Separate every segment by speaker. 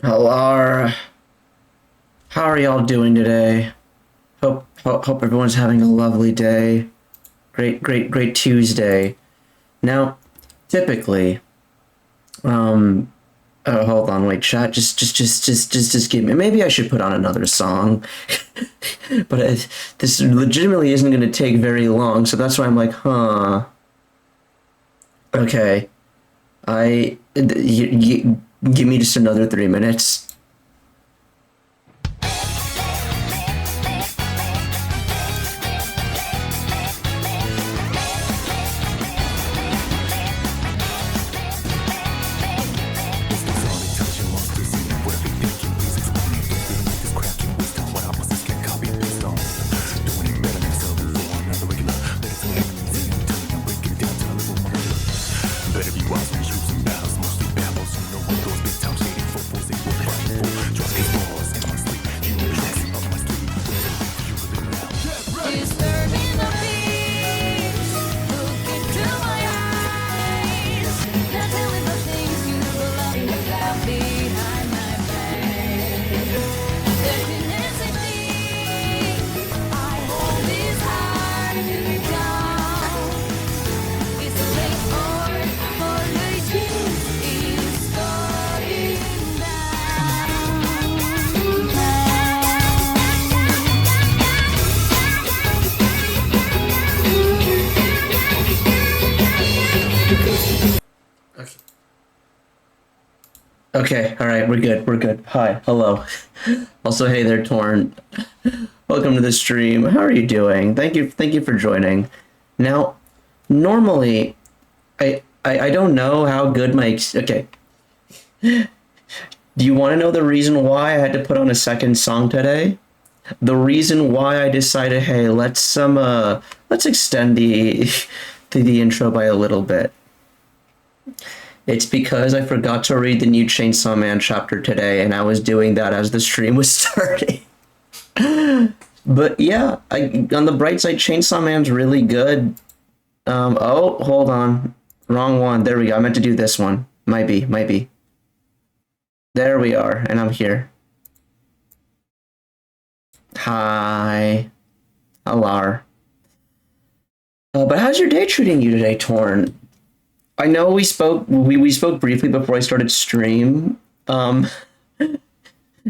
Speaker 1: Hello, how are y'all doing today? Hope everyone's having a lovely day. Great Tuesday. Now, typically, um, hold on, wait, chat, just give me. Maybe I should put on another song, but this legitimately isn't going to take very long, so that's why I'm like, huh. Okay, give me just another 3 minutes. Okay, all right, we're good. We're good. Hi, hello. Also, hey there, Torn. Welcome to the stream. How are you doing? Thank you for joining. Now, normally, I don't know how good okay. Do you want to know the reason why I had to put on a second song today? The reason why I decided, hey, let's extend the intro by a little bit. It's because I forgot to read the new Chainsaw Man chapter today, and I was doing that as the stream was starting. But yeah, on the bright side, Chainsaw Man's really good. Oh, hold on. Wrong one. There we go. I meant to do this one. Might be. There we are, and I'm here. Hi. Hello. But how's your day treating you today, Torn? I know we spoke briefly before I started stream. And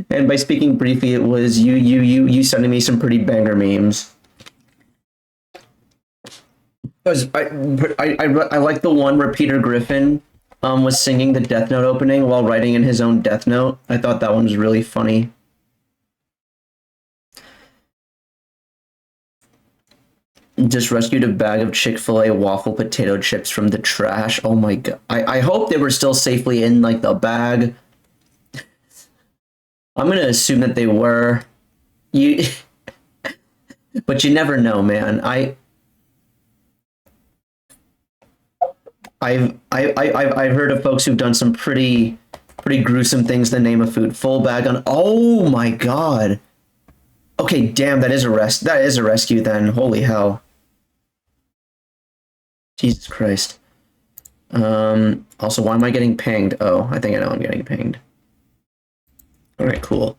Speaker 1: by speaking briefly, it was you sending me some pretty banger memes. I like the one where Peter Griffin was singing the Death Note opening while writing in his own Death Note. I thought that one was really funny. Just rescued a bag of Chick-fil-A waffle potato chips from the trash. Oh my god. I hope they were still safely in like the bag. I'm gonna assume that they were. You but you never know, man. I've heard of folks who've done some pretty gruesome things in the name of food. Full bag on. Oh my god. Okay, damn, that is a rescue then. Holy hell. Jesus Christ. Also, why am I getting pinged? Oh, I think I know I'm getting pinged. All right, cool.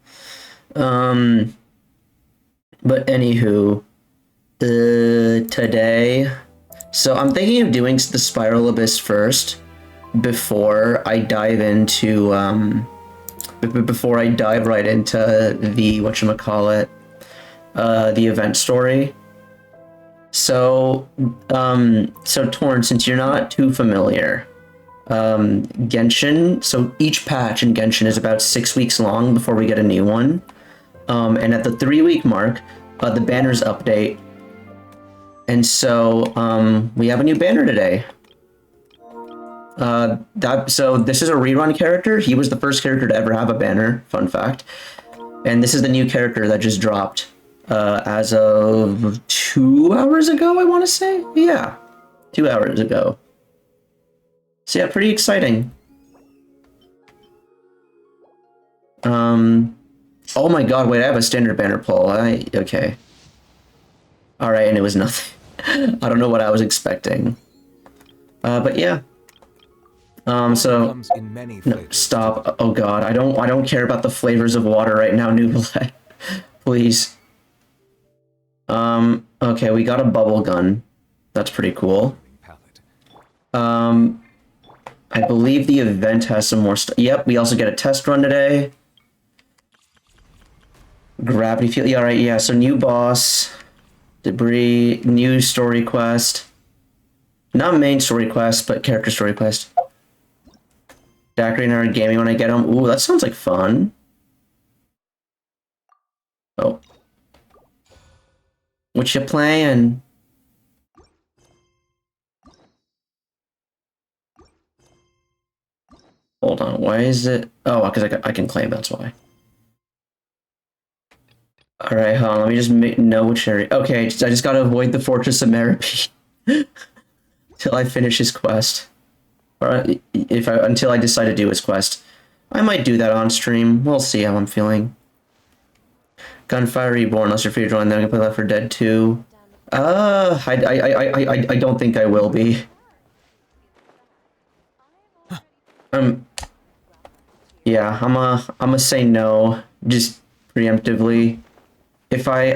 Speaker 1: But anywho, today, so I'm thinking of doing the Spiral Abyss first before I dive into before I dive right into the whatchamacallit, the event story. So, Torn, since you're not too familiar, Genshin, so each patch in Genshin is about 6 weeks long before we get a new one. And at the 3-week mark, the banners update. And so, we have a new banner today. So this is a rerun character. He was the first character to ever have a banner, fun fact. And this is the new character that just dropped. As of 2 hours ago, I want to say? Yeah, 2 hours ago. So yeah, pretty exciting. Oh my god, wait, I have a standard banner pull. Okay. Alright, and it was nothing. I don't know what I was expecting. But yeah. So
Speaker 2: Comes in many
Speaker 1: no,
Speaker 2: flavors.
Speaker 1: stop. Oh god, I don't care about the flavors of water right now, Nubile. Please. Okay, we got a bubble gun. That's pretty cool.
Speaker 2: Palette.
Speaker 1: I believe the event has some more stuff. Yep, we also get a test run today. Gravity field. Yeah, right, yeah. So new boss, debris, new story quest. Not main story quest, but character story quest. Decorating our gaming when I get them. Ooh, that sounds like fun. Oh. What you playing? Hold on, why is it? Oh, because I can claim, that's why. Alright, hold on, let me just know which area. Okay, I just gotta avoid the Fortress of Meropide till I finish his quest. Or until I decide to do his quest. I might do that on stream. We'll see how I'm feeling. Gunfire Reborn, unless you're free to join, then I can play Left 4 Dead 2. I don't think I will be. Yeah, I'm a say no, just preemptively. If I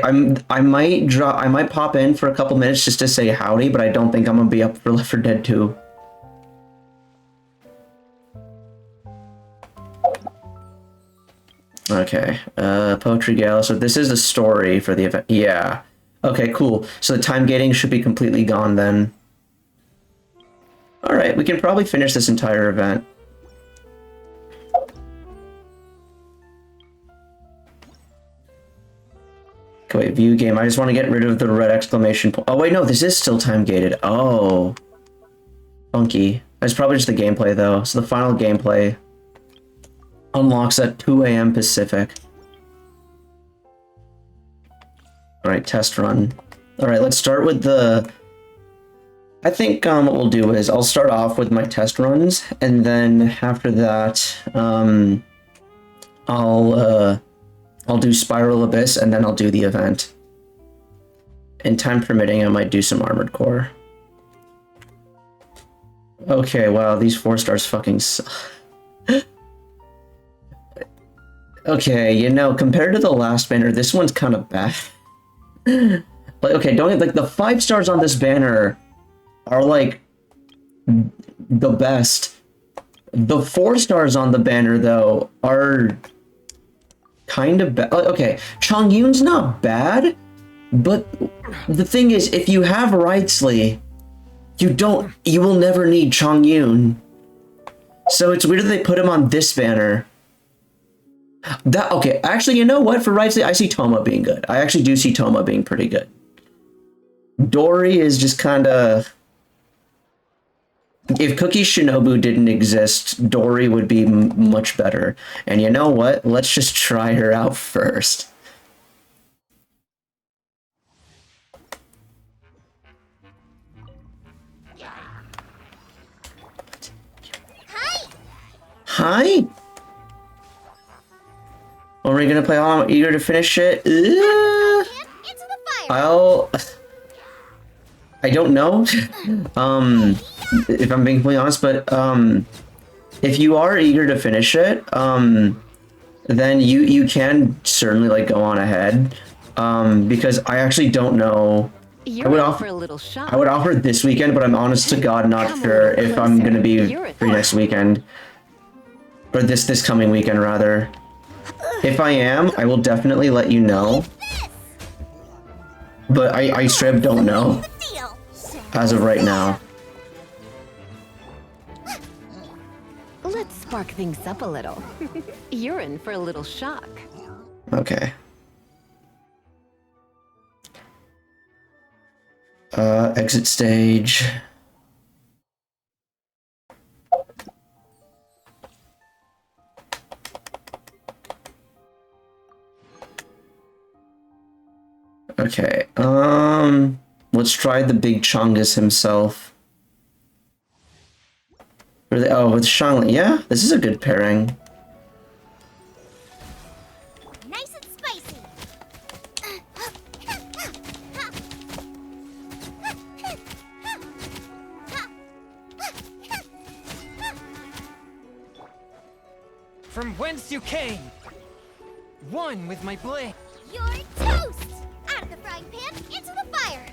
Speaker 1: might pop in for a couple minutes just to say howdy, but I don't think I'm gonna be up for Left 4 Dead 2. Okay, Poetry Gala. So this is the story for the event. Yeah. Okay, cool. So the time gating should be completely gone then. All right, we can probably finish this entire event. Okay, wait, view game. I just want to get rid of the red exclamation point. Oh, wait, no, this is still time gated. Oh. Funky. It's probably just the gameplay, though. So the final gameplay unlocks at 2 a.m. Pacific. Alright, test run. Alright, let's start with the... I think what we'll do is I'll start off with my test runs, and then after that, I'll do Spiral Abyss, and then I'll do the event. And time permitting, I might do some Armored Core. Okay, wow, these 4 stars fucking suck. Okay, you know, compared to the last banner, this one's kind of bad. Like, okay, don't like the 5 stars on this banner are like the best. The 4 stars on the banner though are kind of bad. Okay, Chongyun's not bad, but the thing is, if you have Wrightsley, you will never need Chongyun. So it's weird that they put him on this banner. Okay, actually, you know what? For Wrightsley, I see Toma being good. I actually do see Toma being pretty good. Dory is just kind of... If Cookie Shinobu didn't exist, Dory would be much better. And you know what? Let's just try her out first. Hi! Are we gonna play I'm eager to finish it? I don't know. If I'm being completely honest, but if you are eager to finish it, then you can certainly like go on ahead. Because I actually don't know. I would offer this weekend, but I'm honest to God not sure if I'm gonna be free next weekend. Or this coming weekend rather. If I am, I will definitely let you know. But I straight up don't know. As of right now.
Speaker 3: Let's spark things up a little. You're in for a little shock.
Speaker 1: Okay. Exit stage. Okay, let's try the big Chongus himself. Oh, with Shangli. Yeah, this is a good pairing.
Speaker 4: Nice and spicy.
Speaker 2: From whence you came. One with my blade.
Speaker 4: You're toast! Out of the frying pan, into the fire!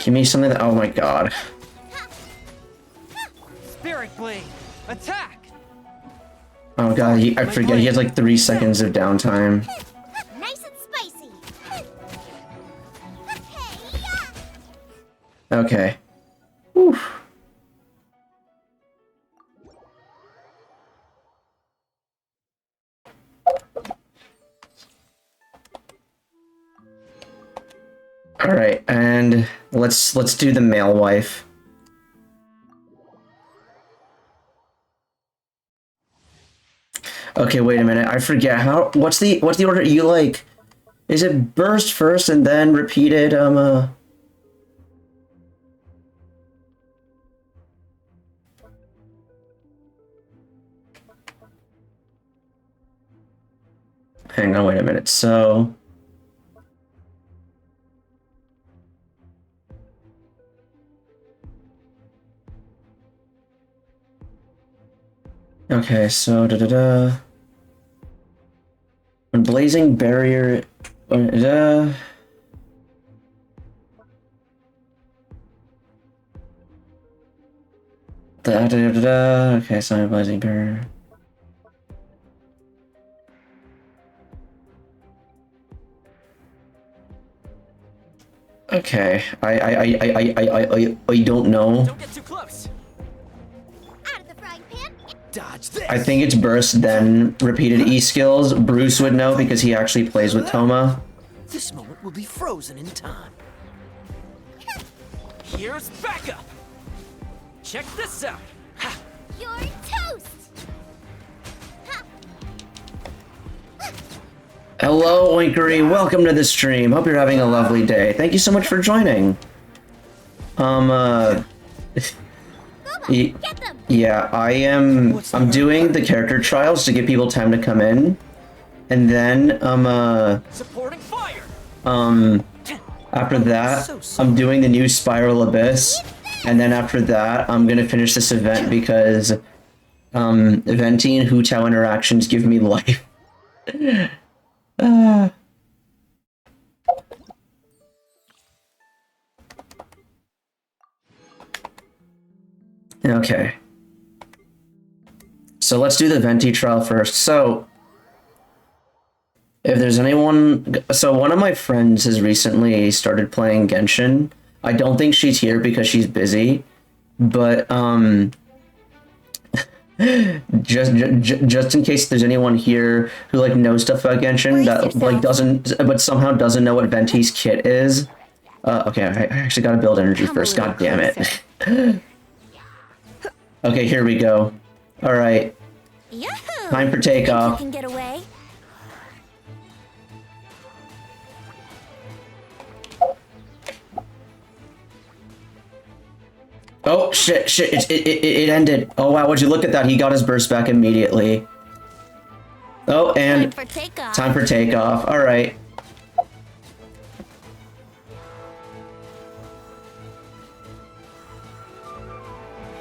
Speaker 1: Give me something that, oh my god.
Speaker 2: Spirit blade. Attack!
Speaker 1: Oh god, I forget, he has like 3 seconds of downtime.
Speaker 4: Nice and spicy!
Speaker 1: Okay. Whew. All right, and let's do the male wife. Okay, wait a minute. I forget how. What's the order? You like? Is it burst first and then repeated? Hang on, wait a minute. So. Okay, so when blazing barrier okay, so blazing barrier. Okay, I don't know.
Speaker 2: Don't get too close.
Speaker 4: Out of the frying pan,
Speaker 2: Dodge this.
Speaker 1: I think it's burst, then repeated E skills. Bruce would know because he actually plays with Toma.
Speaker 2: This moment will be frozen in time. Here's backup. Check this out. Ha.
Speaker 4: you're toast!
Speaker 1: Hello, Oinkery. Welcome to the stream. Hope you're having a lovely day. Thank you so much for joining.
Speaker 4: Boba, get them!
Speaker 1: Yeah, I'm doing the character trials to give people time to come in. And then,
Speaker 2: Supporting fire.
Speaker 1: after that, I'm doing the new Spiral Abyss. And then after that, I'm gonna finish this event because, Venti and Hu Tao interactions give me life. Okay. So let's do the Venti trial first. So, if there's anyone... So one of my friends has recently started playing Genshin. I don't think she's here because she's busy. But, just in case there's anyone here who, like, knows stuff about Genshin that, like, but somehow doesn't know what Venti's kit is. Okay, I actually gotta build energy first. God damn it. Okay, here we go. Alright.
Speaker 4: Yahoo!
Speaker 1: Time for takeoff.
Speaker 4: Think you can get away?
Speaker 1: Oh, shit, it ended. Oh, wow, would you look at that? He got his burst back immediately. Oh, and
Speaker 4: Time for takeoff.
Speaker 1: time for takeoff. Alright.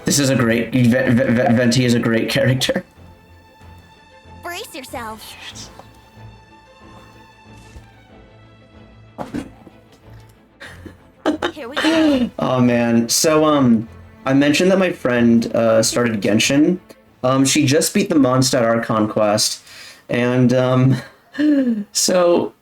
Speaker 1: This is a great... Venti is a great character.
Speaker 4: Brace yourself. Here we go.
Speaker 1: Oh man, so I mentioned that my friend started Genshin. She just beat the Mondstadt Archon quest, and so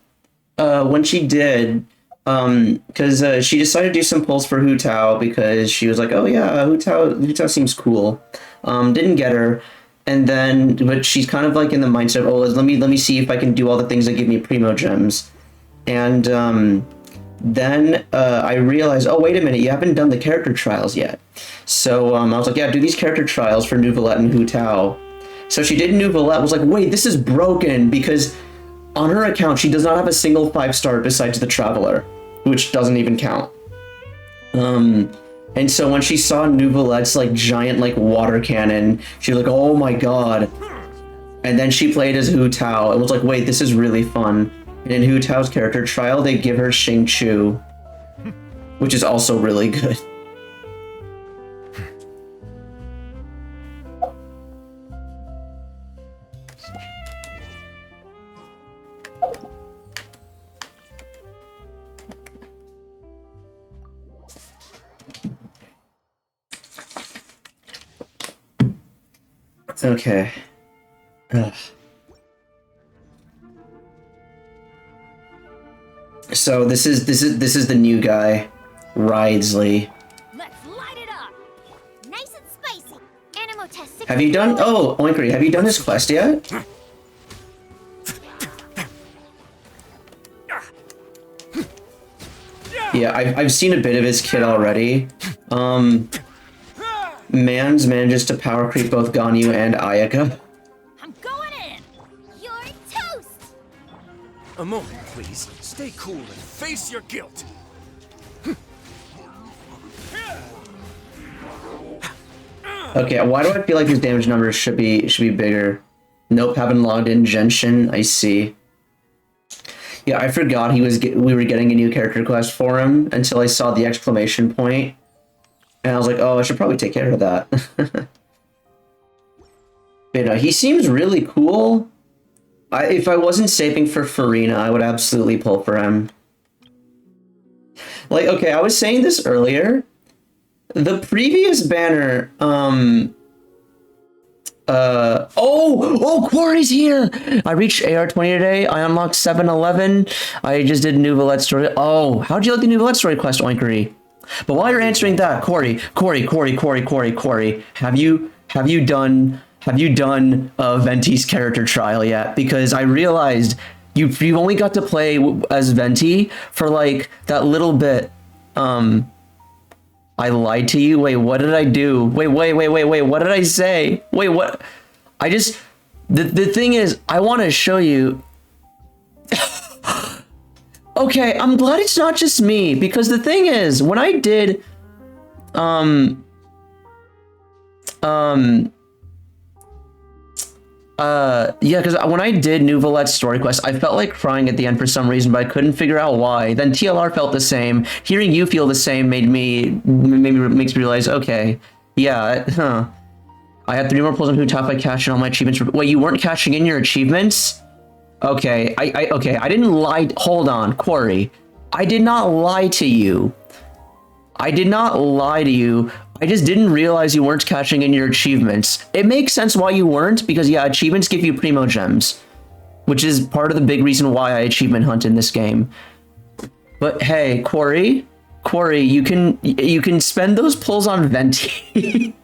Speaker 1: when she did, because she decided to do some pulls for Hu Tao because she was like, oh yeah, Hu Tao seems cool. Didn't get her, and then but she's kind of like in the mindset of, oh, let me see if I can do all the things that give me Primo Gems, and then I realized, oh, wait a minute, you haven't done the character trials yet. So I was like, yeah, do these character trials for Nouvelette and Hu Tao. So she did Nouvelette, was like, wait, this is broken, because on her account, she does not have a single 5-star besides the Traveler, which doesn't even count. And so when she saw Nouvelette's, like, giant, like, water cannon, she was like, oh my god. And then she played as Hu Tao, and was like, wait, this is really fun. And in Hu Tao's character trial, they give her Xing Chu, which is also really good. Okay. Ugh. So this is the new guy, Ridesley.
Speaker 4: Let's light it up. Nice and spicy. Animal test.
Speaker 1: Have you done? Oh, Oinkry, have you done his quest yet? Yeah, I've seen a bit of his kit already. Mans manages to power creep both Ganyu and Ayaka.
Speaker 4: I'm going in. You're toast.
Speaker 2: A moment, please. Stay cool and face your guilt.
Speaker 1: Okay, why do I feel like his damage numbers should be bigger? Nope, haven't logged in Genshin. I see. Yeah, I forgot we were getting a new character quest for him until I saw the exclamation point. And I was like, oh, I should probably take care of that. But he seems really cool. If I wasn't saving for Farina, I would absolutely pull for him. Like, okay, I was saying this earlier. The previous banner, oh, Quarry's here! I reached AR20 today. I unlocked 711. I just did Nouvellette story. Oh, how'd you like the Nouvellette story quest, Oinkry? But while you're answering that, Quarry, have you done Venti's character trial yet? Because I realized you've only got to play as Venti for like that little bit. I lied to you. Wait, what did I do? Wait, what did I say? Wait, what? The thing is, I want to show you. Okay, I'm glad it's not just me, because the thing is, when I did, yeah, because when I did Nouvellette's story quest, I felt like crying at the end for some reason, but I couldn't figure out why. Then TLR felt the same. Hearing you feel the same makes me realize, okay, yeah, I had 3 more pulls on Who Top. I cashed in all my achievements. Wait, you weren't cashing in your achievements? Okay, I didn't lie. Hold on, Quarry. I did not lie to you. I just didn't realize you weren't cashing in your achievements. It makes sense why you weren't, because yeah, achievements give you primo gems, which is part of the big reason why I achievement hunt in this game. But hey, Quarry, you can spend those pulls on Venti.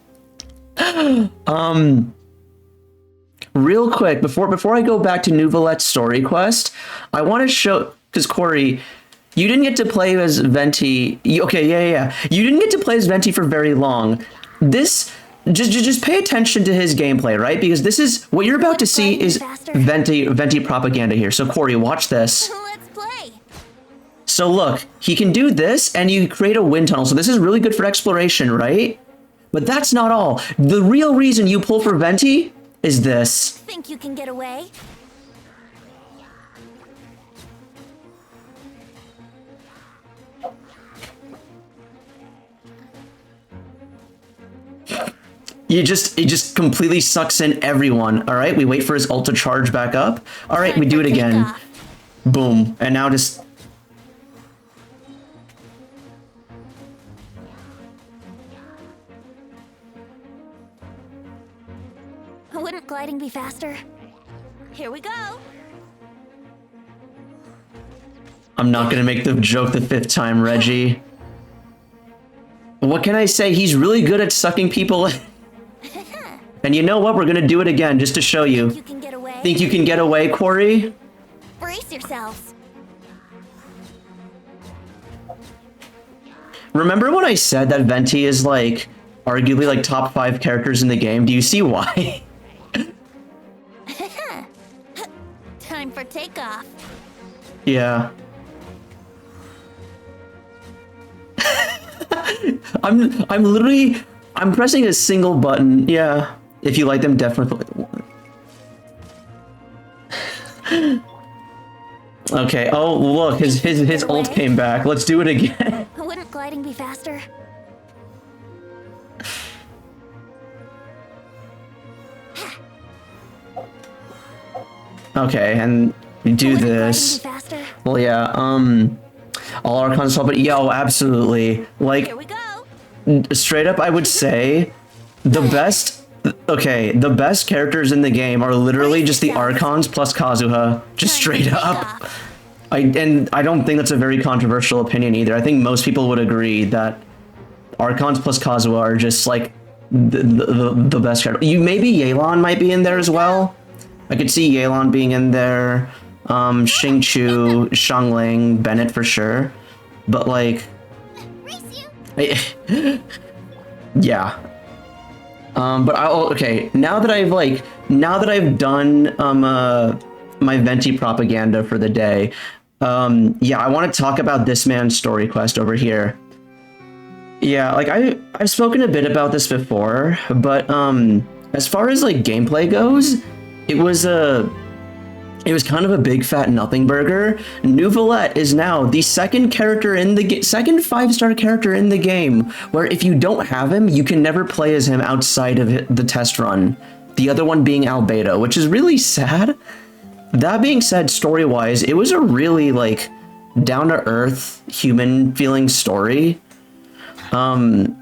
Speaker 1: Real quick, before I go back to Nouvellette's story quest, I want to show, because Quarry, you didn't get to play as Venti. Okay, yeah. You didn't get to play as Venti for very long. This, just pay attention to his gameplay, right? Because this is, what you're about to see is Venti propaganda here. So Quarry, watch this.
Speaker 4: Let's play.
Speaker 1: So look, he can do this, and you create a wind tunnel. So this is really good for exploration, right? But that's not all. The real reason you pull for Venti is this.
Speaker 4: Think you can get away?
Speaker 1: It just completely sucks in everyone. All right, we wait for his ult to charge back up. All right, we do it again. Boom, and now just.
Speaker 4: Wouldn't gliding be faster? Here we go.
Speaker 1: I'm not gonna make the joke the 5th time, Reggie. What can I say? He's really good at sucking people in. And you know what? We're gonna do it again just to show you.
Speaker 4: Think you can get away?
Speaker 1: Think you can get away, Quarry?
Speaker 4: Brace yourselves.
Speaker 1: Remember when I said that Venti is like arguably like top 5 characters in the game? Do you see why?
Speaker 4: Time for takeoff.
Speaker 1: Yeah. I'm pressing a single button. Yeah. If you like them, definitely. Okay. Oh, look, his ult came back. Let's do it again.
Speaker 4: Wouldn't gliding be faster?
Speaker 1: Okay, and we do this. Well, yeah, all our console, but yo, absolutely. Like,
Speaker 4: Here we go.
Speaker 1: straight up, I would say the best Okay, the best characters in the game are literally just the Archons plus Kazuha, just straight up. And I don't think that's a very controversial opinion either. I think most people would agree that Archons plus Kazuha are just like the best character. Maybe Yelan might be in there as well. I could see Yelan being in there. Xingqiu, Xiangling, Bennett for sure. But like, yeah. But okay. Now that I've done my Venti propaganda for the day, yeah, I want to talk about this man's story quest over here. Yeah, like I've spoken a bit about this before, but as far as like gameplay goes, it was kind of a big fat nothing burger. Neuvillette is now the second character in the second 5-star character in the game, where if you don't have him, you can never play as him outside of the test run. The other one being Albedo, which is really sad. That being said, story-wise, it was a really like down-to-earth, human-feeling story. Oh,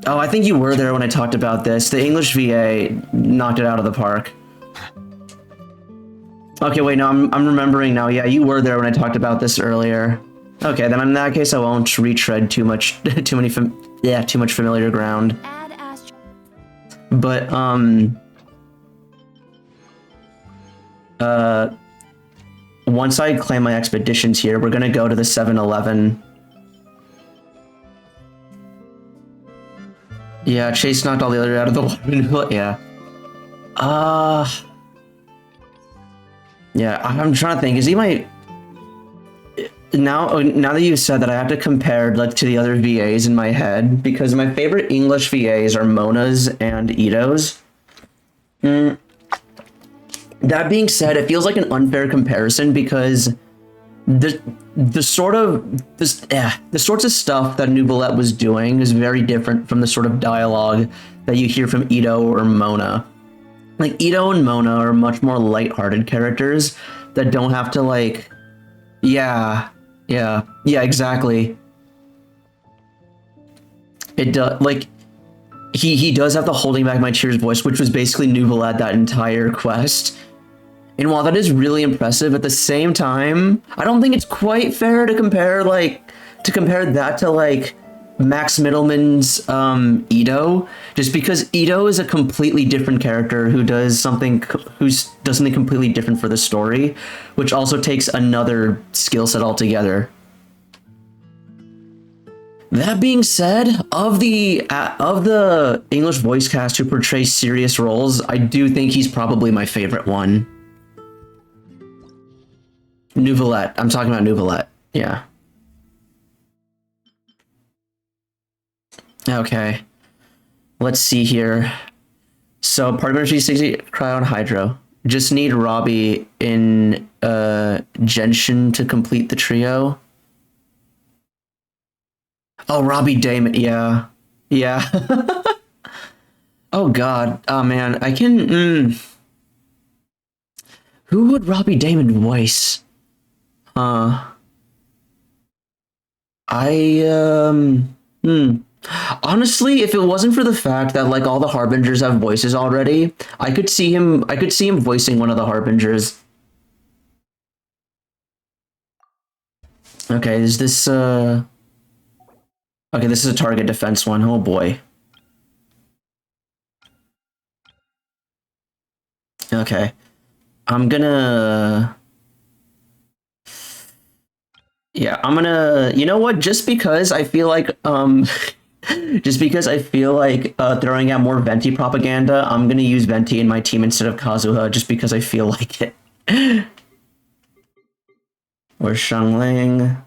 Speaker 1: I think you were there when I talked about this. The English VA knocked it out of the park. Okay, wait, no, I'm remembering now. Yeah, you were there when I talked about this earlier. Okay, then in that case, I won't retread too much, too much familiar ground. But once I claim my expeditions here, we're gonna go to the 7-Eleven. Yeah, Chase knocked all the other out of the water. Yeah. Yeah, I'm trying to think. Is he my... Now that you've said that, I have to compare like to the other VAs in my head, because my favorite English VAs are Mona's and Ito's. That being said, it feels like an unfair comparison because the sorts of stuff that Neuvillette was doing is very different from the sort of dialogue that you hear from Ito or Mona. Like, Ito and Mona are much more lighthearted characters that don't have to, like... Yeah, exactly. It does, like... He does have the holding back my tears voice, which was basically Neuvillette that entire quest. And while that is really impressive, at the same time, I don't think it's quite fair to compare, that to, like, Max Mittelman's Ito, just because Ito is a completely different character who does something completely different for the story, which also takes another skill set altogether. That being said, of the English voice cast who portray serious roles, I do think he's probably my favorite one. Neuvillette. I'm talking about Neuvillette. Yeah. Okay. Let's see here. So, Partner 360, Cryo and Hydro. Just need Robbie in Genshin to complete the trio. Oh, Robbie Damon. Yeah. Yeah. Oh, God. Oh, man. I can... Who would Robbie Damon voice? Honestly, if it wasn't for the fact that like all the Harbingers have voices already, I could see him voicing one of the Harbingers. Okay, is this okay, this is a target defense one. Oh boy. Okay. I'm gonna... Yeah, I'm gonna... You know what? Just because I feel like, throwing out more Venti propaganda, I'm gonna use Venti in my team instead of Kazuha, just because I feel like it. Where's Xiangling?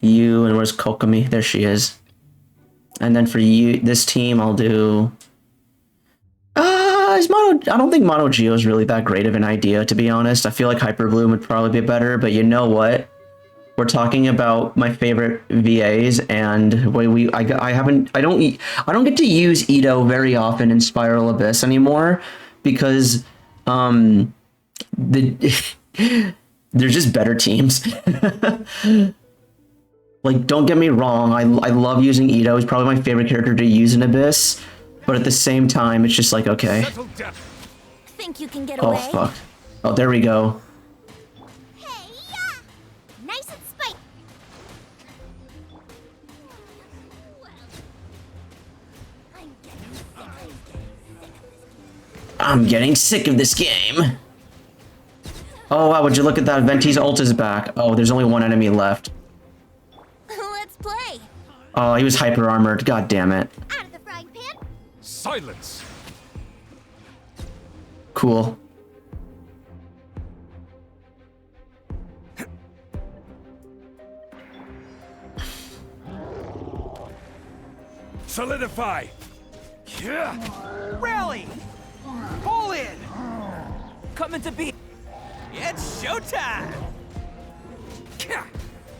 Speaker 1: You, and where's Kokomi? There she is. And then for you, this team, I'll do... I don't think Mono Geo is really that great of an idea, to be honest. I feel like Hyper Bloom would probably be better, but you know what? We're talking about my favorite VAs, and I don't get to use Ito very often in Spiral Abyss anymore because they're just better teams. Like, don't get me wrong, I love using Ito. He's probably my favorite character to use in Abyss, but at the same time, it's just like, okay.
Speaker 2: Settle down.
Speaker 4: Think you can get
Speaker 1: Oh,
Speaker 4: away?
Speaker 1: fuck. Oh, there we go.
Speaker 4: Hey, yeah! Nice and spicy.
Speaker 1: I'm getting sick of this game. Oh, wow, would you look at that? Venti's ult is back. Oh, there's only one enemy left.
Speaker 4: Let's play.
Speaker 1: Oh, he was hyper armored. God damn it.
Speaker 4: Out of the frying pan.
Speaker 2: Silence.
Speaker 1: Cool.
Speaker 2: Solidify. Yeah.
Speaker 5: Rally! Pull in! Coming to be. It's showtime!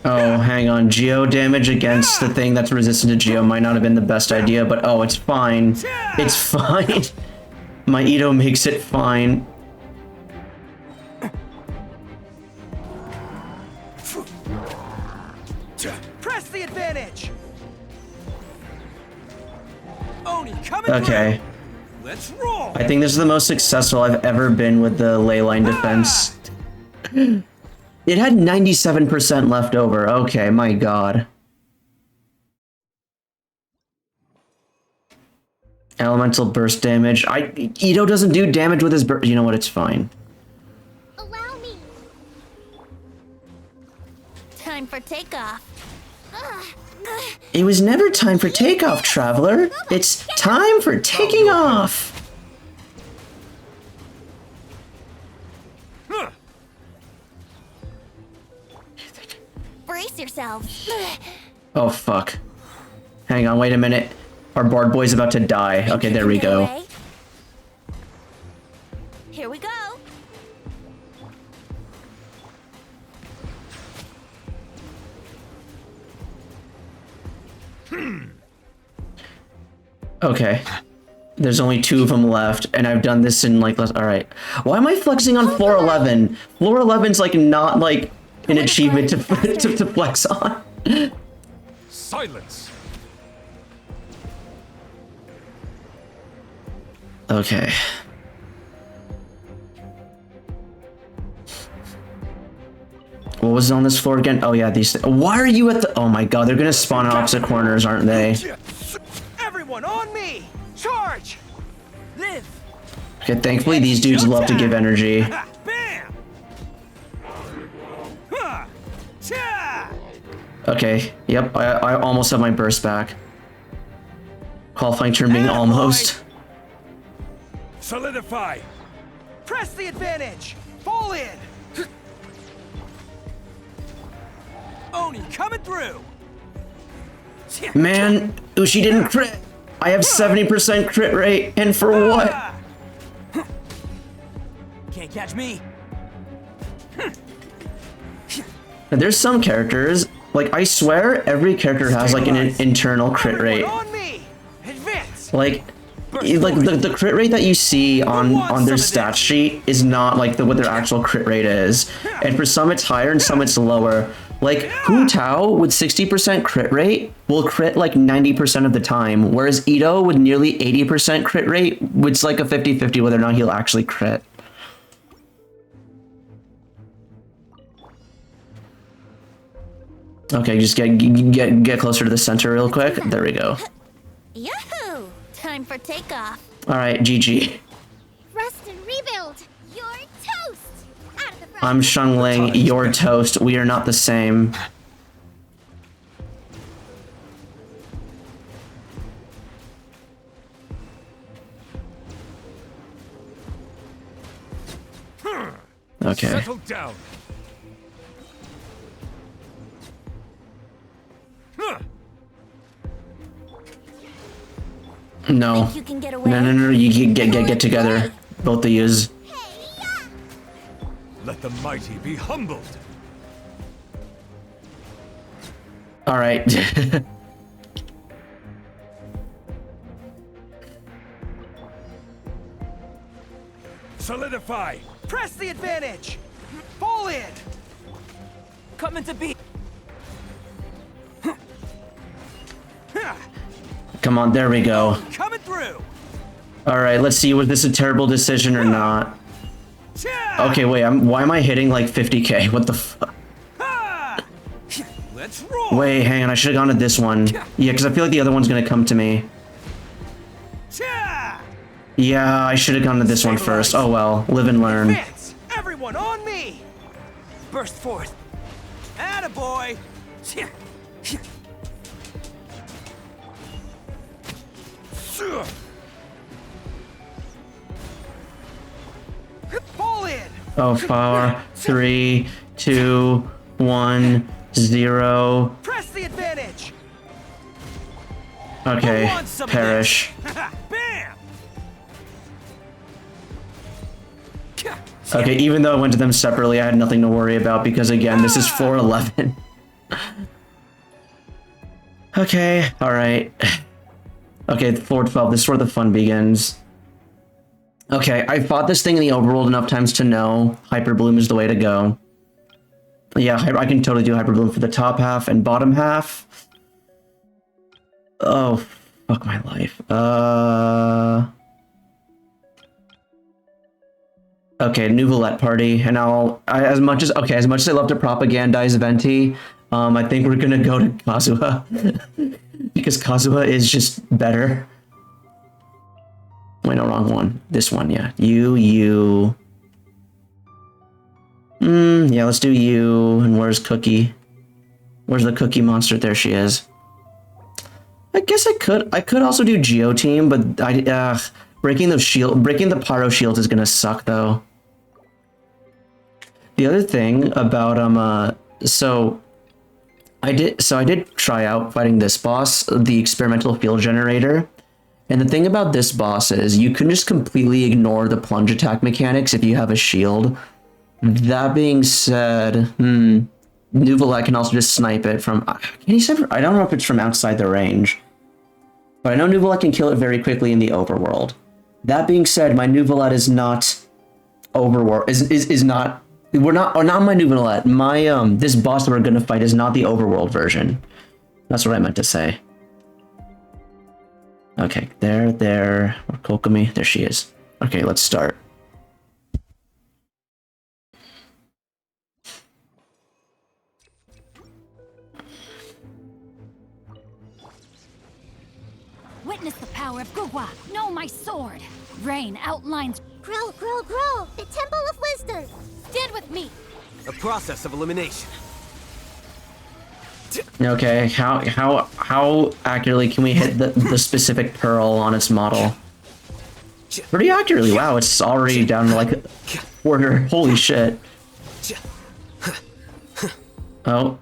Speaker 1: Oh, hang on. Geo damage against the thing that's resistant to Geo might not have been the best idea, but oh, it's fine. It's fine. My Ito makes it fine.
Speaker 5: Press the advantage! Oni, coming
Speaker 1: Okay.
Speaker 5: through! Let's roll!
Speaker 1: I think this is the most successful I've ever been with the ley line defense. It had 97% left over. Okay, my god. Elemental burst damage. Ito doesn't do damage with his burst. You know what? It's fine.
Speaker 4: Allow me. Time for takeoff.
Speaker 1: It was never time for takeoff, Traveler. It's time for taking off.
Speaker 4: Brace yourselves.
Speaker 1: Oh, fuck. Hang on, wait a minute. Our board boy's about to die. Okay, there we go.
Speaker 4: Here we go.
Speaker 1: Okay. There's only 2 of them left, and I've done this in, like, alright. Why am I flexing on floor 11? Floor 11's, like, not, like, an achievement to flex on.
Speaker 2: Silence.
Speaker 1: Okay. What was on this floor again? Oh yeah, these. Why are you at the? Oh my god, they're gonna spawn in opposite corners, aren't they?
Speaker 5: Everyone on me! Charge! Live!
Speaker 1: Okay, thankfully these dudes love to give energy.
Speaker 5: Bam! Ha! Cha!
Speaker 1: Okay, yep, I almost have my burst back. Qualifying term being almost.
Speaker 2: Solidify.
Speaker 5: Press the advantage! Fall in! Oni coming through!
Speaker 1: Man, Ushi didn't crit. I have 70% crit rate, and for what?
Speaker 5: Can't catch me.
Speaker 1: There's some characters, like I swear every character has like an internal crit rate.
Speaker 5: On me! Advance!
Speaker 1: Like the crit rate that you see on their stat sheet is not like what their actual crit rate is. And for some it's higher and some it's lower. Like Hu Tao with 60% crit rate will crit like 90% of the time, whereas Ito with nearly 80% crit rate, it's like a 50-50 whether or not he'll actually crit. Okay, just get closer to the center real quick. There we go.
Speaker 4: Yahoo! Time for takeoff.
Speaker 1: All right, GG.
Speaker 4: Rest and rebuild. You're toast. Out of the frying
Speaker 1: I'm Shungling, you're toast. We are not the same. Okay.
Speaker 2: Settle down.
Speaker 1: No.
Speaker 4: Think you can get away?
Speaker 1: No, you get together. Both of yous.
Speaker 2: Let the mighty be humbled.
Speaker 1: All right.
Speaker 2: Solidify.
Speaker 5: Press the advantage! Fall in! Coming to be.
Speaker 1: Come on, there we go.
Speaker 5: Coming through!
Speaker 1: All right, let's see. Was this a terrible decision or not? Okay, wait. Why am I hitting like 50k? What the fuck?
Speaker 2: Let's roll.
Speaker 1: Wait, hang on. I should have gone to this one. Yeah, because I feel like the other one's gonna come to me. Yeah, I should have gone to this one first. Oh well, live and learn.
Speaker 5: Advance! Everyone on me! Burst forth. Attaboy! Fall in!
Speaker 1: Oh, 4, 3, 2, 1, 0.
Speaker 5: Press the advantage!
Speaker 1: Okay,
Speaker 5: Who wants some of
Speaker 1: perish.
Speaker 5: this? Bam!
Speaker 1: Okay, even though I went to them separately, I had nothing to worry about because again, this is 411. Okay, alright. Okay, 412, this is where the fun begins. Okay, I fought this thing in the overworld enough times to know Hyper Bloom is the way to go. Yeah, I can totally do Hyper Bloom for the top half and bottom half. Oh, fuck my life. Okay, new Valette party, and as much as I love to propagandize Venti, I think we're gonna go to Kazuha because Kazuha is just better. Wait, no, wrong one. This one, yeah. You. Yeah, let's do you. And where's Cookie? Where's the Cookie monster? There she is. I guess I could also do Geo Team, but breaking the Pyro shields is gonna suck though. The other thing about so I did try out fighting this boss, the experimental field generator. And the thing about this boss is you can just completely ignore the plunge attack mechanics if you have a shield. That being said, New Valette can also just snipe it from, I don't know if it's from outside the range. But I know New Valette can kill it very quickly in the overworld. That being said, my New Valette is not overworld, is not, not my New Valette. My, this boss that we're gonna fight is not the overworld version. That's what I meant to say. Okay, there, or Kokomi, there she is. Okay, let's start.
Speaker 6: Witness the power of Gugwa. Know my sword. Rain outlines.
Speaker 4: Grow, grow, grow! The Temple of Wisdom!
Speaker 6: Stand with me.
Speaker 2: A process of elimination.
Speaker 1: Okay, how accurately can we hit the specific pearl on its model? Pretty accurately. Wow, it's already down to like a quarter. Holy shit. Oh.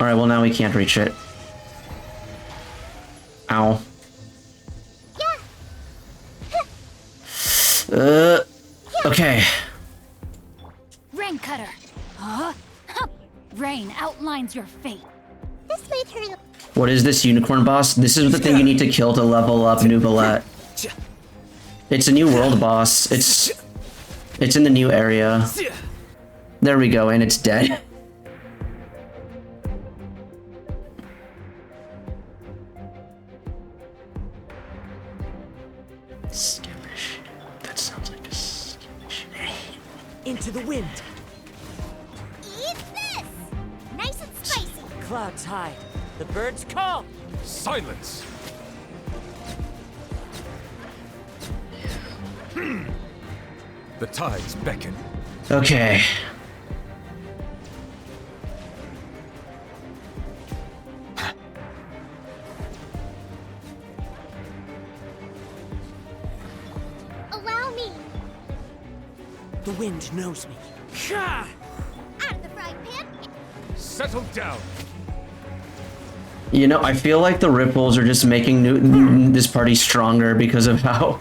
Speaker 1: Alright, well now we can't reach it. Ow. Okay.
Speaker 6: Rain cutter. Huh? Rain outlines your fate.
Speaker 4: This may turn...
Speaker 1: What is this unicorn boss? This is the thing you need to kill to level up New Valette. It's a new world boss. It's in the new area. There we go, and it's dead. Skirmish. That sounds like a skirmish.
Speaker 5: Into the wind.
Speaker 4: Eat this! Nice and spicy!
Speaker 5: Clouds hide. The birds call.
Speaker 2: Silence. The tides beckon.
Speaker 1: Okay.
Speaker 4: Allow me!
Speaker 5: The wind knows me.
Speaker 4: Out of the frying pan!
Speaker 2: Settle down.
Speaker 1: You know, I feel like the ripples are just making this party stronger because of how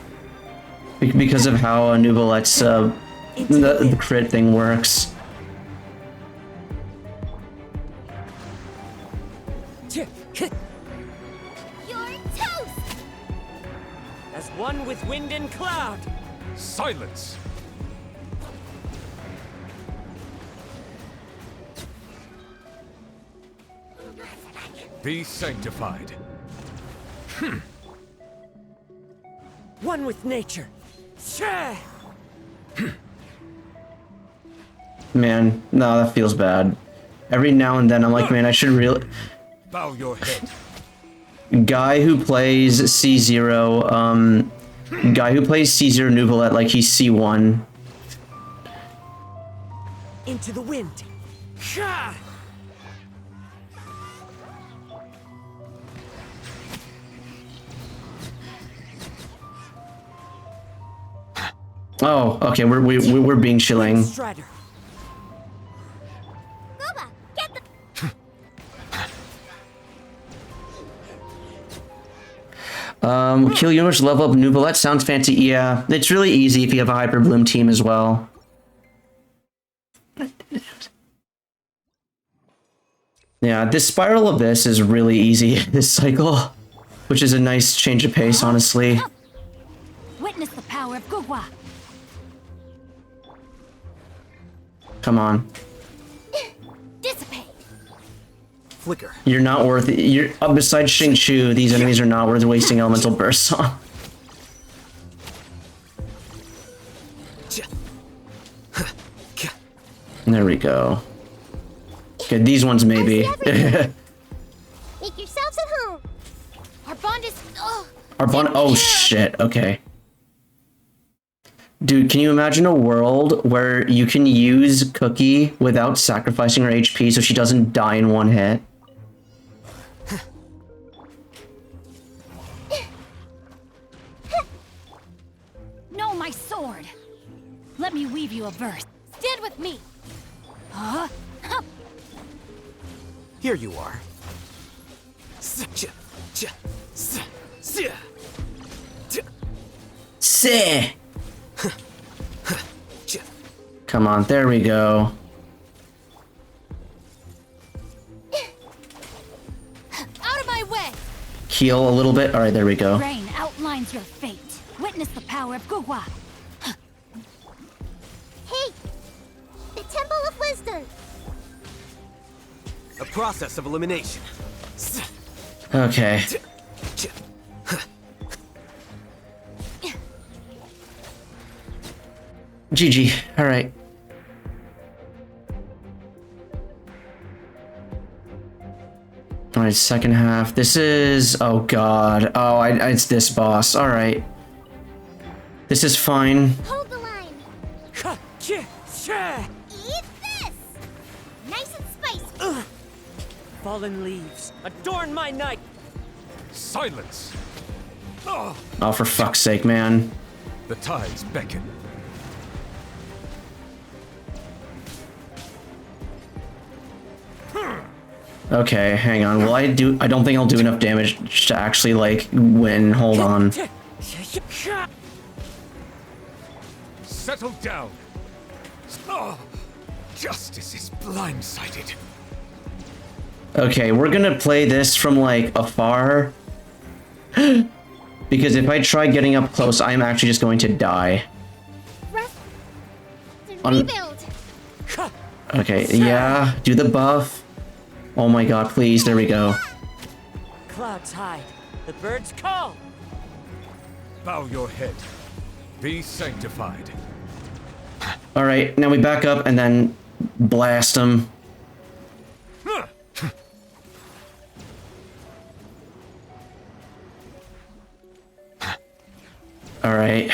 Speaker 1: New Valette's the crit thing works.
Speaker 4: You're toast!
Speaker 5: As one with wind and cloud.
Speaker 2: Silence. Be sanctified.
Speaker 5: One with nature. Shah!
Speaker 1: Man, no, that feels bad. Every now and then I'm like, man, I should really...
Speaker 2: Bow your head.
Speaker 1: Guy who plays C0, guy who plays C0 Nuvolette like he's C1.
Speaker 5: Into the wind. Shah!
Speaker 1: Oh, okay, we're being chilling.
Speaker 5: Strider.
Speaker 4: Gooba, get the
Speaker 1: Kill units, level up Nuvolette, sounds fancy. Yeah, it's really easy if you have a Hyper Bloom team as well. Yeah, this Spiral Abyss is really easy this cycle, which is a nice change of pace, honestly.
Speaker 6: Witness the power of Gugwa.
Speaker 1: Come on.
Speaker 6: Dissipate.
Speaker 2: Flicker.
Speaker 1: You're not worth it. You're besides Xingqiu, these enemies are not worth wasting elemental bursts on. There we go. Okay, these ones maybe.
Speaker 4: make yourselves at home. Our bond is.
Speaker 1: Our bond. Oh shit. Okay. Dude, can you imagine a world where you can use Cookie without sacrificing her HP so she doesn't die in one hit?
Speaker 6: No, my sword. Let me weave you a verse.
Speaker 4: Stand with me.
Speaker 6: Huh?
Speaker 2: Here you are.
Speaker 1: Seh. Come on, there we go.
Speaker 4: Out of my way.
Speaker 1: Heal a little bit. All right, there we go.
Speaker 6: Rain outlines your fate. Witness the power of Gugwa.
Speaker 4: Hey, the Temple of Wisdom.
Speaker 2: A process of elimination.
Speaker 1: Okay. GG. All right. All right, second half. This is... Oh, God. Oh, it's this boss. All right. This is fine.
Speaker 4: Hold the line.
Speaker 5: Shah!
Speaker 4: Eat this. Nice and spicy.
Speaker 5: Fallen leaves. Adorn my night.
Speaker 2: Silence.
Speaker 1: Oh, for fuck's sake, man.
Speaker 2: The tides beckon.
Speaker 1: Okay, hang on. Will I do... I don't think I'll do enough damage to actually, like, win. Hold on.
Speaker 2: Settle down. Oh, justice is blindsided.
Speaker 1: Okay, we're gonna play this from, like, afar. Because if I try getting up close, I'm actually just going to die.
Speaker 4: Rest and rebuild.
Speaker 1: Okay, yeah, do the buff. Oh my god, please, there we go.
Speaker 5: Clouds hide. The birds call.
Speaker 2: Bow your head. Be sanctified.
Speaker 1: Alright, now we back up and then blast them. Alright.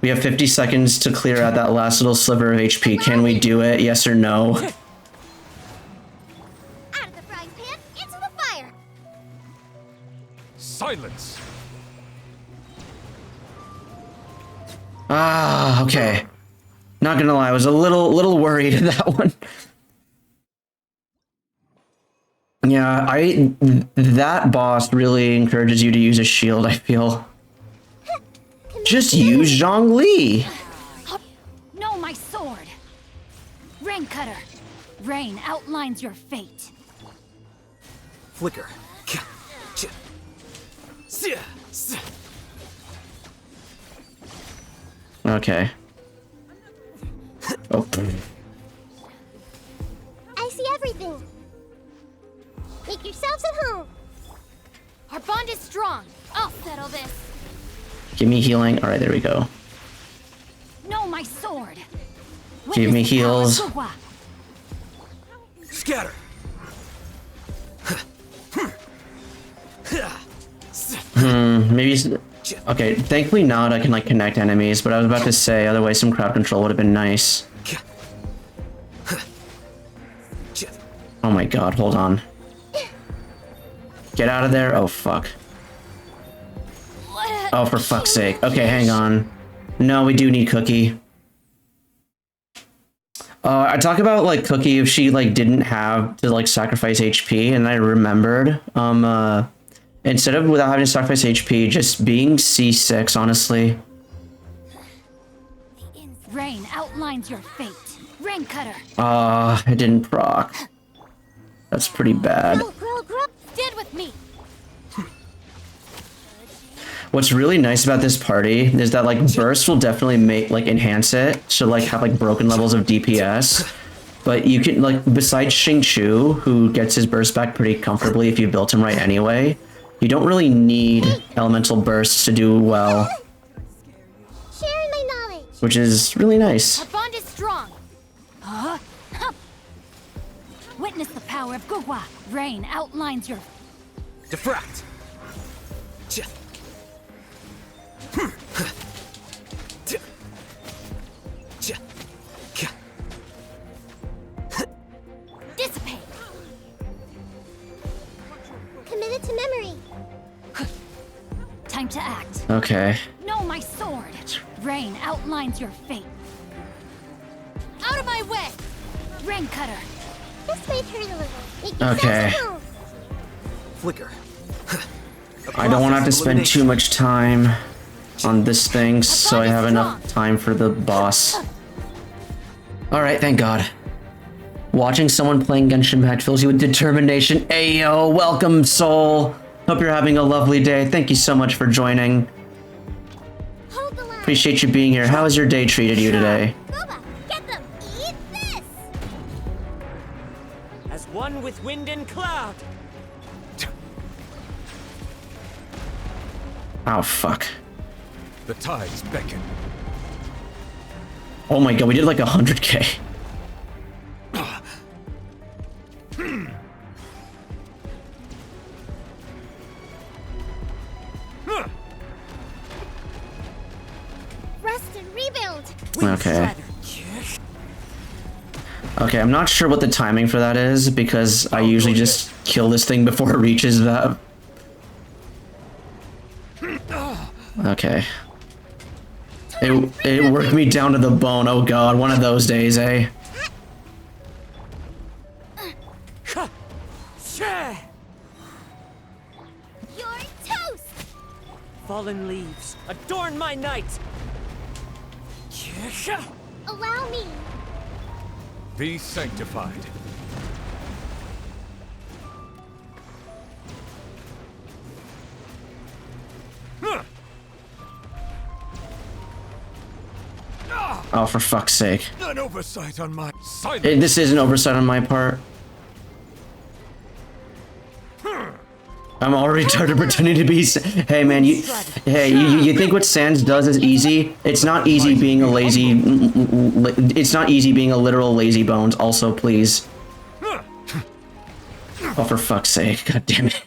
Speaker 1: We have 50 seconds to clear out that last little sliver of HP. Can we do it? Yes or no?
Speaker 4: Out of the frying pan, into the fire.
Speaker 2: Silence.
Speaker 1: Ah, okay. Not gonna lie, I was a little worried at that one. Yeah, that boss really encourages you to use a shield, I feel. Just use Zhongli.
Speaker 6: No, my sword. Rain cutter. Rain outlines your fate.
Speaker 2: Flicker.
Speaker 1: Okay. Oh.
Speaker 4: I see everything. Make yourselves at home. Our bond is strong. I'll settle this.
Speaker 1: Give me healing. All right, there we go.
Speaker 6: No, my sword.
Speaker 1: Give me
Speaker 6: Witness the power of
Speaker 1: heals.
Speaker 6: Gugwa.
Speaker 2: Scatter.
Speaker 1: Maybe. Okay, thankfully Nada can like connect enemies, but I was about to say otherwise some crowd control would have been nice. Oh my god, hold on. Get out of there. Oh fuck. Oh, for fuck's sake. Okay, hang on. No, we do need Cookie. I talk about like Cookie if she like didn't have to like sacrifice HP, and I remembered instead of without having to sacrifice HP, just being C6, honestly.
Speaker 6: Rain outlines your fate. Rain cutter.
Speaker 1: It didn't proc. That's pretty bad.
Speaker 6: Stand with me.
Speaker 1: What's really nice about this party is that like burst will definitely make like enhance it to like have like broken levels of DPS, but you can like besides Xing Chu, who gets his burst back pretty comfortably if you built him right anyway, you don't really need elemental bursts to do well,
Speaker 4: Sharing my knowledge.
Speaker 1: which is really nice.
Speaker 6: Our bond is strong. Huh? Witness the power of Gugwa. Rain outlines your.
Speaker 2: Diffract.
Speaker 6: Dissipate.
Speaker 4: Committed to memory.
Speaker 6: Time to act.
Speaker 1: Okay.
Speaker 6: No, my sword. Rain outlines your fate. Out of my way. Rain cutter.
Speaker 4: This may hurt a little. Make
Speaker 1: Okay.
Speaker 4: yourselves at home.
Speaker 2: Flicker.
Speaker 1: I don't want to have to spend too much time on this thing, so I have enough time for the boss. Alright, thank God. Watching someone playing Genshin Impact fills you with determination. Ayo, welcome, soul. Hope you're having a lovely day. Thank you so much for joining.
Speaker 4: Hold the line.
Speaker 1: Appreciate you being here. How has your day treated you today?
Speaker 4: Boba, get them. Eat this.
Speaker 5: As one with wind and cloud.
Speaker 1: Oh, fuck.
Speaker 2: The tides beckon.
Speaker 1: Oh my god, we did like 100k.
Speaker 4: Rest and rebuild.
Speaker 1: Okay. Okay, I'm not sure what the timing for that is, because I usually just kill this thing before it reaches that. Okay. It worked me down to the bone. Oh god, one of those days, eh?
Speaker 4: You're toast.
Speaker 5: Fallen leaves, adorn my night.
Speaker 4: Allow me.
Speaker 2: Be sanctified.
Speaker 1: Oh, for fuck's sake.
Speaker 2: An oversight on my silence.
Speaker 1: This is an oversight on my part. I'm already tired pretending to be. Hey man, you think what Sans does is easy? It's not easy being a lazy. It's not easy being a literal lazy bones. Also, please. Oh, for fuck's sake! God damn it.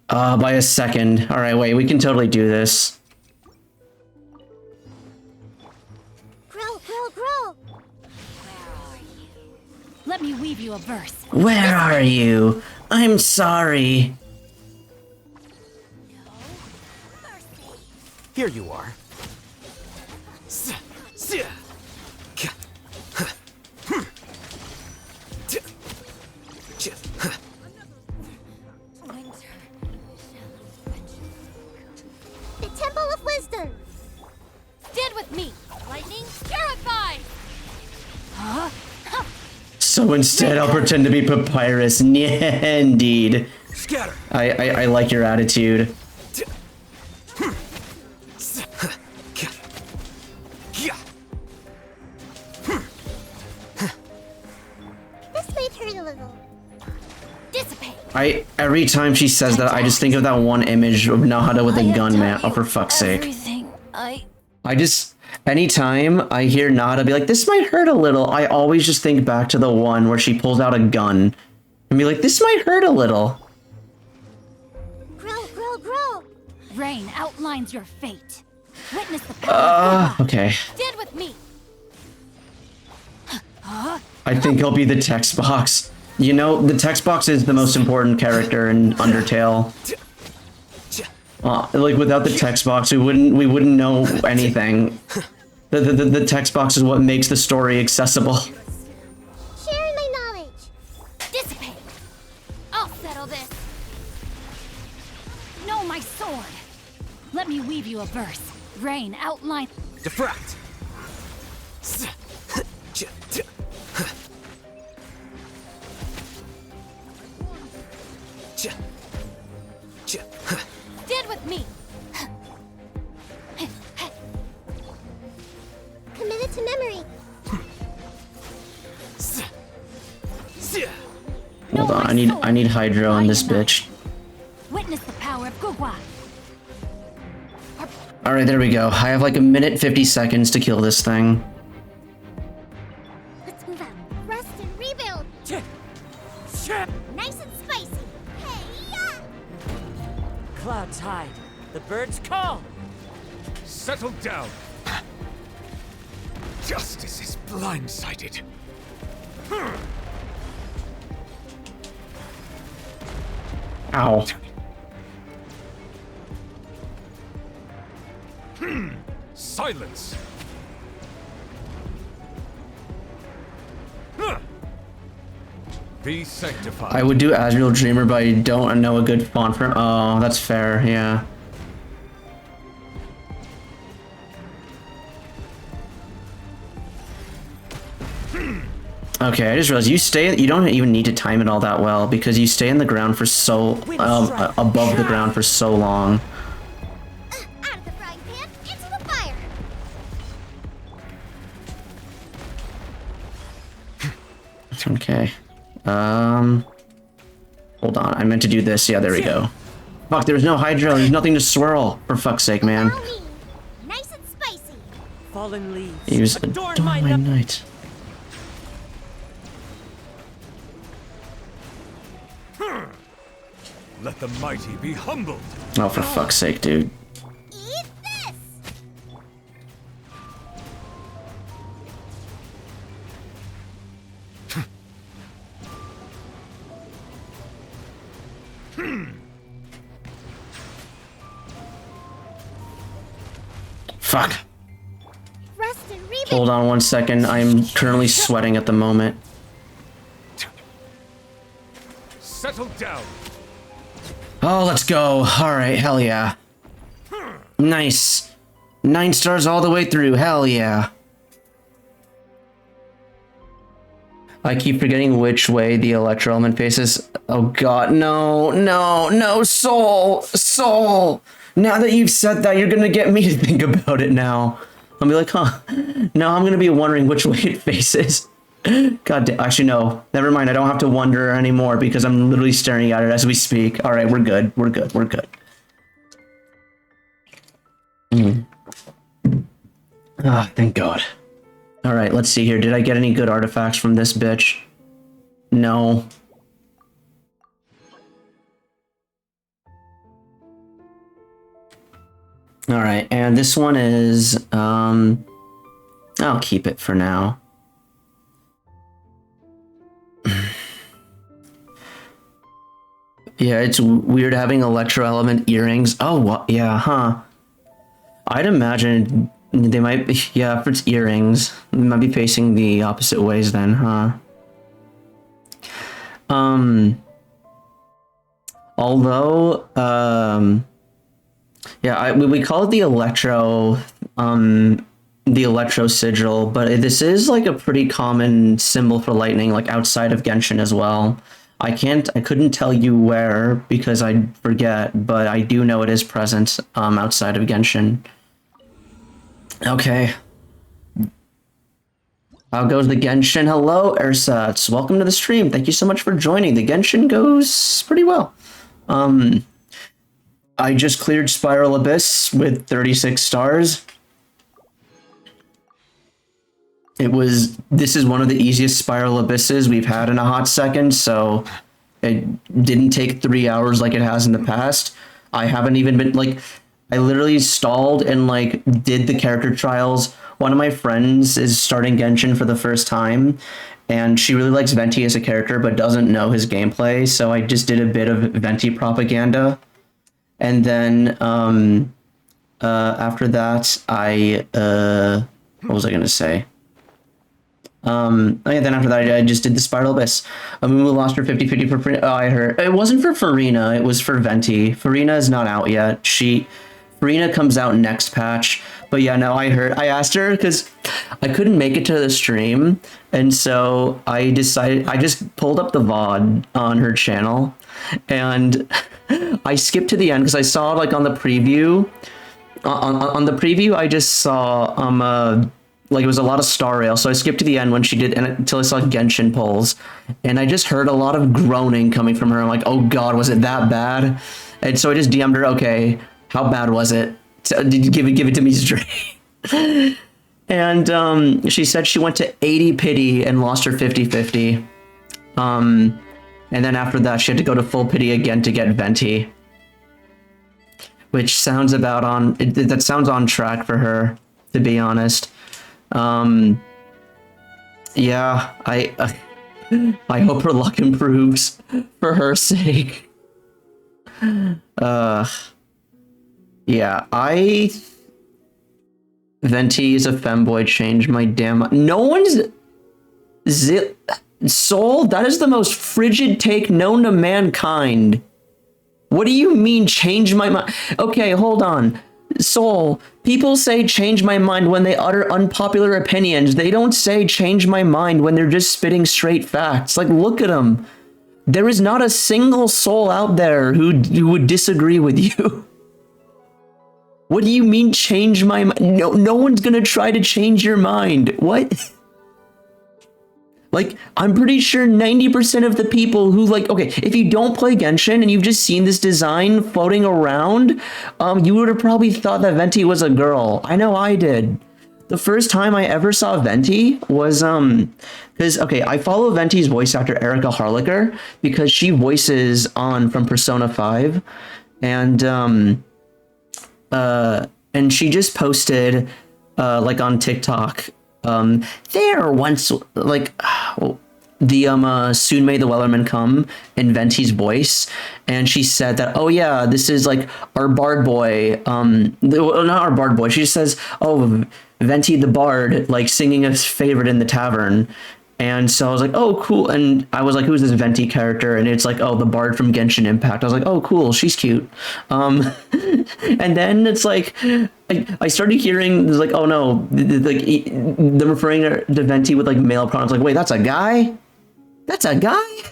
Speaker 1: By a second. All right, wait. We can totally do this.
Speaker 4: Grow.
Speaker 6: Let me weave you a verse.
Speaker 1: Where are you? I'm sorry.
Speaker 2: Here you are.
Speaker 4: The Temple of Wisdom.
Speaker 6: Stand with me. Lightning purified. Huh?
Speaker 1: So instead, I'll pretend to be Papyrus. Yeah, indeed.
Speaker 2: Scatter.
Speaker 1: I like your attitude.
Speaker 4: This may hurt a little.
Speaker 6: Dissipate.
Speaker 1: Every time she says that, I just think of that one image of Nahada with a gun, man. Oh, for fuck's sake.
Speaker 6: Everything
Speaker 1: Anytime I hear Nahada be like, this might hurt a little, I always just think back to the one where she pulls out a gun and be like, this might hurt a little.
Speaker 4: Grow, grow, grow.
Speaker 6: Rain outlines your fate. Witness the power of
Speaker 1: Okay.
Speaker 6: Stand with me.
Speaker 1: I think he'll be the text box. You know, the text box is the most important character in Undertale. Like without the text box, we wouldn't know anything. The text box is what makes the story accessible.
Speaker 4: Sharing my knowledge.
Speaker 6: Dissipate. I'll settle this. Know my sword. Let me weave you a verse. Rain outline.
Speaker 2: Diffract.
Speaker 6: Stand with me.
Speaker 4: Committed to memory.
Speaker 1: Hold on, I need Hydro on this bitch.
Speaker 6: Witness the power of Gugwa.
Speaker 1: Alright, there we go. I have like a minute 50 seconds to kill this thing.
Speaker 4: Let's move out. Rest and rebuild. Nice and spicy. Hey, yeah.
Speaker 5: Clouds hide. The birds call.
Speaker 2: Settle down. Justice is blindsided.
Speaker 1: Ow.
Speaker 2: Silence. Be sanctified.
Speaker 1: I would do Azrael Dreamer, but I don't know a good font for him. Oh, that's fair, yeah. Okay, I just realized you don't even need to time it all that well because you stay in the ground for so above the ground for so long.
Speaker 4: Out of the frying pan, into the fire.
Speaker 1: Okay. Hold on, I meant to do this. Yeah, there we go. Fuck, there's no Hydro, there's nothing to swirl. For fuck's sake, man.
Speaker 4: Follow me. Nice and spicy.
Speaker 5: Fallen leaves.
Speaker 1: Use
Speaker 5: Adorn
Speaker 1: Adorn
Speaker 5: my
Speaker 1: my night.
Speaker 2: Let the mighty be humbled.
Speaker 1: Oh, for fuck's sake, dude.
Speaker 4: Eat this.
Speaker 1: Fuck.
Speaker 4: Rest and rebuild.
Speaker 1: Hold on one second. I'm currently sweating at the moment.
Speaker 2: Settle down.
Speaker 1: Oh, let's go. Alright, hell yeah. Nice. 9 stars all the way through. Hell yeah. I keep forgetting which way the electro element faces. Oh god, no, no, no, Soul! Soul! Now that you've said that, you're gonna get me to think about it now. I'll be like, huh. Now I'm gonna be wondering which way it faces. God damn. Actually, no. Never mind. I don't have to wonder anymore because I'm literally staring at it as we speak. Alright, we're good. We're good. We're good. Ah, thank God. Alright, let's see here. Did I get any good artifacts from this bitch? No. Alright, and this one is, I'll keep it for now. Yeah, it's weird having electro element earrings. Oh, what? Yeah, huh. I'd imagine they might be, yeah, if it's earrings, they might be facing the opposite ways then, huh? Although, yeah, we call it the electro sigil, but this is like a pretty common symbol for lightning, like outside of Genshin as well. I couldn't tell you where because I forget, but I do know it is present outside of Genshin. Okay. How goes the Genshin? Hello, Ersatz. Welcome to the stream. Thank you so much for joining. The Genshin goes pretty well. I just cleared Spiral Abyss with 36 stars. This is one of the easiest Spiral Abysses we've had in a hot second, so it didn't take 3 hours like it has in the past. I haven't even been, like, I literally stalled and, like, did the character trials. One of my friends is starting Genshin for the first time, and she really likes Venti as a character, but doesn't know his gameplay, so I just did a bit of Venti propaganda. And then, after that, what was I gonna say? Then after that, I just did the Spiral Abyss. Amumu lost her 50-50 for I heard. It wasn't for Farina, it was for Venti. Farina is not out yet. Farina comes out next patch. But yeah, no, I asked her because I couldn't make it to the stream. And so I just pulled up the VOD on her channel. And I skipped to the end because I saw, like, on the preview. On the preview, I just saw, like, it was a lot of Star Rail, so I skipped to the end when she did, and until I saw Genshin polls, and I just heard a lot of groaning coming from her. I'm like, oh god, was it that bad? And so I just DM'd her, okay, how bad was it? Give it to me straight. And she said she went to 80 pity and lost her 50-50. And then after that, she had to go to full pity again to get Venti, which sounds that sounds on track for her, to be honest. Yeah, I hope her luck improves for her sake. Yeah, Venti is a femboy, change my damn... No one's... Soul, that is the most frigid take known to mankind. What do you mean, change my mind? Okay, hold on. Soul, people say change my mind when they utter unpopular opinions. They don't say change my mind when they're just spitting straight facts. Like, look at them. There is not a single soul out there who would disagree with you. What do you mean change my mind? No one's gonna try to change your mind. What? Like, I'm pretty sure 90% of the people who, like, okay, if you don't play Genshin and you've just seen this design floating around, you would have probably thought that Venti was a girl. I know I did. The first time I ever saw Venti was, because, okay, I follow Venti's voice actor, Erica Harlicker, because she voices on from Persona 5, and she just posted, like, on TikTok, there once, like, the Soon May the Wellerman Come in Venti's voice, and she said that, oh yeah, this is like our bard boy, not our bard boy, she just says, oh, Venti the bard, like, singing a favorite in the tavern. And so I was like, oh, cool. And I was like, who's this Venti character? And it's like, oh, the bard from Genshin Impact. I was like, oh, cool, she's cute. And then it's like, I started hearing, like, oh no, like, them referring to Venti with, like, male pronouns. Like, wait, that's a guy? That's a guy?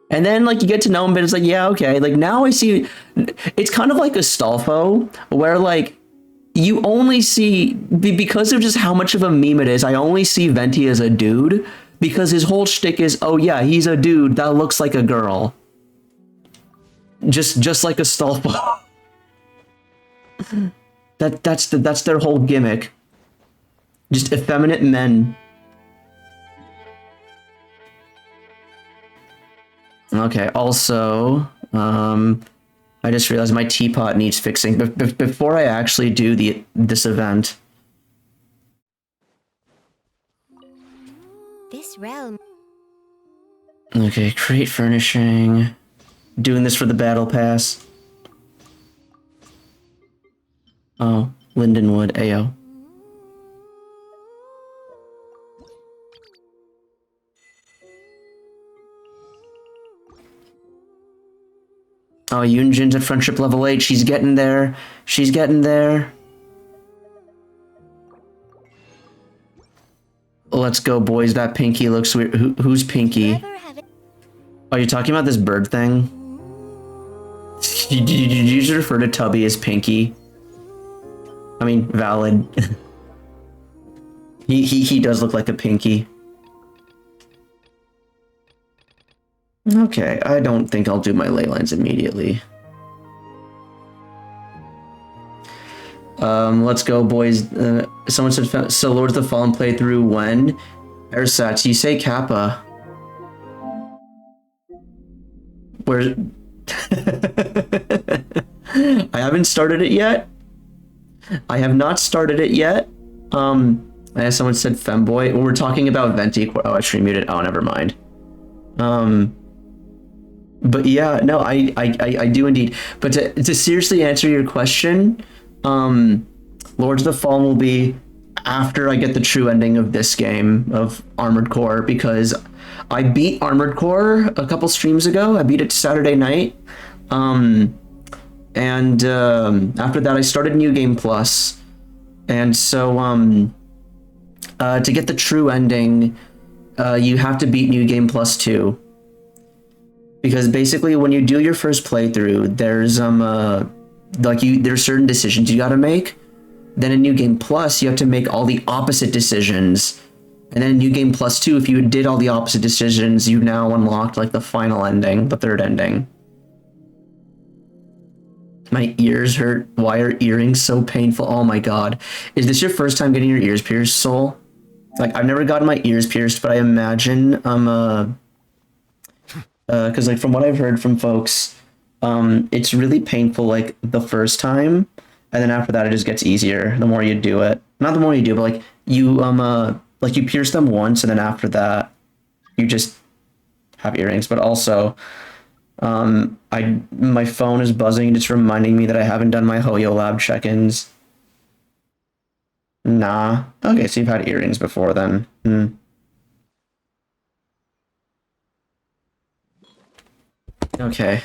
Speaker 1: And then, like, you get to know him, but it's like, yeah, okay. Like, now I see, it's kind of like Astolfo, where, like, you only see, because of just how much of a meme it is, I only see Venti as a dude, because his whole shtick is, oh yeah, he's a dude that looks like a girl. Just like Astolfo. That's their whole gimmick. Just effeminate men. Okay, also, I just realized my teapot needs fixing before I actually do this event.
Speaker 4: This realm.
Speaker 1: Okay, create furnishing. Doing this for the battle pass. Oh, Lindenwood, AO. Oh, Yunjin's at friendship level 8. She's getting there. She's getting there. Let's go, boys. That Pinky looks weird. Who's Pinky? Are you talking about this bird thing? Did you just refer to Tubby as Pinky? I mean, valid. He does look like a pinky. Okay, I don't think I'll do my ley lines immediately. Let's go, boys. Someone said, so Lords of the Fallen played through when? Ersatz, you say Kappa. Where? I haven't started it yet. I have not started it yet. Someone said femboy. Well, we're talking about Venti. Oh, I stream muted. Oh, never mind. But yeah, no, I do indeed. But to seriously answer your question, Lords of the Fallen will be after I get the true ending of this game of Armored Core, because I beat Armored Core a couple streams ago. I beat it Saturday night. After that I started New Game Plus. And so to get the true ending, you have to beat New Game Plus 2. Because basically when you do your first playthrough, there's there's certain decisions you got to make. Then in New Game Plus, you have to make all the opposite decisions. And then in New Game Plus 2, if you did all the opposite decisions, you now unlocked like the final ending, the third ending. My ears hurt. Why are earrings so painful? Oh my god. Is this your first time getting your ears pierced, Soul? Like, I've never gotten my ears pierced, but I imagine because like from what I've heard from folks, it's really painful like the first time, and then after that it just gets easier the more you do it. Not the more you do, but like you you pierce them once, and then after that you just have earrings. But also my phone is buzzing, just reminding me that I haven't done my Hoyo Lab check-ins. Nah. Okay, so you've had earrings before then. Okay.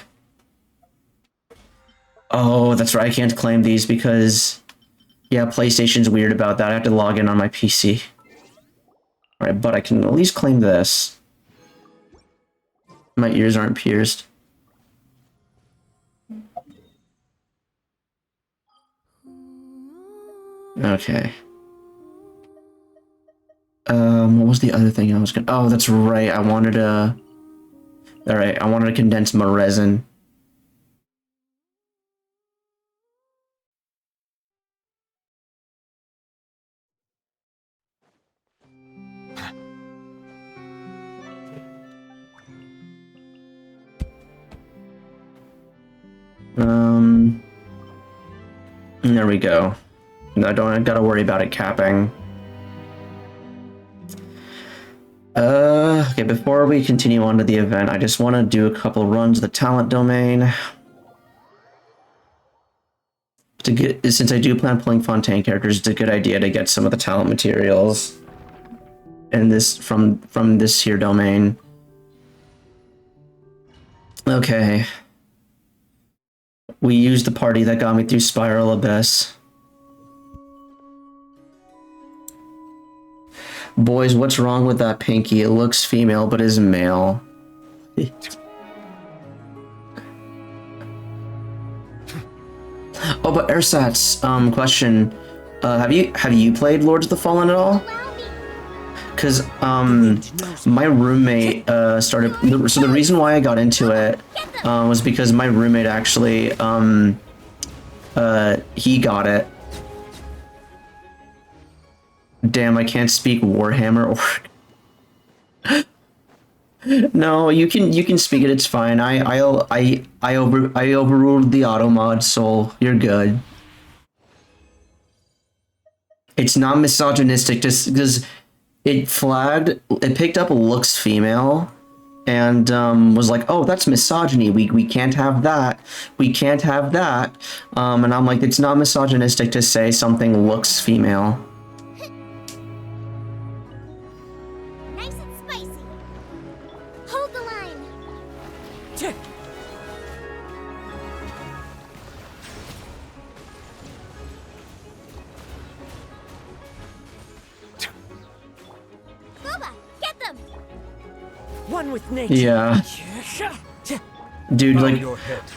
Speaker 1: Oh, that's right. I can't claim these because, yeah, PlayStation's weird about that. I have to log in on my PC. Alright, but I can at least claim this. My ears aren't pierced. Okay. What was the other thing I was gonna... Oh, that's right. I wanted to... Alright, I wanted to condense my resin. There we go. I gotta worry about it capping. Okay, before we continue on to the event, I just want to do a couple runs of the talent domain. Since I do plan pulling Fontaine characters, it's a good idea to get some of the talent materials in this from this here domain. Okay. We used the party that got me through Spiral Abyss. Boys, what's wrong with that pinky? It looks female, but is male. Oh, but Ersatz, question. Have you played Lords of the Fallen at all? Because, my roommate, started... So the reason why I got into it, was because my roommate actually, he got it. Damn, I can't speak Warhammer or... No, you can speak it, it's fine. I overruled the auto mod, Soul. You're good. It's not misogynistic, just because it picked up looks female, and was like, oh, that's misogyny. We can't have that. We can't have that. And I'm like, it's not misogynistic to say something looks female.
Speaker 4: Nice and spicy. Hold the line. Boba, get them.
Speaker 2: One with nature.
Speaker 1: Yeah. Dude, like,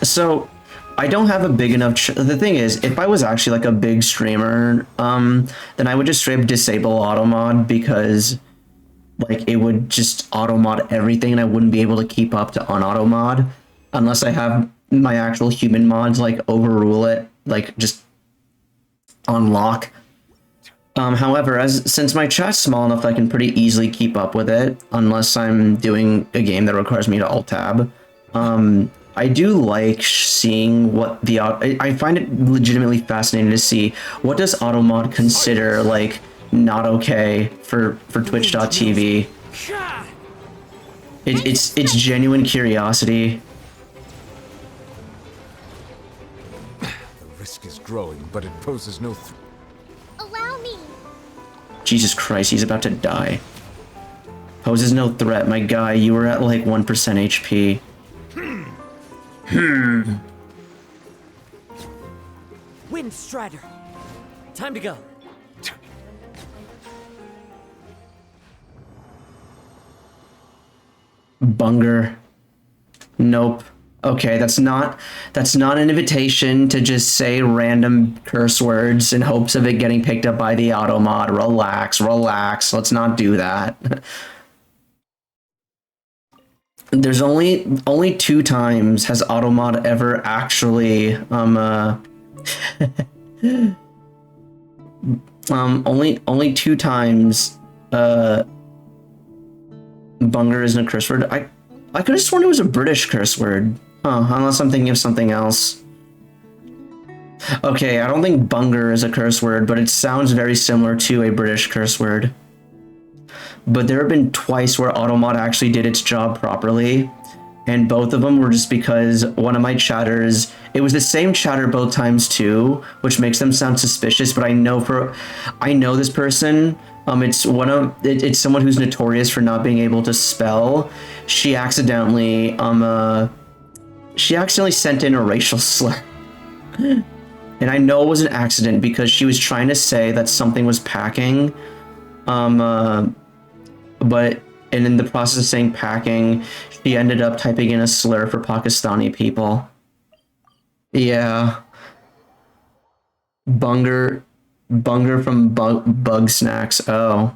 Speaker 1: so I don't have a big enough. The thing is, if I was actually like a big streamer, then I would just straight up disable auto mod because like it would just auto mod everything, and I wouldn't be able to keep up to unauto mod unless I have my actual human mods like overrule it, like just unlock. However, since my chat's small enough, I can pretty easily keep up with it unless I'm doing a game that requires me to alt tab. I do like seeing what the I find it legitimately fascinating to see what does automod consider like not okay for Twitch.tv. It's genuine curiosity.
Speaker 2: The risk is growing, but it poses no threat.
Speaker 4: Allow me.
Speaker 1: Jesus Christ, he's about to die. Poses no threat, my guy. You were at like 1% HP.
Speaker 5: Wind Strider. Time to go.
Speaker 1: Bunger. Nope. Okay, that's not an invitation to just say random curse words in hopes of it getting picked up by the auto mod. Relax, relax. Let's not do that. There's only 2 times has automod ever actually only 2 times bunger isn't a curse word. I could have sworn it was a British curse word. Unless I'm thinking of something else. Okay, I don't think bunger is a curse word, but it sounds very similar to a British curse word. But there have been twice where automod actually did its job properly, and both of them were just because one of my chatters, it was the same chatter both times too, which makes them sound suspicious, but I know this person, it's someone who's notorious for not being able to spell. She accidentally sent in a racial slur. And I know it was an accident because she was trying to say that something was packing, but in the process of saying packing, she ended up typing in a slur for Pakistani people. Yeah. Bunger from Bug Snacks. Oh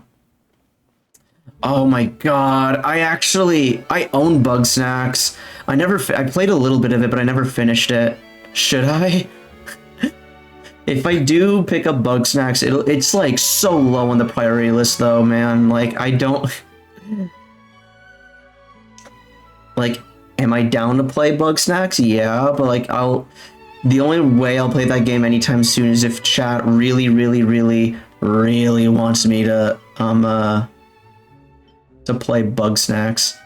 Speaker 1: my god. I own Bug Snacks. I played a little bit of it, but I never finished it. Should I? If I do pick up Bug Snacks, it's like so low on the priority list though, man. Like I don't like, am I down to play Bug Snacks? Yeah, but like the only way I'll play that game anytime soon is if chat really, really, really, really wants me to play Bug Snacks.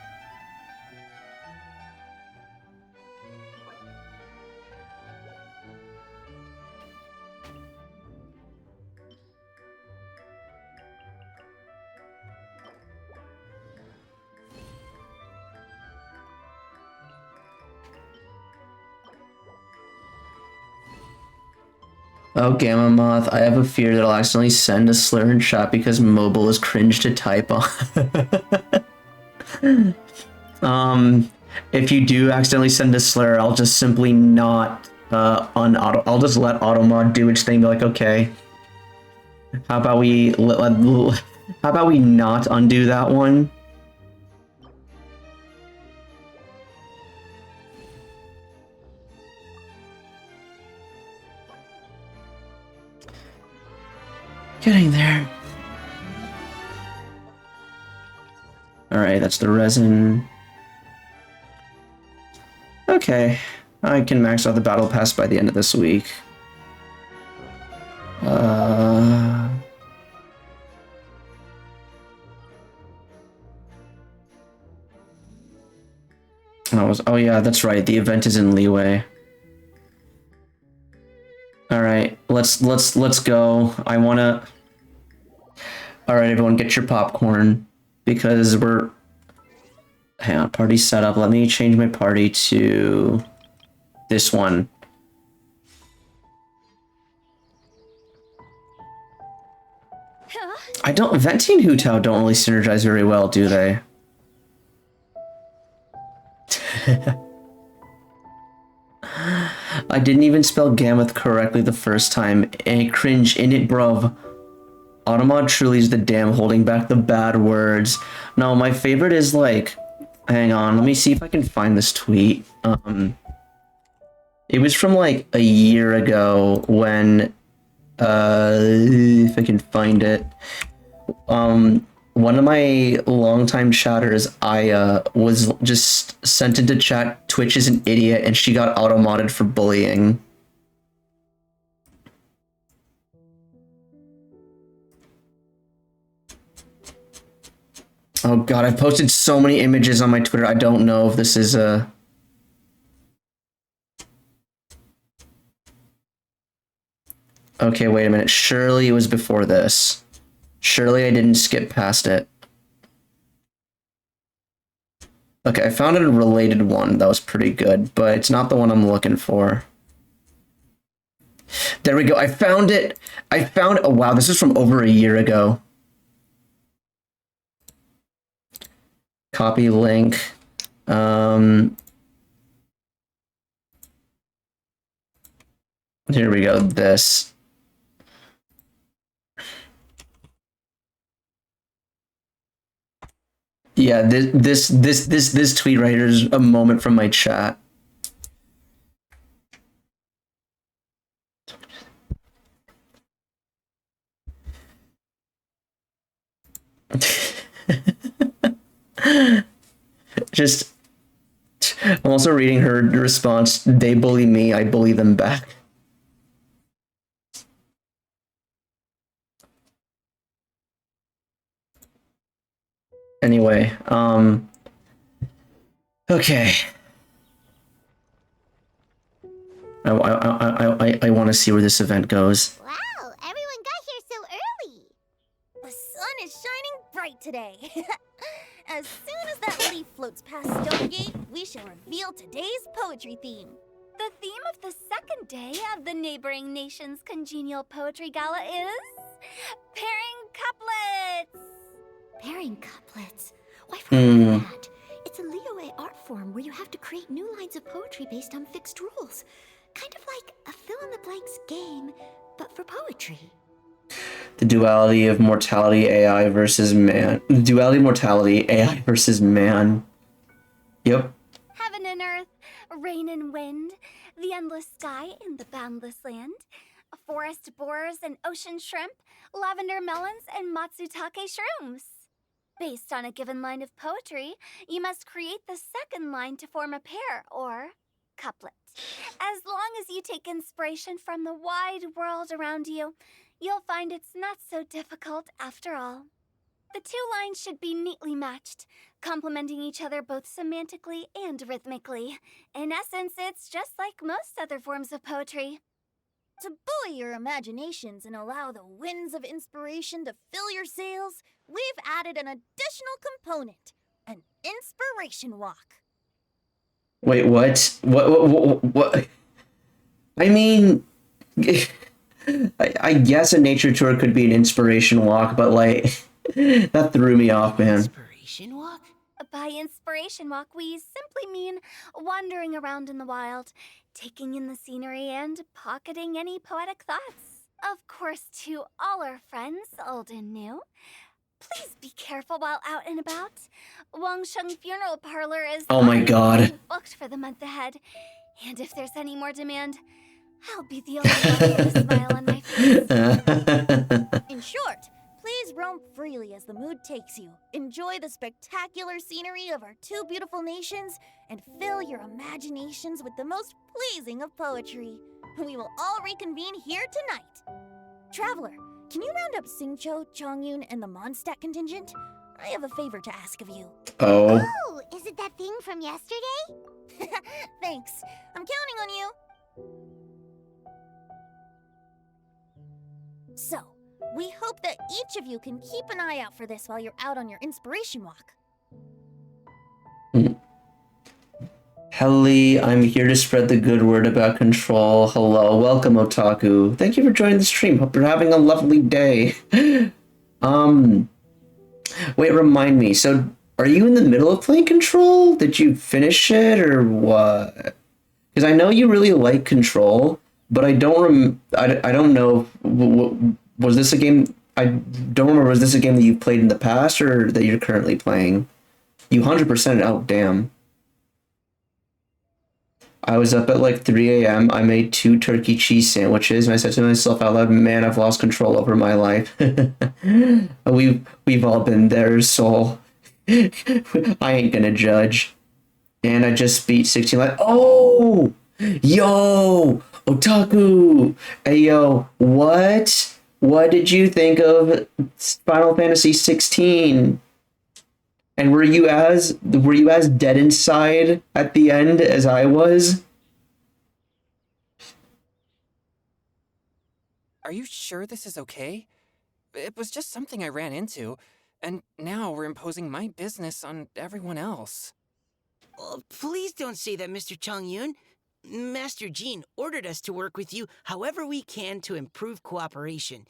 Speaker 1: Oh, Gamma Moth, I have a fear that I'll accidentally send a slur in chat because mobile is cringe to type on. If you do accidentally send a slur, I'll just simply not I'll just let automod do its thing. Be like, okay, how about we not undo that one? Getting there. Alright, that's the resin. Okay, I can max out the battle pass by the end of this week. Oh yeah, that's right. The event is in Leeway. All right, let's go. I wanna. All right, everyone, get your popcorn because we're. Hang on, party setup. Let me change my party to this one. I don't. Venti and Hu Tao don't really synergize very well, do they? I didn't even spell Gammoth correctly the first time. A cringe in it, bruv. Automod truly is the damn holding back the bad words. No, my favorite is like, hang on, let me see if I can find this tweet. It was from like a year ago when, if I can find it. One of my longtime chatters, Aya, was just sent into chat, Twitch is an idiot, and she got auto-modded for bullying. Oh god, I've posted so many images on my Twitter, I don't know if this is a... Okay, wait a minute, surely it was before this. Surely I didn't skip past it. Okay, I found a related one that was pretty good, but it's not the one I'm looking for. There we go, I found it! Oh wow, this is from over a year ago. Copy link. Here we go, this. Yeah, this tweet right here is a moment from my chat. Just, I'm also reading her response. They bully me, I bully them back. Anyway, okay. I want to see where this event goes.
Speaker 4: Wow, everyone got here so early.
Speaker 7: The sun is shining bright today. As soon as that leaf floats past Stonegate, we shall reveal today's poetry theme.
Speaker 6: The theme of the second day of the neighboring nation's congenial poetry gala is pairing couplets.
Speaker 3: Pairing couplets. Why forget that? It's a Liyue art form where you have to create new lines of poetry based on fixed rules. Kind of like a fill-in-the-blanks game, but for poetry.
Speaker 1: The duality of mortality, AI versus man. The duality of mortality, AI versus man. Yep.
Speaker 6: Heaven and earth, rain and wind, the endless sky and the boundless land, forest borers and ocean shrimp, lavender melons and matsutake shrooms. Based on a given line of poetry, you must create the second line to form a pair, or couplet. As long as you take inspiration from the wide world around you, you'll find it's not so difficult after all. The two lines should be neatly matched, complementing each other both semantically and rhythmically. In essence, it's just like most other forms of poetry.
Speaker 7: To buoy your imaginations and allow the winds of inspiration to fill your sails, we've added an additional component, an inspiration walk.
Speaker 1: Wait, what? What? I mean, I guess a nature tour could be an inspiration walk, but like, that threw me off, man.
Speaker 5: Inspiration walk?
Speaker 6: By inspiration walk, we simply mean wandering around in the wild, taking in the scenery and pocketing any poetic thoughts. Of course, to all our friends, old and new, please be careful while out and about. Wangsheng Funeral Parlor is
Speaker 1: Oh my god.
Speaker 6: booked for the month ahead. And if there's any more demand, I'll be the only one with a smile on my face.
Speaker 7: In short, please roam freely as the mood takes you. Enjoy the spectacular scenery of our two beautiful nations, and fill your imaginations with the most pleasing of poetry. We will all reconvene here tonight. Traveler, can you round up Singcho, Chongyun, and the Mondstadt contingent? I have a favor to ask of you.
Speaker 1: Oh.
Speaker 4: Oh, is it that thing from yesterday?
Speaker 7: Thanks. I'm counting on you. So, we hope that each of you can keep an eye out for this while you're out on your inspiration walk.
Speaker 1: Helly, I'm here to spread the good word about control. Hello, welcome Otaku. Thank you for joining the stream. Hope you're having a lovely day. Wait, remind me. So, are you in the middle of playing Control? Did you finish it or what? Because I know you really like Control, but I don't know. Was this a game? I don't remember. Was this a game that you've played in the past or that you're currently playing? You 100%. Oh, damn. I was up at like 3 a.m. I made 2 turkey cheese sandwiches, and I said to myself out loud, "Man, I've lost control over my life." We've all been there, so I ain't gonna judge. And I just beat 16. Like, oh, yo, otaku. Hey, yo, what? What did you think of Final Fantasy 16? And were you as dead inside at the end as I was?
Speaker 5: Are you sure this is okay? It was just something I ran into, and now we're imposing my business on everyone else.
Speaker 8: Oh, please don't say that, Mr. Chongyun. Master Jean ordered us to work with you however we can to improve cooperation.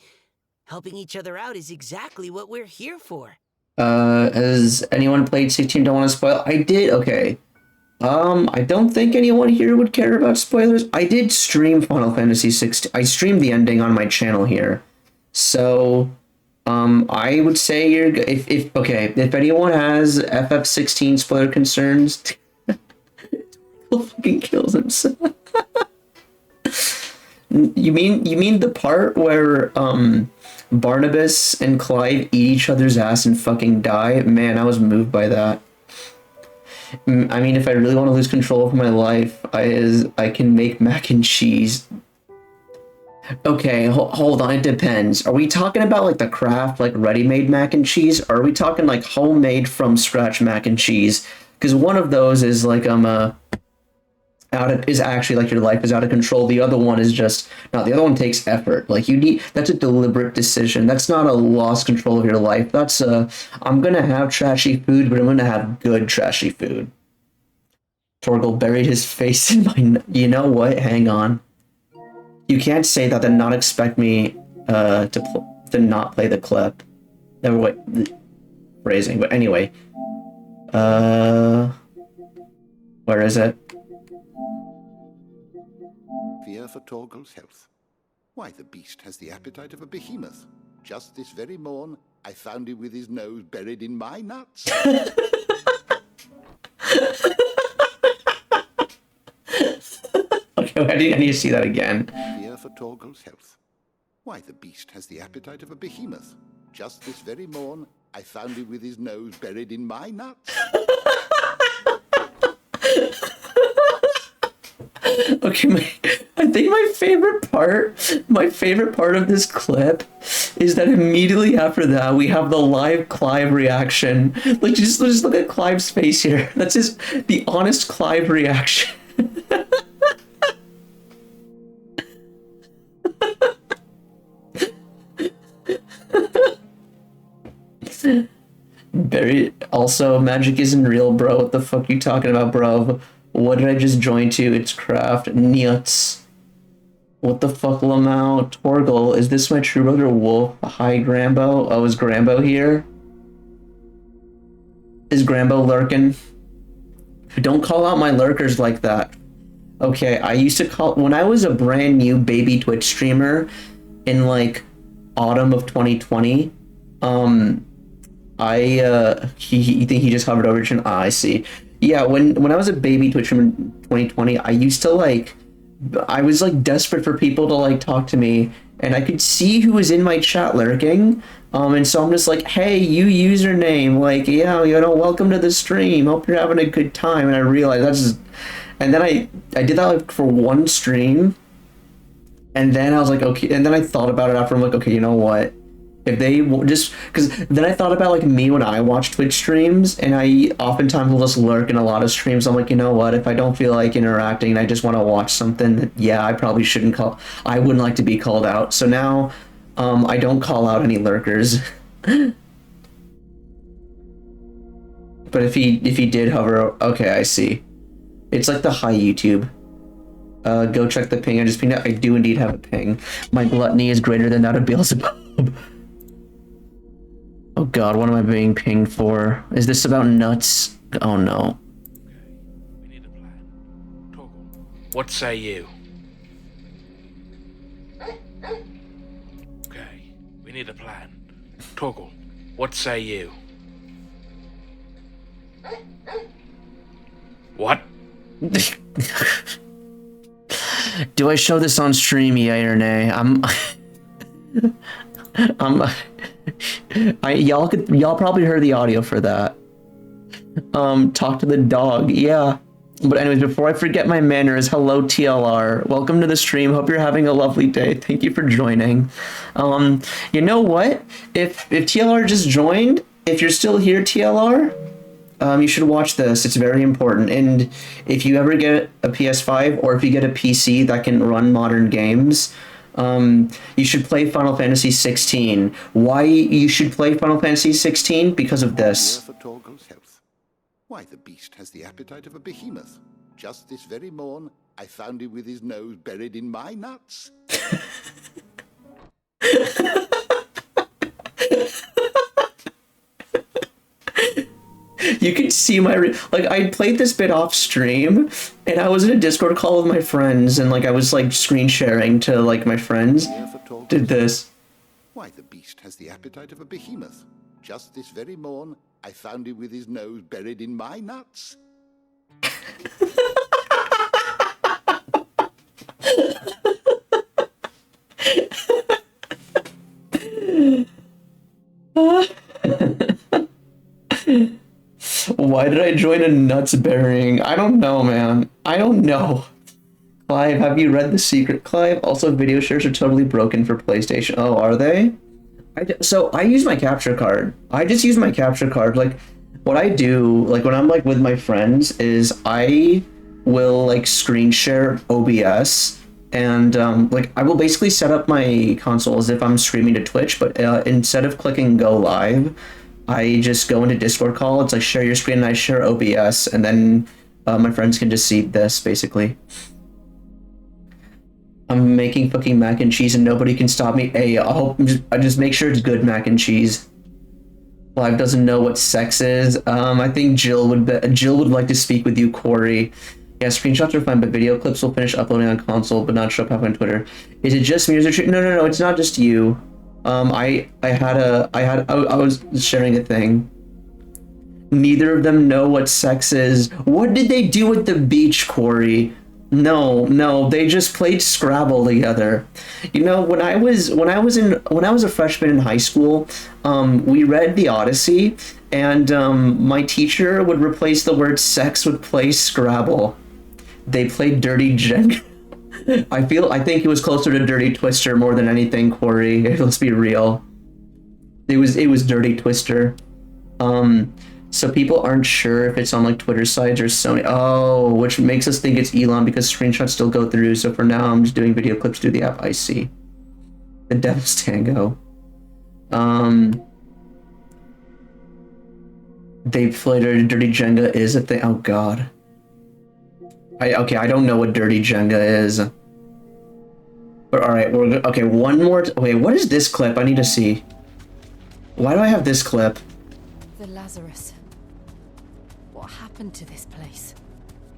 Speaker 8: Helping each other out is exactly what we're here for.
Speaker 1: Has anyone played 16? Don't want to spoil? I did. Okay. I don't think anyone here would care about spoilers. I did stream Final Fantasy 16. I streamed the ending on my channel here. So, I would say if anyone has FF16 spoiler concerns, he'll fucking kills himself. You mean the part where Barnabas and Clive eat each other's ass and fucking die? Man, I was moved by that. I mean, if I really want to lose control over my life, I can make mac and cheese. Okay, hold on, it depends. Are we talking about like the Kraft, like ready-made mac and cheese, or are we talking like homemade from scratch mac and cheese? Because one of those is like is actually like your life is out of control. The other one is just no. The other one takes effort. Like that's a deliberate decision. That's not a lost control of your life. That's I'm gonna have trashy food, but I'm gonna have good trashy food. Torgal buried his face in my. You know what? Hang on. You can't say that and not expect me to not play the clip. Never wait. Phrasing, but anyway. Where is it?
Speaker 9: Fear for Torgal's health. Why, the beast has the appetite of a behemoth. Just this very morn, I found him with his nose buried in my nuts.
Speaker 1: Okay, I need to see that again.
Speaker 9: Fear for Torgal's health. Why, the beast has the appetite of a behemoth. Just this very morn, I found him with his nose buried in my nuts.
Speaker 1: Okay, I think my favorite part of this clip is that immediately after that we have the live Clive reaction. Like just look at Clive's face here. That's the honest Clive reaction. Barry, also, magic isn't real, bro. What the fuck you talking about, bro? What did I just join to? It's Craft. Nuts. What the fuck, Lamau? Torgal, is this my true brother, Wolf? Hi, Grambo. Oh, is Grambo here? Is Grambo lurking? Don't call out my lurkers like that. Okay, I used to call... When I was a brand new baby Twitch streamer in, like, autumn of 2020, you think he just hovered over to... I see. Yeah, when I was a baby Twitch streamer in 2020, I used to, like... I was, like, desperate for people to, like, talk to me, and I could see who was in my chat lurking, and so I'm just like, hey, you username, like, yeah, you know, welcome to the stream, hope you're having a good time, and I realized that's just... And then I did that, like, for one stream, and then I was like, okay, and then I thought about it after, I'm like, okay, you know what? If they just, because then I thought about like me when I watch Twitch streams, and I oftentimes will just lurk in a lot of streams. I'm like, you know what? If I don't feel like interacting and I just want to watch something, that, yeah, I probably shouldn't call. I wouldn't like to be called out. So now, I don't call out any lurkers. But if he did hover, okay, I see. It's like the hi YouTube. Go check the ping. I just pinged out. I do indeed have a ping. My gluttony is greater than that of Beelzebub. Oh god, what am I being pinged for? Is this about nuts? Oh no.
Speaker 10: We need a plan. Torgal, What say you? Okay, we need a plan. Toggle, what say you? What?
Speaker 1: Do I show this on stream, yay or nay? Y'all probably heard the audio for that. Talk to the dog, yeah. But anyways, before I forget my manners, hello TLR. Welcome to the stream. Hope you're having a lovely day. Thank you for joining. You know what? If TLR just joined, if you're still here, TLR, you should watch this. It's very important. And if you ever get a PS5 or if you get a PC that can run modern games, you should play Final Fantasy 16. Why you should play Final Fantasy 16? Because of this.
Speaker 9: For Torgal's health. Why, the beast has the appetite of a behemoth. Just this very morn, I found him with his nose buried in my nuts.
Speaker 1: You could see my like I played this bit off stream and I was in a Discord call with my friends and like I was like screen sharing to like my friends. Did this.
Speaker 9: Why, the beast has the appetite of a behemoth. Just this very morn, I found him with his nose buried in my nuts.
Speaker 1: Why did I join a nuts burying? I don't know, man. I don't know. Clive, have you read The Secret, Clive? Also, video shares are totally broken for PlayStation. Oh, are they? So I use my capture card. I just use my capture card. Like, what I do, like when I'm like with my friends, is I will like screen share OBS, and like I will basically set up my console as if I'm streaming to Twitch, but instead of clicking go live, I just go into Discord call. It's like share your screen, and I share OBS, and then my friends can just see this basically. I'm making fucking mac and cheese and nobody can stop me. Hey, I just make sure it's good mac and cheese. Clive doesn't know what sex is. I think Jill would like to speak with you, Corey. Yeah, screenshots are fine, but video clips will finish uploading on console, but not show up halfway on Twitter. Is it just me or is it no, it's not just you. I was sharing a thing. Neither of them know what sex is. What did they do at the beach, Corey? No, they just played Scrabble together. You know, when I was a freshman in high school, we read the Odyssey, and my teacher would replace the word sex with play Scrabble. They played Dirty Jenga. I think it was closer to Dirty Twister more than anything, Corey. Let's be real. It was Dirty Twister. So people aren't sure if it's on like Twitter sites or Sony. Oh, which makes us think it's Elon because screenshots still go through. So for now, I'm just doing video clips through the app. I see. The Devil's Tango. They played Dirty Jenga is a thing. Oh God. I don't know what Dirty Jenga is. But all right, okay. One more. Wait, what is this clip? I need to see. Why do I have this clip?
Speaker 11: The Lazarus. What happened to this place?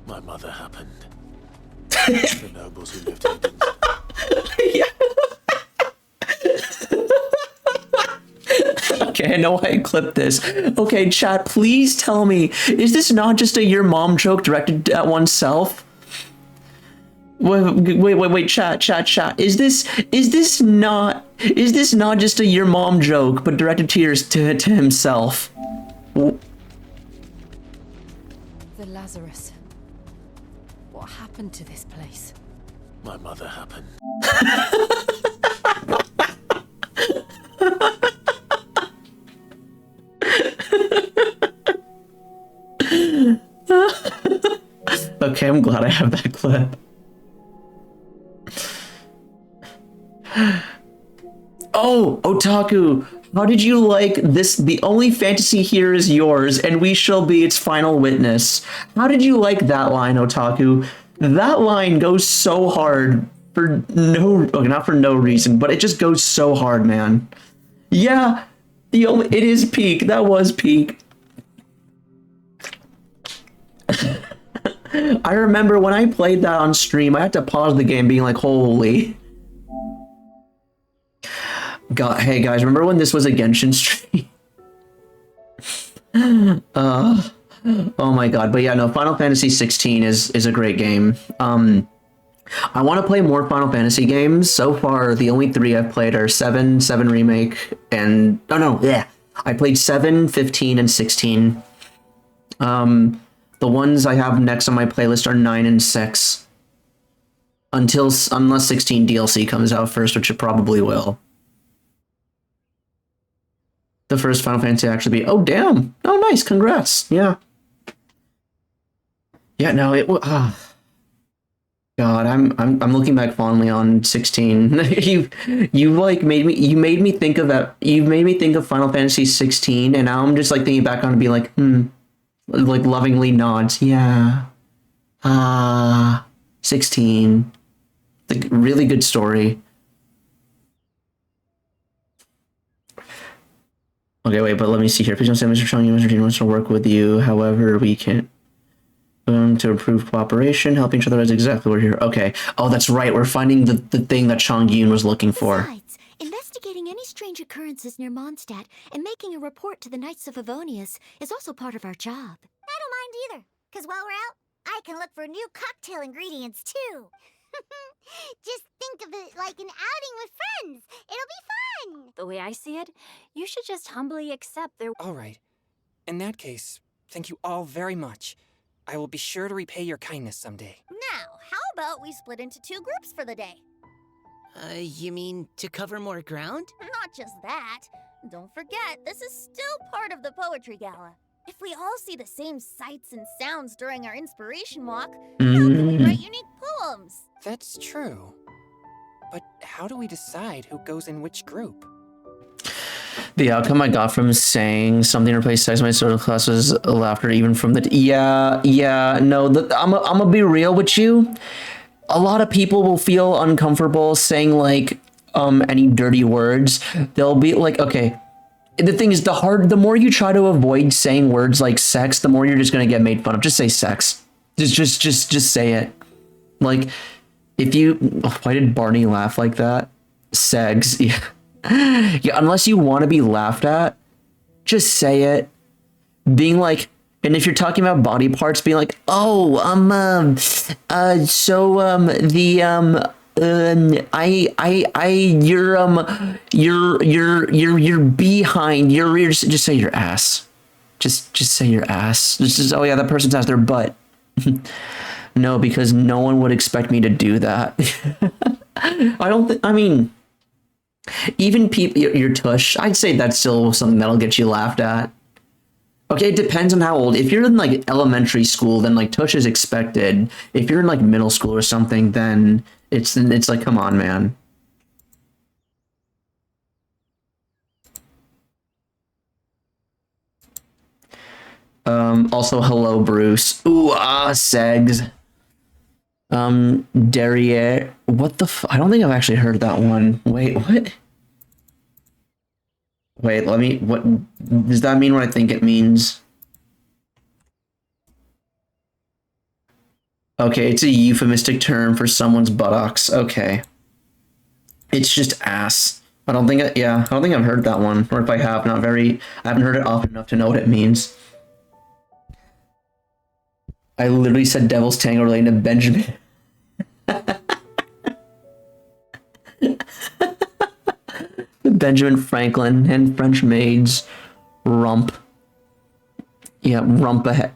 Speaker 2: My mother happened. The nobles who lived here didn't.
Speaker 1: Okay, I know why I clipped this. Okay, chat, please tell me, is this not just a your mom joke directed at oneself? Wait, chat. Is this not just a your mom joke, but directed to himself?
Speaker 11: The Lazarus. What happened to this place?
Speaker 2: My mother happened.
Speaker 1: Okay, I'm glad I have that clip. Oh, Otaku, how did you like this? The only fantasy here is yours, and we shall be its final witness. How did you like that line, Otaku? That line goes so hard for not for no reason, but it just goes so hard, man. Yeah, it is peak. That was peak. I remember when I played that on stream, I had to pause the game being like, holy. God, hey guys, remember when this was a Genshin stream? Oh my god, but yeah, no, Final Fantasy 16 is a great game. I want to play more Final Fantasy games. So far, the only 3 I've played are 7, 7 Remake, and... Oh no, yeah. I played 7, 15, and 16. The ones I have next on my playlist are 9 and 6. Unless 16 DLC comes out first, which it probably will. The first Final Fantasy actually be... Oh, damn! Oh, nice, congrats! Yeah. Yeah, no, it was... God, I'm looking back fondly on 16. you like made me think of that. You made me think of Final Fantasy 16, and now I'm just like thinking back on it and being like, like lovingly nods. Yeah. 16. Like really good story. Okay, wait, but let me see here. Please don't say Mr. Chung, Mr. Dean wants to work with you. However, we can. To improve cooperation, helping each other is exactly what we're here. Okay. Oh, that's right. We're finding the thing that Chong Yun was looking for.
Speaker 3: Besides, investigating any strange occurrences near Mondstadt and making a report to the Knights of Favonius is also part of our job.
Speaker 4: I don't mind either, because while we're out, I can look for new cocktail ingredients too. Just think of it like an outing with friends. It'll be fun.
Speaker 11: The way I see it, you should just humbly accept their...
Speaker 5: All right. In that case, thank you all very much. I will be sure to repay your kindness someday.
Speaker 7: Now, how about we split into 2 groups for the day?
Speaker 8: You mean to cover more ground?
Speaker 7: Not just that. Don't forget, this is still part of the Poetry Gala. If we all see the same sights and sounds during our inspiration walk, how can we write unique poems?
Speaker 5: That's true. But how do we decide who goes in which group?
Speaker 1: The outcome I got from saying something to replace sex in my social class was laughter, even from the... Yeah, no, I'm gonna be real with you. A lot of people will feel uncomfortable saying, like, any dirty words. They'll be like, okay, the thing is, the more you try to avoid saying words like sex, the more you're just gonna get made fun of. Just say sex. Just say it. Like, if you... Why did Barney laugh like that? Segs, yeah. Yeah, unless you want to be laughed at, just say it. Being like, and if you're talking about body parts, being like, oh, your behind, your ears, just say your ass. Just say your ass. Just, oh yeah, that person's ass, their butt. No, because no one would expect me to do that. I mean, even people, your tush, I'd say that's still something that'll get you laughed at. Okay, it depends on how old. If you're in like elementary school, then like tush is expected. If you're in like middle school or something, then it's like, come on, man. Also, hello, Bruce. Ooh, Segs. Derriere. What the I don't think I've actually heard that one. Wait, what? Wait, what does that mean what I think it means? Okay, it's a euphemistic term for someone's buttocks. Okay. It's just ass. I don't think I've heard that one. Or if I have, I haven't heard it often enough to know what it means. I literally said Devil's Tango relating to Benjamin. Benjamin Franklin and French maids. Rump. Yeah, rump ahead.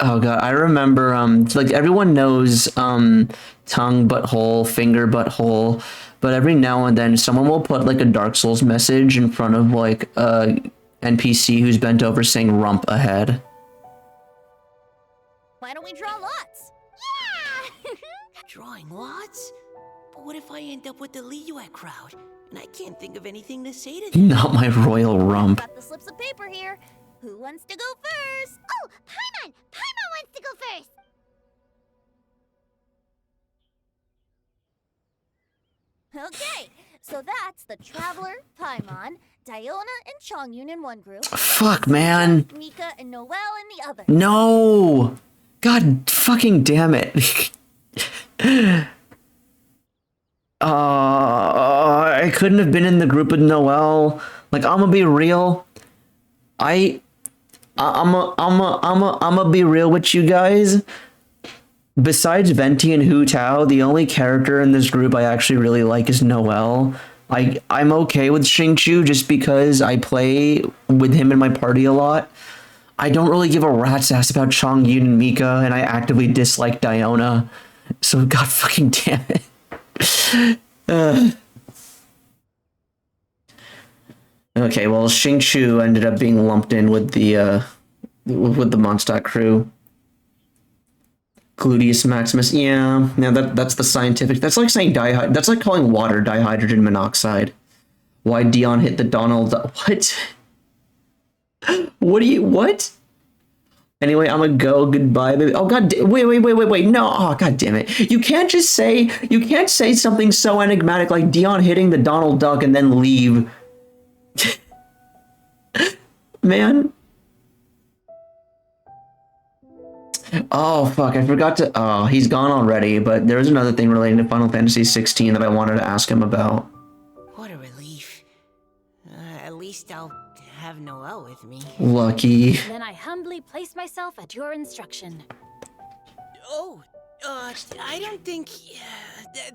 Speaker 1: Oh god, I remember, like everyone knows, tongue, butthole, finger, butthole, but every now and then someone will put like a Dark Souls message in front of like a NPC who's bent over saying rump ahead.
Speaker 7: Why don't we draw lots?
Speaker 4: Yeah!
Speaker 8: Drawing lots? But what if I end up with the Liyue crowd, and I can't think of anything to say to them?
Speaker 1: Not my royal rump.
Speaker 7: Got the slips of paper here. Who wants to go first?
Speaker 4: Oh, Paimon! Paimon wants to go first!
Speaker 7: Okay, So that's the Traveler, Paimon, Diona, and Chongyun in one group.
Speaker 1: Fuck, man.
Speaker 7: Mika and Noelle in the other.
Speaker 1: No! God fucking damn it. I couldn't have been in the group with Noelle. Like, I'm gonna be real. I'm gonna be real with you guys. Besides Venti and Hu Tao, the only character in this group I actually really like is Noelle. I'm okay with Xingqiu just because I play with him in my party a lot. I don't really give a rat's ass about Chongyun and Mika, and I actively dislike Diona. So god fucking damn it. Okay, well, Xingqiu ended up being lumped in with the Mondstadt crew. Gluteus Maximus, yeah, that's the scientific. That's like saying that's like calling water dihydrogen monoxide. Why Dion hit the Donald? What? What? Anyway, I'm gonna go. Goodbye, baby. Oh god, wait. No, oh god damn it. You can't say something so enigmatic like Dion hitting the Donald Duck and then leave. Man. Oh fuck, I forgot to. Oh, he's gone already. But there was another thing relating to Final Fantasy 16 that I wanted to ask him about.
Speaker 8: What a relief. At least I'll have Noelle with me.
Speaker 1: Lucky.
Speaker 11: Then I humbly place myself at your instruction.
Speaker 8: Oh, I don't think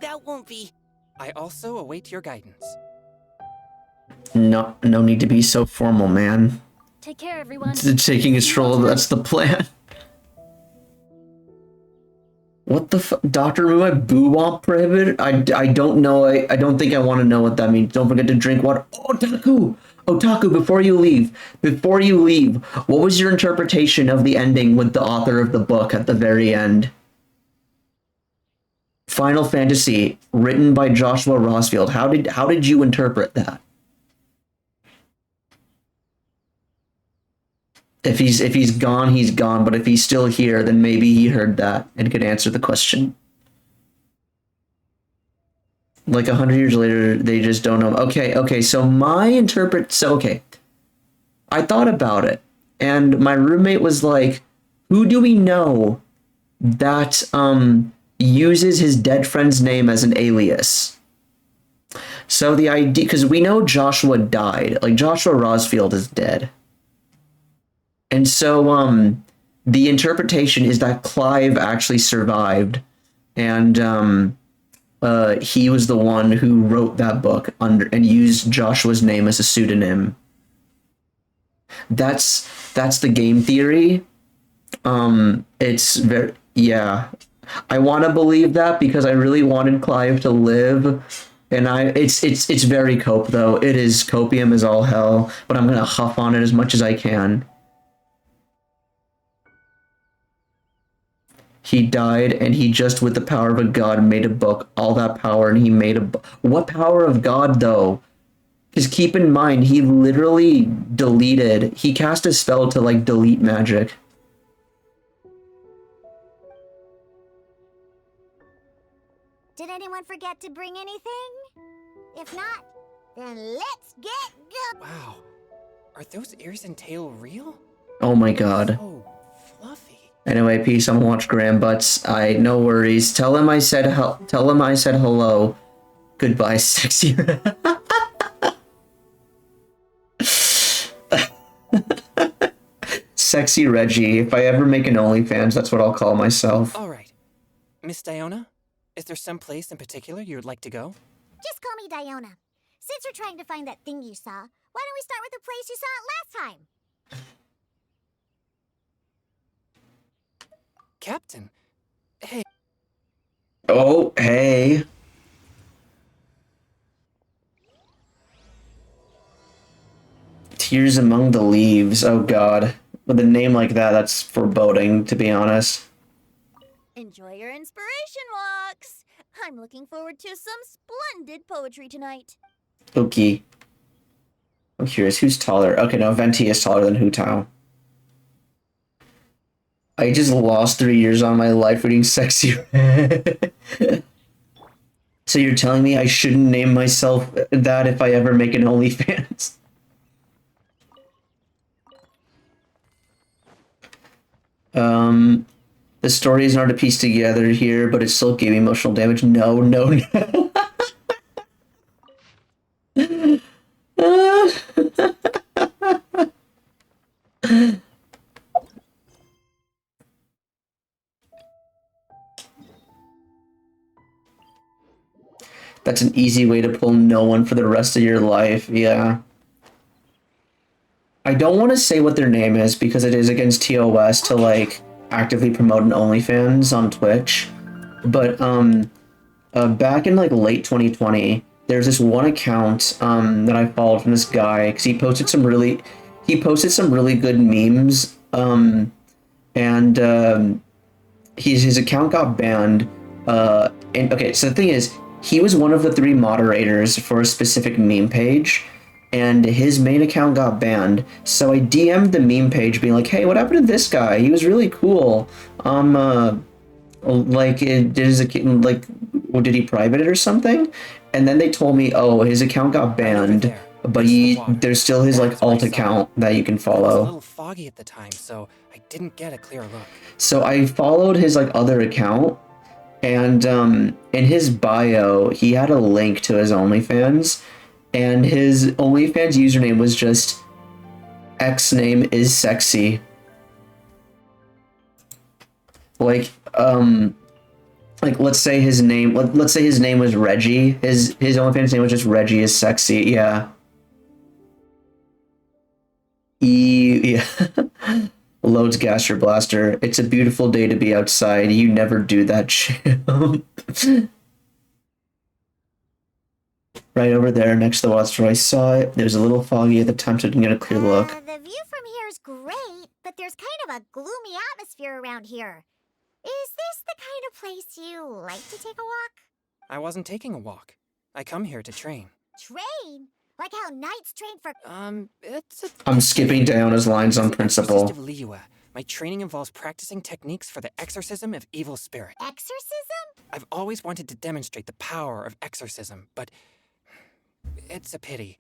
Speaker 8: that won't be.
Speaker 5: I also await your guidance.
Speaker 1: No need to be so formal, man.
Speaker 11: Take care, everyone.
Speaker 1: Taking a stroll, that's the plan. What the fuck? Dr. Moo, boo womp prohibited? I don't know. I don't think I want to know what that means. Don't forget to drink water. Otaku, before you leave, what was your interpretation of the ending with the author of the book at the very end? Final Fantasy, written by Joshua Rosfield. How did you interpret that? If he's gone, he's gone. But if he's still here, then maybe he heard that and could answer the question. Like 100 years later, they just don't know. Okay. So I thought about it, and my roommate was like, "Who do we know that uses his dead friend's name as an alias?" So the idea, because we know Joshua died, like Joshua Rosfield is dead. And so the interpretation is that Clive actually survived, and he was the one who wrote that book and used Joshua's name as a pseudonym. That's the game theory. It's very, yeah. I want to believe that because I really wanted Clive to live. And it's very cope though. It is copium as all hell, but I'm gonna huff on it as much as I can. He died, and he just, with the power of a god, made a book. All that power, and he made a book. What power of God, though? Because keep in mind, he literally deleted. He cast a spell to, like, delete magic.
Speaker 4: Did anyone forget to bring anything? If not, then let's get going.
Speaker 5: Wow. Are those ears and tail real?
Speaker 1: Oh my god.
Speaker 5: Oh, fluffy.
Speaker 1: Anyway, peace. I'm gonna watch Graham Butts. No worries. Tell him I said hello. Goodbye, sexy. Sexy Reggie. If I ever make an OnlyFans, that's what I'll call myself.
Speaker 5: All right. Miss Diona, is there some place in particular you would like to go?
Speaker 4: Just call me Diona. Since we're trying to find that thing you saw, why don't we start with the place you saw it last time?
Speaker 5: Captain. Hey.
Speaker 1: Oh, hey. Tears Among the Leaves. Oh god. With a name like that, that's foreboding, to be honest.
Speaker 7: Enjoy your inspiration walks. I'm looking forward to some splendid poetry tonight.
Speaker 1: Okay. I'm curious, who's taller? Okay, no, Venti is taller than Hu Tao. I just lost 3 years on my life reading Sexy Red. So you're telling me I shouldn't name myself that if I ever make an OnlyFans? The story is hard to piece together here, but it still gave me emotional damage. No, no, no. That's an easy way to pull no one for the rest of your life. Yeah. I don't want to say what their name is because it is against TOS to like actively promote an OnlyFans on Twitch. But back in like late 2020, there's this one account that I followed from this guy because he posted some really good memes and his account got banned. And okay, so the thing is, he was one of the 3 moderators for a specific meme page, and his main account got banned. So I DM'd the meme page, being like, "Hey, what happened to this guy? He was really cool. Like, did he private it or something?" And then they told me, "Oh, his account got banned." But there's still his like alt account that you can
Speaker 5: It was a
Speaker 1: follow.
Speaker 5: little foggy at the time, so I didn't get a clear look.
Speaker 1: So I followed his like other account, and in his bio he had a link to his OnlyFans, and his OnlyFans username was just X name is sexy. Like let's say his name let's say his name was Reggie. His OnlyFans name was just Reggie is sexy. Yeah. Yeah. Loads Gaster Blaster. It's a beautiful day to be outside. You never do that shit. Right over there next to the watchtower. I saw it. It was a little foggy at the time, so I didn't get a clear look.
Speaker 4: The view from here is great, but there's kind of a gloomy atmosphere around here. Is this the kind of place you like to take a walk?
Speaker 5: I wasn't taking a walk. I come here to train.
Speaker 4: Train? Like how knights train for...
Speaker 5: It's a...
Speaker 1: I'm skipping Diona's lines on principle.
Speaker 5: Exorcist of Liyue. My training involves practicing techniques for the exorcism of evil spirit.
Speaker 4: Exorcism?
Speaker 5: I've always wanted to demonstrate the power of exorcism, but it's a pity.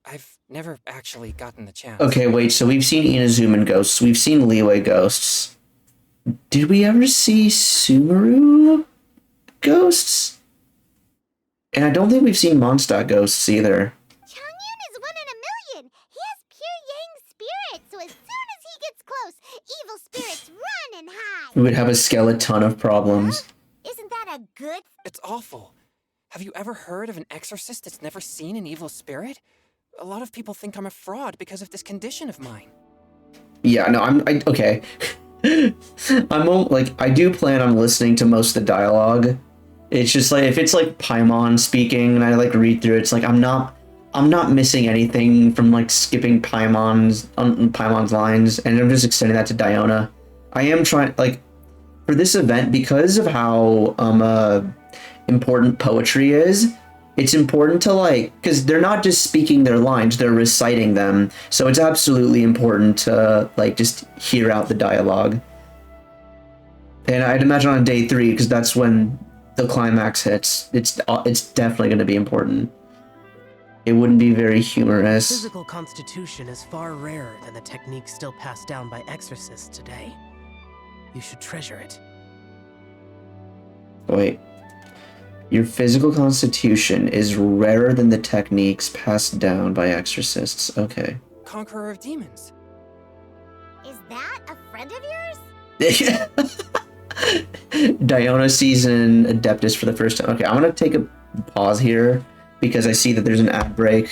Speaker 5: I've never actually gotten the chance.
Speaker 1: Okay, wait, so we've seen Inazuman ghosts. We've seen Liyue ghosts. Did we ever see Sumeru ghosts? And I don't think we've seen Mondstadt ghosts either.
Speaker 4: Changyun is 1 in a million. He has pure yang spirit, so as soon as he gets close, evil spirits run and hide.
Speaker 1: We would have a skeleton of problems.
Speaker 4: Huh? Isn't that a good...
Speaker 5: It's awful. Have you ever heard of an exorcist that's never seen an evil spirit? A lot of people think I'm a fraud because of this condition of mine.
Speaker 1: Yeah, no, okay. I do plan on listening to most of the dialogue. It's just like, if it's like Paimon speaking and I like read through it, it's like I'm not missing anything from like skipping Paimon's lines, and I'm just extending that to Diona. I am trying, like, for this event, because of how important poetry is, it's important to like, because they're not just speaking their lines, they're reciting them. So it's absolutely important to like just hear out the dialogue. And I'd imagine on day 3, because that's when the climax hits, it's definitely going to be important. It wouldn't be very humorous.
Speaker 12: Physical constitution is far rarer than the technique still passed down by exorcists today. You should treasure it.
Speaker 1: Wait. Your physical constitution is rarer than the techniques passed down by exorcists. Okay.
Speaker 5: Conqueror of demons.
Speaker 4: Is that a friend of yours?
Speaker 1: Diona sees an Adeptus for the first time. Okay, I'm gonna take a pause here because I see that there's an ad break.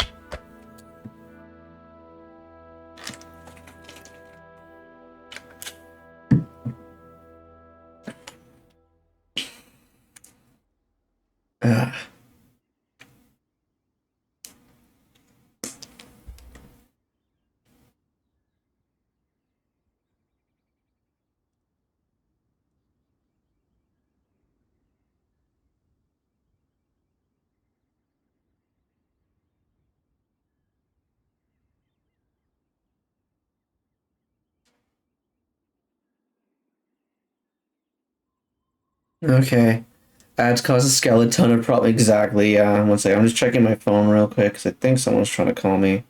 Speaker 1: Okay. Ads cause a skeleton of probably exactly, yeah. One second, I'm just checking my phone real quick because I think someone's trying to call me.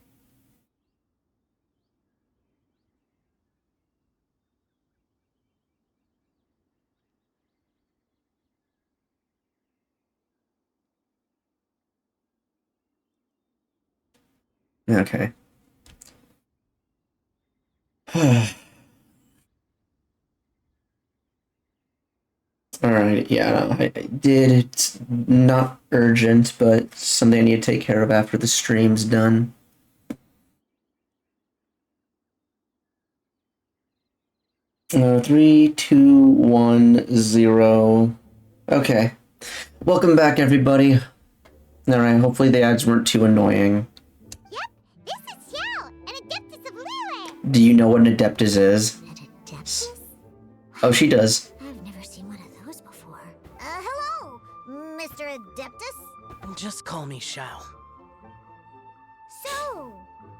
Speaker 1: Okay. Alright, yeah, I did. It's not urgent, but something I need to take care of after the stream's done. Three, two, 1, 0. Okay. Welcome back, everybody. Alright, hopefully the ads weren't too annoying.
Speaker 4: Yep, this is Xiao, an Adeptus of Liyue.
Speaker 1: Do you know what an Adeptus is?
Speaker 3: An Adeptus?
Speaker 1: Oh, she does.
Speaker 3: I've never seen one of those before.
Speaker 4: Hello, Mr. Adeptus?
Speaker 12: Just call me Shao.
Speaker 4: So,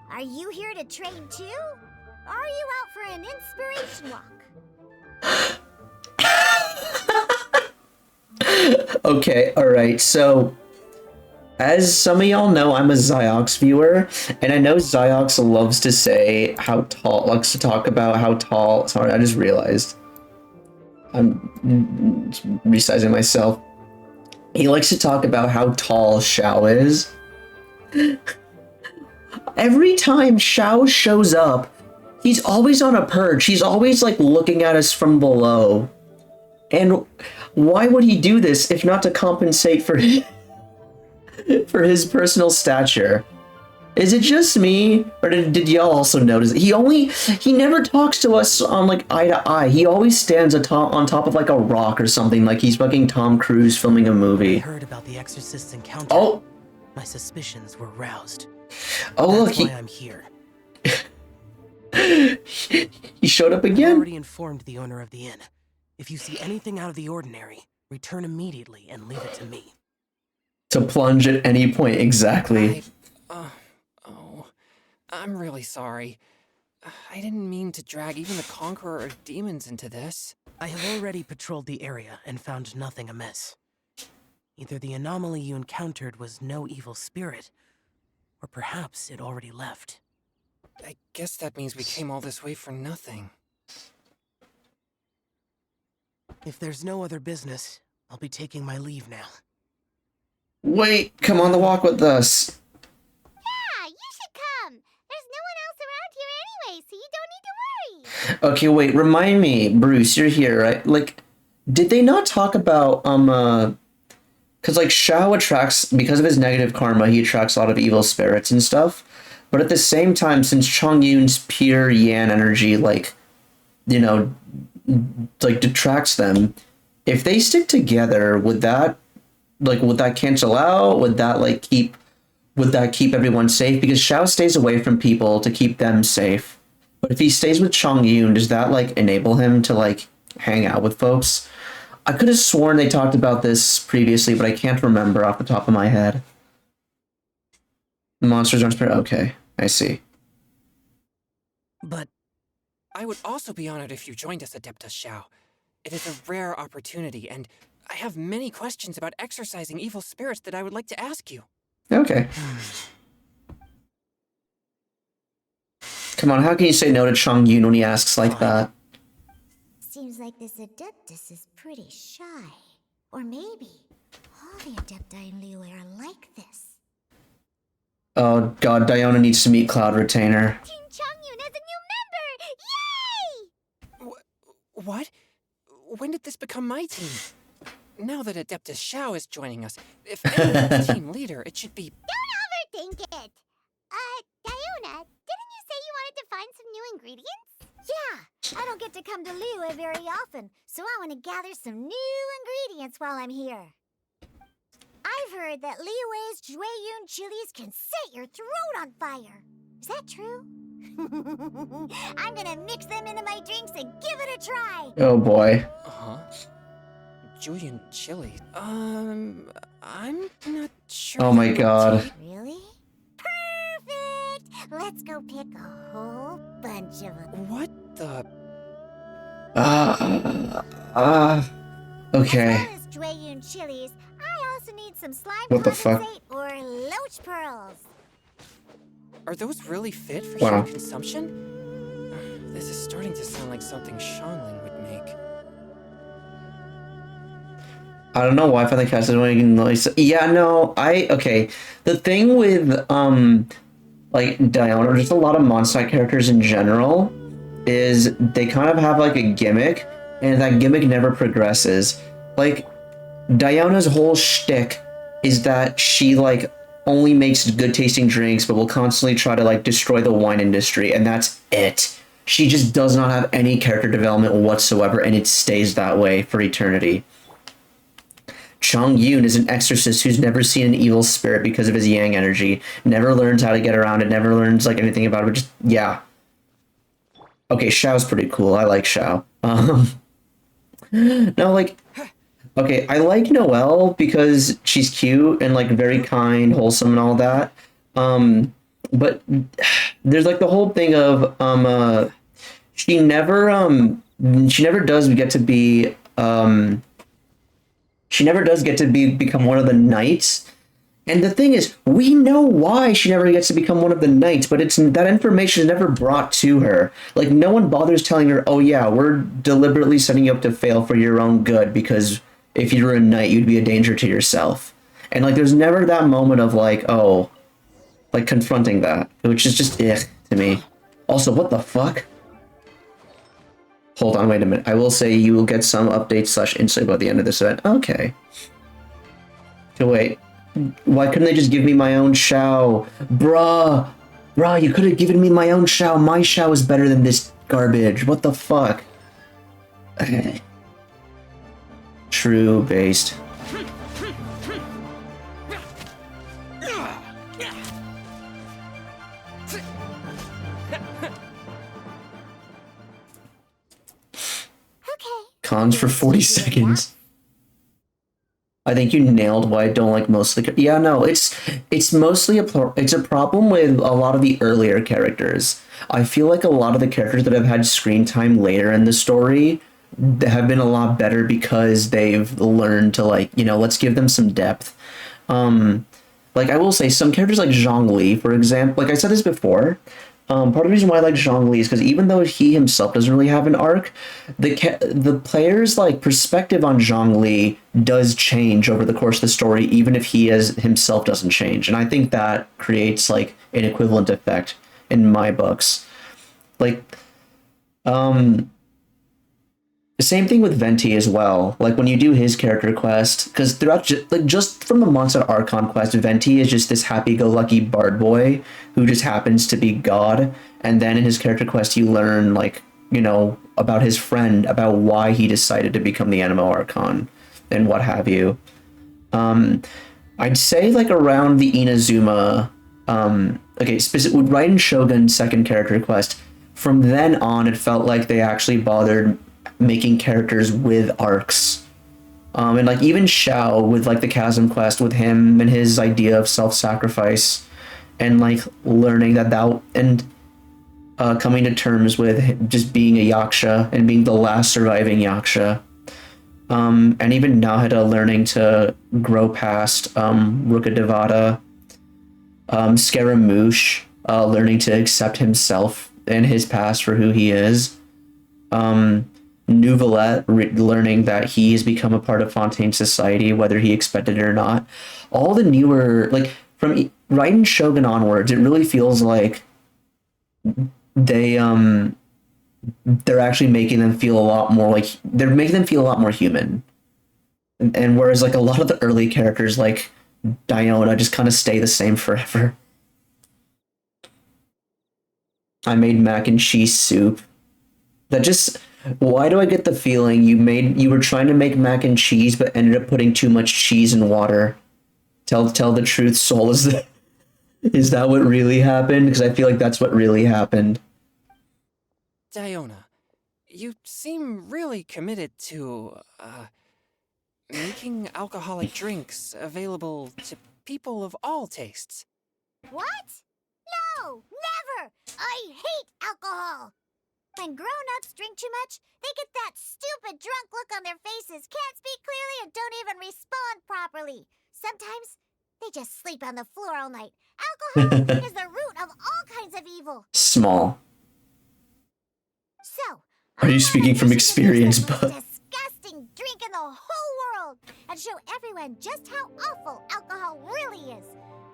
Speaker 4: are you here to train too? Or are you out for an inspiration walk?
Speaker 1: Okay, alright, so as some of y'all know, I'm a Ziox viewer, and I know Ziox loves to say how tall, likes to talk about how tall, sorry, I just realized. I'm resizing myself. He likes to talk about how tall Shao is. Every time Shao shows up, he's always on a perch. He's always like looking at us from below. And why would he do this if not to compensate for his personal stature? Is it just me, or did y'all also notice it? He never talks to us on like eye to eye. He always stands on top of like a rock or something, like he's fucking Tom Cruise filming a movie.
Speaker 12: I heard about the Exorcist's encounter.
Speaker 1: Oh,
Speaker 12: my suspicions were roused.
Speaker 1: Oh,
Speaker 12: That's
Speaker 1: look,
Speaker 12: why I'm here.
Speaker 1: He showed up
Speaker 12: I
Speaker 1: again.
Speaker 12: already informed the owner of the inn. If you see anything out of the ordinary, return immediately and leave it to me.
Speaker 1: To plunge at any point, exactly.
Speaker 5: I'm really sorry. I didn't mean to drag even the Conqueror of Demons into this.
Speaker 12: I have already patrolled the area and found nothing amiss. Either the anomaly you encountered was no evil spirit, or perhaps it already left.
Speaker 5: I guess that means we came all this way for nothing.
Speaker 12: If there's no other business, I'll be taking my leave now.
Speaker 1: Wait, come on the walk with us.
Speaker 4: Yeah, you should come. There's no one else around here anyway, so you don't need to worry.
Speaker 1: Okay, wait, remind me, Bruce, you're here, right? Like, did they not talk about, because, like, Shao attracts, because of his negative karma, he attracts a lot of evil spirits and stuff. But at the same time, since Chongyun's pure Yan energy, like, you know, like, detracts them, if they stick together, would that cancel out? Would that keep everyone safe? Because Shao stays away from people to keep them safe. But if he stays with Chongyun, does that, like, enable him to, like, hang out with folks? I could have sworn they talked about this previously, but I can't remember off the top of my head. Monsters aren't spirit. Okay, I see.
Speaker 12: But
Speaker 5: I would also be honored if you joined us, Adeptus Shao. It is a rare opportunity, and I have many questions about exorcising evil spirits that I would like to ask you.
Speaker 1: Okay. Come on, how can you say no to Chongyun when he asks like that?
Speaker 3: Seems like this Adeptus is pretty shy. Or maybe all the Adepti in Liyue are like this.
Speaker 1: Oh god, Diona needs to meet Cloud Retainer.
Speaker 4: Team Chongyun has a new member! Yay!
Speaker 5: What? When did this become my team? Now that Adeptus Shao is joining us, if anyone's team leader, it should be...
Speaker 4: Don't overthink it! Diona, didn't you say you wanted to find some new ingredients? Yeah, I don't get to come to Liyue very often, so I want to gather some new ingredients while I'm here. I've heard that Liyue's Jueyun chilies can set your throat on fire. Is that true? I'm gonna mix them into my drinks and give it a try.
Speaker 1: Oh boy.
Speaker 5: Uh-huh. Julian chili. I'm not sure.
Speaker 1: Oh my god.
Speaker 4: Really? Perfect! Let's go pick a whole bunch of them.
Speaker 5: What the...
Speaker 1: Okay.
Speaker 4: As well as Jueyun chilies, I also need some slime
Speaker 1: What the fuck?
Speaker 4: condensate or loach pearls.
Speaker 5: Are those really fit for
Speaker 1: Wow.
Speaker 5: human consumption? This is starting to sound like something Xiangling would make.
Speaker 1: I don't know why I find the cast is making noise. Yeah, no, okay. The thing with like Diona, or just a lot of Mondstadt characters in general, is they kind of have like a gimmick, and that gimmick never progresses. Like Diona's whole shtick is that she like only makes good tasting drinks, but will constantly try to like destroy the wine industry, and that's it. She just does not have any character development whatsoever, and it stays that way for eternity. Chongyun is an exorcist who's never seen an evil spirit because of his yang energy. Never learns how to get around it. Never learns like anything about it. But just yeah. Okay, Xiao's pretty cool. I like Xiao. No, like, okay, I like Noelle because she's cute and like very kind, wholesome, and all that. But there's like the whole thing of she never does get to be she never does get to become one of the knights. And the thing is, we know why she never gets to become one of the knights, but it's that information is never brought to her. Like, no one bothers telling her, oh yeah, we're deliberately setting you up to fail for your own good, because if you were a knight, you'd be a danger to yourself. And like, there's never that moment of like, oh, like confronting that, which is just to me. Also, what the fuck? Hold on, wait a minute. I will say you will get some updates / insight by the end of this event. Okay. So wait. Why couldn't they just give me my own Xiao? Bruh, you could have given me my own Xiao. My Xiao is better than this garbage. What the fuck? True based. Cons for 40 seconds. I think you nailed why I don't like most of the. Yeah, no, it's mostly it's a problem with a lot of the earlier characters. I feel like a lot of the characters that have had screen time later in the story have been a lot better because they've learned to like, you know, let's give them some depth. Like I will say some characters like Zhongli, for example, like I said this before. Part of the reason why I like Zhongli is because even though he himself doesn't really have an arc, the player's like perspective on Zhongli does change over the course of the story, even if he as himself doesn't change, and I think that creates like an equivalent effect in my books. Like, the same thing with Venti as well. Like when you do his character quest, because throughout just from the Mondstadt Archon quest, Venti is just this happy-go-lucky bard boy who just happens to be God. And then in his character quest, you learn like, you know, about his friend, about why he decided to become the Anemo Archon, and what have you. I'd say like around the Inazuma, okay, specific with Raiden Shogun's second character quest. From then on, it felt like they actually bothered making characters with arcs, and like even Xiao with like the Chasm quest with him and his idea of self-sacrifice, and like learning that and coming to terms with just being a Yaksha and being the last surviving Yaksha, and even Nahida learning to grow past Rukkhadevata, Scaramouche learning to accept himself and his past for who he is, Nouvelette learning that he has become a part of Fontaine's society, whether he expected it or not. All the newer, like from Raiden Shogun onwards, it really feels like they're actually making them feel a lot more like they're making them feel a lot more human. And whereas like a lot of the early characters like Diona just kind of stay the same forever. I made mac and cheese soup. That just, why do I get the feeling you were trying to make mac and cheese but ended up putting too much cheese in water? Tell the truth, Soul. Is that what really happened? Because I feel like that's what really happened.
Speaker 5: Diona, you seem really committed to, making alcoholic drinks available to people of all tastes.
Speaker 4: What? No, never! I hate alcohol! When grown-ups drink too much, they get that stupid drunk look on their faces, can't speak clearly, and don't even respond properly. Sometimes, they just sleep on the floor all night. Alcohol is the root of all kinds of evil.
Speaker 1: Small.
Speaker 4: So,
Speaker 1: Are you speaking from experience,
Speaker 4: the most
Speaker 1: but
Speaker 4: disgusting drink in the whole world, and show everyone just how awful alcohol really is.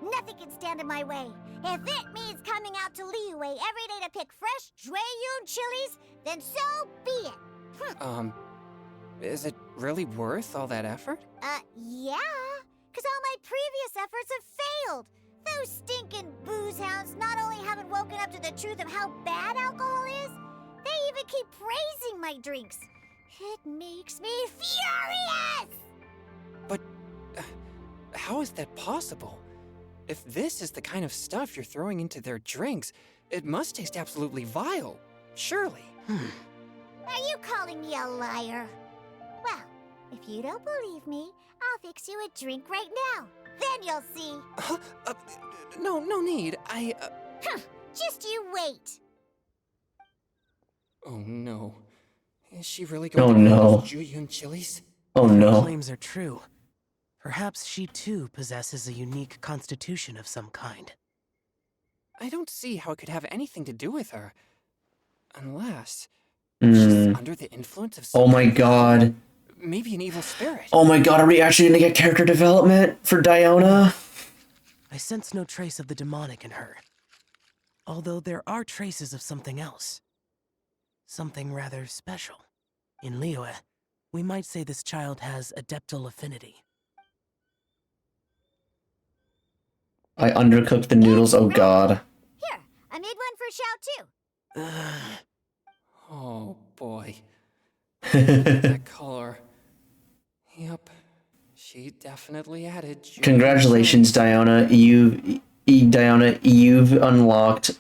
Speaker 4: Nothing can stand in my way. If it means coming out to Liyue every day to pick fresh Jueyun chilies, then so be it.
Speaker 5: Is it really worth all that effort?
Speaker 4: Yeah. Because all my previous efforts have failed. Those stinking booze hounds not only haven't woken up to the truth of how bad alcohol is, they even keep praising my drinks. It makes me furious!
Speaker 5: But how is that possible? If this is the kind of stuff you're throwing into their drinks, it must taste absolutely vile. Surely.
Speaker 4: Are you calling me a liar? Well, if you don't believe me, I'll fix you a drink right now. Then you'll see.
Speaker 5: No need.
Speaker 4: Just you wait.
Speaker 5: Oh no. Is she really
Speaker 1: Oh,
Speaker 5: going to
Speaker 1: no.
Speaker 5: those Jueyun chilies?
Speaker 1: oh
Speaker 12: Her
Speaker 1: no.
Speaker 12: claims are true. Perhaps she too possesses a unique constitution of some kind.
Speaker 5: I don't see how it could have anything to do with her. Unless
Speaker 1: Hmm.
Speaker 5: she's under the influence of some
Speaker 1: Oh my
Speaker 5: kind of-
Speaker 1: god.
Speaker 5: Maybe an evil spirit.
Speaker 1: Oh my god, are we actually gonna get character development for Diona?
Speaker 12: I sense no trace of the demonic in her. Although there are traces of something else. Something rather special. In Liyue, we might say this child has adeptal affinity.
Speaker 1: I undercooked the noodles, oh god.
Speaker 4: Here, I made one for Xiao too.
Speaker 5: Oh boy. That color. Yep. She definitely added Jueyun
Speaker 1: Congratulations, Diona. Diona, you've unlocked.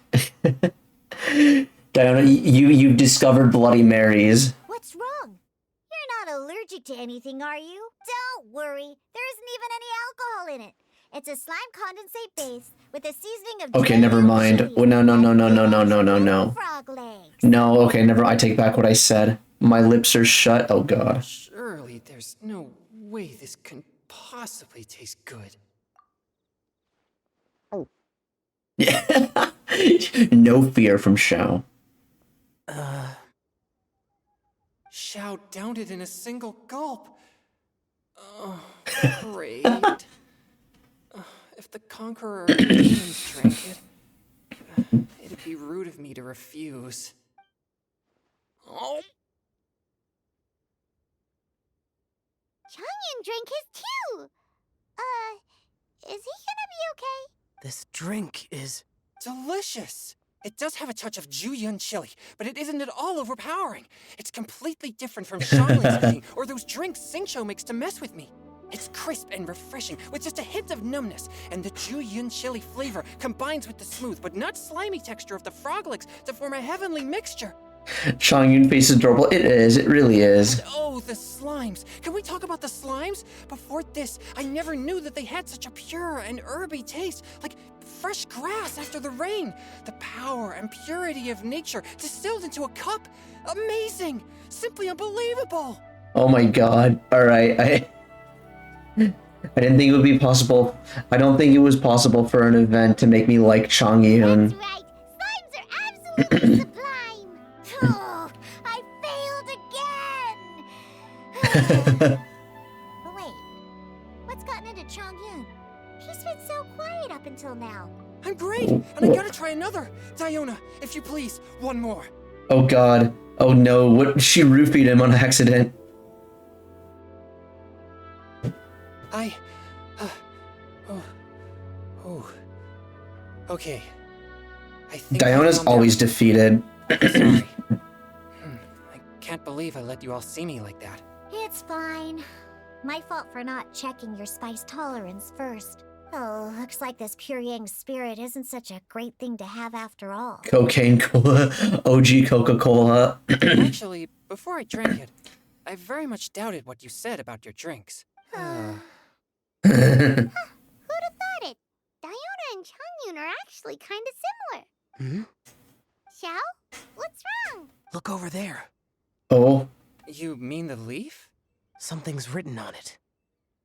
Speaker 1: Diona, you've discovered Bloody Marys.
Speaker 4: What's wrong? You're not allergic to anything, are you? Don't worry. There isn't even any alcohol in it. It's a slime condensate base with a seasoning of
Speaker 1: Okay,
Speaker 4: Jueyun
Speaker 1: never mind.
Speaker 4: chili
Speaker 1: Oh, no, no, no,
Speaker 4: and
Speaker 1: no, no, no, no, no,
Speaker 4: little
Speaker 1: no.
Speaker 4: frog legs.
Speaker 1: No, okay, never. I take back what I said. My lips are shut. Oh god.
Speaker 5: Surely there's no way this can possibly taste good.
Speaker 1: Yeah. No fear from Xiao.
Speaker 5: Xiao downed it in a single gulp. Oh, great. If the Conqueror of Demons drank it, it'd be rude of me to refuse. Oh.
Speaker 4: Changyan drank his too. Is he gonna be okay?
Speaker 12: This drink is...
Speaker 5: Delicious! It does have a touch of Jueyun chili, but it isn't at all overpowering. It's completely different from Shangli's making or those drinks Xingqiu makes to mess with me. It's crisp and refreshing, with just a hint of numbness, and the Jueyun chili flavor combines with the smooth but not slimy texture of the frog legs to form a heavenly mixture.
Speaker 1: Changyun face is adorable. It is. It really is.
Speaker 5: Oh, the slimes. Can we talk about the slimes? Before this, I never knew that they had such a pure and herby taste, like fresh grass after the rain. The power and purity of nature distilled into a cup. Amazing. Simply unbelievable.
Speaker 1: Oh my god. Alright, I didn't think it would be possible. I don't think it was possible for an event to make me like Changyun.
Speaker 4: That's right. Slimes are absolutely sublime. Oh, I failed again. But wait, what's gotten into Changyun? He's been so quiet up until now.
Speaker 5: I'm great, and I gotta try another. Diona, if you please, one more.
Speaker 1: Oh god. Oh no, what? She roofied him on accident.
Speaker 5: Okay. I think
Speaker 1: Diona's
Speaker 5: I calmed
Speaker 1: always
Speaker 5: down.
Speaker 1: defeated.
Speaker 5: Sorry. I can't believe I let you all see me like that.
Speaker 4: It's fine. My fault for not checking your spice tolerance first. Oh, looks like this pure yang spirit isn't such a great thing to have after all.
Speaker 1: Cocaine cola. OG Coca-Cola.
Speaker 5: Actually, before I drank it, I very much doubted what you said about your drinks.
Speaker 4: Who'd have thought it? Diona and Changyun are actually kind of similar.
Speaker 12: Hmm?
Speaker 4: Xiao? What's wrong?
Speaker 12: Look over there.
Speaker 1: Oh.
Speaker 5: You mean the leaf?
Speaker 12: Something's written on it.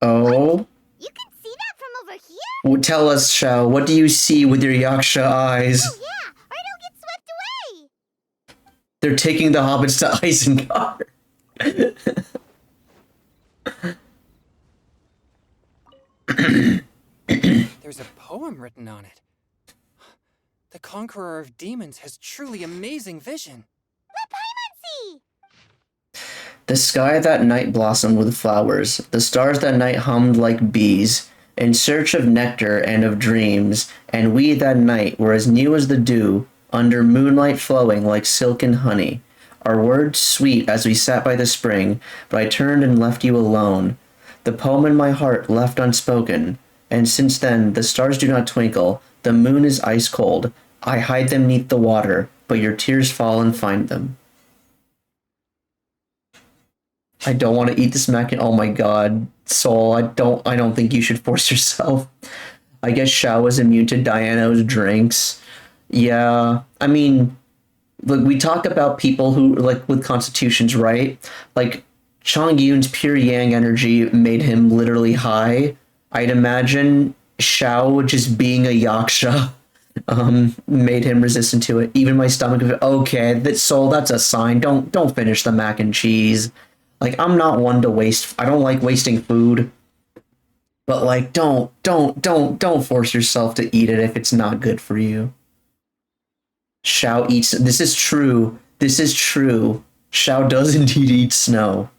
Speaker 1: Oh.
Speaker 4: You can see that from over here?
Speaker 1: Well, tell us, Shao, what do you see with your Yaksha eyes?
Speaker 4: Oh yeah, or it'll get swept away.
Speaker 1: They're taking the hobbits to Isengard.
Speaker 5: There's a poem written on it. The Conqueror of Demons has truly amazing vision.
Speaker 4: Let Paimon see.
Speaker 1: The sky that night blossomed with flowers. The stars that night hummed like bees, in search of nectar and of dreams. And we that night were as new as the dew, under moonlight flowing like silken honey. Our words sweet as we sat by the spring, but I turned and left you alone. The poem in my heart left unspoken. And since then, the stars do not twinkle. The moon is ice cold. I hide them neath the water, but your tears fall and find them. I don't want to eat this mac. Oh my god, Soul, I don't think you should force yourself. I guess Shao was immune to Diana's drinks. Yeah, I mean, look, we talk about people who, like, with constitutions, right? Like, Chong Yun's pure yang energy made him literally high. I'd imagine Shao just being a yaksha made him resistant to it. Even my stomach, okay, that Soul, that's a sign. Don't finish the mac and cheese. Like, I'm not one to waste. I don't like wasting food. But like, don't force yourself to eat it if it's not good for you. Shao eats. This is true. This is true. Shao does indeed eat snow.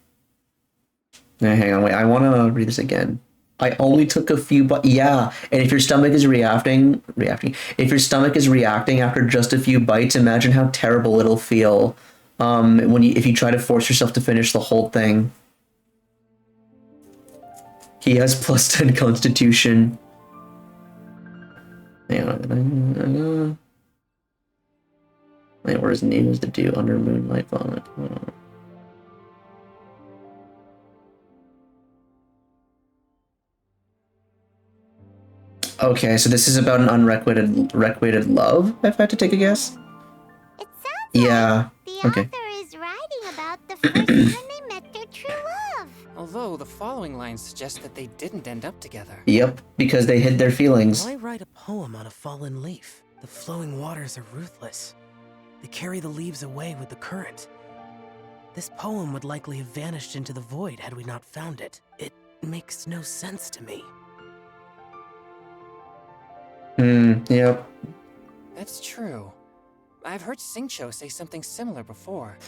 Speaker 1: Now, hang on, wait. I want to read this again. I only took a few, but yeah. And if your stomach is reacting. If your stomach is reacting after just a few bites, imagine how terrible it'll feel. If you try to force yourself to finish the whole thing. He has plus 10 constitution. Wait, where's news to do under moonlight vomit? Okay, so this is about an unrequited love, if I had to take a guess?
Speaker 4: It sounds
Speaker 1: yeah.
Speaker 4: like the author is writing about the first time they met their true love.
Speaker 5: Although the following lines suggest that they didn't end up together.
Speaker 1: Yep, because they hid their feelings.
Speaker 12: Why write a poem on a fallen leaf? The flowing waters are ruthless. They carry the leaves away with the current. This poem would likely have vanished into the void had we not found it. It makes no sense to me.
Speaker 1: Yep.
Speaker 5: That's true. I've heard Xingqiu say something similar before.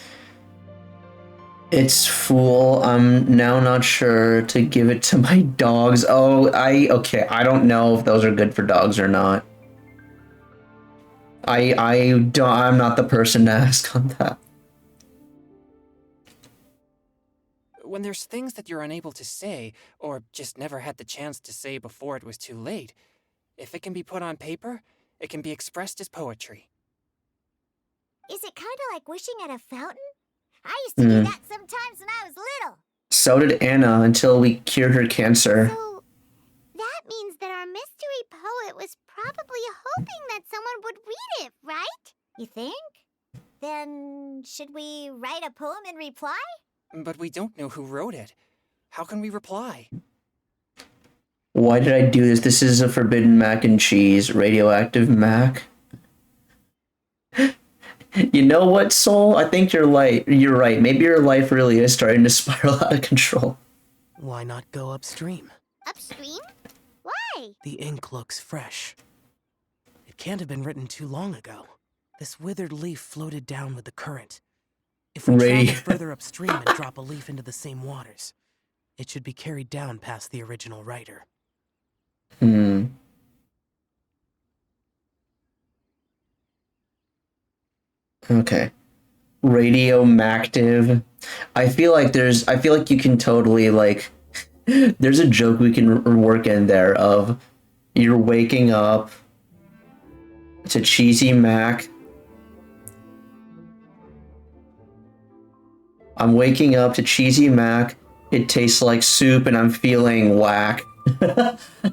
Speaker 1: It's fool. I'm now not sure to give it to my dogs. Oh, okay. I don't know if those are good for dogs or not. I'm not the person to ask on that.
Speaker 5: When there's things that you're unable to say, or just never had the chance to say before it was too late, if it can be put on paper, it can be expressed as poetry.
Speaker 4: Is it kind of like wishing at a fountain? I used to do that sometimes when I was little.
Speaker 1: So did Anna until we cured her cancer.
Speaker 4: So that means that our mystery poet was probably hoping that someone would read it, right? You think? Then should we write a poem in reply?
Speaker 5: But we don't know who wrote it. How can we reply?
Speaker 1: Why did I do this? This is a forbidden mac and cheese. Radioactive mac. You know what, Soul? I think you're right. Maybe your life really is starting to spiral out of control.
Speaker 12: Why not go upstream?
Speaker 4: Upstream? Why?
Speaker 12: The ink looks fresh. It can't have been written too long ago. This withered leaf floated down with the current. If we travel further upstream and drop a leaf into the same waters, it should be carried down past the original writer.
Speaker 1: Okay. Radioactive. I feel like you can totally, like, there's a joke we can work in there of you're waking up to cheesy mac. I'm waking up to cheesy mac. It tastes like soup and I'm feeling whack.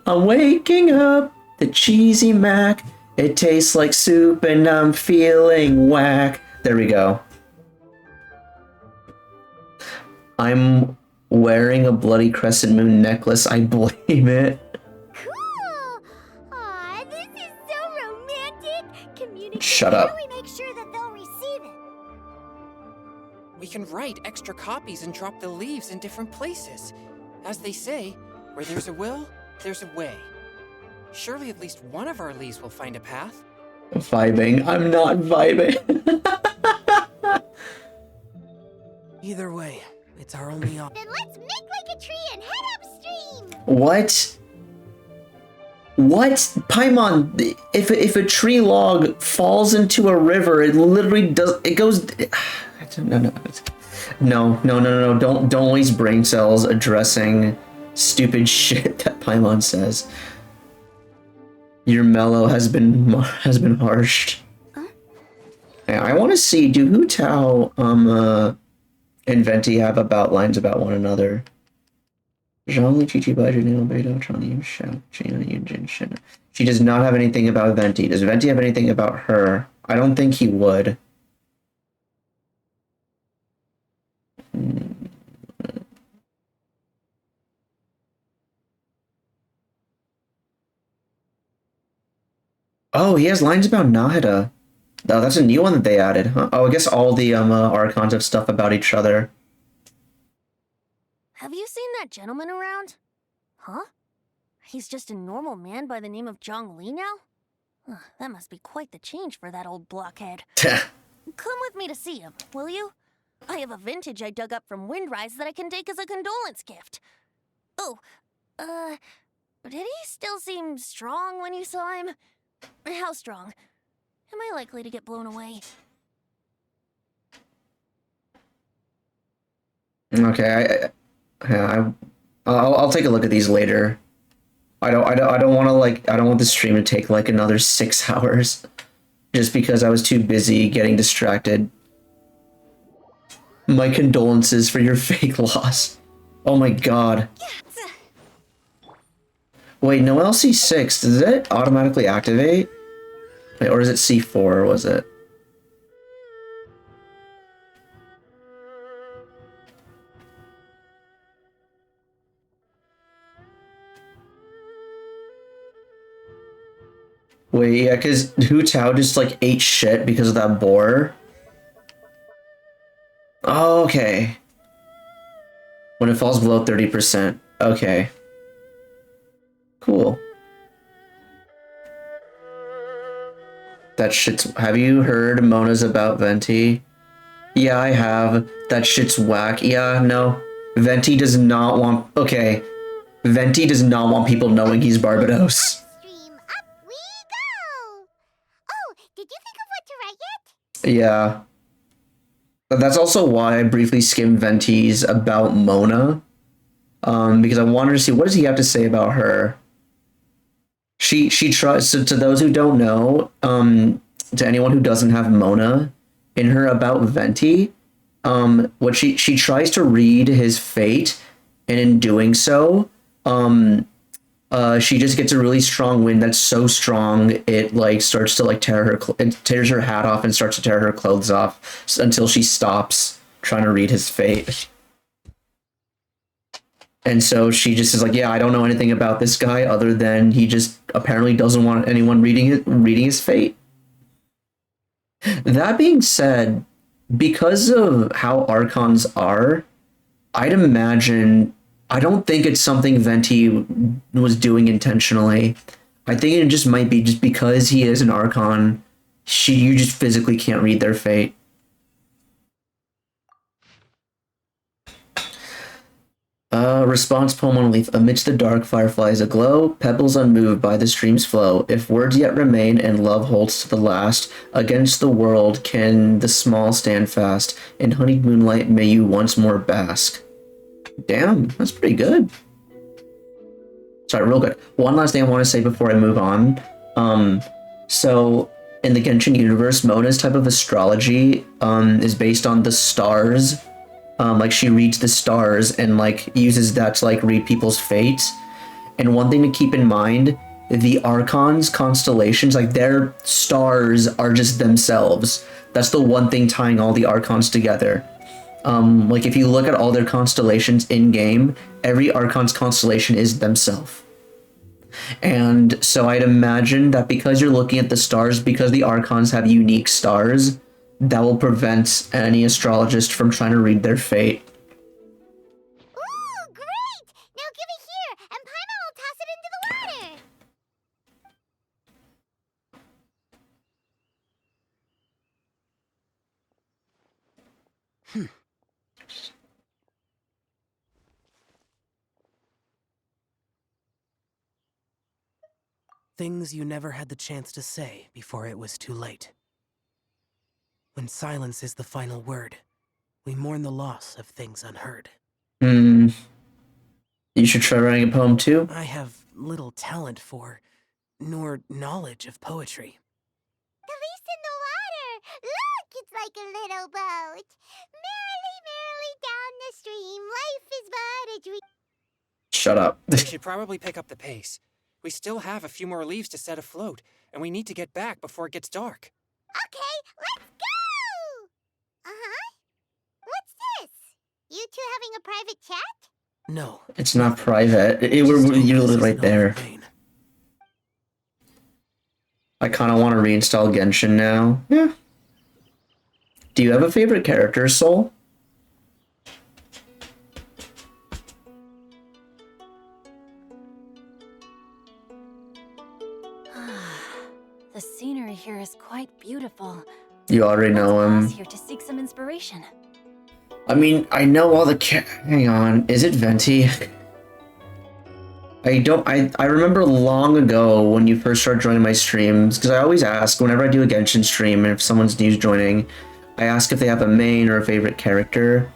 Speaker 1: I'm waking up to cheesy mac. It tastes like soup and I'm feeling whack. There we go. I'm wearing a bloody crescent moon necklace. I blame it.
Speaker 4: Cool! Aw, this is so romantic! Communicate.
Speaker 1: Shut up.
Speaker 4: How do we make sure that they'll receive it?
Speaker 5: We can write extra copies and drop the leaves in different places. As they say, where there's a will, there's a way. Surely at least one of our leaves will find a path.
Speaker 1: Vibing. I'm not vibing.
Speaker 12: Either way, it's our only option.
Speaker 4: Then let's make like a tree and head upstream!
Speaker 1: What? What? Paimon, if a tree log falls into a river, it literally does, it goes, no, don't waste brain cells addressing stupid shit that Paimon says. Your mellow has been harshed. Hey, I want to see, do Hu Tao, and Venti have about lines about one another? Zhongli, Chichi, Baijiu, Neo, Beidou, Changyu, Shao, China, Yunjin, Shin. She does not have anything about Venti. Does Venti have anything about her? I don't think he would. Oh, he has lines about Nahida. Oh, that's a new one that they added, huh? Oh, I guess all the Archons have stuff about each other.
Speaker 7: Have you seen that gentleman around? Huh? He's just a normal man by the name of Zhang Li now? That must be quite the change for that old blockhead. Come with me to see him, will you? I have a vintage I dug up from Windrise that I can take as a condolence gift. Oh, did he still seem strong when you saw him? How strong? Am I likely to get blown away?
Speaker 1: Okay, I'll take a look at these later. I don't want the stream to take like another 6 hours, just because I was too busy getting distracted. My condolences for your fake loss. Oh my god. Wait, no LC6, does it automatically activate? Wait, or is it C4, was it? Wait, yeah, because Hu Tao just like ate shit because of that boar. Oh, okay. When it falls below 30%. Okay. Cool. That shit's... Have you heard Mona's about Venti? Yeah, I have. That shit's whack. Yeah, no. Venti does not want... Okay. Venti does not want people knowing he's Barbados.
Speaker 4: Stream up we go! Oh, did you think of what to write yet?
Speaker 1: Yeah. But that's also why I briefly skimmed Venti's about Mona. Because I wanted to see, what does he have to say about her? She tries, so to those who don't know, to anyone who doesn't have Mona, in her about Venti, what she tries to read his fate, and in doing so, she just gets a really strong wind that's so strong it like starts to like it tears her hat off and starts to tear her clothes off until she stops trying to read his fate. And so she just is like, yeah, I don't know anything about this guy other than he just apparently doesn't want anyone reading his fate. That being said, because of how Archons are, I'd imagine, I don't think it's something Venti was doing intentionally. I think it just might be just because he is an Archon, you just physically can't read their fate. Response poem on leaf. Amidst the dark, fireflies aglow, pebbles unmoved by the stream's flow. If words yet remain and love holds to the last, against the world can the small stand fast. In honeyed moonlight may you once more bask. Damn, that's pretty good. Sorry, real quick. One last thing I want to say before I move on. So in the Genshin universe, Mona's type of astrology is based on the stars. Like she reads the stars and like uses that to like read people's fates. And one thing to keep in mind, the Archons constellations, like their stars are just themselves. That's the one thing tying all the Archons together. Like if you look at all their constellations in game, every Archon's constellation is themselves. And so I'd imagine that because you're looking at the stars, because the Archons have unique stars, that will prevent any astrologist from trying to read their fate.
Speaker 4: Ooh, great! Now give it here, and Paimon will toss it into the water.
Speaker 12: Things you never had the chance to say before it was too late. When silence is the final word, we mourn the loss of things unheard.
Speaker 1: You should try writing a poem too.
Speaker 12: I have little talent for, nor knowledge of poetry.
Speaker 4: The least in the water! Look, it's like a little boat. Merrily, merrily down the stream, life is but a dream.
Speaker 1: Shut up.
Speaker 5: We should probably pick up the pace. We still have a few more leaves to set afloat, and we need to get back before it gets dark.
Speaker 4: Okay, let's go! Uh-huh. What's this? You two having a private chat?
Speaker 12: No.
Speaker 1: It's not private. You're literally right there. I kind of want to reinstall Genshin now. Yeah. Do you have a favorite character, Soul?
Speaker 11: The scenery here is quite beautiful.
Speaker 1: You already know him.
Speaker 11: Here to seek some inspiration.
Speaker 1: I mean, I know all the hang on, is it Venti? I remember long ago when you first started joining my streams, because I always ask whenever I do a Genshin stream, and if someone's new joining, I ask if they have a main or a favorite character.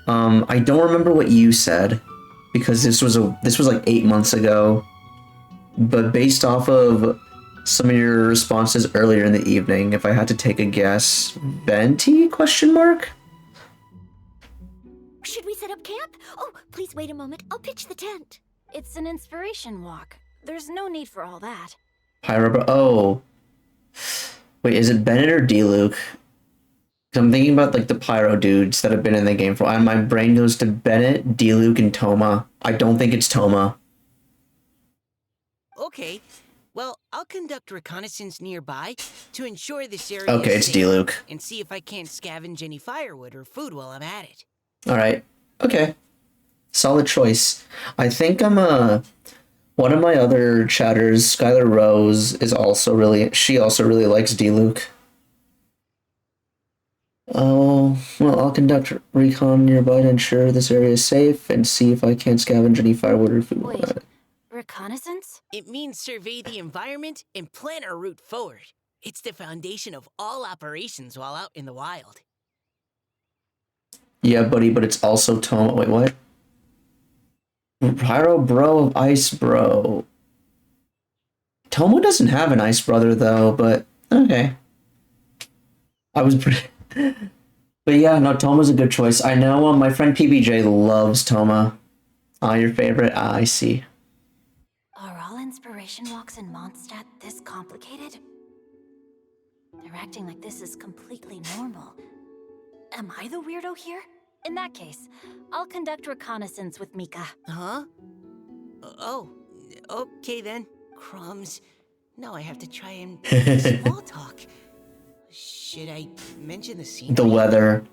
Speaker 1: I don't remember what you said, because this was like 8 months ago. But based off of some of your responses earlier in the evening, if I had to take a guess, Venti? Question mark?
Speaker 3: Should we set up camp? Oh, please wait a moment. I'll pitch the tent.
Speaker 11: It's an inspiration walk. There's no need for all that.
Speaker 1: Pyro. Oh. Wait, is it Bennett or D-Luke? I'm thinking about like the Pyro dudes that have been in the game for a while, and my brain goes to Bennett, D-Luke, and Toma. I don't think it's Toma.
Speaker 8: Okay. Well, I'll conduct reconnaissance nearby to ensure this area
Speaker 1: Okay,
Speaker 8: is
Speaker 1: it's
Speaker 8: safe,
Speaker 1: D-Luke.
Speaker 8: and see if I can't scavenge any firewood or food while I'm at it.
Speaker 1: Alright. Okay. Solid choice. I think I'm one of my other chatters, Skylar Rose, she also really likes D-Luke. Oh, well, I'll conduct recon nearby to ensure this area is safe and see if I can't scavenge any firewood or food.
Speaker 11: Wait, reconnaissance?
Speaker 8: It means survey the environment and plan our route forward. It's the foundation of all operations while out in the wild.
Speaker 1: Yeah, buddy, but it's also Toma. Wait, what? Pyro Bro of Ice Bro. Toma doesn't have an Ice Brother, though, but okay. I was pretty... But yeah, no, Toma's a good choice. I know my friend PBJ loves Toma. Your favorite? I see.
Speaker 11: Are all inspiration walks in Mondstadt this complicated? They're acting like this is completely normal. Am I the weirdo here? In that case, I'll conduct reconnaissance with Mika.
Speaker 8: Huh? Oh, okay then. Crumbs. Now I have to try and small talk. Should I mention the scenery?
Speaker 1: The weather.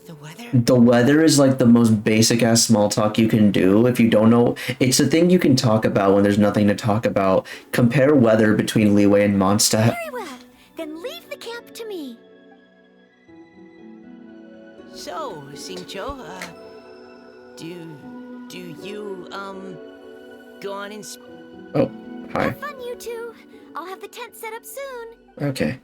Speaker 8: The weather?
Speaker 1: The weather is like the most basic ass small talk you can do if you don't know. It's a thing you can talk about when there's nothing to talk about. Compare weather between Liyue and Mondstadt.
Speaker 3: Very well. Then leave the camp to me.
Speaker 8: So, Xingqiu, do you, go on and...
Speaker 1: Oh, hi.
Speaker 3: Have fun, you two. I'll have the tent set up soon.
Speaker 1: Okay.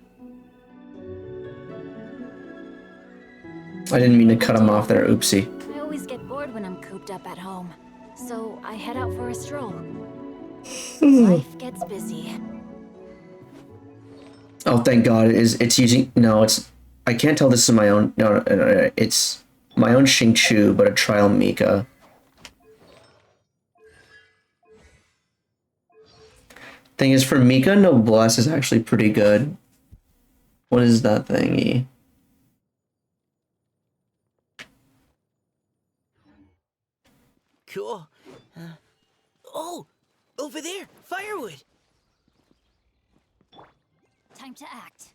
Speaker 1: I didn't mean to cut him off there, oopsie.
Speaker 11: I always get bored when I'm cooped up at home, so I head out for a stroll. Life gets busy.
Speaker 1: Oh, thank God. It's using... No, it's... I can't tell this is my own... No, it's my own Xingqiu, but a trial Mika. Thing is, for Mika, Noblesse is actually pretty good. What is that thingy?
Speaker 8: Cool. Oh, over there, firewood.
Speaker 11: Time to act.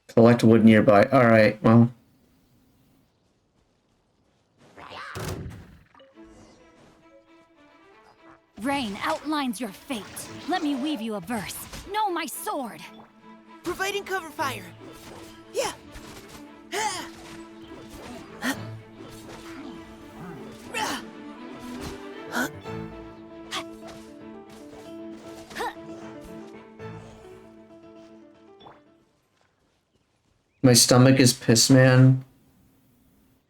Speaker 1: Collect wood nearby. Alright, well.
Speaker 11: Rain outlines your fate. Let me weave you a verse. Know my sword.
Speaker 8: Providing cover fire. Yeah. Ah. Huh. Ah. Huh.
Speaker 1: My stomach is pissed, man.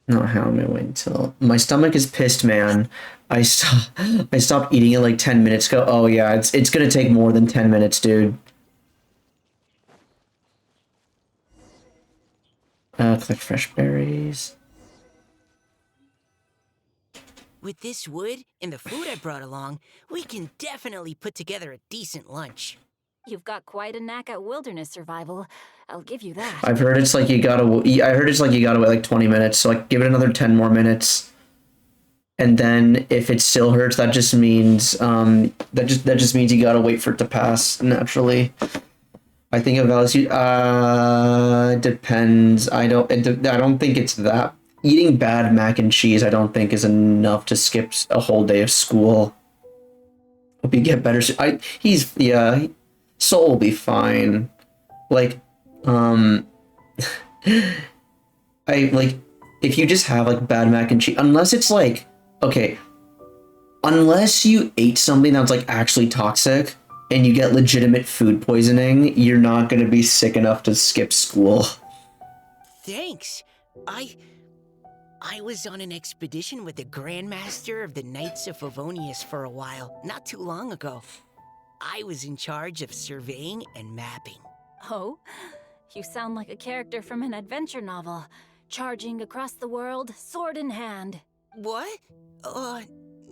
Speaker 1: No, how am I waiting until my stomach is pissed, man. I stopped eating it like 10 minutes ago. Oh yeah, it's gonna take more than 10 minutes, dude. Collect fresh berries.
Speaker 8: With this wood and the food I brought along, we can definitely put together a decent lunch.
Speaker 11: You've got quite a knack at wilderness survival. I'll give you that.
Speaker 1: I've heard it's like you gotta. I heard it's like you gotta wait like 20 minutes. So like, give it another 10 more minutes. And then if it still hurts, that just means that just means you gotta wait for it to pass naturally. I think it values you. Depends. I don't think it's that. Eating bad mac and cheese, I don't think is enough to skip a whole day of school. Hope you get better. Soul will be fine. Like, I like if you just have like bad mac and cheese, unless it's like, okay, unless you ate something that's like actually toxic and you get legitimate food poisoning, you're not gonna be sick enough to skip school.
Speaker 8: Thanks. I was on an expedition with the Grandmaster of the Knights of Favonius for a while, not too long ago. I was in charge of surveying and mapping.
Speaker 11: Oh? You sound like a character from an adventure novel. Charging across the world, sword in hand.
Speaker 8: What?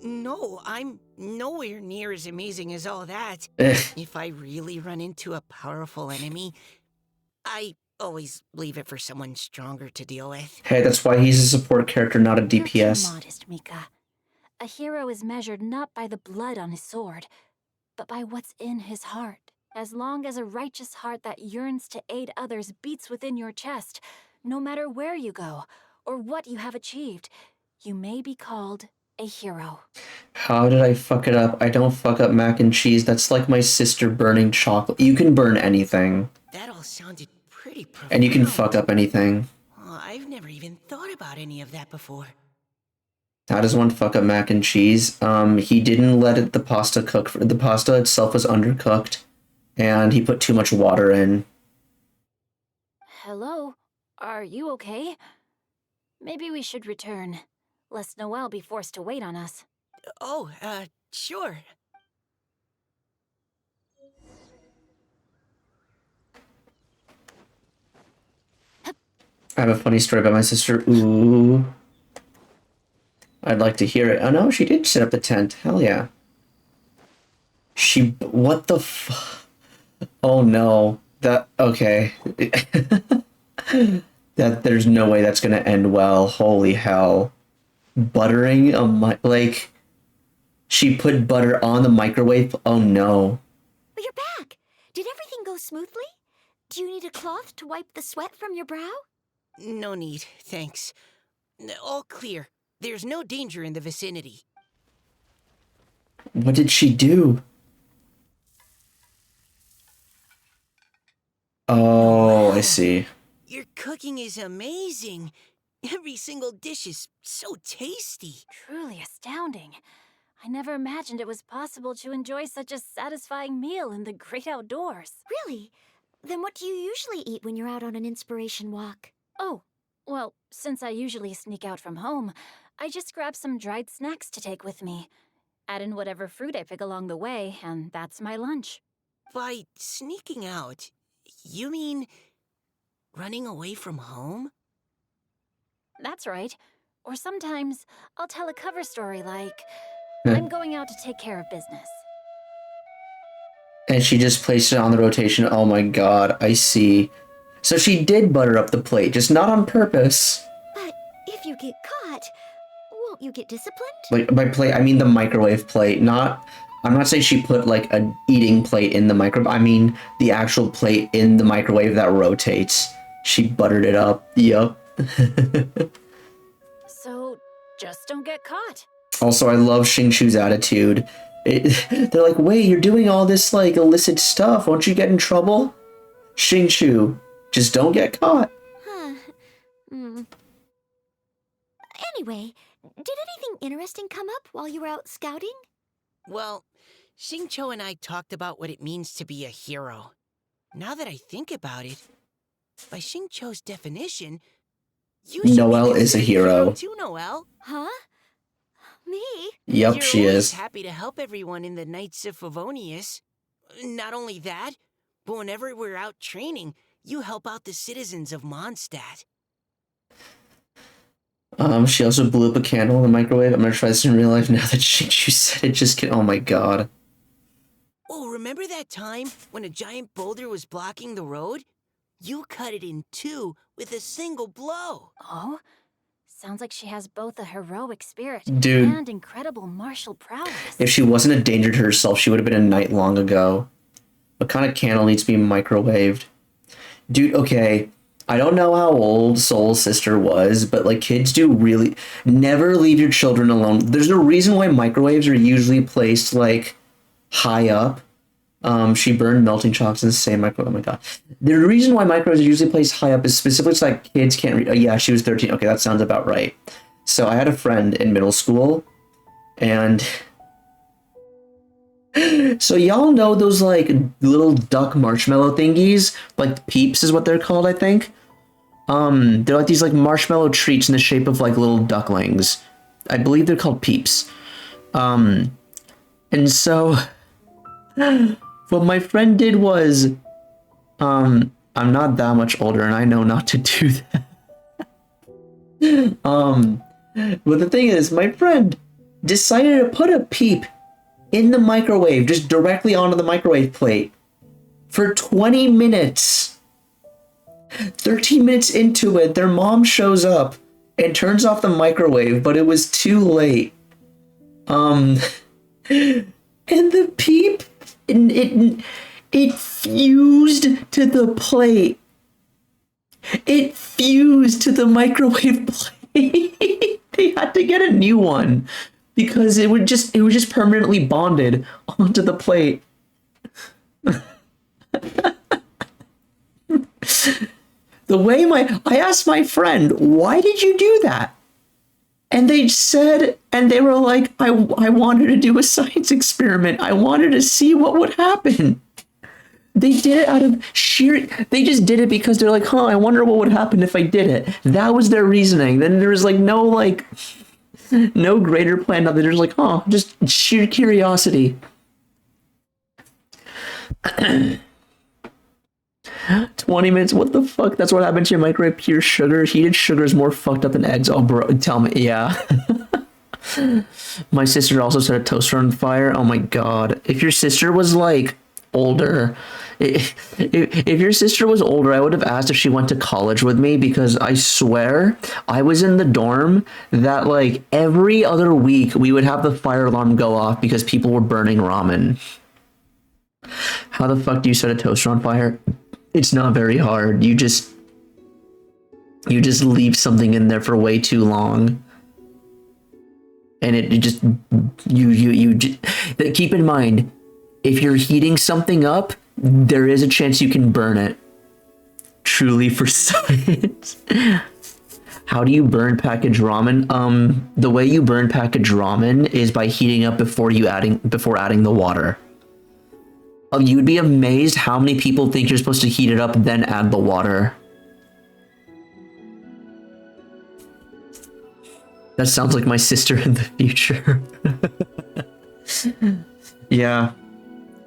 Speaker 8: No, I'm nowhere near as amazing as all that. If I really run into a powerful enemy, I always leave it for someone stronger to deal with.
Speaker 1: Hey, that's why he's a support character, not a DPS.
Speaker 11: You're too modest, Mika. A hero is measured not by the blood on his sword, but by what's in his heart. As long as a righteous heart that yearns to aid others beats within your chest, no matter where you go or what you have achieved, you may be called a hero.
Speaker 1: How did I fuck it up? I don't fuck up mac and cheese. That's like my sister burning chocolate. You can burn anything.
Speaker 8: That all sounded pretty profound.
Speaker 1: And you can fuck up anything.
Speaker 8: Oh, I've never even thought about any of that before.
Speaker 1: How does one fuck up mac and cheese? He didn't let the pasta cook. The pasta itself was undercooked, and he put too much water in.
Speaker 11: Hello? Are you okay? Maybe we should return, lest Noelle be forced to wait on us.
Speaker 8: Oh, sure.
Speaker 1: I have a funny story about my sister. Ooh. I'd like to hear it. Oh no, she did set up the tent. Hell yeah. What the Oh no. Okay. There's no way that's gonna end well. Holy hell. Buttering like, she put butter on the microwave? Oh no.
Speaker 3: But you're back. Did everything go smoothly? Do you need a cloth to wipe the sweat from your brow?
Speaker 8: No need, thanks. All clear. There's no danger in the vicinity.
Speaker 1: What did she do? Oh, I see.
Speaker 8: Your cooking is amazing. Every single dish is so tasty.
Speaker 11: Truly astounding. I never imagined it was possible to enjoy such a satisfying meal in the great outdoors.
Speaker 3: Really? Then what do you usually eat when you're out on an inspiration walk?
Speaker 11: Oh, well, since I usually sneak out from home, I just grab some dried snacks to take with me. Add in whatever fruit I pick along the way, and that's my lunch.
Speaker 8: By sneaking out, you mean running away from home?
Speaker 11: That's right. Or sometimes I'll tell a cover story like, I'm going out to take care of business.
Speaker 1: And she just placed it on the rotation. Oh my god, I see. So she did butter up the plate, just not on purpose.
Speaker 3: you get caught, won't you get disciplined?
Speaker 1: Like, by plate, I mean the microwave plate, not... I'm not saying she put, like, an eating plate in the microwave. I mean the actual plate in the microwave that rotates. She buttered it up. Yup.
Speaker 11: So, just don't get caught.
Speaker 1: Also, I love Xingqiu's attitude. They're like, wait, you're doing all this, like, illicit stuff. Won't you get in trouble? Xingqiu, just don't get caught.
Speaker 3: Huh. Anyway, did anything interesting come up while you were out scouting?
Speaker 8: Well, Xingqiu and I talked about what it means to be a hero. Now that I think about it, by Xingqiu's definition, you should
Speaker 1: Noelle
Speaker 8: be
Speaker 1: is a
Speaker 8: considered
Speaker 1: hero.
Speaker 8: too, Noelle.
Speaker 3: Huh? Me?
Speaker 1: Yup,
Speaker 8: You're
Speaker 1: she
Speaker 8: always
Speaker 1: is.
Speaker 8: happy to help everyone in the Knights of Favonius. Not only that, but whenever we're out training, you help out the citizens of Mondstadt.
Speaker 1: She also blew up a candle in the microwave. I'm gonna try this in real life now that Xingqiu said it. Just kidding. Oh my god.
Speaker 8: Oh, remember that time when a giant boulder was blocking the road? You cut it in two with a single blow.
Speaker 11: Oh? Sounds like she has both a heroic spirit
Speaker 1: Dude.
Speaker 11: and incredible martial prowess.
Speaker 1: If she wasn't a danger to herself, she would have been a knight long ago. What kind of candle needs to be microwaved? Dude, okay. I don't know how old Soul's sister was, but like kids do really never leave your children alone. There's a reason why microwaves are usually placed like high up. She burned melting chocolates in the same microwave. Oh my god. The reason why microwaves are usually placed high up is specifically so that kids can't read. Oh, yeah, she was 13. Okay, that sounds about right. So I had a friend in middle school, and so y'all know those like little duck marshmallow thingies? Like Peeps is what they're called, I think. They're like these like marshmallow treats in the shape of like little ducklings. I believe they're called Peeps. And so what my friend did was, I'm not that much older and I know not to do that. But the thing is, my friend decided to put a Peep in the microwave, just directly onto the microwave plate for 20 minutes. 13 minutes into it, their mom shows up and turns off the microwave, but it was too late. And the Peep, it fused to the plate. It fused to the microwave plate. They had to get a new one because it was just permanently bonded onto the plate. The way I asked my friend, why did you do that? And they were like, I wanted to do a science experiment. I wanted to see what would happen. They did it out of they just did it because they're like, I wonder what would happen if I did it. That was their reasoning. Then there was like no greater plan. They're just like, just sheer curiosity. 20 minutes, what the fuck? That's what happened to your microwave. Pure sugar. Heated sugar is more fucked up than eggs. Oh, bro, tell me. Yeah. My sister also set a toaster on fire. Oh my god. If your sister was like older, if your sister was older, I would have asked if she went to college with me, because I swear I was in the dorm that like every other week we would have the fire alarm go off because people were burning ramen. How the fuck do you set a toaster on fire? It's not very hard. You just leave something in there for way too long. And it just keep in mind, if you're heating something up, there is a chance you can burn it. Truly for science. How do you burn packaged ramen? The way you burn packaged ramen is by heating up before adding the water. You'd be amazed how many people think you're supposed to heat it up, then add the water. That sounds like my sister in the future. Yeah.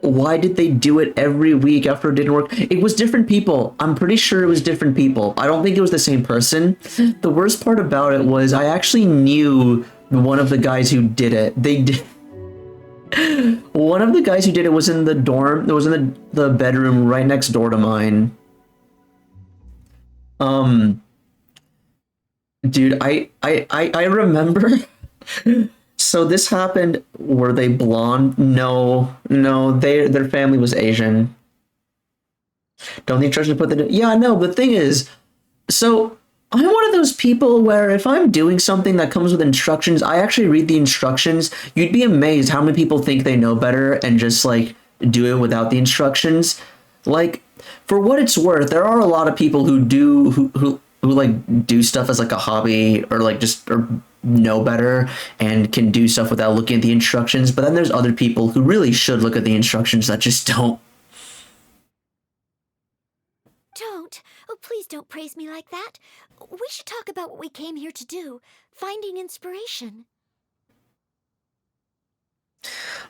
Speaker 1: Why did they do it every week after it didn't work? It was different people. I'm pretty sure it was different people. I don't think it was the same person. The worst part about it was I actually knew one of the guys who did it. One of the guys who did it was in the dorm. It was in the bedroom right next door to mine. Dude, I remember. So this happened. Were they blonde? No, no. Their family was Asian. Don't the instructions put the? Yeah, no. The thing is, so I'm one of those people where if I'm doing something that comes with instructions, I actually read the instructions. You'd be amazed how many people think they know better and just like do it without the instructions. Like, for what it's worth, there are a lot of people who do who like do stuff as like a hobby or like just or know better and can do stuff without looking at the instructions. But then there's other people who really should look at the instructions that just don't.
Speaker 3: Don't. Oh, please don't praise me like that. We should talk about what we came here to do. Finding inspiration.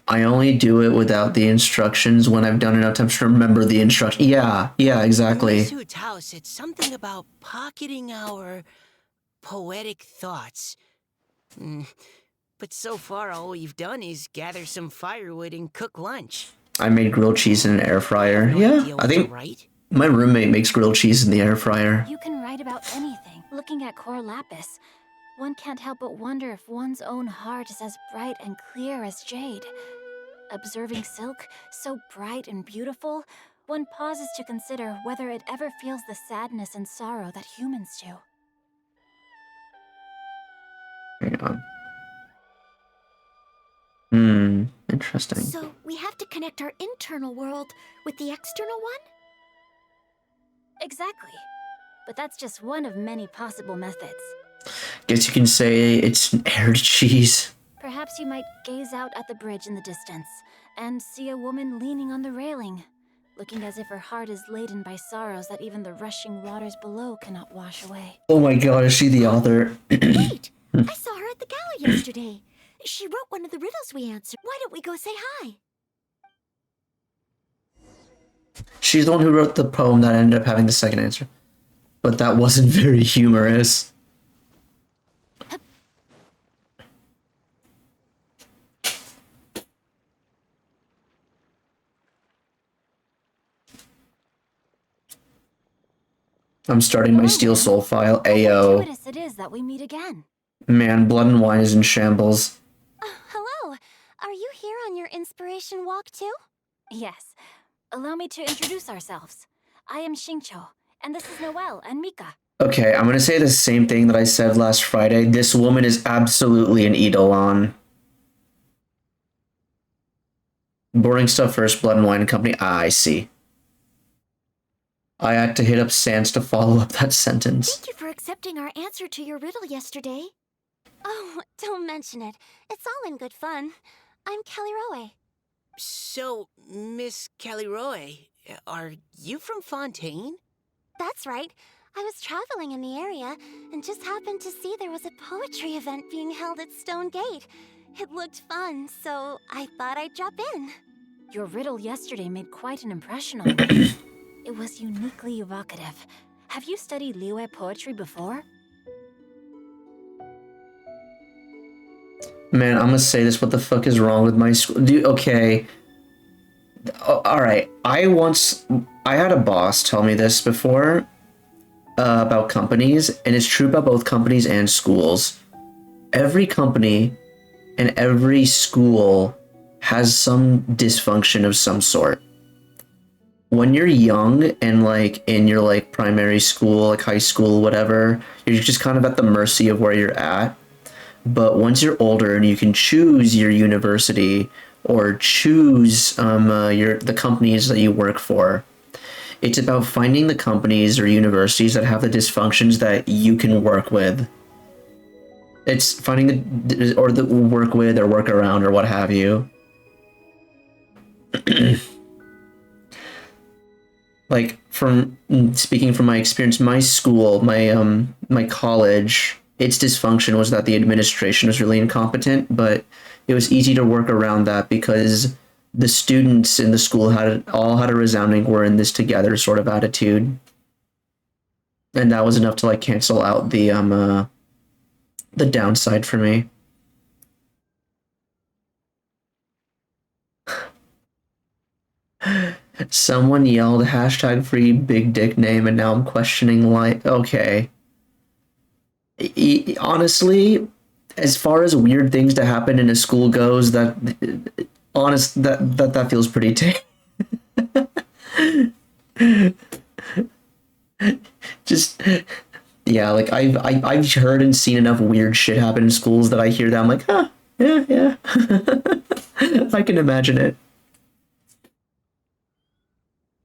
Speaker 1: I only do it without the instructions when I've done enough times to remember the instruction. Yeah, exactly.
Speaker 8: Miss Hoot's house said something about pocketing our poetic thoughts. But so far, all we've done is gather some firewood and cook lunch.
Speaker 1: I made grilled cheese in an air fryer. Yeah, I think my roommate makes grilled cheese in the air fryer.
Speaker 11: You can write about anything. Looking at Cor Lapis, one can't help but wonder if one's own heart is as bright and clear as jade. Observing silk, so bright and beautiful, one pauses to consider whether it ever feels the sadness and sorrow that humans do.
Speaker 1: Hang on. Interesting.
Speaker 3: So we have to connect our internal world with the external one?
Speaker 11: Exactly. But that's just one of many possible methods.
Speaker 1: Guess you can say it's an aired cheese.
Speaker 11: Perhaps you might gaze out at the bridge in the distance and see a woman leaning on the railing, looking as if her heart is laden by sorrows that even the rushing waters below cannot wash away.
Speaker 1: Oh my god, is she the author?
Speaker 3: Wait! I saw her at the gala yesterday. She wrote one of the riddles we answered. Why don't we go say hi?
Speaker 1: She's the one who wrote the poem that ended up having the second answer. But that wasn't very humorous. I'm starting my Steel Soul file. Ayo.
Speaker 11: Fortuitous it is that we meet again.
Speaker 1: Man, Blood and Wine is in shambles.
Speaker 4: Hello. Are you here on your inspiration walk too?
Speaker 11: Yes. Allow me to introduce ourselves. I am Xingqiu, and this is Noelle and Mika.
Speaker 1: Okay, I'm gonna say the same thing that I said last Friday. This woman is absolutely an Eidolon. Boring stuff first, Blood and Wine Company. Ah, I see. I had to hit up Sans to follow up that sentence.
Speaker 3: Thank you for accepting our answer to your riddle yesterday.
Speaker 4: Oh, don't mention it. It's all in good fun. I'm Kelly Roe.
Speaker 8: So, Miss Caliroe, are you from Fontaine?
Speaker 4: That's right. I was traveling in the area and just happened to see there was a poetry event being held at Stone Gate. It looked fun, so I thought I'd drop in.
Speaker 11: Your riddle yesterday made quite an impression on me. It was uniquely evocative. Have you studied Liyue poetry before?
Speaker 1: Man, I'm gonna say this. What the fuck is wrong with my school? Dude, okay. Alright. I had a boss tell me this before about companies, and it's true about both companies and schools. Every company and every school has some dysfunction of some sort. When you're young and like in your like primary school, like high school, whatever, you're just kind of at the mercy of where you're at. But once you're older and you can choose your university or choose the companies that you work for, it's about finding the companies or universities that have the dysfunctions that you can work with. It's finding the work with or work around or what have you. Like, from speaking from my experience, my school, my college, its dysfunction was that the administration was really incompetent, but it was easy to work around that because the students in the school all had a resounding "we're in this together" sort of attitude, and that was enough to like cancel out the downside for me. Someone yelled hashtag free big dick name, and now I'm questioning like, okay. Honestly, as far as weird things to happen in a school goes, that feels pretty tame. Just yeah, like I've heard and seen enough weird shit happen in schools that I hear that I'm like, huh, yeah. I can imagine it.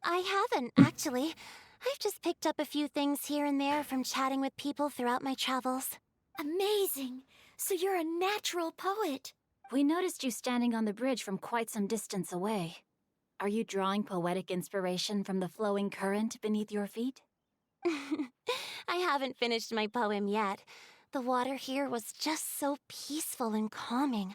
Speaker 4: I haven't, actually. I've just picked up a few things here and there from chatting with people throughout my travels.
Speaker 3: Amazing! So you're a natural poet.
Speaker 11: We noticed you standing on the bridge from quite some distance away. Are you drawing poetic inspiration from the flowing current beneath your feet?
Speaker 4: I haven't finished my poem yet. The water here was just so peaceful and calming.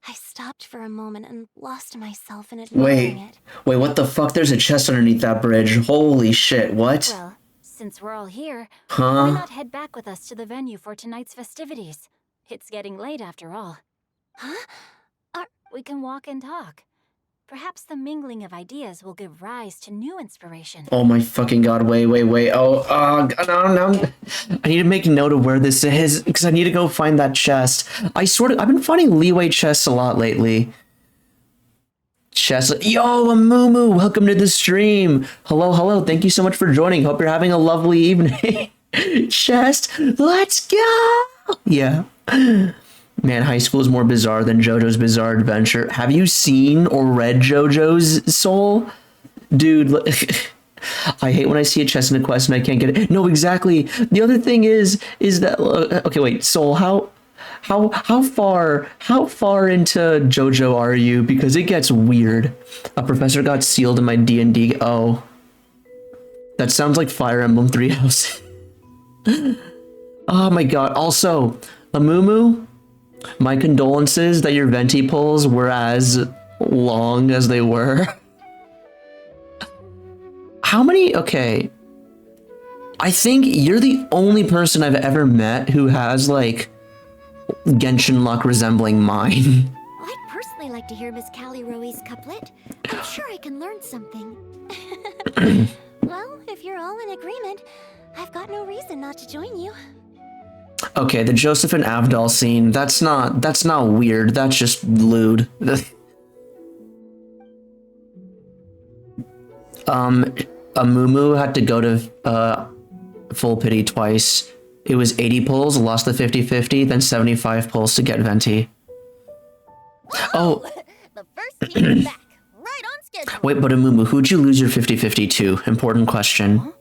Speaker 4: I stopped for a moment and lost myself in admiring it.
Speaker 1: Wait, what the fuck? There's a chest underneath that bridge. Holy shit, what?
Speaker 11: Well, since we're all here,
Speaker 1: Huh?
Speaker 11: why not head back with us to the venue for tonight's festivities? It's getting late after all.
Speaker 4: Huh?
Speaker 11: We can walk and talk. Perhaps the mingling of ideas will give rise to new inspiration.
Speaker 1: Oh my fucking god, wait. Oh, no. I need to make note of where this is, because I need to go find that chest. I've been finding leeway chests a lot lately. Chest, yo, Amumu, welcome to the stream. Hello, thank you so much for joining. Hope you're having a lovely evening. Chest, let's go! Yeah. Man, high school is more bizarre than JoJo's Bizarre Adventure. Have you seen or read JoJo's Soul? Dude, I hate when I see a chest in a quest and I can't get it. No, exactly. The other thing is that okay, wait, Soul, how far into JoJo are you? Because it gets weird. A professor got sealed in my D&D. Oh, that sounds like Fire Emblem 3 House. Oh my god. Also, Amumu, my condolences that your venti pulls were as long as they were. How many? Okay. I think you're the only person I've ever met who has, like, Genshin luck resembling mine.
Speaker 3: I'd personally like to hear Miss Callie Roe's couplet. I'm sure I can learn something.
Speaker 4: Well, if you're all in agreement, I've got no reason not to join you.
Speaker 1: Okay, the Joseph and Avdol scene, that's not weird, that's just lewd. Amumu had to go to Full Pity twice. It was 80 pulls, lost the 50-50, then 75 pulls to get Venti. Oh.
Speaker 4: The first team back, right on schedule.
Speaker 1: Wait, but Amumu, who'd you lose your 50-50 to? Important question.
Speaker 11: Huh?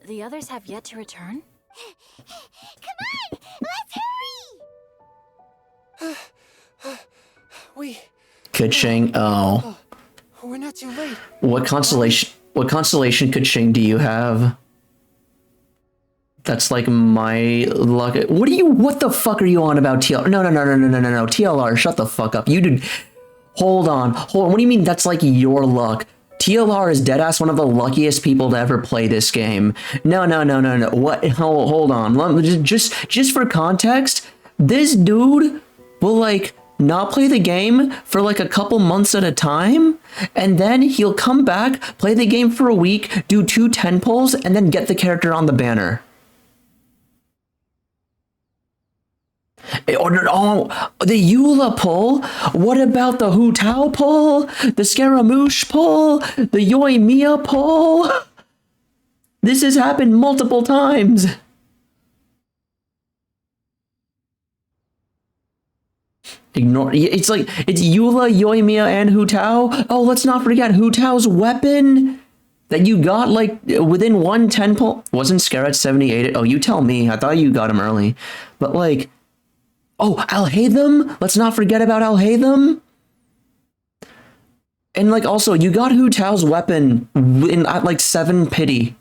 Speaker 11: The others have yet to return?
Speaker 4: Come on, let's hurry!
Speaker 1: Keqing, oh.
Speaker 5: We're not too late.
Speaker 1: What constellation Keqing do you have? That's like my luck. What the fuck are you on about, TLR? No. TLR, shut the fuck up. You did. Hold on. What do you mean that's like your luck? TLR is deadass one of the luckiest people to ever play this game. No. What? Hold on. Just for context, this dude will like not play the game for like a couple months at a time, and then he'll come back, play the game for a week, do 2 10 pulls, and then get the character on the banner. Oh, the Eula pull? What about the Hu Tao pull? The Scaramouche pull? The Yoimiya pull? This has happened multiple times. Ignore. It's like, it's Eula, Yoimiya, and Hu Tao. Oh, let's not forget Hu Tao's weapon that you got like within 1 10 pull. Wasn't Scarlet 78? Oh, you tell me. I thought you got him early. But like, oh, Alhaitham? Let's not forget about Alhaitham. And like also, you got Hu Tao's weapon at like 7 pity.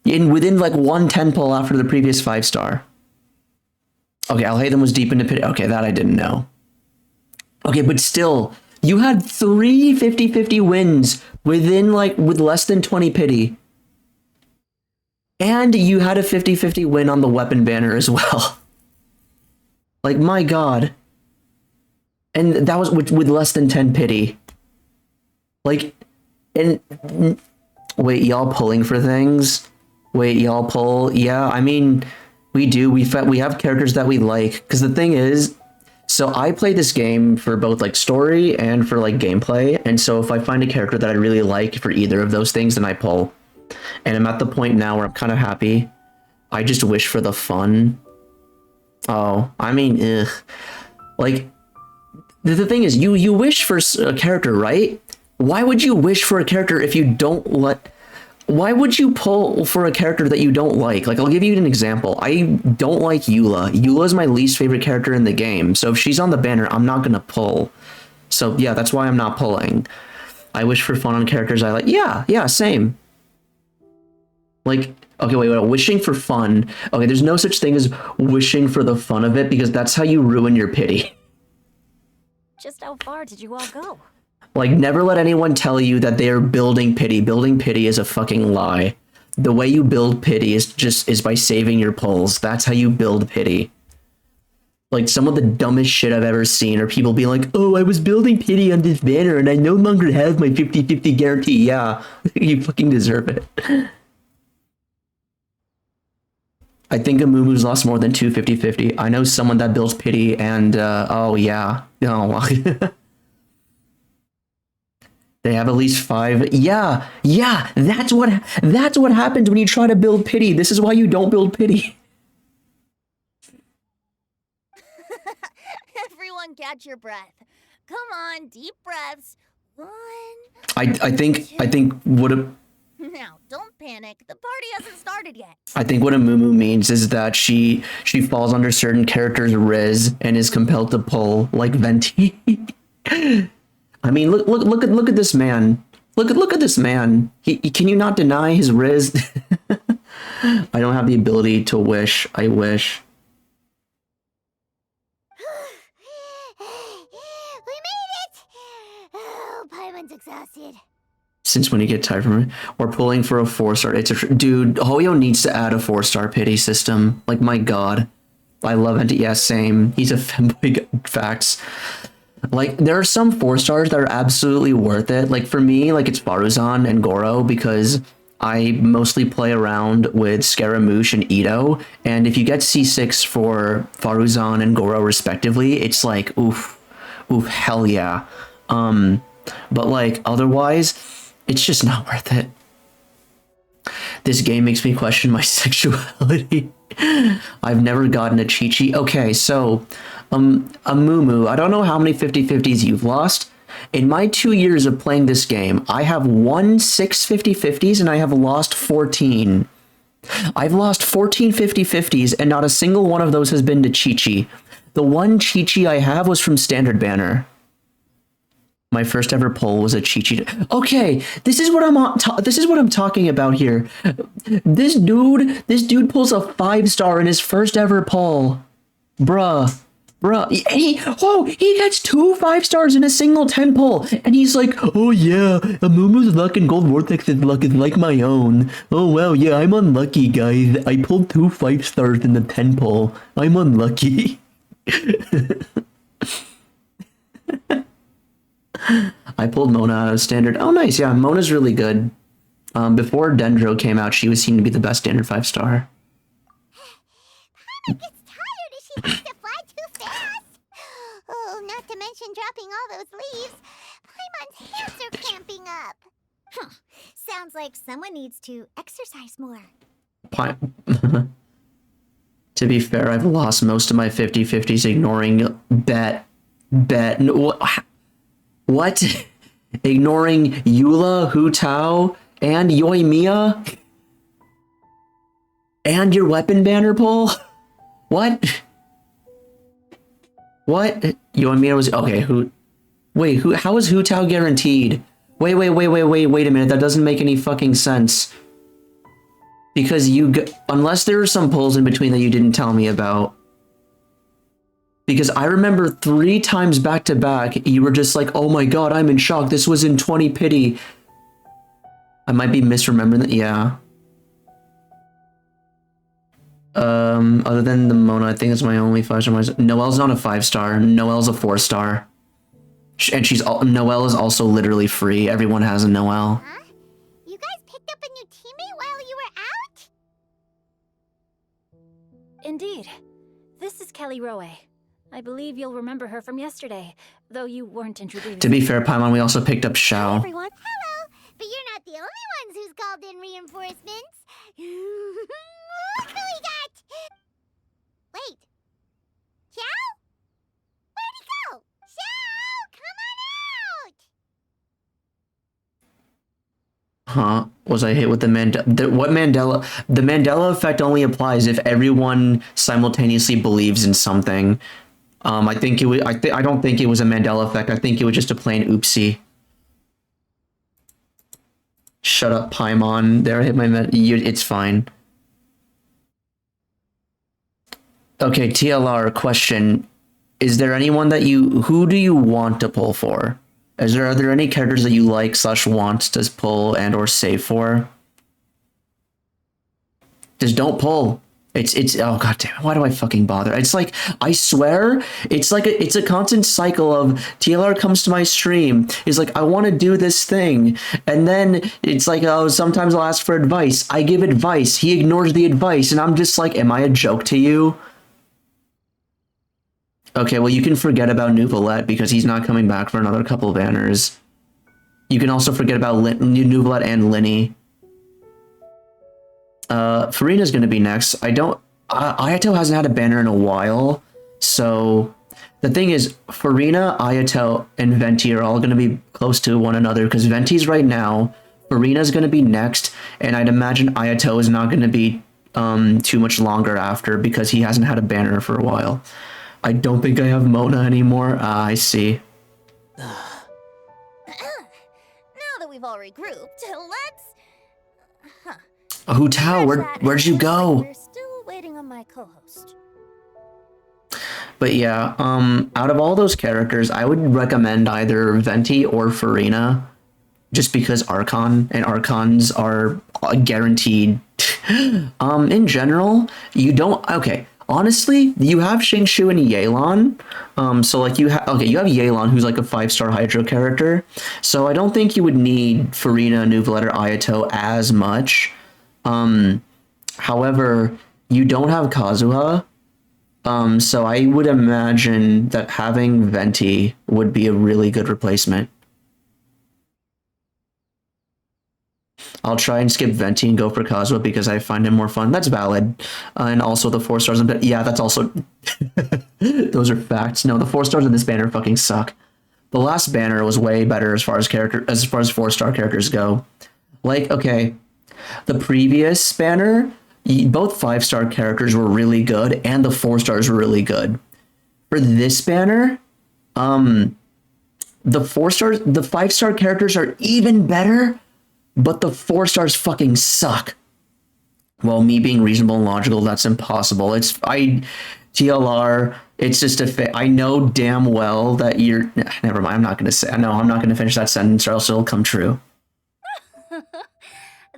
Speaker 1: Within like 1 10 pull after the previous 5-star. Okay, Alhaitham was deep into pity. Okay, that I didn't know. Okay, but still, you had 3 50-50 wins within like with less than 20 pity. And you had a 50-50 win on the weapon banner as well. Like, my god. And that was with less than 10 pity. Like, and wait, y'all pulling for things? Wait, y'all pull? Yeah, I mean, We do. We have characters that we like. Because the thing is, so I play this game for both like story and for like gameplay. And so if I find a character that I really like for either of those things, then I pull. And I'm at the point now where I'm kind of happy. I just wish for the fun. Oh, I mean, ugh. Like, the thing is, you wish for a character, right? Why would you wish for a character if you don't let... Why would you pull for a character that you don't like? Like, I'll give you an example. I don't like Eula. Eula is my least favorite character in the game. So if she's on the banner, I'm not going to pull. So yeah, that's why I'm not pulling. I wish for fun on characters I like. Yeah, same. Like, okay, wait, wishing for fun. Okay, there's no such thing as wishing for the fun of it because that's how you ruin your pity.
Speaker 11: Just how far did you all go?
Speaker 1: Like, never let anyone tell you that they are building pity. Building pity is a fucking lie. The way you build pity is by saving your pulls. That's how you build pity. Like, some of the dumbest shit I've ever seen are people being like, oh, I was building pity on this banner and I no longer have my 50-50 guarantee. Yeah, you fucking deserve it. I think Amumu's lost more than 2 50-50. I know someone that builds pity and, oh yeah. No. They have at least 5. Yeah, that's what happens when you try to build pity. This is why you don't build pity.
Speaker 7: Everyone catch your breath. Come on, deep breaths. 1.
Speaker 1: I think what a...
Speaker 7: Now, don't panic. The party hasn't started yet.
Speaker 1: I think what a Mumu means is that she falls under certain characters' riz and is compelled to pull like Venti. I mean, look at this man. Look at this man. Can you not deny his riz? I don't have the ability to wish. I wish.
Speaker 4: We made it! Oh, Paimon's exhausted.
Speaker 1: Since when you get tired from it, we're pulling for a 4-star. Dude, Hoyo needs to add a 4-star pity system. Like, my god. I love it. Yeah, same. He's a femboy. Facts. Like, there are some 4-stars that are absolutely worth it. Like, for me, like, it's Faruzan and Goro because I mostly play around with Scaramouche and Ito. And if you get C6 for Faruzan and Goro respectively, it's like, oof, hell yeah. But like, otherwise, it's just not worth it. This game makes me question my sexuality. I've never gotten a Chi-Chi. Okay, so, Amumu, I don't know how many 50-50s you've lost. In my 2 years of playing this game, I have won 6 50-50s and I have lost 14. I've lost 14 50-50s and not a single one of those has been to Chi-Chi. The one Chi-Chi I have was from Standard Banner. My first ever pull was a Chi-Chi. Okay, this is what I'm talking about here. This dude pulls a 5-star in his first ever pull. Bruh. He gets 2 5-stars in a single 10 pull, and he's like, oh yeah, Amumu's luck and Gold Vortex's luck is like my own. Oh wow, yeah, I'm unlucky, guys. I pulled 2 5-stars in the 10 pull. I'm unlucky. I pulled Mona out of standard. Oh, nice. Yeah, Mona's really good. Before Dendro came out, she was seen to be the best standard 5-star.
Speaker 4: Paimon gets tired as she thinks to fly too fast. Oh, not to mention dropping all those leaves. Paimon's hands are cramping up.
Speaker 3: Sounds like someone needs to exercise more.
Speaker 1: To be fair, I've lost most of my 50-50s ignoring Bet. No, what? Ignoring Eula, Hu Tao, and Yoimiya? And your weapon banner pull? What? Yoimiya was... Okay, how is Hu Tao guaranteed? Wait a minute, that doesn't make any fucking sense. Because unless there are some pulls in between that you didn't tell me about. Because I remember 3 times back to back, you were just like, oh my god, I'm in shock. This was in 20 pity. I might be misremembering that. Yeah. Other than the Mona, I think that's my only 5-star. Noelle's not a 5-star. Noelle's a 4-star. And Noelle is also literally free. Everyone has a Noelle.
Speaker 4: Huh? You guys picked up a new teammate while you were out?
Speaker 11: Indeed. This is Kelly Rowe. I believe you'll remember her from yesterday, though you weren't introduced.
Speaker 1: To be fair, Paimon, we also picked up
Speaker 4: Hi,
Speaker 1: Shao.
Speaker 4: everyone. Hello. But you're not the only ones who's called in reinforcements. Look who we got! Wait. Xiao? Where'd he go? Xiao, come on out!
Speaker 1: Huh? Was I hit with the Mandela? The Mandela effect only applies if everyone simultaneously believes in something. I think it was. I don't think it was a Mandela effect. I think it was just a plain oopsie. Shut up, Paimon. There, I hit my it's fine. Okay, TLR question. Is there anyone that who do you want to pull for? Are there any characters that you like / want to pull and or save for? Just don't pull. It's oh god damn it, why do I fucking bother? It's like, I swear, it's a constant cycle of TLR comes to my stream, is like, I want to do this thing, and then it's like, oh, sometimes I'll ask for advice. I give advice, he ignores the advice, and I'm just like, am I a joke to you? Okay, well, you can forget about Nouvelette because he's not coming back for another couple of banners. You can also forget about Nouvelette and Linny. Farina's gonna be next. Ayato hasn't had a banner in a while, so the thing is, Farina, Ayato, and Venti are all gonna be close to one another because Venti's right now, Farina's gonna be next, and I'd imagine Ayato is not gonna be too much longer after because he hasn't had a banner for a while. I don't think I have Mona anymore. I see.
Speaker 7: Now that we've all regrouped, let's...
Speaker 1: Hu Tao, where'd you go?
Speaker 7: We're still waiting on my co-host.
Speaker 1: But yeah, out of all those characters, I would recommend either Venti or Farina, just because Archon and Archons are guaranteed. In general, you don't. Okay, honestly, you have Xingshu and Yelan. So like you have Yelan, who's like a 5-star Hydro character. So I don't think you would need Farina, Nouvelette, or Ayato as much. However, you don't have Kazuha, so I would imagine that having Venti would be a really good replacement. I'll try and skip Venti and go for Kazuha because I find him more fun. That's valid. And also the 4 stars, yeah, that's also... Those are facts. No, the 4 stars in this banner fucking suck. The last banner was way better as far as 4-star characters go. Like, okay... The previous banner, both 5-star characters were really good, and the 4 stars were really good. For this banner, the 5-star characters are even better, but the 4 stars fucking suck. Well, me being reasonable and logical, that's impossible. TLR, it's just I know damn well that you're... Never mind, I'm not gonna finish that sentence or else it'll come true.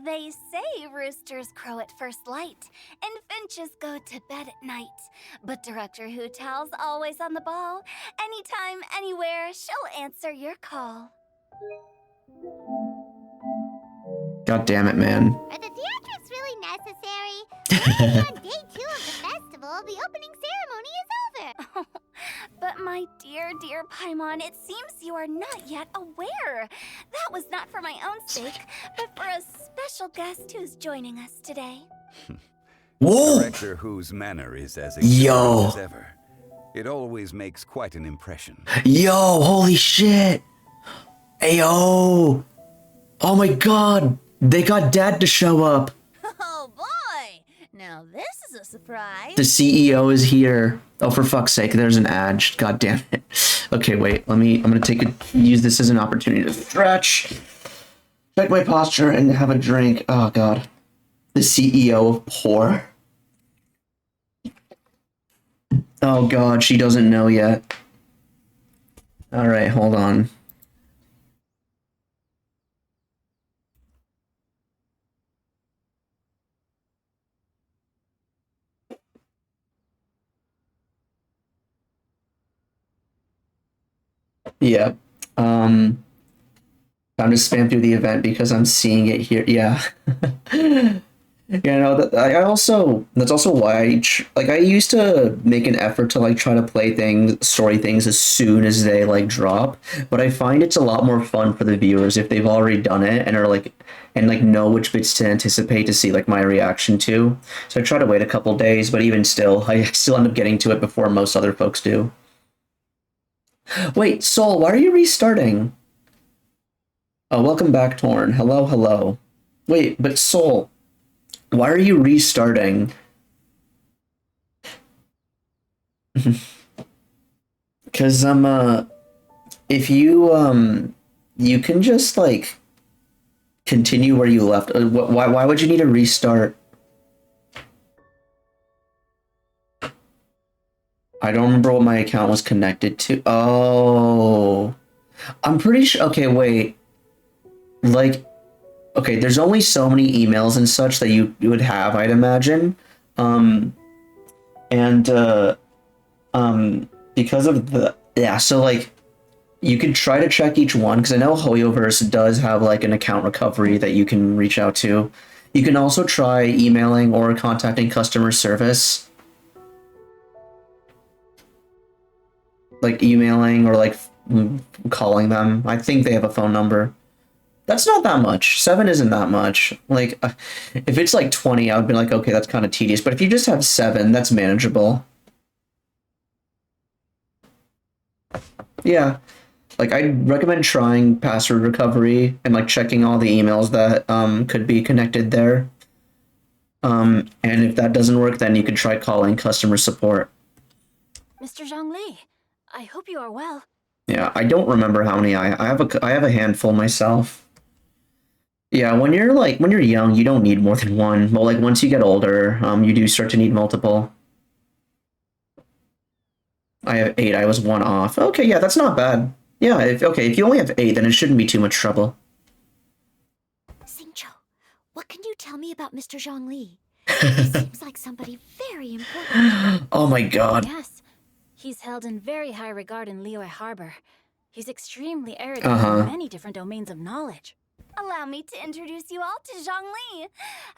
Speaker 6: They say roosters crow at first light, and finches go to bed at night. But Director Hu Tao's always on the ball. Anytime, anywhere, she'll answer your call.
Speaker 1: God damn it, man.
Speaker 4: Are the theatrics really necessary? Maybe on day 2 of the festival, the opening ceremony is over.
Speaker 6: But my dear Paimon, it seems you are not yet aware. That was not for my own sake, but for a special guest who's joining us today.
Speaker 1: Whoa!
Speaker 13: Director Whose manner is as exciting as ever. It always makes quite an impression.
Speaker 1: Yo, holy shit! Ayo! Oh my god! They got Dad to show up!
Speaker 7: Oh boy! Now this is a surprise.
Speaker 1: The CEO is here. Oh, for fuck's sake, there's an ad. God damn it. Okay, wait, I'm gonna use this as an opportunity to stretch, check my posture, and have a drink. Oh god. The CEO of Poor. Oh god, she doesn't know yet. Alright, hold on. Yeah. Time to spam through the event because I'm seeing it here. Yeah. You know, that's also why I used to make an effort to like try to play story things as soon as they like drop, but I find it's a lot more fun for the viewers if they've already done it and are like know which bits to anticipate to see like my reaction to. So I try to wait a couple days, but even still, I still end up getting to it before most other folks do. Wait, Soul, why are you restarting? Oh, welcome back, Torn. Hello, hello. Wait, but Soul, why are you restarting? Because if you you can just like continue where you left. Why would you need to restart? I don't remember what my account was connected to. Oh, I'm pretty sure. Okay, wait. Like, okay, there's only so many emails and such that you would have, I'd imagine. And because of so like you could try to check each one because I know Hoyoverse does have like an account recovery that you can reach out to. You can also try emailing or contacting customer service. Like emailing or like calling them. I think they have a phone number. That's not that much. 7 isn't that much. Like, if it's like 20, I would be like, okay, that's kind of tedious. But if you just have 7, that's manageable. Yeah. Like, I'd recommend trying password recovery and like checking all the emails that could be connected there. And if that doesn't work, then you could try calling customer support.
Speaker 11: Mr. Zhongli, I hope you are well.
Speaker 1: Yeah, I don't remember how many I have a handful myself. Yeah, when you're young, you don't need more than one. But like once you get older, you do start to need multiple. I have 8. I was 1 off. Okay, yeah, that's not bad. Yeah, if you only have 8, then it shouldn't be too much trouble.
Speaker 3: Xingqiu, what can you tell me about Mr. Zhongli? He seems like somebody very important.
Speaker 1: Oh my god.
Speaker 11: Yes, he's held in very high regard in Liyue Harbor. He's extremely erudite in many different domains of knowledge.
Speaker 6: Allow me to introduce you all to Zhongli,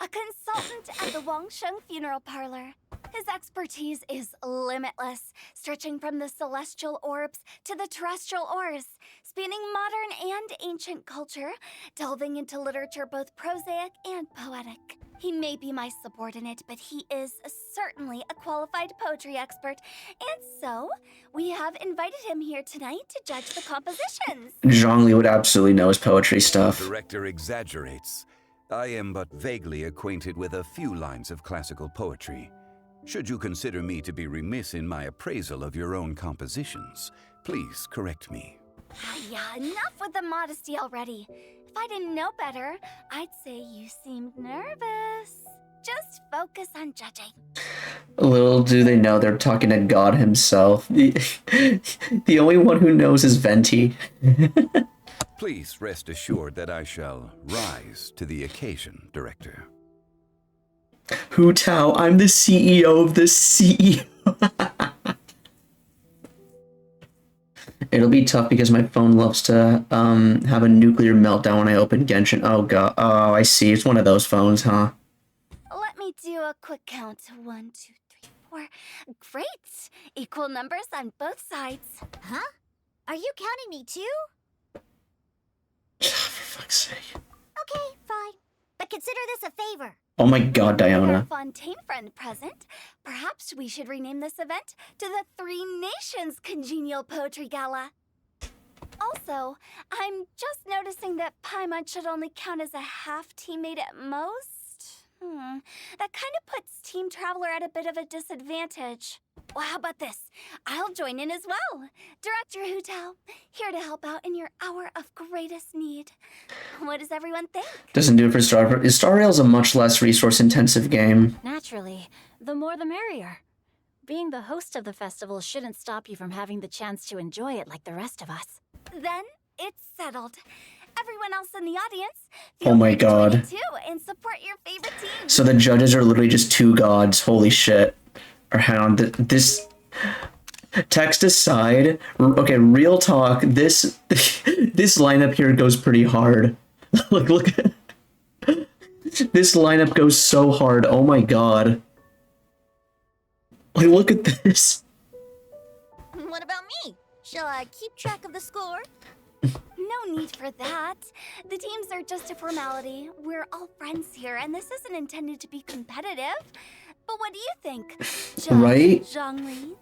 Speaker 6: a consultant at the Wangsheng Funeral Parlor. His expertise is limitless, stretching from the celestial orbs to the terrestrial ores, spanning modern and ancient culture, delving into literature both prosaic and poetic. He may be my subordinate, but he is certainly a qualified poetry expert, and so we have invited him here tonight to judge the compositions.
Speaker 1: Zhongli would absolutely know his poetry stuff.
Speaker 13: The director exaggerates. I am but vaguely acquainted with a few lines of classical poetry. Should you consider me to be remiss in my appraisal of your own compositions, please correct me.
Speaker 6: Yeah, enough with the modesty already. If I didn't know better, I'd say you seemed nervous. Just focus on judging.
Speaker 1: Little do they know they're talking to God himself. The only one who knows is Venti.
Speaker 13: Please rest assured that I shall rise to the occasion, Director.
Speaker 1: Hu Tao, I'm the CEO of the CEO. It'll be tough because my phone loves to have a nuclear meltdown when I open Genshin. Oh god. Oh, I see. It's one of those phones, huh?
Speaker 6: Let me do a quick count. 1, 2, 3, 4. Great! Equal numbers on both sides.
Speaker 4: Huh? Are you counting me too?
Speaker 1: For fuck's sake.
Speaker 4: Okay, fine. But consider this a favor.
Speaker 1: Oh my god, Diona.
Speaker 6: Our Fontaine friend present. Perhaps we should rename this event to the Three Nations Congenial Poetry Gala. Also, I'm just noticing that Paimon should only count as a half teammate at most. That kind of puts Team Traveler at a bit of a disadvantage. Well, how about this? I'll join in as well. Director Hu Tao, here to help out in your hour of greatest need. What does everyone think?
Speaker 1: Doesn't do it for Star Rail. Star Rail is a much less resource-intensive game.
Speaker 11: Naturally, the more the merrier. Being the host of the festival shouldn't stop you from having the chance to enjoy it like the rest of us.
Speaker 6: Then it's settled. Everyone else in the audience,
Speaker 1: Oh my god.
Speaker 6: too, and support your favorite team.
Speaker 1: So the judges are literally just 2 gods. Holy shit. Or hang on, this... Text aside, okay, real talk, this lineup here goes pretty hard. Look at... This lineup goes so hard. Oh my god. Like, look at this.
Speaker 7: What about me? Shall I keep track of the score?
Speaker 6: No need for that. The teams are just a formality. We're all friends here, and this isn't intended to be competitive. But what do you think?
Speaker 1: Right?
Speaker 6: Zhongli?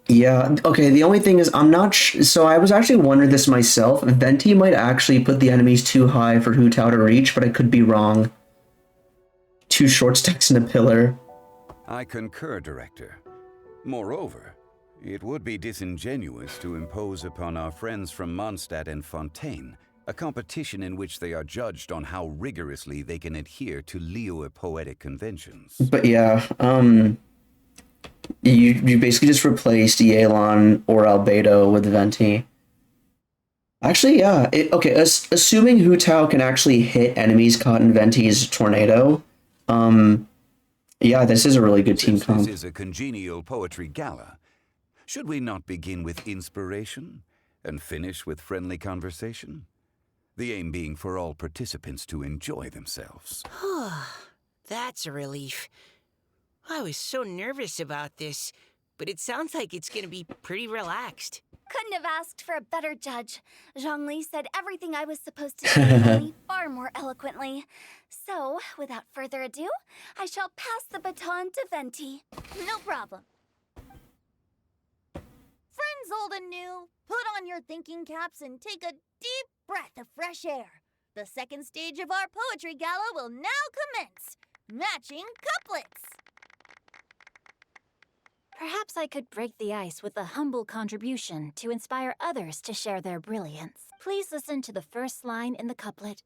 Speaker 1: Yeah, okay, the only thing is I'm not so I was actually wondering this myself. Venti might actually put the enemies too high for Hu Tao to reach, but I could be wrong. 2 short stacks and a pillar.
Speaker 13: I concur, Director. Moreover, it would be disingenuous to impose upon our friends from Mondstadt and Fontaine a competition in which they are judged on how rigorously they can adhere to Liyue poetic conventions.
Speaker 1: But yeah, you basically just replaced Yelan or Albedo with Venti. Actually, yeah. Okay, assuming Hu Tao can actually hit enemies caught in Venti's tornado, yeah, this is a really good team
Speaker 13: Since
Speaker 1: comp.
Speaker 13: this is a congenial poetry gala, should we not begin with inspiration and finish with friendly conversation? The aim being for all participants to enjoy themselves.
Speaker 8: That's a relief. I was so nervous about this, but it sounds like it's gonna be pretty relaxed.
Speaker 6: Couldn't have asked for a better judge. Zhongli said everything I was supposed to say, only far more eloquently. So, without further ado, I shall pass the baton to Venti.
Speaker 7: No problem. Friends old and new, put on your thinking caps and take a deep breath of fresh air. The second stage of our poetry gala will now commence. Matching couplets.
Speaker 11: Perhaps I could break the ice with a humble contribution to inspire others to share their brilliance. Please listen to the first line in the couplet.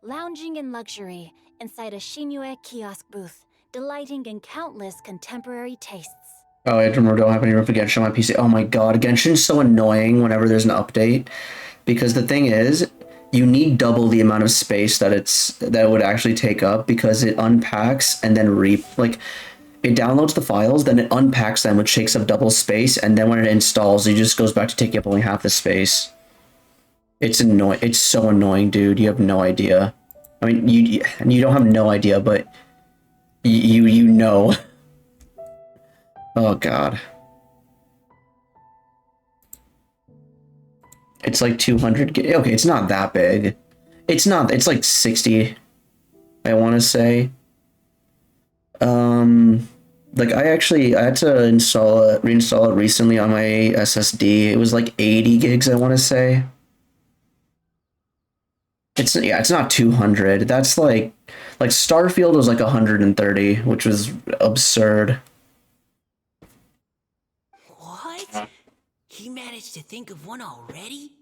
Speaker 11: Lounging in luxury inside a Shinue kiosk booth, delighting in countless contemporary tastes.
Speaker 1: Oh, I don't have any room for Genshin on my PC. Oh my god, Genshin's so annoying whenever there's an update. Because the thing is, you need double the amount of space that it would actually take up, because it unpacks and then it downloads the files, then it unpacks them, which takes up double space, and then when it installs, it just goes back to taking up only half the space. It's annoying. It's so annoying, dude. You have no idea. I mean, you don't have no idea, but you know. Oh god. It's like 200 gig. Okay, it's not that big. It's like 60, I want to say. Like I had to reinstall it recently on my SSD. It was like 80 gigs, I want to say. It's not 200. That's like Starfield was like 130, which was absurd.
Speaker 8: What? He managed to think of one already?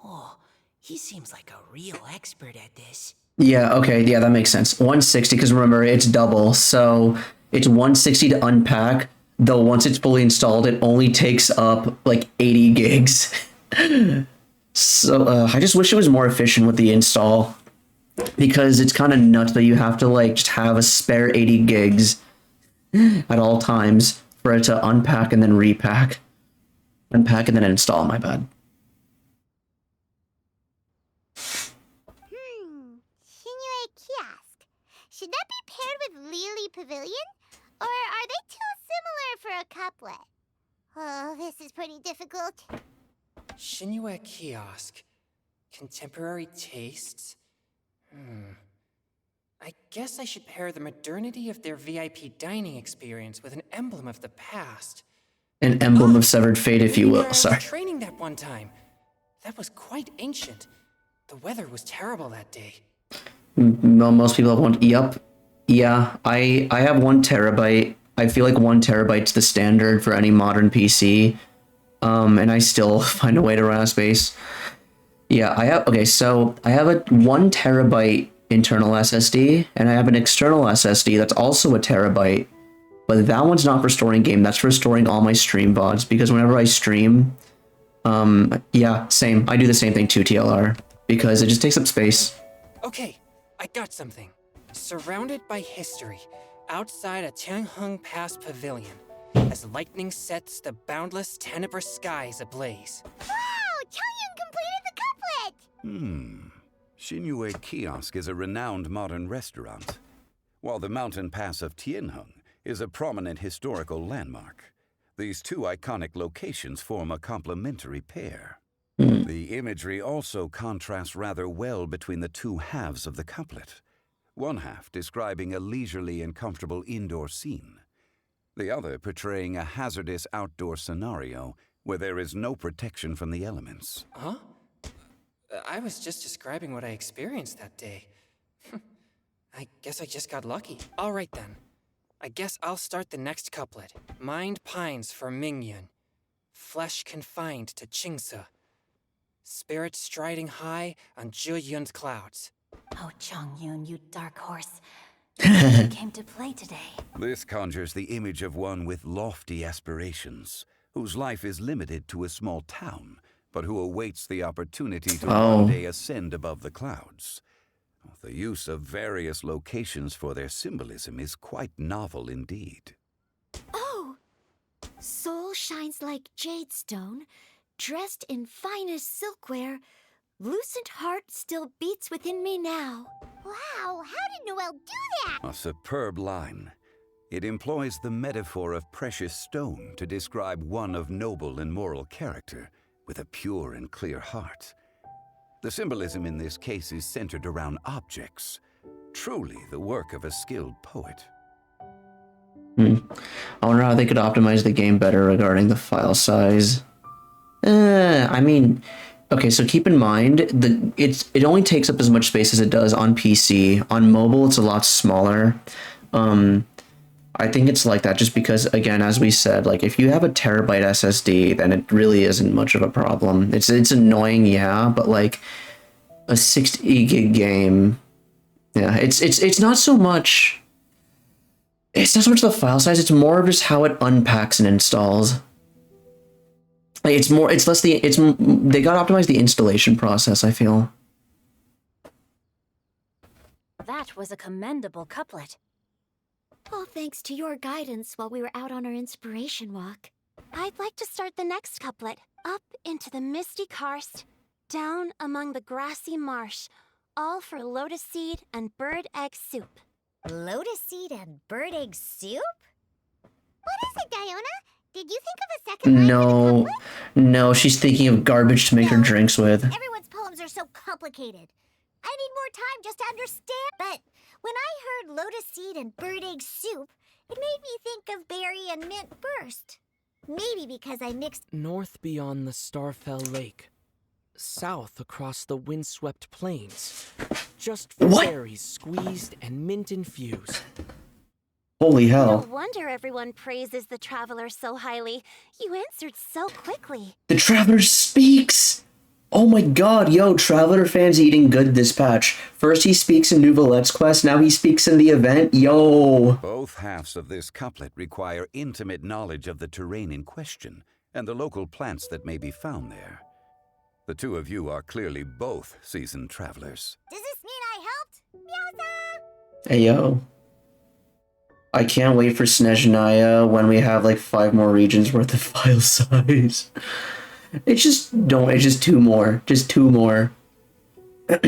Speaker 8: Oh, he seems like a real expert at this.
Speaker 1: Yeah, okay, yeah, that makes sense. 160, because remember, it's double, so it's 160 to unpack, though once it's fully installed, it only takes up like 80 gigs. So I just wish it was more efficient with the install, because it's kind of nuts that you have to like just have a spare 80 gigs at all times for it to unpack and then repack. Unpack and then install, my bad.
Speaker 4: Shinue Kiosk. Should that be paired with Lily Pavilion? Or are they too similar for a couplet? Oh, this is pretty difficult.
Speaker 5: Shinue Kiosk. Contemporary tastes? I guess I should pair the modernity of their VIP dining experience with an emblem of the past.
Speaker 1: An emblem of severed fate, if you will.
Speaker 5: I was
Speaker 1: Sorry.
Speaker 5: training that one time. That was quite ancient. The weather was terrible that day.
Speaker 1: Most people have one. Yep. Yeah, I have 1 terabyte. I feel like 1 terabyte's the standard for any modern PC. And I still find a way to run out of space. Yeah, I have a 1 terabyte internal SSD, and I have an external SSD that's also a terabyte. But that one's not for storing game, that's for storing all my stream VODs, because whenever I stream, yeah, same. I do the same thing too, TLR, because it just takes up space.
Speaker 5: Okay, I got something. Surrounded by history, outside a Tianheng Pass pavilion, as lightning sets the boundless tenebrous skies ablaze.
Speaker 4: Wow! Changyun completed the couplet!
Speaker 13: Xinyue Kiosk is a renowned modern restaurant, while the mountain pass of Tianheng is a prominent historical landmark. These two iconic locations form a complementary pair. The imagery also contrasts rather well between the two halves of the couplet, one half describing a leisurely and comfortable indoor scene, the other portraying a hazardous outdoor scenario where there is no protection from the elements.
Speaker 5: Huh? I was just describing what I experienced that day. I guess I just got lucky. All right then. I guess I'll start the next couplet. Mind pines for Mingyun, flesh confined to Qingse, spirit striding high on Zheyun's clouds.
Speaker 11: Oh, Chongyun, you dark horse. You came to play today.
Speaker 13: This conjures the image of one with lofty aspirations, whose life is limited to a small town, but who awaits the opportunity to one day ascend above the clouds. The use of various locations for their symbolism is quite novel indeed.
Speaker 3: Oh! Soul shines like jade stone, dressed in finest silkware. Lucent heart still beats within me now.
Speaker 4: Wow, how did Noelle do that?
Speaker 13: A superb line. It employs the metaphor of precious stone to describe one of noble and moral character, with a pure and clear heart. The symbolism in this case is centered around objects, truly the work of a skilled poet.
Speaker 1: I wonder how they could optimize the game better regarding the file size. I mean, okay, so keep in mind it only takes up as much space as it does on PC. On mobile, it's a lot smaller. I think it's like that just because, again, as we said, like if you have a terabyte SSD, then it really isn't much of a problem. It's annoying, yeah, but like a 60 gig game, yeah, it's not so much. It's not so much the file size. It's more of just how it unpacks and installs. Like they got to optimize the installation process, I feel.
Speaker 11: That was a commendable couplet.
Speaker 3: All thanks to your guidance while we were out on our inspiration walk.
Speaker 6: I'd like to start the next couplet. Up into the misty karst, down among the grassy marsh, all for lotus seed and bird egg soup.
Speaker 4: Lotus seed and bird egg soup? What is it, Diona? Did you think of a second line for the couplet?
Speaker 1: No, she's thinking of garbage to make her drinks with.
Speaker 4: Everyone's poems are so complicated. I need more time just to understand. But when I heard lotus seed and bird egg soup, it made me think of berry and mint burst. Maybe because I mixed
Speaker 5: North beyond the Starfell Lake, south across the windswept plains, just for berries squeezed and mint infused.
Speaker 1: Holy hell.
Speaker 6: No wonder everyone praises the Traveler so highly. You answered so quickly.
Speaker 1: The Traveler speaks! Oh my god, yo, Traveler fans eating good this patch. First he speaks in Nouvelette's quest, now he speaks in the event, yo!
Speaker 13: Both halves of this couplet require intimate knowledge of the terrain in question and the local plants that may be found there. The two of you are clearly both seasoned travelers.
Speaker 4: Does this mean I helped? Meowza!
Speaker 1: Hey, yo. I can't wait for Snezhnaya when we have like 5 more regions worth of file size. It's just two more. Just 2 more. At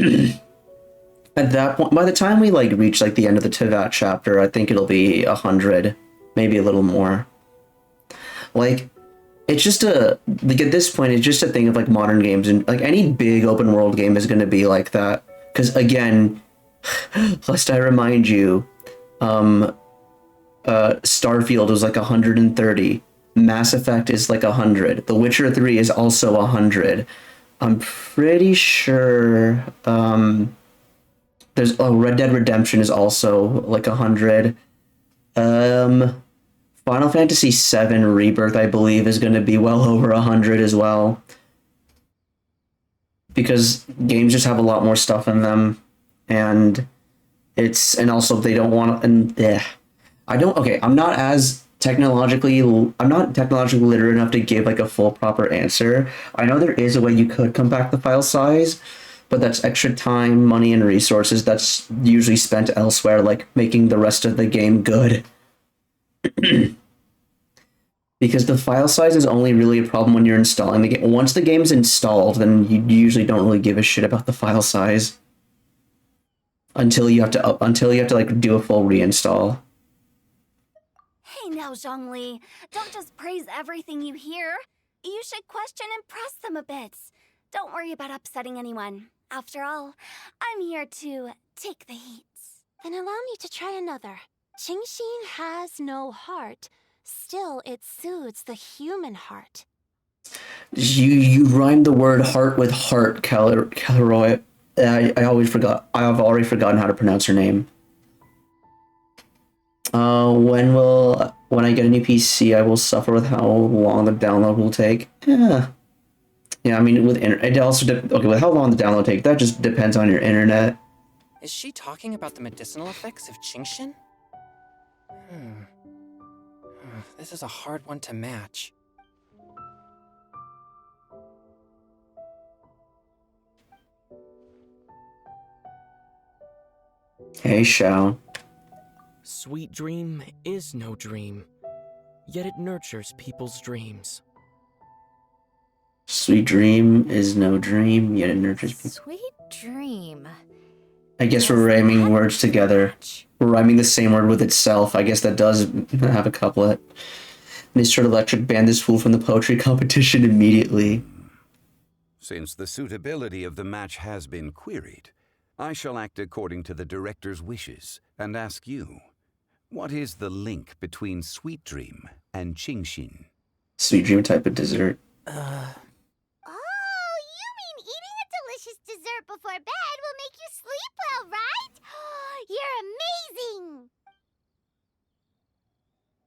Speaker 1: that point, by the time we like reach like the end of the Tevat chapter, I think it'll be 100, maybe a little more. Like, it's just like at this point, it's just a thing of like modern games, and like any big open world game is going to be like that. Because again, lest I remind you, Starfield was like 130. Mass Effect is like 100. The Witcher 3 is also 100. I'm pretty sure there's Red Dead Redemption is also like 100. Final Fantasy VII Rebirth, I believe, is going to be well over 100 as well. Because games just have a lot more stuff in them, and also they don't want to, I'm not technologically literate enough to give like a full proper answer. I know there is a way you could compact the file size, but that's extra time, money, and resources that's usually spent elsewhere, like making the rest of the game good. Because the file size is only really a problem when you're installing the game. Once the game's installed, then you usually don't really give a shit about the file size. until you have to like do a full reinstall.
Speaker 6: Hey now, Zhongli, don't just praise everything you hear. You should question and press them a bit. Don't worry about upsetting anyone. After all, I'm here to take the heat.
Speaker 11: Then allow me to try another. Qingxin has no heart. Still, it soothes the human heart.
Speaker 1: You rhymed the word heart with heart, Caleroy. I always forgot. I have already forgotten how to pronounce her name. When I get a new PC, I will suffer with how long the download will take. Yeah. Yeah, I mean, it also okay, with how long the download take, that just depends on your internet.
Speaker 5: Is she talking about the medicinal effects of Qingxin? This is a hard one to match.
Speaker 1: Hey, Shao.
Speaker 14: Sweet dream is no dream, yet it nurtures people's dreams.
Speaker 1: Sweet dream is no dream, yet it nurtures people.
Speaker 11: Sweet dream.
Speaker 1: I guess we're rhyming words together. We're rhyming the same word with itself. I guess that does have a couplet. Mr. Electric banned this fool from the poetry competition immediately.
Speaker 13: Since the suitability of the match has been queried, I shall act according to the director's wishes and ask you, what is the link between Sweet Dream and Qingxin?
Speaker 1: Sweet dream type of dessert.
Speaker 4: Oh, you mean eating a delicious dessert before bed will make you sleep well, right? You're amazing!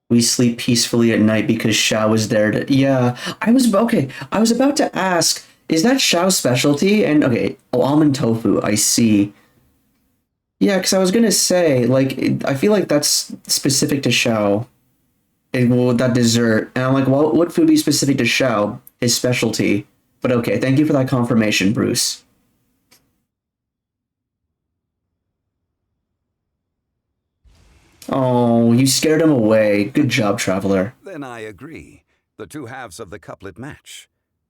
Speaker 1: We sleep peacefully at night because Shao is there to... Yeah, I was about to ask, is that Shao's specialty? And, okay, almond tofu, I see. Yeah, because I was going to say, like, I feel like that's specific to Shao. That dessert. And I'm like, well, what would food be specific to Shao? His specialty. But okay, thank you for that confirmation, Bruce. Oh, you scared him away. Good job, Traveler.
Speaker 13: Then I agree. The two halves of the couplet match.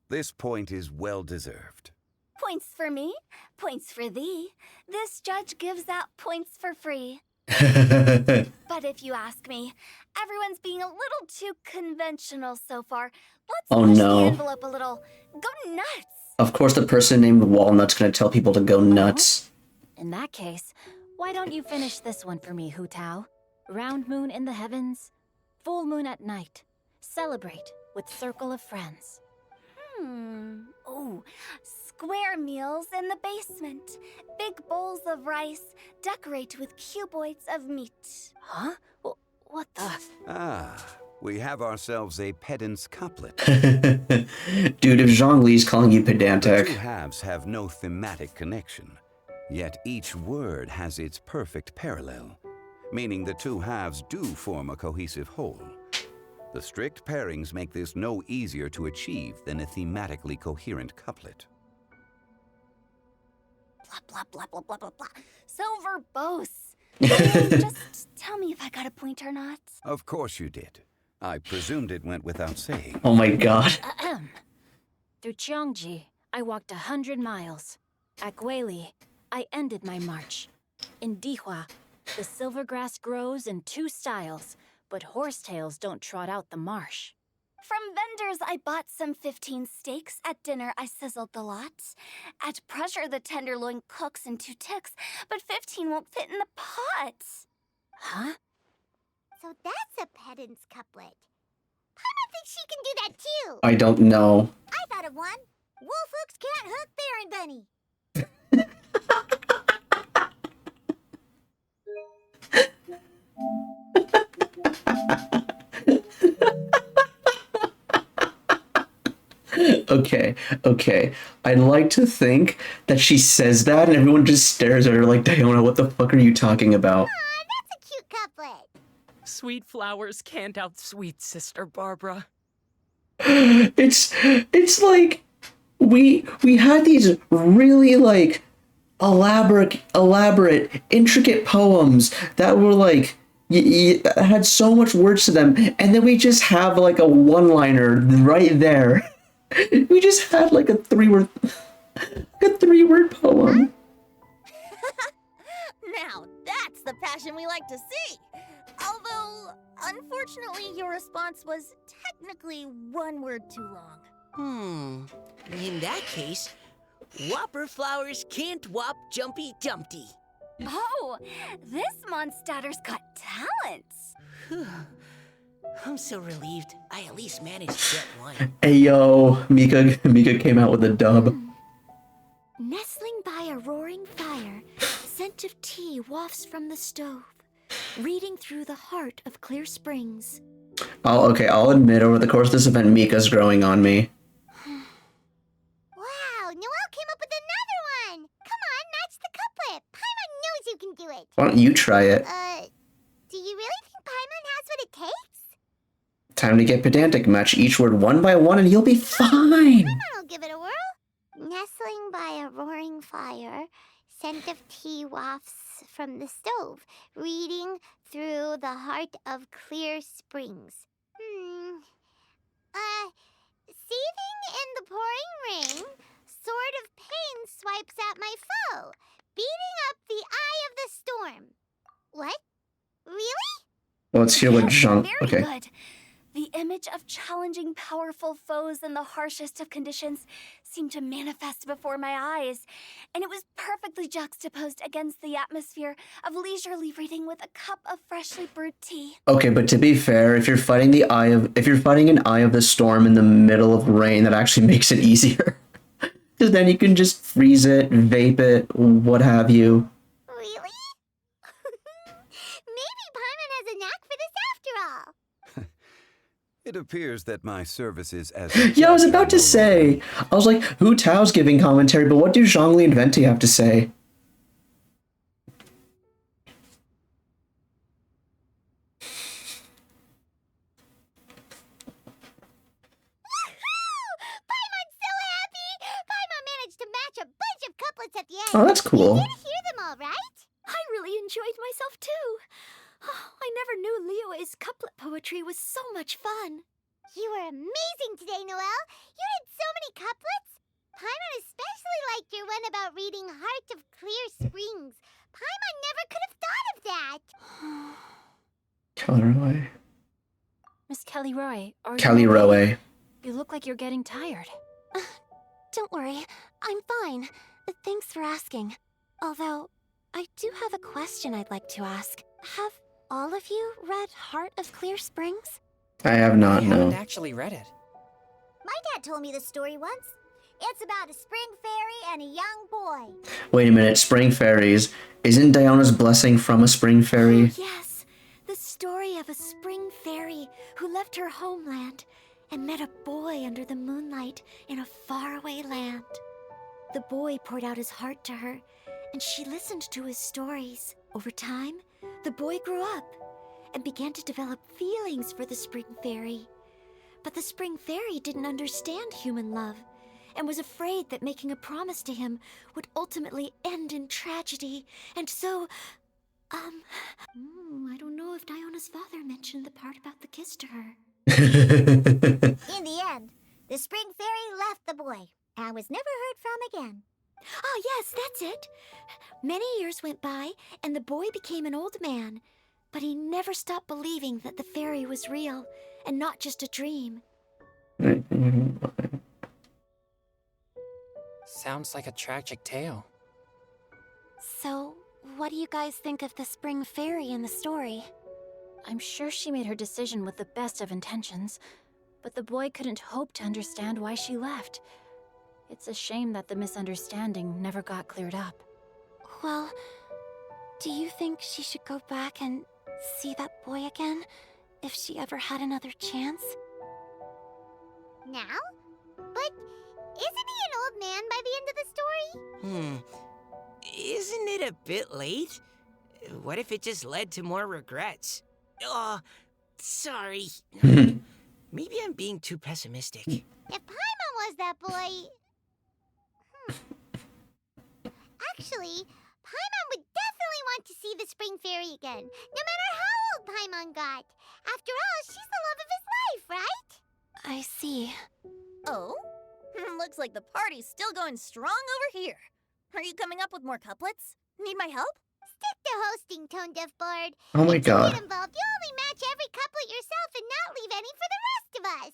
Speaker 13: This point is well deserved.
Speaker 6: Points for me, points for thee. This judge gives out points for free. But if you ask me, everyone's being a little too conventional so far. Let's push the envelope a little. Go nuts!
Speaker 1: Of course the person named Walnut's gonna tell people to go nuts.
Speaker 11: In that case, why don't you finish this one for me, Hu Tao? Round moon in the heavens, full moon at night. Celebrate with circle of friends.
Speaker 6: Oh, square meals in the basement. Big bowls of rice. Decorate with cuboids of meat.
Speaker 11: Huh? What the?
Speaker 13: Ah, we have ourselves a pedant's couplet.
Speaker 1: Dude, if Zhongli's calling you pedantic.
Speaker 13: The two halves have no thematic connection, yet each word has its perfect parallel, meaning the two halves do form a cohesive whole. The strict pairings make this no easier to achieve than a thematically coherent couplet.
Speaker 6: Blah, blah, blah, blah, blah, blah, blah. So verbose. Just tell me if I got a point or not.
Speaker 13: Of course you did. I presumed it went without saying.
Speaker 1: Oh my god.
Speaker 11: Through Cheongji, I walked 100 miles. At Guili, I ended my march. In Dihua, the silver grass grows in 2 styles, but horsetails don't trot out the marsh.
Speaker 6: From vendors, I bought some 15 steaks. At dinner, I sizzled the lot. At pressure, the tenderloin cooks in 2 ticks, but 15 won't fit in the pot.
Speaker 11: Huh?
Speaker 4: So that's a pedant's couplet. Paimon thinks she can do that too.
Speaker 1: I don't know.
Speaker 4: I thought of one. Wolf hooks can't hook Baron Bunny.
Speaker 1: Okay. I'd like to think that she says that and everyone just stares at her like, Diona, what the fuck are you talking about?
Speaker 4: Aw, that's a cute couplet.
Speaker 14: Sweet flowers can't outsweet Sister Barbara.
Speaker 1: It's like we had these really like elaborate, intricate poems that were like had so much words to them, and then we just have like a one-liner right there. We just had like a three-word poem.
Speaker 7: Now, that's the passion we like to see. Although, unfortunately, your response was technically one word too long.
Speaker 8: In that case, Whopper flowers can't whop Jumpy Dumpty.
Speaker 6: Oh, this Mondstatter's got talents.
Speaker 8: I'm so relieved. I at least managed to get one.
Speaker 1: Hey yo, Mika came out with a dub.
Speaker 3: Nestling by a roaring fire, scent of tea wafts from the stove, reading through the heart of Clear Springs.
Speaker 1: I'll admit, over the course of this event, Mika's growing on me.
Speaker 4: Wow, Noelle came up with another one! Come on, match the couplet! Paimon knows you can do it!
Speaker 1: Why don't you try it?
Speaker 4: Do you really think Paimon has what it takes?
Speaker 1: Time to get pedantic. Match each word one by one and you'll be fine.
Speaker 4: Paimon will give it a whirl. Nestling by a roaring fire, scent of tea wafts from the stove, reading through the heart of Clear Springs. Seething in the pouring rain, sword of pain swipes at my foe, beating up the eye of the storm. What? Really?
Speaker 1: Well, let's hear what Jean...
Speaker 6: Very
Speaker 1: Okay.
Speaker 6: good. The image of challenging powerful foes in the harshest of conditions seemed to manifest before my eyes, and it was perfectly juxtaposed against the atmosphere of leisurely reading with a cup of freshly brewed tea.
Speaker 1: Okay, but to be fair, if you're fighting an eye of the storm in the middle of rain, that actually makes it easier. Because then you can just freeze it, vape it, what have you.
Speaker 4: Really? Maybe Paimon has a knack for this after all.
Speaker 13: It appears that my services as
Speaker 1: Yeah, I was about to say. I was like, Hu Tao's giving commentary, but what do Zhongli and Venti have to say?
Speaker 4: Paimon's so happy! Paimon managed to match a bunch of couplets at the end.
Speaker 1: Oh, that's cool.
Speaker 4: You did hear them all, right?
Speaker 3: I really enjoyed myself too. Oh, I never knew Liyue's couplet poetry was so much fun.
Speaker 4: You were amazing today, Noelle. You did so many couplets. Paimon especially liked your one about reading Heart of Clear Springs. Paimon never could have thought of that.
Speaker 1: Kelly Roy.
Speaker 11: Miss Kelly Roy, are you
Speaker 1: Kelly
Speaker 11: okay?
Speaker 1: Roy.
Speaker 11: You look like you're getting tired.
Speaker 7: Don't worry, I'm fine. Thanks for asking. Although, I do have a question I'd like to ask. Have all of you read Heart of Clear Springs?
Speaker 1: I have not,
Speaker 5: I
Speaker 1: no.
Speaker 5: haven't actually read it.
Speaker 4: My dad told me the story once. It's about a spring fairy and a young boy.
Speaker 1: Wait a minute, spring fairies. Isn't Diona's blessing from a spring fairy?
Speaker 3: Yes, the story of a spring fairy who left her homeland and met a boy under the moonlight in a faraway land. The boy poured out his heart to her, and she listened to his stories. Over time, the boy grew up and began to develop feelings for the spring fairy. But the spring fairy didn't understand human love and was afraid that making a promise to him would ultimately end in tragedy. And so, I don't know if Diona's father mentioned the part about the kiss to her.
Speaker 4: In the end, the spring fairy left the boy and was never heard from again.
Speaker 3: Ah, yes, that's it. Many years went by, and the boy became an old man. But he never stopped believing that the fairy was real, and not just a dream.
Speaker 5: Sounds like a tragic tale.
Speaker 7: So, what do you guys think of the spring fairy in the story?
Speaker 11: I'm sure she made her decision with the best of intentions, but the boy couldn't hope to understand why she left. It's a shame that the misunderstanding never got cleared up.
Speaker 7: Well, do you think she should go back and see that boy again, if she ever had another chance?
Speaker 4: Now? But isn't he an old man by the end of the story?
Speaker 8: Isn't it a bit late? What if it just led to more regrets? Oh, sorry. Maybe I'm being too pessimistic.
Speaker 4: If Paimon was that boy... Actually, Paimon would definitely want to see the spring fairy again, no matter how old Paimon got. After all, she's the love of his life, right?
Speaker 7: I see. Oh? Looks like the party's still going strong over here. Are you coming up with more couplets? Need my help?
Speaker 4: stick to hosting, Tone Deaf Bard.
Speaker 1: Oh my
Speaker 4: If you
Speaker 1: god.
Speaker 4: get involved, you only match every couplet yourself and not leave any for the rest of us.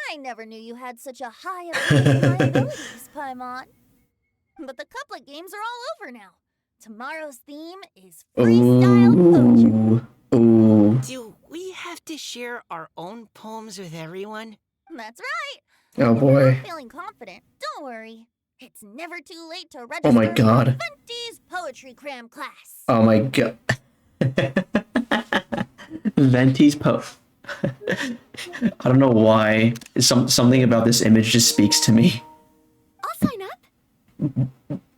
Speaker 7: I never knew you had such a high opinion of my abilities, Paimon. But the couplet games are all over now. Tomorrow's theme is freestyle poetry.
Speaker 1: Ooh.
Speaker 8: Do we have to share our own poems with everyone?
Speaker 7: That's right.
Speaker 1: Oh
Speaker 7: If you're
Speaker 1: boy.
Speaker 7: not feeling confident, don't worry. It's never too late to register
Speaker 1: Oh my god.
Speaker 7: in Venti's Poetry Cram class.
Speaker 1: Oh my god. Venti's I don't know why. Something about this image just speaks to me.
Speaker 3: I'll sign up.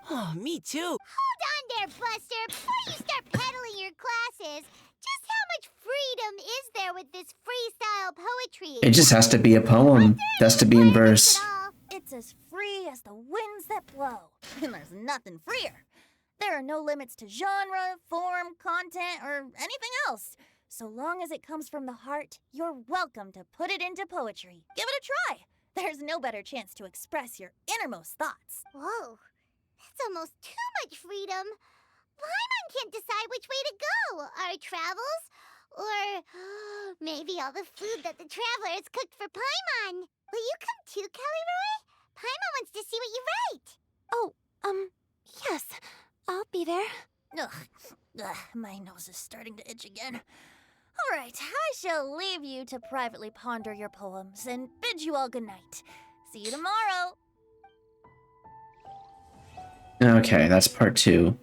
Speaker 8: Oh, me too.
Speaker 4: Hold on there, Buster. Before you start peddling your classes, just how much freedom is there with this freestyle poetry?
Speaker 1: It just has to be a poem. It has to be in verse.
Speaker 7: It's as free as the winds that blow. And there's nothing freer. There are no limits to genre, form, content, or anything else. So long as it comes from the heart, you're welcome to put it into poetry. Give it a try. There's no better chance to express your innermost thoughts.
Speaker 4: Whoa, that's almost too much freedom. Paimon can't decide which way to go. Our travels? Or maybe all the food that the travelers cooked for Paimon. Will you come too, Kelly Roy? Paimon wants to see what you write.
Speaker 3: Oh, yes. I'll be there.
Speaker 7: Ugh, my nose is starting to itch again. All right, I shall leave you to privately ponder your poems and bid you all good night. See you tomorrow.
Speaker 1: Okay, that's part 2.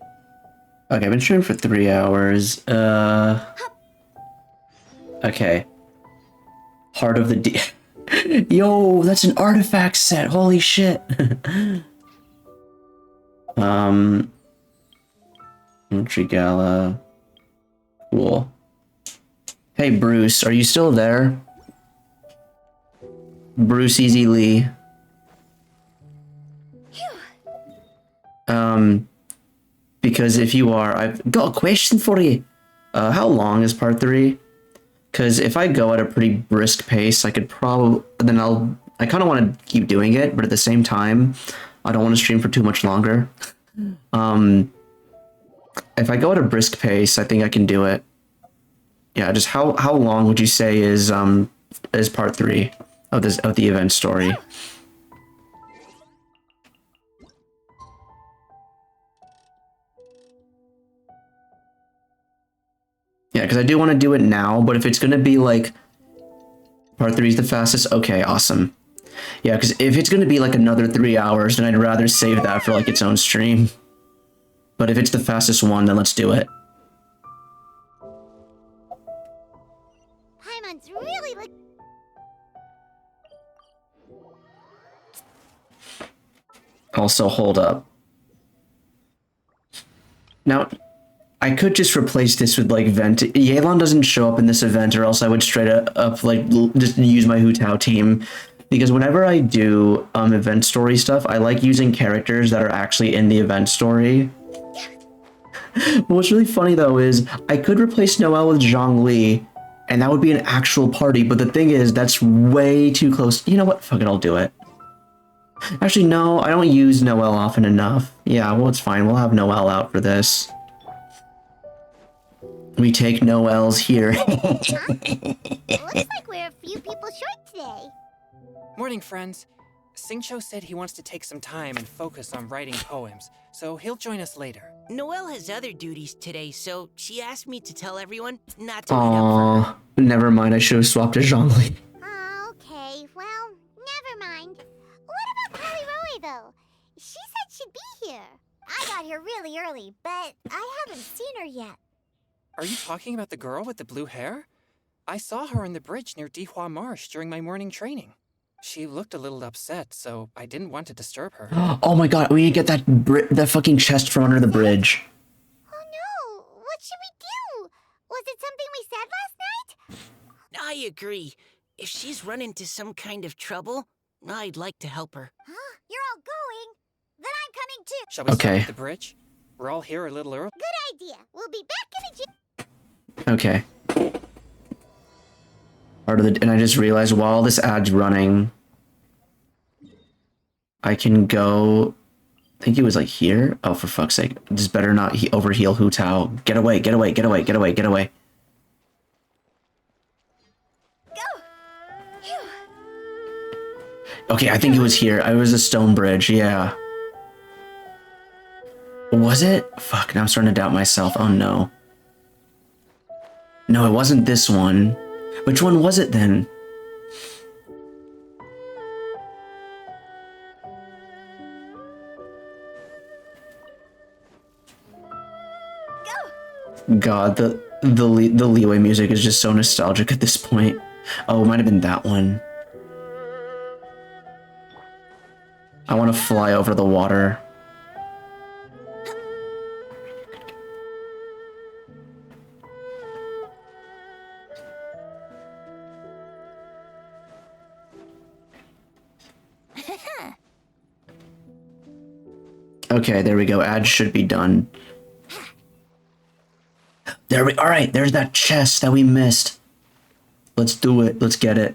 Speaker 1: Okay, I've been streaming for 3 hours. Okay. Heart of the Yo, that's an artifact set. Holy shit. Entry Gala. Cool. Hey, Bruce, are you still there? Bruce Easy Lee. Because if you are, I've got a question for you. How long is part 3? Because if I go at a pretty brisk pace, I could probably, I kind of want to keep doing it, but at the same time, I don't want to stream for too much longer. If I go at a brisk pace, I think I can do it. Yeah, just how long would you say is part 3 of the event story? Yeah, because I do want to do it now, but if it's going to be like part 3 is the fastest, okay, awesome. Yeah, because if it's going to be like another 3 hours, then I'd rather save that for like its own stream. But if it's the fastest one, then let's do it.
Speaker 4: Paimon's really like...
Speaker 1: Also, hold up. Now, I could just replace this with like Vent. Yelan doesn't show up in this event, or else I would straight up like just use my Hu Tao team. Because whenever I do event story stuff, I like using characters that are actually in the event story. What's really funny though is I could replace Noelle with Zhongli, and that would be an actual party. But the thing is, that's way too close. You know what? Fuck it, I'll do it. Actually, no, I don't use Noelle often enough. Yeah, well, it's fine. We'll have Noelle out for this. We take Noelle's here.
Speaker 4: Looks like we're a few people short today.
Speaker 5: Morning, friends. Xingqiu said he wants to take some time and focus on writing poems, so he'll join us later.
Speaker 8: Noelle has other duties today, so she asked me to tell everyone not to wait up for her.
Speaker 1: Aww, never mind. I should have swapped to Zhongli.
Speaker 4: Okay, well, never mind. What about Kelly Roy, though? She said she'd be here.
Speaker 3: I got here really early, but I haven't seen her yet.
Speaker 5: Are you talking about the girl with the blue hair? I saw her on the bridge near Dihua Marsh during my morning training. She looked a little upset, so I didn't want to disturb her.
Speaker 1: Oh my god, we need to get that fucking chest from under the bridge.
Speaker 4: Oh no, what should we do? Was it something we said last night?
Speaker 8: I agree. If she's run into some kind of trouble, I'd like to help her.
Speaker 3: Huh? You're all going? Then I'm coming too.
Speaker 5: Shall we start
Speaker 1: Okay.
Speaker 5: at the bridge? We're all here a little early.
Speaker 4: Good idea. We'll be back in a jiffy.
Speaker 1: Okay. And I just realized while this ad's running, I can go think he was like here. Oh, for fuck's sake. Just better not overheal Hu Tao. Get away, get away, get away, get away, get away. Okay, I think it was here. I was a stone bridge, yeah. Was it? Fuck, now I'm starting to doubt myself. Oh no. No, it wasn't this one. Which one was it then? God, the Liyue music is just so nostalgic at this point. Oh, it might have been that one. I want to fly over the water. Okay, there we go. Ads should be done. There we. All right, there's that chest that we missed. Let's do it. Let's get it.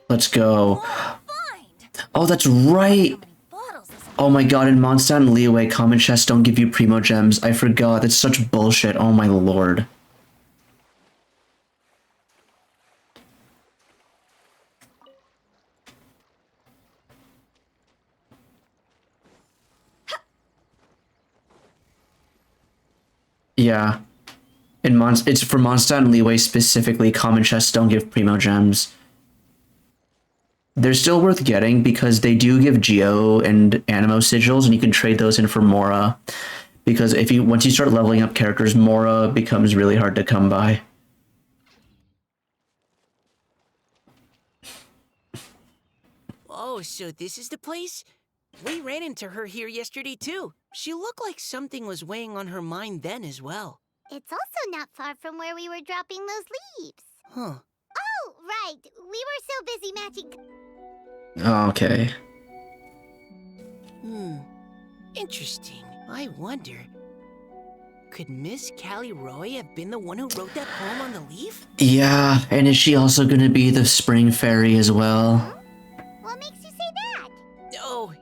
Speaker 1: Let's go. Oh, that's right. Oh my god, in Mondstadt and Liyue, common chests don't give you primo gems. I forgot. That's such bullshit. Oh my lord. Yeah. It's for Mondstadt and Liyue specifically, common chests don't give primo gems. They're still worth getting because they do give Geo and Animo sigils, and you can trade those in for Mora. Because once you start leveling up characters, Mora becomes really hard to come by.
Speaker 8: Oh, so this is the place? We ran into her here yesterday too. She looked like something was weighing on her mind then as well.
Speaker 4: It's also not far from where we were dropping those leaves.
Speaker 8: Huh.
Speaker 4: Oh, right. We were so busy matching...
Speaker 1: Okay.
Speaker 8: Interesting. I wonder... Could Miss Callie Roy have been the one who wrote that poem on the leaf?
Speaker 1: Yeah, and is she also gonna be the spring fairy as well?
Speaker 4: What makes you say that?
Speaker 8: Oh,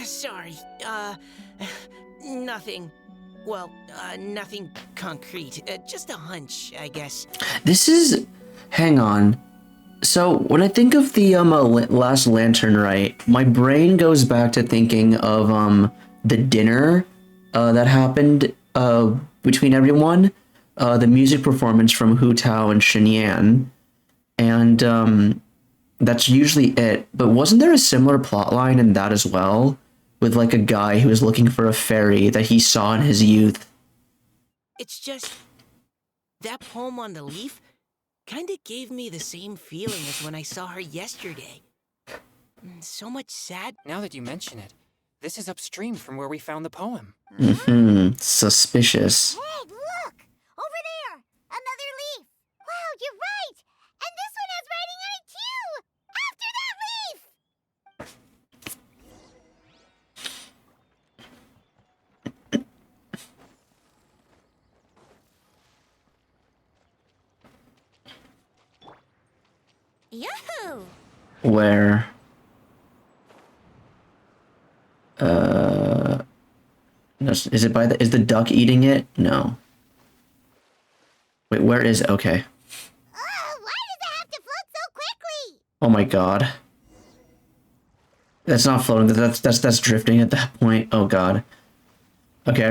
Speaker 8: sorry. Nothing. Well, nothing concrete. Just a hunch, I guess.
Speaker 1: This is... Hang on. So, when I think of the last Lantern Rite, my brain goes back to thinking of the dinner that happened between everyone, the music performance from Hu Tao and Shenyan, and that's usually it. But wasn't there a similar plotline in that as well? With like a guy who was looking for a fairy that he saw in his youth?
Speaker 8: It's just... That poem on the leaf kinda gave me the same feeling as when I saw her yesterday. So much sad...
Speaker 5: Now that you mention it, this is upstream from where we found the poem.
Speaker 1: Suspicious.
Speaker 4: Hey, look! Over there! Another leaf! Wow, you're right! And this one has writing on it too! After that leaf!
Speaker 7: Yahoo!
Speaker 1: Where? Is it by is the duck eating it? No. Wait, where is it? Okay.
Speaker 4: Why does it have to float so quickly?
Speaker 1: Oh my god. That's not floating, that's drifting at that point. Oh god. Okay,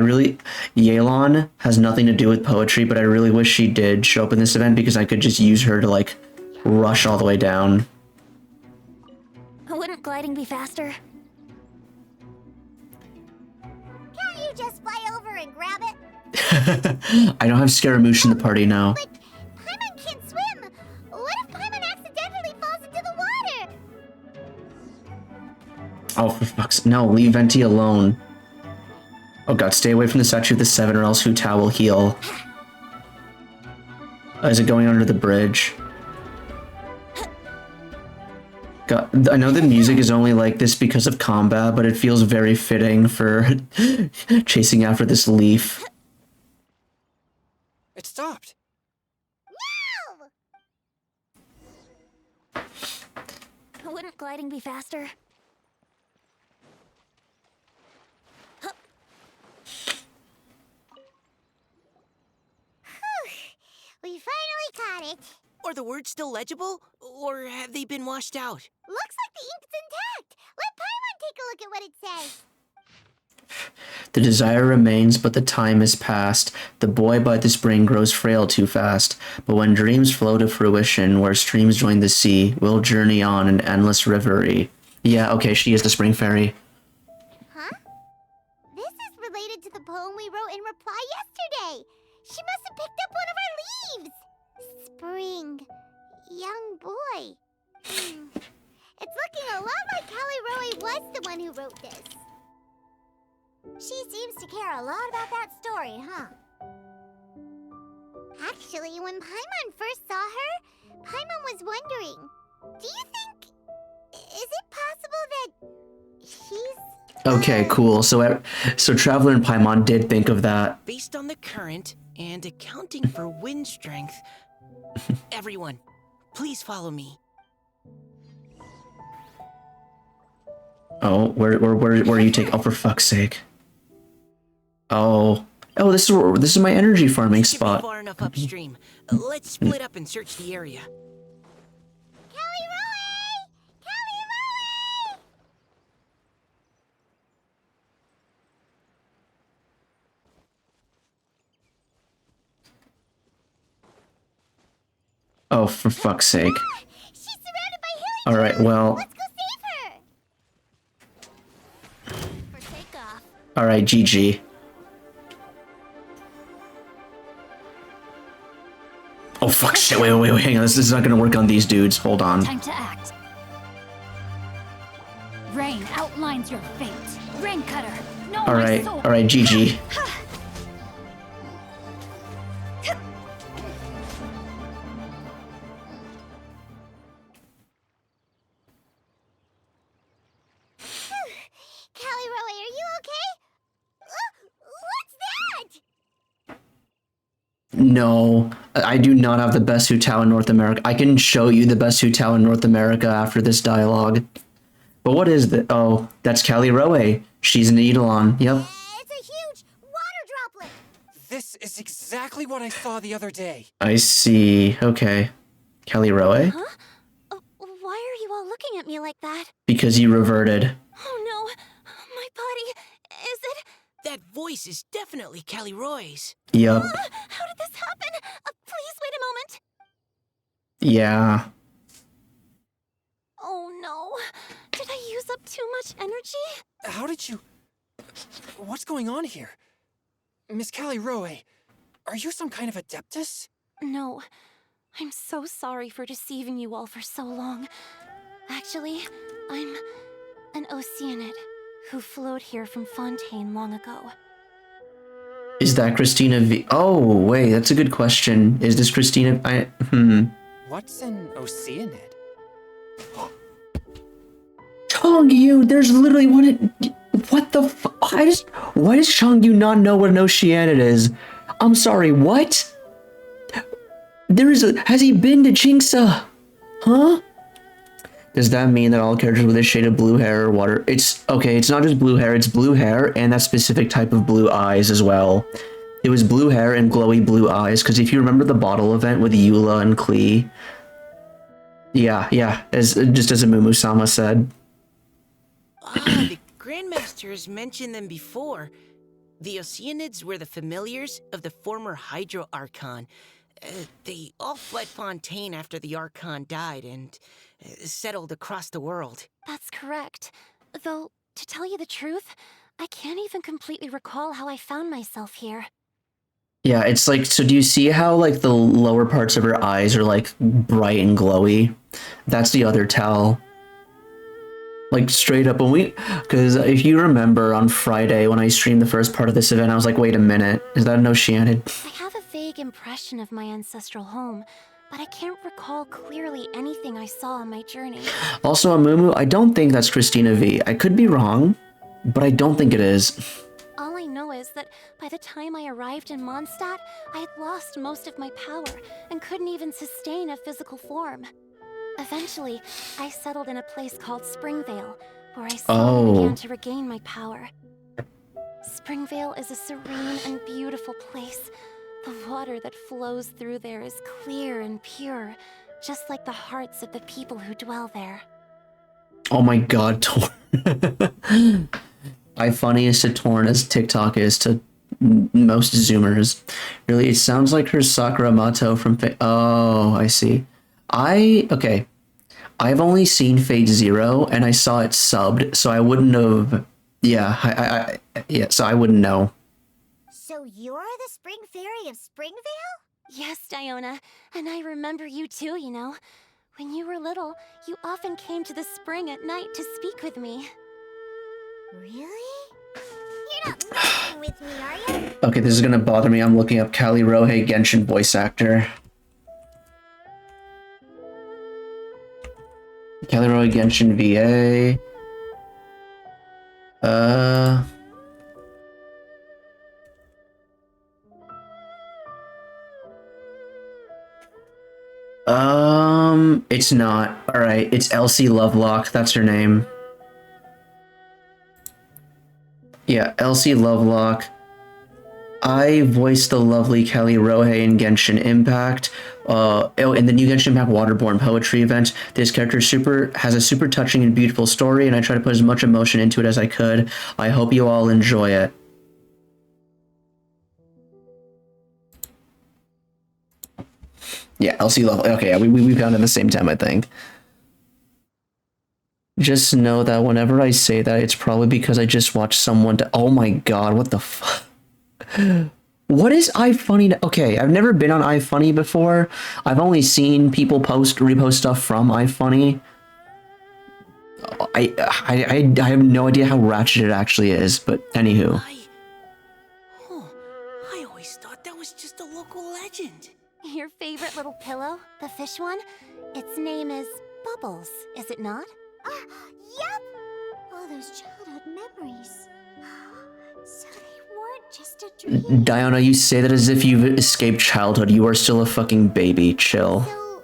Speaker 1: Yelan has nothing to do with poetry, but I really wish she did show up in this event because I could just use her to like rush all the way down.
Speaker 7: Wouldn't gliding be faster?
Speaker 4: Can't you just fly over and grab it?
Speaker 1: I don't have Scaramouche in the party now.
Speaker 4: But Paimon can't swim! What if Paimon accidentally falls into the water?
Speaker 1: Oh, for fuck's sake. No, leave Venti alone. Oh god, stay away from the statue of the Seven or else Hu Tao will heal. Is it going under the bridge? God, I know the music is only like this because of combat, but it feels very fitting for chasing after this leaf.
Speaker 5: It stopped.
Speaker 4: No! Wouldn't gliding be faster?
Speaker 3: We finally caught it.
Speaker 8: Are the words still legible, or have they been washed out?
Speaker 3: Looks like the ink's intact. Let Paimon take a look at what it says.
Speaker 1: The desire remains, but the time is past. The boy by the spring grows frail too fast. But when dreams flow to fruition, where streams join the sea, we'll journey on an endless reverie. Yeah, okay, she is the spring fairy.
Speaker 3: Huh? This is related to the poem we wrote in reply yesterday. She must have picked up one of our leaves. Spring. Young boy. It's looking a lot like Callie Roe was the one who wrote this.
Speaker 4: She seems to care a lot about that story, huh?
Speaker 3: Actually, when Paimon first saw her, Paimon was wondering, do you think... Is it possible that she's...
Speaker 1: Okay, cool. So Traveler and Paimon did think of that.
Speaker 8: Based on the current and accounting for wind strength, everyone, please follow me.
Speaker 1: Oh, where are you take? Oh, for fuck's sake! Oh, this is my energy farming spot.
Speaker 8: Far enough upstream. Let's split up and search the area.
Speaker 3: Callie Roe! Callie Roe!
Speaker 1: Oh, for fuck's sake!
Speaker 3: She's surrounded by hilly
Speaker 1: All right, well.
Speaker 3: Let's go save her. For takeoff.
Speaker 1: All right, GG. Oh fuck! Shit! Wait! Hang on. This is not gonna work on these dudes. Hold on.
Speaker 11: Time to act. Rain outlines your fate. Rain cutter. No,
Speaker 1: All right, GG.
Speaker 3: Callie Roe, are you okay? What's that?
Speaker 1: No, I do not have the best Hutao in North America. I can show you the best Hutao in North America after this dialogue. But what is that? Oh, that's Callie Roe. She's an Eidolon. Yep.
Speaker 3: It's a huge water droplet.
Speaker 5: This is exactly what I saw the other day.
Speaker 1: I see. Okay. Callie Roe?
Speaker 6: Huh? Why are you all looking at me like that?
Speaker 1: Because you reverted.
Speaker 6: Oh no, my body. Is it?
Speaker 8: That voice is definitely Callie Roy's.
Speaker 1: Yep.
Speaker 6: How did this happen? Please wait a moment.
Speaker 1: Yeah.
Speaker 6: Oh no. Did I use up too much energy?
Speaker 5: How did you... What's going on here? Miss Callie Roe, are you some kind of adeptus?
Speaker 6: No. I'm so sorry for deceiving you all for so long. Actually, I'm an Oceanid who flowed here from Fontaine long ago.
Speaker 1: Is that Christina V? Oh, wait, that's a good question. Is this Christina?
Speaker 5: What's an Oceanid?
Speaker 1: Chongyu, there's literally one. What the why does Chongyu not know what an Oceanid is? I'm sorry, what? Has he been to Jinxa? Huh? Does that mean that all characters with a shade of blue hair or water? It's not just blue hair, it's blue hair and that specific type of blue eyes as well. It was blue hair and glowy blue eyes, because if you remember the bottle event with Eula and Klee. Yeah, as Amumu-sama said.
Speaker 8: The Grandmaster has mentioned them before. The Oceanids were the familiars of the former Hydro Archon. They all fled Fontaine after the Archon died and settled across the world.
Speaker 6: That's correct. Though, to tell you the truth, I can't even completely recall how I found myself here.
Speaker 1: Yeah, it's like, so do you see how like the lower parts of her eyes are like bright and glowy? That's the other tell. Like straight up, because if you remember on Friday when I streamed the first part of this event, I was like, wait a minute, is that an Oceanid?
Speaker 6: I have a vague impression of my ancestral home, but I can't recall clearly anything I saw on my journey.
Speaker 1: Also, Amumu, I don't think that's Christina V. I could be wrong, but I don't think it is.
Speaker 6: All I know is that by the time I arrived in Mondstadt, I had lost most of my power and couldn't even sustain a physical form. A Eventually, I settled in a place called Springvale, where I slowly began to regain my power. Springvale is a serene and beautiful place. The water that flows through there is clear and pure, just like the hearts of the people who dwell there.
Speaker 1: Oh my god, Torn. iFunny to Torn as TikTok is to most Zoomers. Really, it sounds like her Sakura Mato from oh, I see. Okay. I've only seen Fate Zero, and I saw it subbed, so I wouldn't have... Yeah, yeah, so I wouldn't know.
Speaker 4: So you're the Spring Fairy of Springvale?
Speaker 6: Yes, Diona, and I remember you too, you know. When you were little, you often came to the spring at night to speak with me.
Speaker 4: Really? You're not messing with me, are you?
Speaker 1: Okay, this is gonna bother me. I'm looking up Kali Rohei Genshin voice actor. Kali Rohei Genshin VA. It's not. Alright, it's Elsie Lovelock, that's her name. Yeah, Elsie Lovelock. I voiced the lovely Kali Rohei in Genshin Impact. In the new Genshin Impact Waterborne Poetry event, this character has a super touching and beautiful story, and I try to put as much emotion into it as I could. I hope you all enjoy it. Yeah, Elsie Lovelock. Okay, yeah, we found it at the same time, I think. Just know that whenever I say that, it's probably because I just watched someone to... Oh my god, what the fuck? What is iFunny? Okay, I've never been on iFunny before. I've only seen people repost stuff from iFunny. I have no idea how ratchet it actually is, but anywho.
Speaker 8: I always thought that was just a local legend.
Speaker 6: Your favorite little pillow, the fish one? Its name is Bubbles, is it not?
Speaker 4: Yup! All those childhood memories. So they weren't just a dream.
Speaker 1: Diona, you say that as if you've escaped childhood. You are still a fucking baby. Chill.
Speaker 4: So,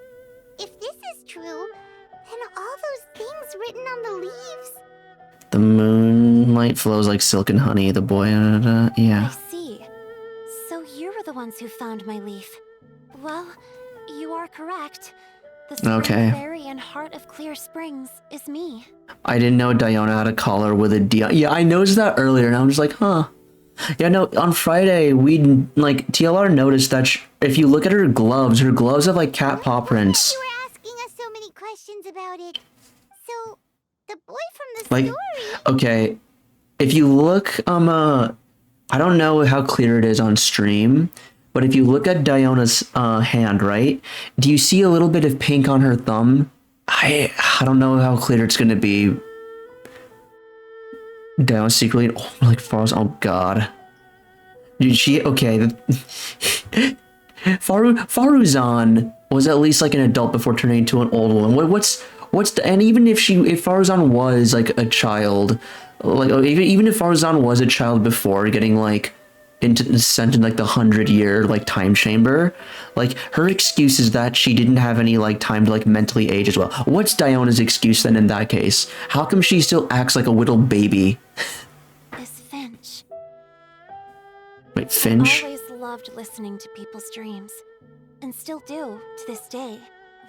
Speaker 4: if this is true, then all those things written on the leaves...
Speaker 1: The moonlight flows like silk and honey, the boy... yeah.
Speaker 6: I see. So you were the ones who found my leaf. Well, you are correct. The Spring Fairy and Heart of Clear Springs is me.
Speaker 1: I didn't know Diona had a collar with a D. Yeah, I noticed that earlier, and I was like, huh. Yeah, no, on Friday, TLR noticed that if you look at her gloves have, like, cat paw prints.
Speaker 4: You were asking us so many questions about it. So, the boy from the story...
Speaker 1: Okay, if you look, I don't know how clear it is on stream, but if you look at Diona's hand, right? Do you see a little bit of pink on her thumb? I don't know how clear it's gonna be. Diona secretly, oh god. Did she, okay. Faruzan was at least like an adult before turning into an old woman. And even if Faruzan was like a child, like even if Faruzan was a child before getting like sent in like the 100-year like time chamber, like her excuse is that she didn't have any like time to like mentally age as well. What's Diona's excuse then in that case? How come she still acts like a little baby?
Speaker 6: This Finch.
Speaker 1: Wait, Finch?
Speaker 6: I always loved listening to people's dreams, and still do to this day,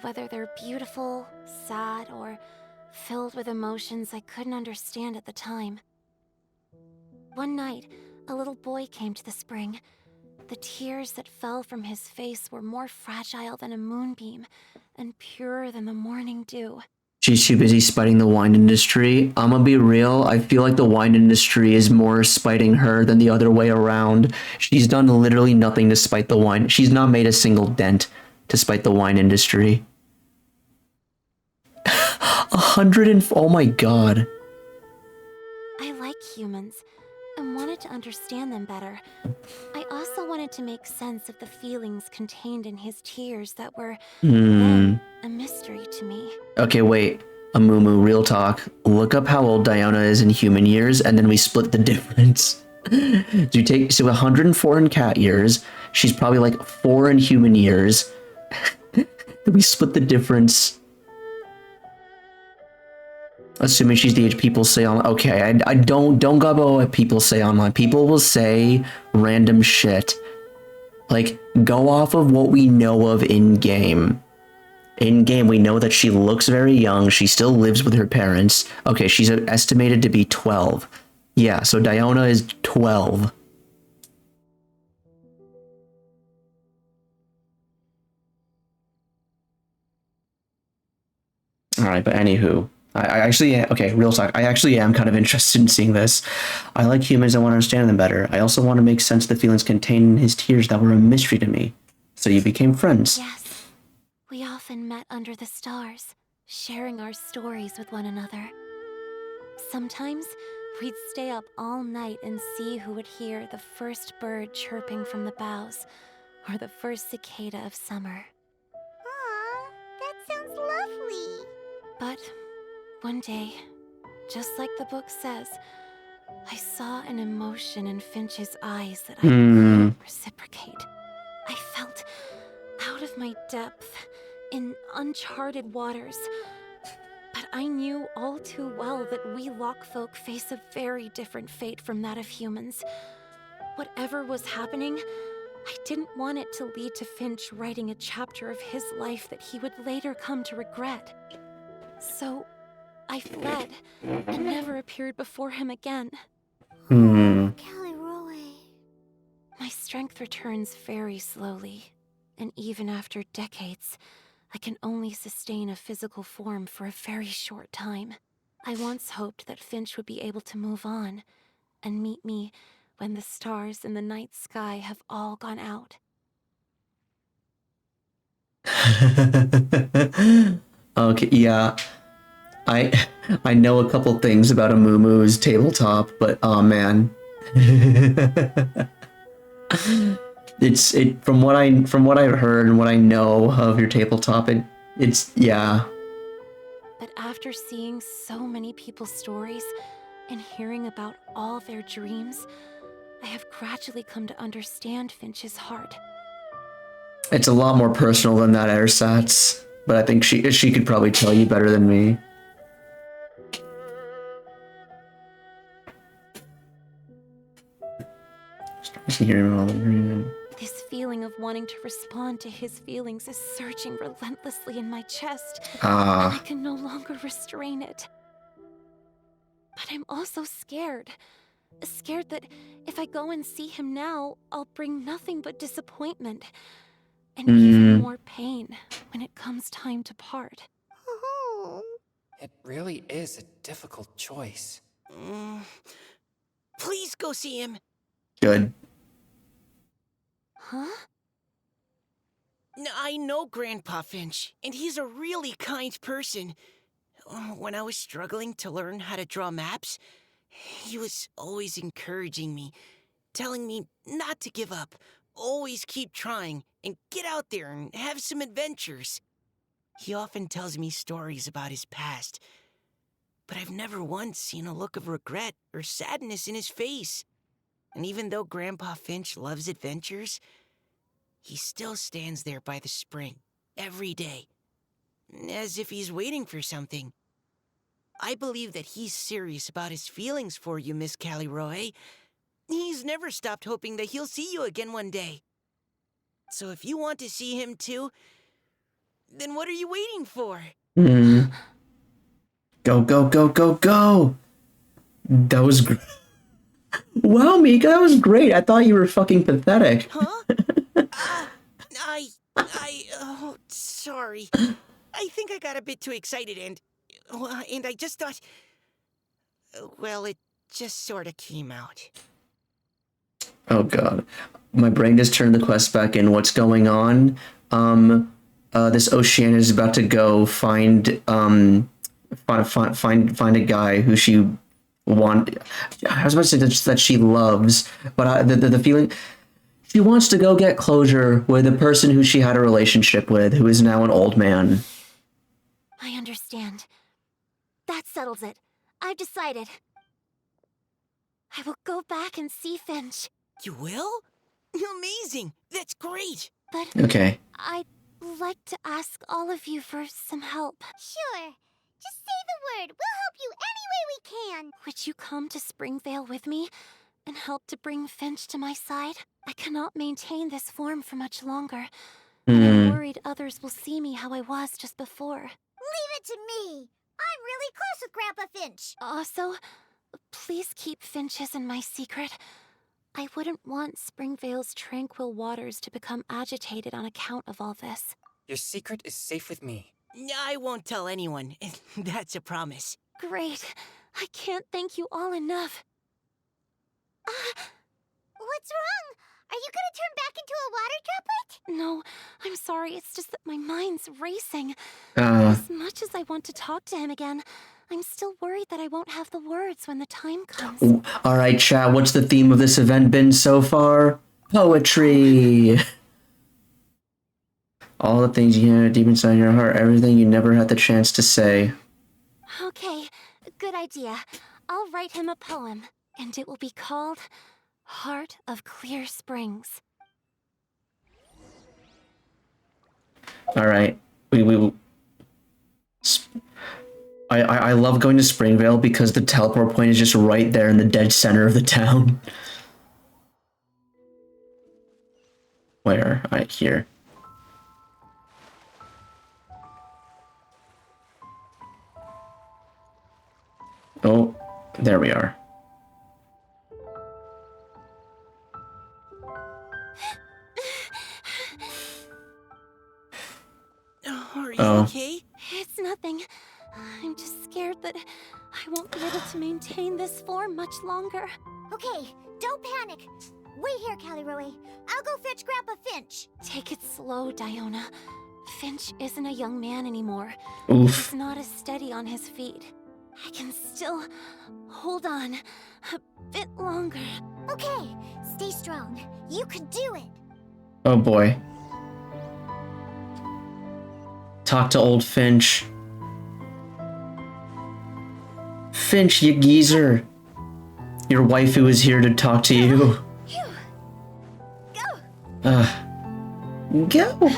Speaker 6: whether they're beautiful, sad, or filled with emotions I couldn't understand at the time. One night, a little boy came to the spring. The tears that fell from his face were more fragile than a moonbeam and purer than the morning dew.
Speaker 1: She's too busy spiting the wine industry. I'm gonna be real, I feel like the wine industry is more spiting her than the other way around. She's done literally nothing to spite the wine. She's not made a single dent to spite the wine industry. 100 oh my god.
Speaker 6: I like humans and wanted to understand them better. I also wanted to make sense of the feelings contained in his tears that were then a mystery to me.
Speaker 1: Okay, wait. Amumu, real talk. Look up how old Diona is in human years, and then we split the difference. So 104 in cat years. She's probably like 4 in human years. We split the difference. Assuming she's the age people say online. Okay, I don't go about what people say online. People will say random shit. Like, go off of what we know of in-game. In-game, we know that she looks very young. She still lives with her parents. Okay, she's estimated to be 12. Yeah, so Diona is 12. Alright, but anywho. I actually, okay, real talk. I actually am kind of interested in seeing this. I like humans. I want to understand them better. I also want to make sense of the feelings contained in his tears that were a mystery to me. So you became friends.
Speaker 11: Yes. We often met under the stars, sharing our stories with one another. Sometimes, we'd stay up all night and see who would hear the first bird chirping from the boughs, or the first cicada of summer.
Speaker 4: Aw, that sounds lovely.
Speaker 11: But one day, just like the book says, I saw an emotion in Finch's eyes that I couldn't reciprocate. I felt out of my depth, in uncharted waters. But I knew all too well that we Lockfolk face a very different fate from that of humans. Whatever was happening, I didn't want it to lead to Finch writing a chapter of his life that he would later come to regret. So, I fled, and never appeared before him again.
Speaker 4: Caliroe.
Speaker 11: My strength returns very slowly, and even after decades, I can only sustain a physical form for a very short time. I once hoped that Finch would be able to move on, and meet me when the stars in the night sky have all gone out.
Speaker 1: Okay, yeah. I know a couple things about a Moomoo's tabletop, but oh man. It's from what I've heard and what I know of your tabletop, it's yeah.
Speaker 11: But after seeing so many people's stories and hearing about all their dreams, I have gradually come to understand Finch's heart.
Speaker 1: It's a lot more personal than that, Airsats, but I think she could probably tell you better than me.
Speaker 11: This feeling of wanting to respond to his feelings is surging relentlessly in my chest, and I can no longer restrain it. But I'm also scared. Scared that if I go and see him now, I'll bring nothing but disappointment, and even more pain when it comes time to part.
Speaker 5: It really is a difficult choice.
Speaker 8: Please go see him.
Speaker 1: Good.
Speaker 11: Huh?
Speaker 8: I know Grandpa Finch, and he's a really kind person. When I was struggling to learn how to draw maps, he was always encouraging me, telling me not to give up, always keep trying, and get out there and have some adventures. He often tells me stories about his past, but I've never once seen a look of regret or sadness in his face. And even though Grandpa Finch loves adventures, he still stands there by the spring, every day, as if he's waiting for something. I believe that he's serious about his feelings for you, Miss Caliroe. He's never stopped hoping that he'll see you again one day. So if you want to see him too, then what are you waiting for?
Speaker 1: Go, go, go, go, go! That was great. Wow, Mika, that was great. I thought you were fucking pathetic.
Speaker 8: Huh? Oh, sorry. I think I got a bit too excited and I just thought, well, it just sort of came out.
Speaker 1: Oh god. My brain just turned the quest back in. What's going on? This Oceana is about to go find a guy who she I was about to say that she loves, but the feeling she wants to go get closure with the person who she had a relationship with, who is now an old man.
Speaker 11: I understand. That settles it. I've decided. I will go back and see Finch.
Speaker 8: You will? Amazing! That's great!
Speaker 11: But
Speaker 1: okay.
Speaker 11: I'd like to ask all of you for some help.
Speaker 4: Sure. Just say the word. We'll help you any way we can.
Speaker 11: Would you come to Springvale with me and help to bring Finch to my side? I cannot maintain this form for much longer, and I'm worried others will see me how I was just before.
Speaker 4: Leave it to me. I'm really close with Grandpa Finch.
Speaker 11: Also, please keep Finch's in my secret. I wouldn't want Springvale's tranquil waters to become agitated on account of all this.
Speaker 5: Your secret is safe with me.
Speaker 8: I won't tell anyone. That's a promise.
Speaker 11: Great. I can't thank you all enough.
Speaker 4: What's wrong? Are you gonna turn back into a water droplet?
Speaker 11: No, I'm sorry. It's just that my mind's racing.
Speaker 1: Uh,
Speaker 11: As much as I want to talk to him again, I'm still worried that I won't have the words when the time comes.
Speaker 1: all right, chat. What's the theme of this event been so far? Poetry. All the things you hear deep inside your heart, everything you never had the chance to say.
Speaker 11: Okay, good idea. I'll write him a poem, and it will be called Heart of Clear Springs.
Speaker 1: All right, I love going to Springvale because the teleport point is just right there in the dead center of the town. Where? Right here. Oh, there we are.
Speaker 8: Are you okay?
Speaker 11: It's nothing. I'm just scared that I won't be able to maintain this form much longer.
Speaker 4: Okay, don't panic. Wait here, Caliroe. I'll go fetch Grandpa Finch.
Speaker 11: Take it slow, Diona. Finch isn't a young man anymore.
Speaker 1: Oof.
Speaker 11: He's not as steady on his feet. I can still hold on a bit longer.
Speaker 4: Okay, stay strong. You can do it.
Speaker 1: Oh boy. Talk to old Finch. Finch, you geezer. Your waifu is here to talk to you. Go.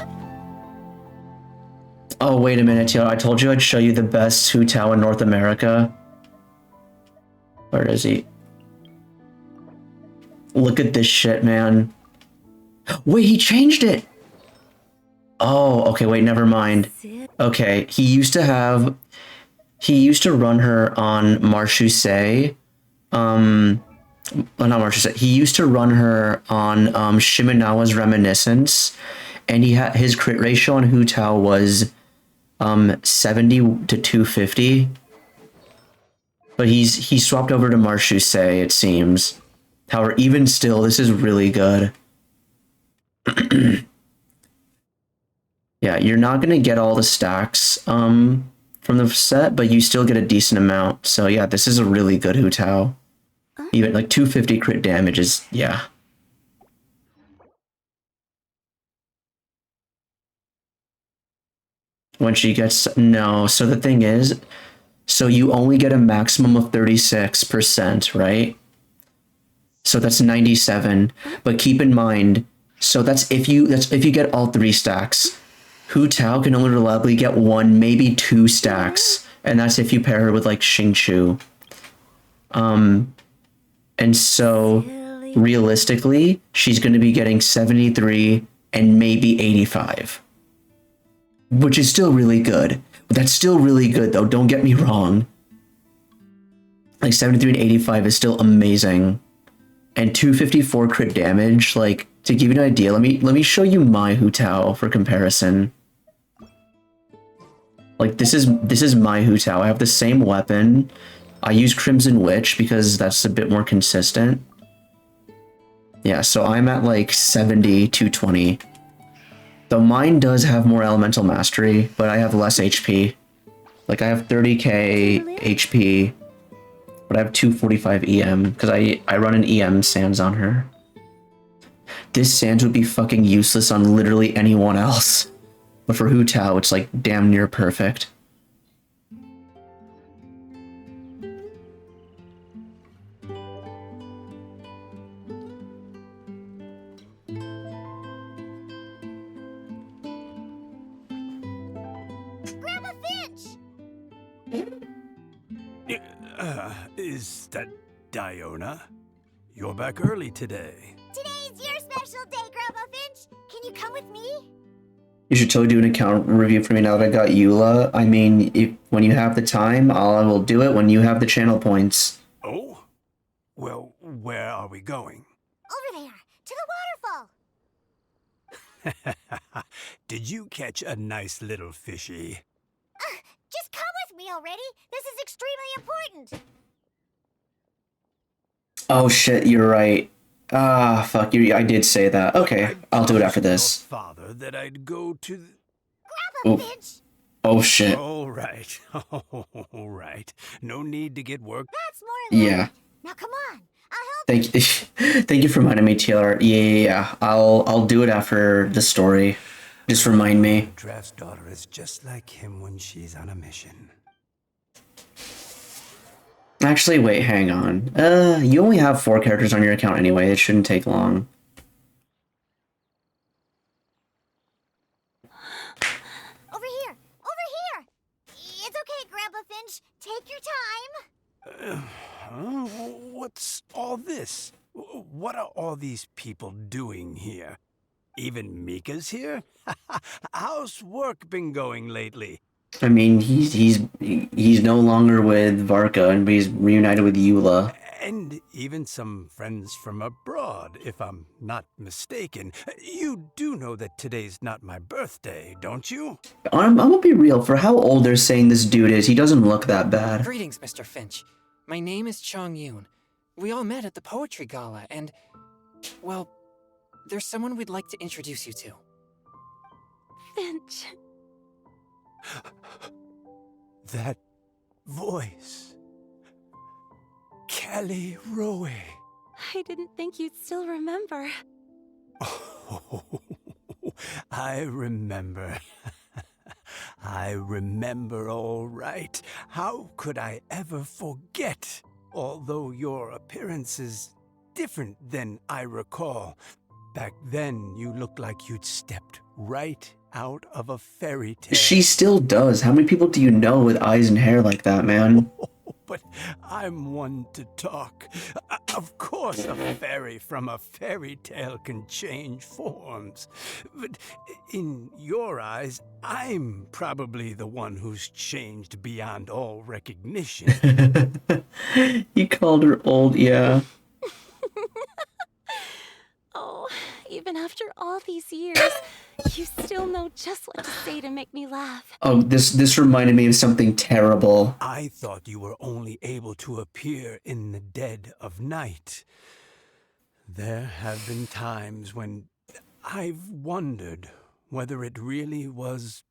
Speaker 1: Oh, wait a minute, Tio. I told you I'd show you the best Hu Tao in North America. Where is he? Look at this shit, man. Wait, he changed it! Oh, okay, wait, never mind. Okay, he used to run her on Marchusei. Not Marchusei. He used to run her on Shimenawa's Reminiscence, and his crit ratio on Hu Tao was 70 to 250. But he swapped over to Marchusei, it seems. However, even still, this is really good. Yeah, you're not gonna get all the stacks from the set, but you still get a decent amount. So yeah, this is a really good Hu Tao. Even like 250 crit damage is, yeah. When she gets, no, so the thing is, so you only get a maximum of 36%, right? So that's 97, but keep in mind, so that's if you get all 3 stacks. Hu Tao can only reliably get 1, maybe 2 stacks, and that's if you pair her with like Xingqiu. And so realistically, she's going to be getting 73 and maybe 85. Which is still really good. That's still really good though, don't get me wrong. Like 73 and 85 is still amazing. And 254 crit damage, like, to give you an idea, let me show you my Hu Tao for comparison. Like, this is my Hu Tao. I have the same weapon. I use Crimson Witch because that's a bit more consistent. Yeah, so I'm at like 70, 220. Though mine does have more elemental mastery, but I have less HP. Like, I have 30k HP, but I have 245 EM, because I run an EM Sans on her. This Sans would be fucking useless on literally anyone else. But for Hu Tao, it's like damn near perfect.
Speaker 4: Grandpa Finch!
Speaker 15: Is that Diona? You're back early today.
Speaker 4: Today's your special day, Grandpa Finch. Can you come with me?
Speaker 1: You should totally do an account review for me now that I got Eula. I mean, when you have the time, I will do it when you have the channel points.
Speaker 15: Oh? Well, where are we going?
Speaker 4: Over there, to the waterfall.
Speaker 15: Did you catch a nice little fishy?
Speaker 4: Just come with me already. This is extremely important.
Speaker 1: Oh shit, you're right. Ah, fuck you. I did say that. Okay, I'll do it after this.
Speaker 15: Father, that I'd go to.
Speaker 4: Grandpa Finch.
Speaker 1: Oh shit.
Speaker 15: All right, all right. No need to get work.
Speaker 4: That's more like
Speaker 1: Yeah.
Speaker 4: Now come on. I'll help
Speaker 1: Thank you. Thank you for reminding me, TLR. Yeah. I'll do it after the story. Just remind me.
Speaker 15: Draft's daughter is just like him when she's on a mission.
Speaker 1: Actually, wait, hang on. You only have 4 characters on your account anyway. It shouldn't take long.
Speaker 4: Over here. Over here. It's okay, Grandpa Finch. Take your time.
Speaker 15: What's all this? What are all these people doing here? Even Mika's here? How's work been going lately?
Speaker 1: I mean, he's no longer with Varka, and he's reunited with Eula.
Speaker 15: And even some friends from abroad, if I'm not mistaken. You do know that today's not my birthday, don't you?
Speaker 1: I'm gonna be real. For how old they're saying this dude is, he doesn't look that bad.
Speaker 5: Greetings, Mr. Finch. My name is Chong Yoon. We all met at the poetry gala, and, well, there's someone we'd like to introduce you to.
Speaker 11: Finch.
Speaker 15: That voice. Kelly Rowe.
Speaker 11: I didn't think you'd still remember.
Speaker 15: Oh, I remember. I remember all right. How could I ever forget? Although your appearance is different than I recall. Back then, you looked like you'd stepped right out of a fairy tale.
Speaker 1: She still does. How many people do you know with eyes and hair like that, man?
Speaker 15: But I'm one to talk. Of course, a fairy from a fairy tale can change forms. But in your eyes, I'm probably the one who's changed beyond all recognition.
Speaker 1: You called her old, yeah.
Speaker 11: Oh, even after all these years, you still know just what to say to make me laugh.
Speaker 1: Oh, this reminded me of something terrible.
Speaker 15: I thought you were only able to appear in the dead of night. There have been times when I've wondered whether it really was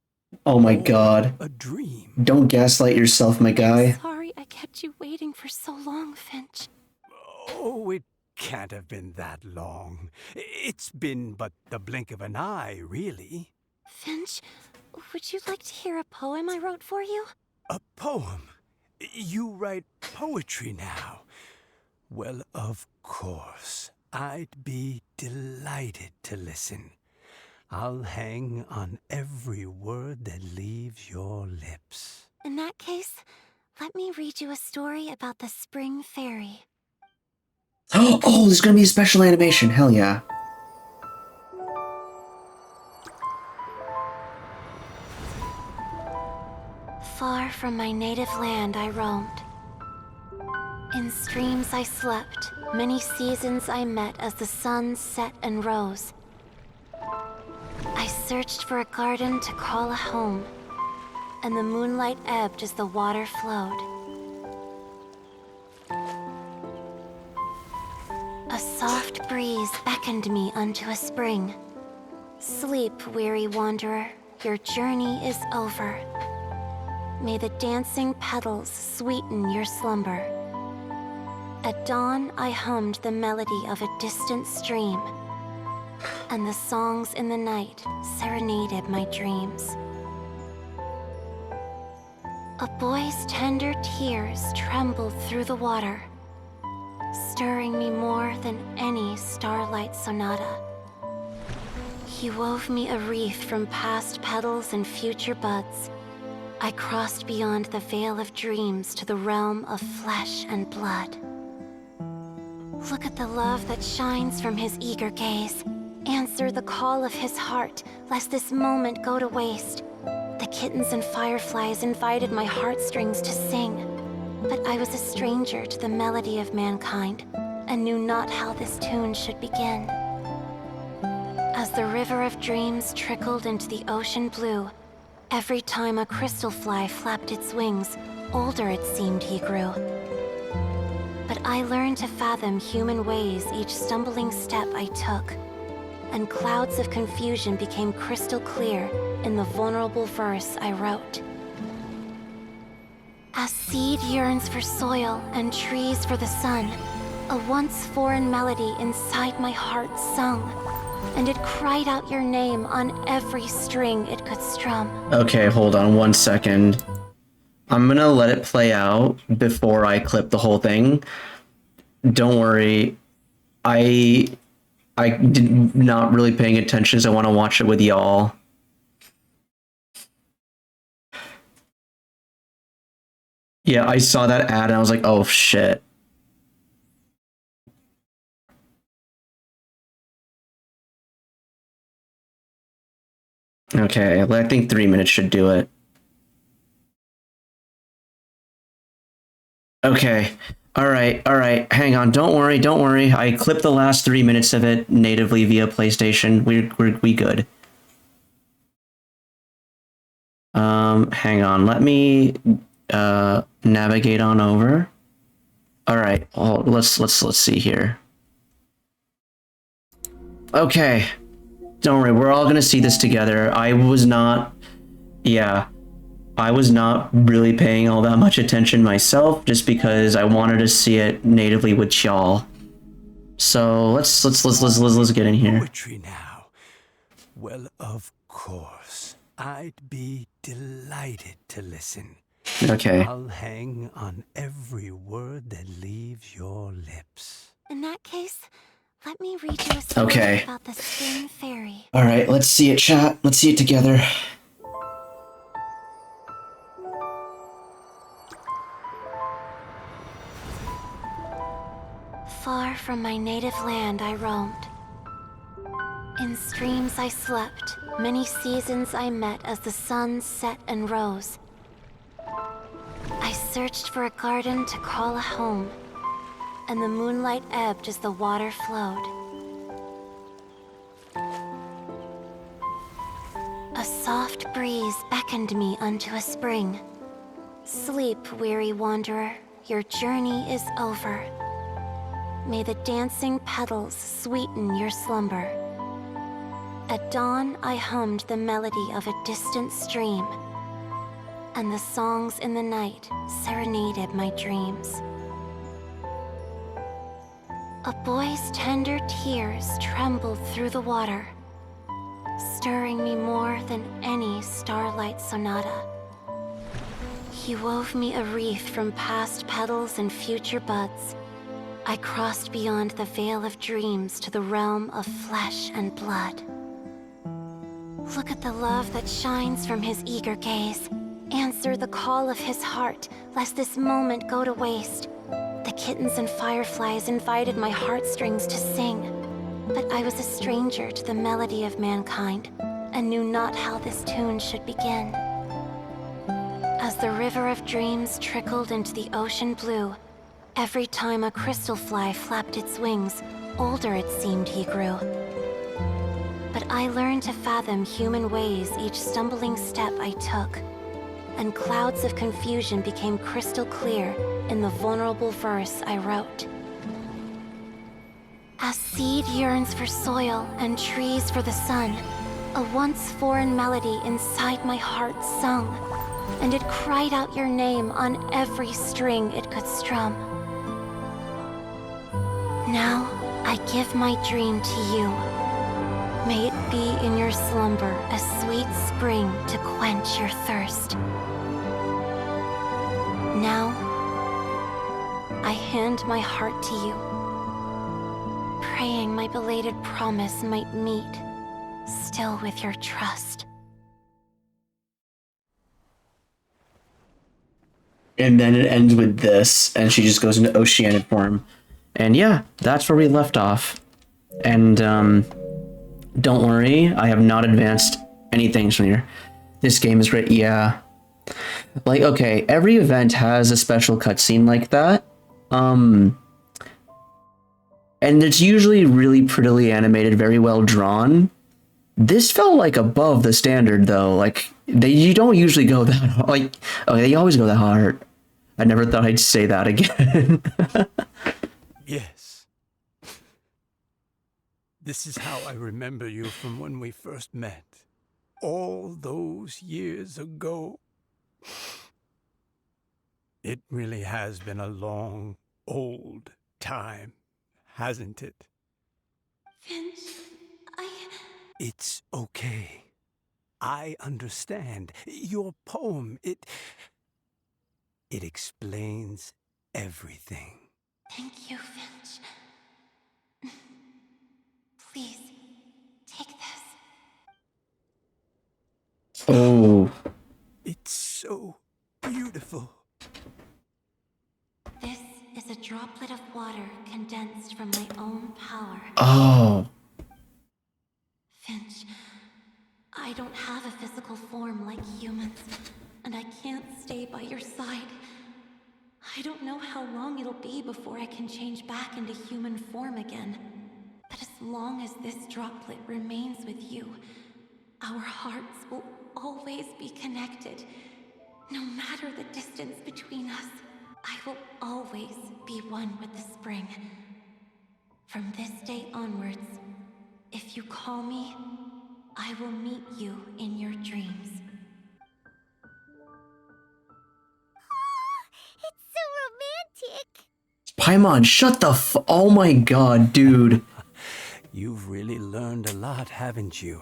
Speaker 1: Oh my god.
Speaker 15: a dream.
Speaker 1: Don't gaslight yourself, my guy.
Speaker 11: Sorry I kept you waiting for so long, Finch.
Speaker 15: Oh, it can't have been that long. It's been but the blink of an eye, really.
Speaker 11: Finch, would you like to hear a poem I wrote for you?
Speaker 15: A poem? You write poetry now? Well, of course. I'd be delighted to listen. I'll hang on every word that leaves your lips.
Speaker 11: In that case, let me read you a story about the Spring Fairy.
Speaker 1: Oh, there's gonna be a special animation. Hell yeah.
Speaker 11: Far from my native land I roamed. In streams I slept, many seasons I met as the sun set and rose. I searched for a garden to call a home, and the moonlight ebbed as the water flowed. A soft breeze beckoned me unto a spring. Sleep, weary wanderer, your journey is over. May the dancing petals sweeten your slumber. At dawn, I hummed the melody of a distant stream, and the songs in the night serenaded my dreams. A boy's tender tears trembled through the water, stirring me more than any starlight sonata. He wove me a wreath from past petals and future buds, I crossed beyond the veil of dreams to the realm of flesh and blood. Look at the love that shines from his eager gaze. Answer the call of his heart, lest this moment go to waste. The kittens and fireflies invited my heartstrings to sing, but I was a stranger to the melody of mankind, and knew not how this tune should begin. As the river of dreams trickled into the ocean blue, every time a crystal fly flapped its wings, older it seemed he grew. But I learned to fathom human ways each stumbling step I took, and clouds of confusion became crystal clear in the vulnerable verse I wrote. As seed yearns for soil and trees for the sun, a once foreign melody inside my heart sung, and it cried out your name on every string it could strum.
Speaker 1: Okay, hold on 1 second. I'm gonna let it play out before I clip the whole thing. Don't worry. I did not really paying attention, so I want to watch it with y'all. Yeah, I saw that ad and I was like, oh shit. Okay, I think 3 minutes should do it. Okay. All right. Hang on. Don't worry. I clipped the last 3 minutes of it natively via PlayStation. We good. Hang on. Let me navigate on over. All right. Oh, let's see here. Okay. Don't worry. We're all gonna see this together. I was not really paying all that much attention myself, just because I wanted to see it natively with y'all. So let's get in here.
Speaker 15: Poetry now. Well, of course. I'd be delighted to listen.
Speaker 1: Okay.
Speaker 15: I'll hang on every word that leaves your lips.
Speaker 11: In that case, let me read you a story
Speaker 1: Okay.
Speaker 11: about the spring fairy.
Speaker 1: All right, let's see it, chat. Let's see it together.
Speaker 11: Far from my native land I roamed. In streams I slept, many seasons I met as the sun set and rose. I searched for a garden to call a home, and the moonlight ebbed as the water flowed. A soft breeze beckoned me unto a spring. Sleep, weary wanderer, your journey is over. May the dancing petals sweeten your slumber. At dawn, I hummed the melody of a distant stream, and the songs in the night serenaded my dreams. A boy's tender tears trembled through the water, stirring me more than any starlight sonata. He wove me a wreath from past petals and future buds. I crossed beyond the veil of dreams to the realm of flesh and blood. Look at the love that shines from his eager gaze. Answer the call of his heart, lest this moment go to waste. The kittens and fireflies invited my heartstrings to sing, but I was a stranger to the melody of mankind, and knew not how this tune should begin. As the river of dreams trickled into the ocean blue, every time a crystal fly flapped its wings, older it seemed he grew. But I learned to fathom human ways each stumbling step I took, and clouds of confusion became crystal clear in the vulnerable verse I wrote. As seed yearns for soil and trees for the sun, a once foreign melody inside my heart sung, and it cried out your name on every string it could strum. Now I give my dream to you. May it be in your slumber a sweet spring to quench your thirst. Now, I hand my heart to you, praying my belated promise might meet, still with your trust.
Speaker 1: And then it ends with this, and she just goes into oceanic form. And yeah, that's where we left off. And don't worry, I have not advanced anything from here. This game is great. Yeah. Like, okay, every event has a special cutscene like that. And it's usually really prettily animated, very well drawn. This felt like above the standard though. Like you don't usually go that hard. Like, oh, they always go that hard. I never thought I'd say that again.
Speaker 15: Yes. This is how I remember you from when we first met. All those years ago. It really has been a long, old time, hasn't it?
Speaker 11: Finch,
Speaker 15: It's okay. I understand. Your poem, it explains everything.
Speaker 11: Thank you, Finch. Please, take this.
Speaker 1: Oh.
Speaker 15: It's so beautiful.
Speaker 11: This is a droplet of water condensed from my own power.
Speaker 1: Oh.
Speaker 11: Finch, I don't have a physical form like humans, and I can't stay by your side. I don't know how long it'll be before I can change back into human form again. But as long as this droplet remains with you, our hearts will always be connected. No matter the distance between us, I will always be one with the spring. From this day onwards, if you call me, I will meet you in your dreams.
Speaker 4: It's so romantic.
Speaker 1: Paimon, shut the oh my god, dude.
Speaker 15: You've really learned a lot, haven't you?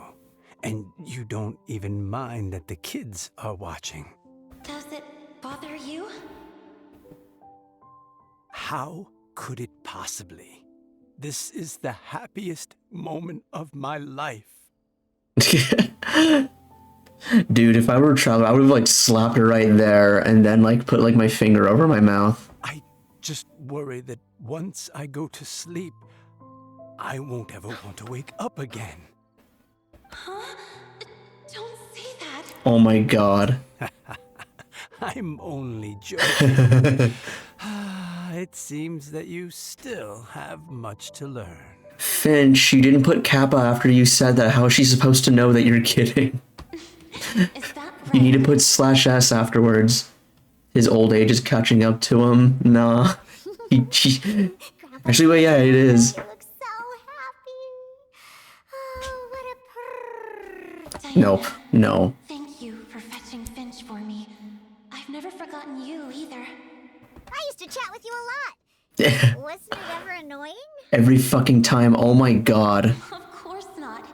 Speaker 15: And you don't even mind that the kids are watching.
Speaker 11: Does it bother you?
Speaker 15: How could it possibly? This is the happiest moment of my life.
Speaker 1: Dude, if I were a child, I would have like slapped her right there and then like put like my finger over my mouth.
Speaker 15: I just worry that once I go to sleep, I won't ever want to wake up again.
Speaker 11: Huh? Don't say that.
Speaker 1: Oh my god.
Speaker 15: I'm only joking. It seems that you still have much to learn.
Speaker 1: Finch, you didn't put Kappa after you said that. How is she supposed to know that you're kidding? You need to put /S afterwards. His old age is catching up to him. Nah. Actually, wait, yeah, it is. Nope, no.
Speaker 11: Thank you for fetching Finch for me. I've never forgotten you either.
Speaker 4: I used to chat with you a lot. Wasn't it ever annoying?
Speaker 1: Every fucking time, oh my god.
Speaker 11: Of course not.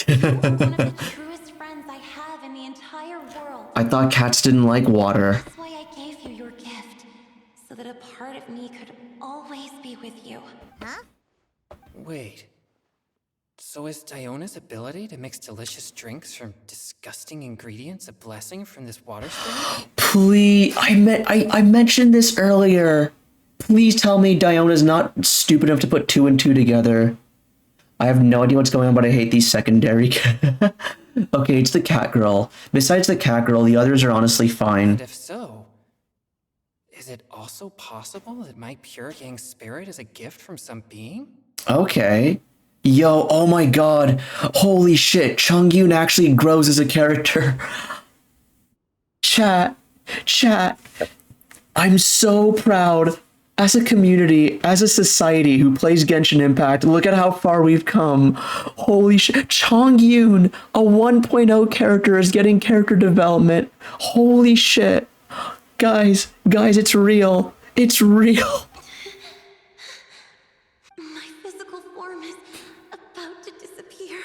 Speaker 11: You are one of the truest friends I have in the entire world.
Speaker 1: I thought cats didn't like water.
Speaker 11: That's why I gave you your gift, so that a part of me could always be with you.
Speaker 4: Huh?
Speaker 5: Wait. So is Diona's ability to mix delicious drinks from disgusting ingredients a blessing from this water spring?
Speaker 1: Please, I mentioned this earlier. Please tell me Diona's not stupid enough to put 2 and 2 together. I have no idea what's going on, but I hate these secondary. Okay, it's the cat girl. Besides the cat girl, the others are honestly fine.
Speaker 5: And if so, is it also possible that my pure yang spirit is a gift from some being?
Speaker 1: Okay. Yo, oh my god. Holy shit, Chongyun actually grows as a character. Chat. I'm so proud. As a community, as a society who plays Genshin Impact, look at how far we've come. Holy shit. Chongyun, a 1.0 character, is getting character development. Holy shit. Guys, it's real. It's real.
Speaker 11: My physical form is about to disappear.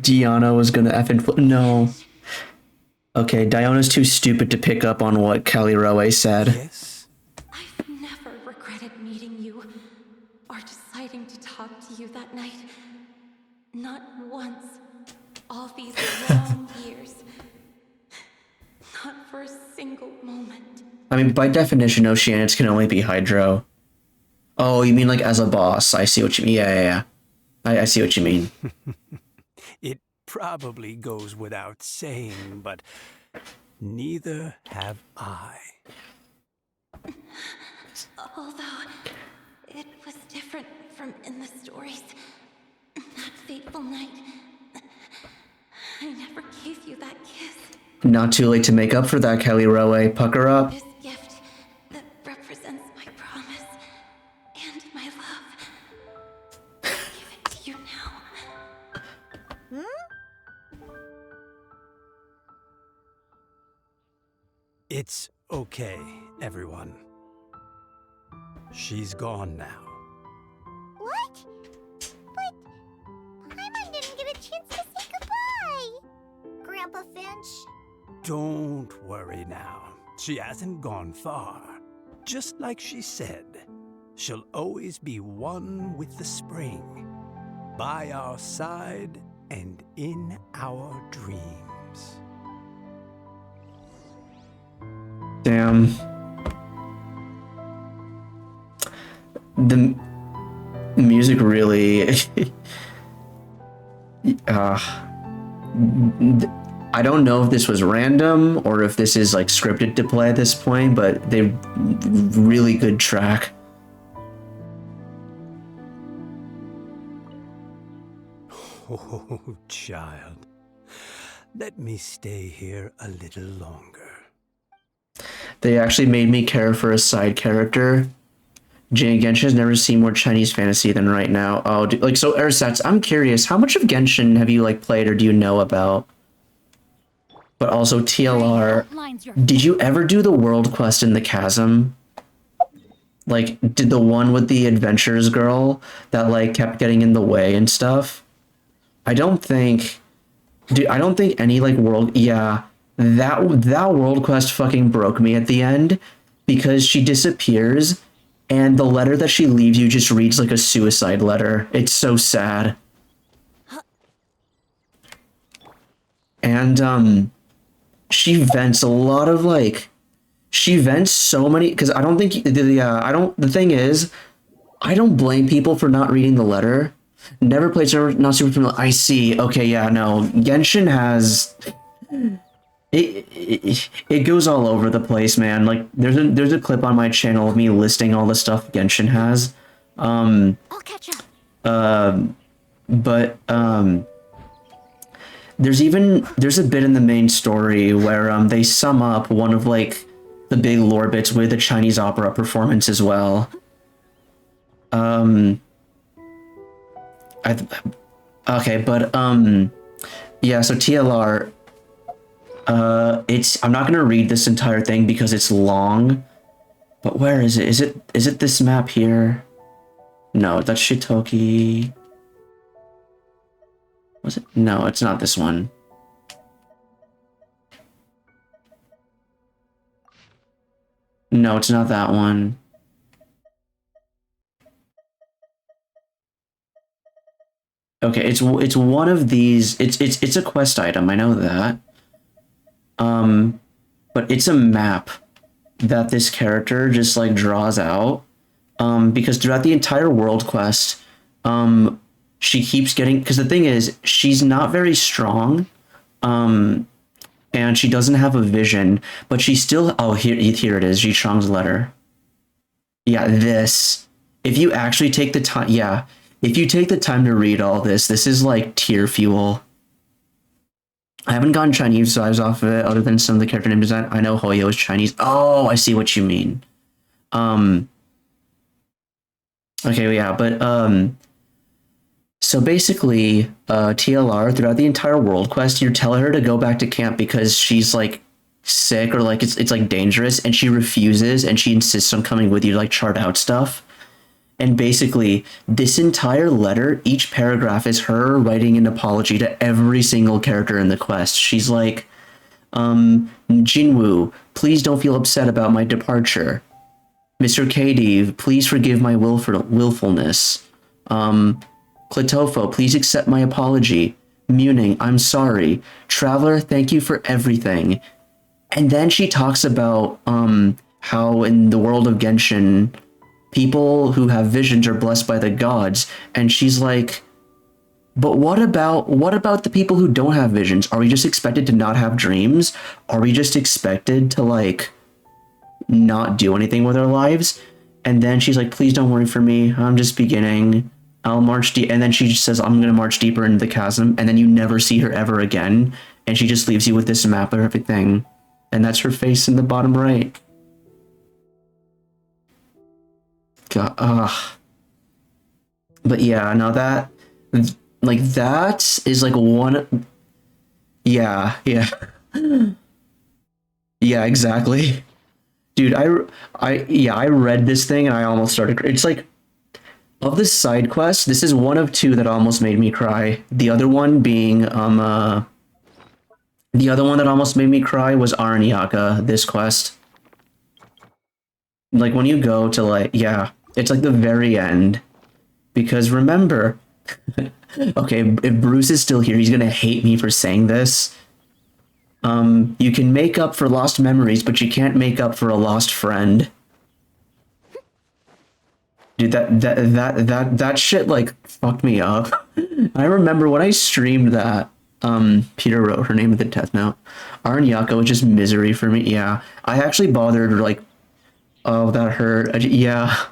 Speaker 1: Diana was gonna no. Okay, Diona's too stupid to pick up on what Kelly Rowe said.
Speaker 15: Yes?
Speaker 11: I've never regretted meeting you or deciding to talk to you that night. Not once. All these long years. Not for a single moment.
Speaker 1: I mean, by definition, Oceanids can only be Hydro. Oh, you mean like as a boss? I see what you mean. Yeah. I see what you mean.
Speaker 15: It probably goes without saying, but neither have I.
Speaker 11: Although it was different from in the stories. That fateful night, I never gave you that kiss.
Speaker 1: Not too late to make up for that, Kelly Rowe. Pucker up.
Speaker 11: This gift that represents my promise and my love. I give it to you now.
Speaker 15: It's okay, everyone. She's gone now.
Speaker 4: What? But Paimon didn't get a chance to say goodbye. Grandpa Finch.
Speaker 15: Don't worry now. She hasn't gone far. Just like she said, she'll always be one with the spring, by our side and in our dreams.
Speaker 1: Damn. The music really I don't know if this was random or if this is like scripted to play at this point, but they really good track.
Speaker 15: Oh, child. Let me stay here a little longer.
Speaker 1: They actually made me care for a side character. Genshin has never seen more Chinese fantasy than right now. Oh, like, so Ersatz, I'm curious, how much of Genshin have you like played or do you know about? But also TLR, did you ever do the world quest in the chasm? Like, did the one with the adventures girl that like kept getting in the way and stuff? I don't think any like world, yeah, that world quest fucking broke me at the end because she disappears and the letter that she leaves you just reads like a suicide letter. It's so sad. And she vents a lot of like, she vents so many, because I don't think the thing is, I don't blame people for not reading the letter. Never played not super familiar. I see. Okay, yeah, no. Genshin has it goes all over the place, man. Like there's a clip on my channel of me listing all the stuff Genshin has.
Speaker 4: I'll catch up.
Speaker 1: But there's a bit in the main story where they sum up one of like the big lore bits with a Chinese opera performance as well. Okay, but yeah, so TLR, I'm not gonna read this entire thing because it's long, but where is it? Is it this map here? No, that's Shitoki. Was it? No, it's not this one. No, it's not that one. Okay, it's one of these. It's a quest item. I know that. But it's a map that this character just like draws out. Because throughout the entire world quest, she keeps getting, because the thing is, she's not very strong. And she doesn't have a vision, but she still, oh, here it is, Ji Chang's letter. Yeah, this. If you actually take the time, yeah, if you take the time to read all this, this is like tear fuel. I haven't gotten Chinese vibes off of it other than some of the character name design. I know Hoyo is Chinese. Oh, I see what you mean. Okay, yeah, but so basically, TLR, throughout the entire world quest, you tell her to go back to camp because she's like sick or like it's like dangerous, and she refuses and she insists on coming with you to like chart out stuff. And basically, this entire letter, each paragraph is her writing an apology to every single character in the quest. She's like, Jinwoo, please don't feel upset about my departure. Mr. Kadeve, please forgive my willfulness. Klitofo, please accept my apology. Muning, I'm sorry. Traveler, thank you for everything. And then she talks about how in the world of Genshin, people who have visions are blessed by the gods. And she's like, but what about the people who don't have visions? Are we just expected to not have dreams? Are we just expected to like not do anything with our lives? And then she's like, please don't worry for me. I'm just beginning. I'll march deep. And then she just says, I'm going to march deeper into the chasm. And then you never see her ever again. And she just leaves you with this map of everything. And that's her face in the bottom right. God, but yeah, no, that is like one. Yeah. Yeah, exactly. Dude, I read this thing and I almost started. It's like, of the side quests, this is one of two that almost made me cry. The other one being the other one that almost made me cry was Aranyaka, this quest. Like when you go to like, yeah, it's like the very end. Because remember, okay, if Bruce is still here, he's gonna hate me for saying this. You can make up for lost memories, but you can't make up for a lost friend. Dude, that shit like fucked me up. I remember when I streamed that, Peter wrote her name in the death note. Aranyaka was just misery for me. Yeah, I actually bothered like, oh, that hurt. Yeah.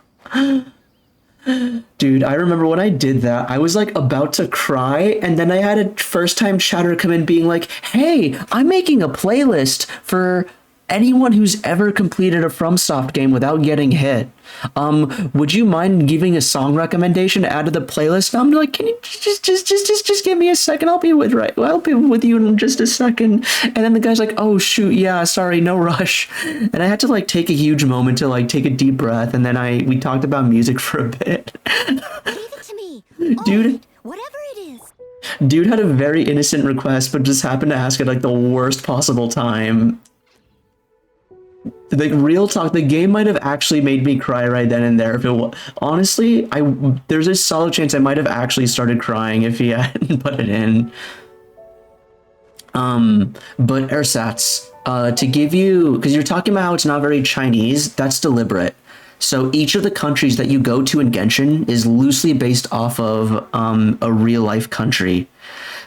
Speaker 1: Dude, I remember when I did that, I was like about to cry, and then I had a first time chatter come in being like, hey, I'm making a playlist for anyone who's ever completed a FromSoft game without getting hit. Would you mind giving a song recommendation to add to the playlist? And I'm like, can you just give me a second? I'll be with you in just a second. And then the guy's like, oh shoot, yeah, sorry, no rush. And I had to like take a huge moment to like take a deep breath, and then we talked about music for a bit.
Speaker 3: Leave it to me.
Speaker 4: Dude, whatever it is.
Speaker 1: Dude had a very innocent request, but just happened to ask at like the worst possible time. Like, real talk, the game might have actually made me cry right then and there. If it was, honestly, there's a solid chance I might have actually started crying if he hadn't put it in. But ersatz, to give you, because you're talking about how it's not very Chinese, that's deliberate. So each of the countries that you go to in Genshin is loosely based off of a real life country.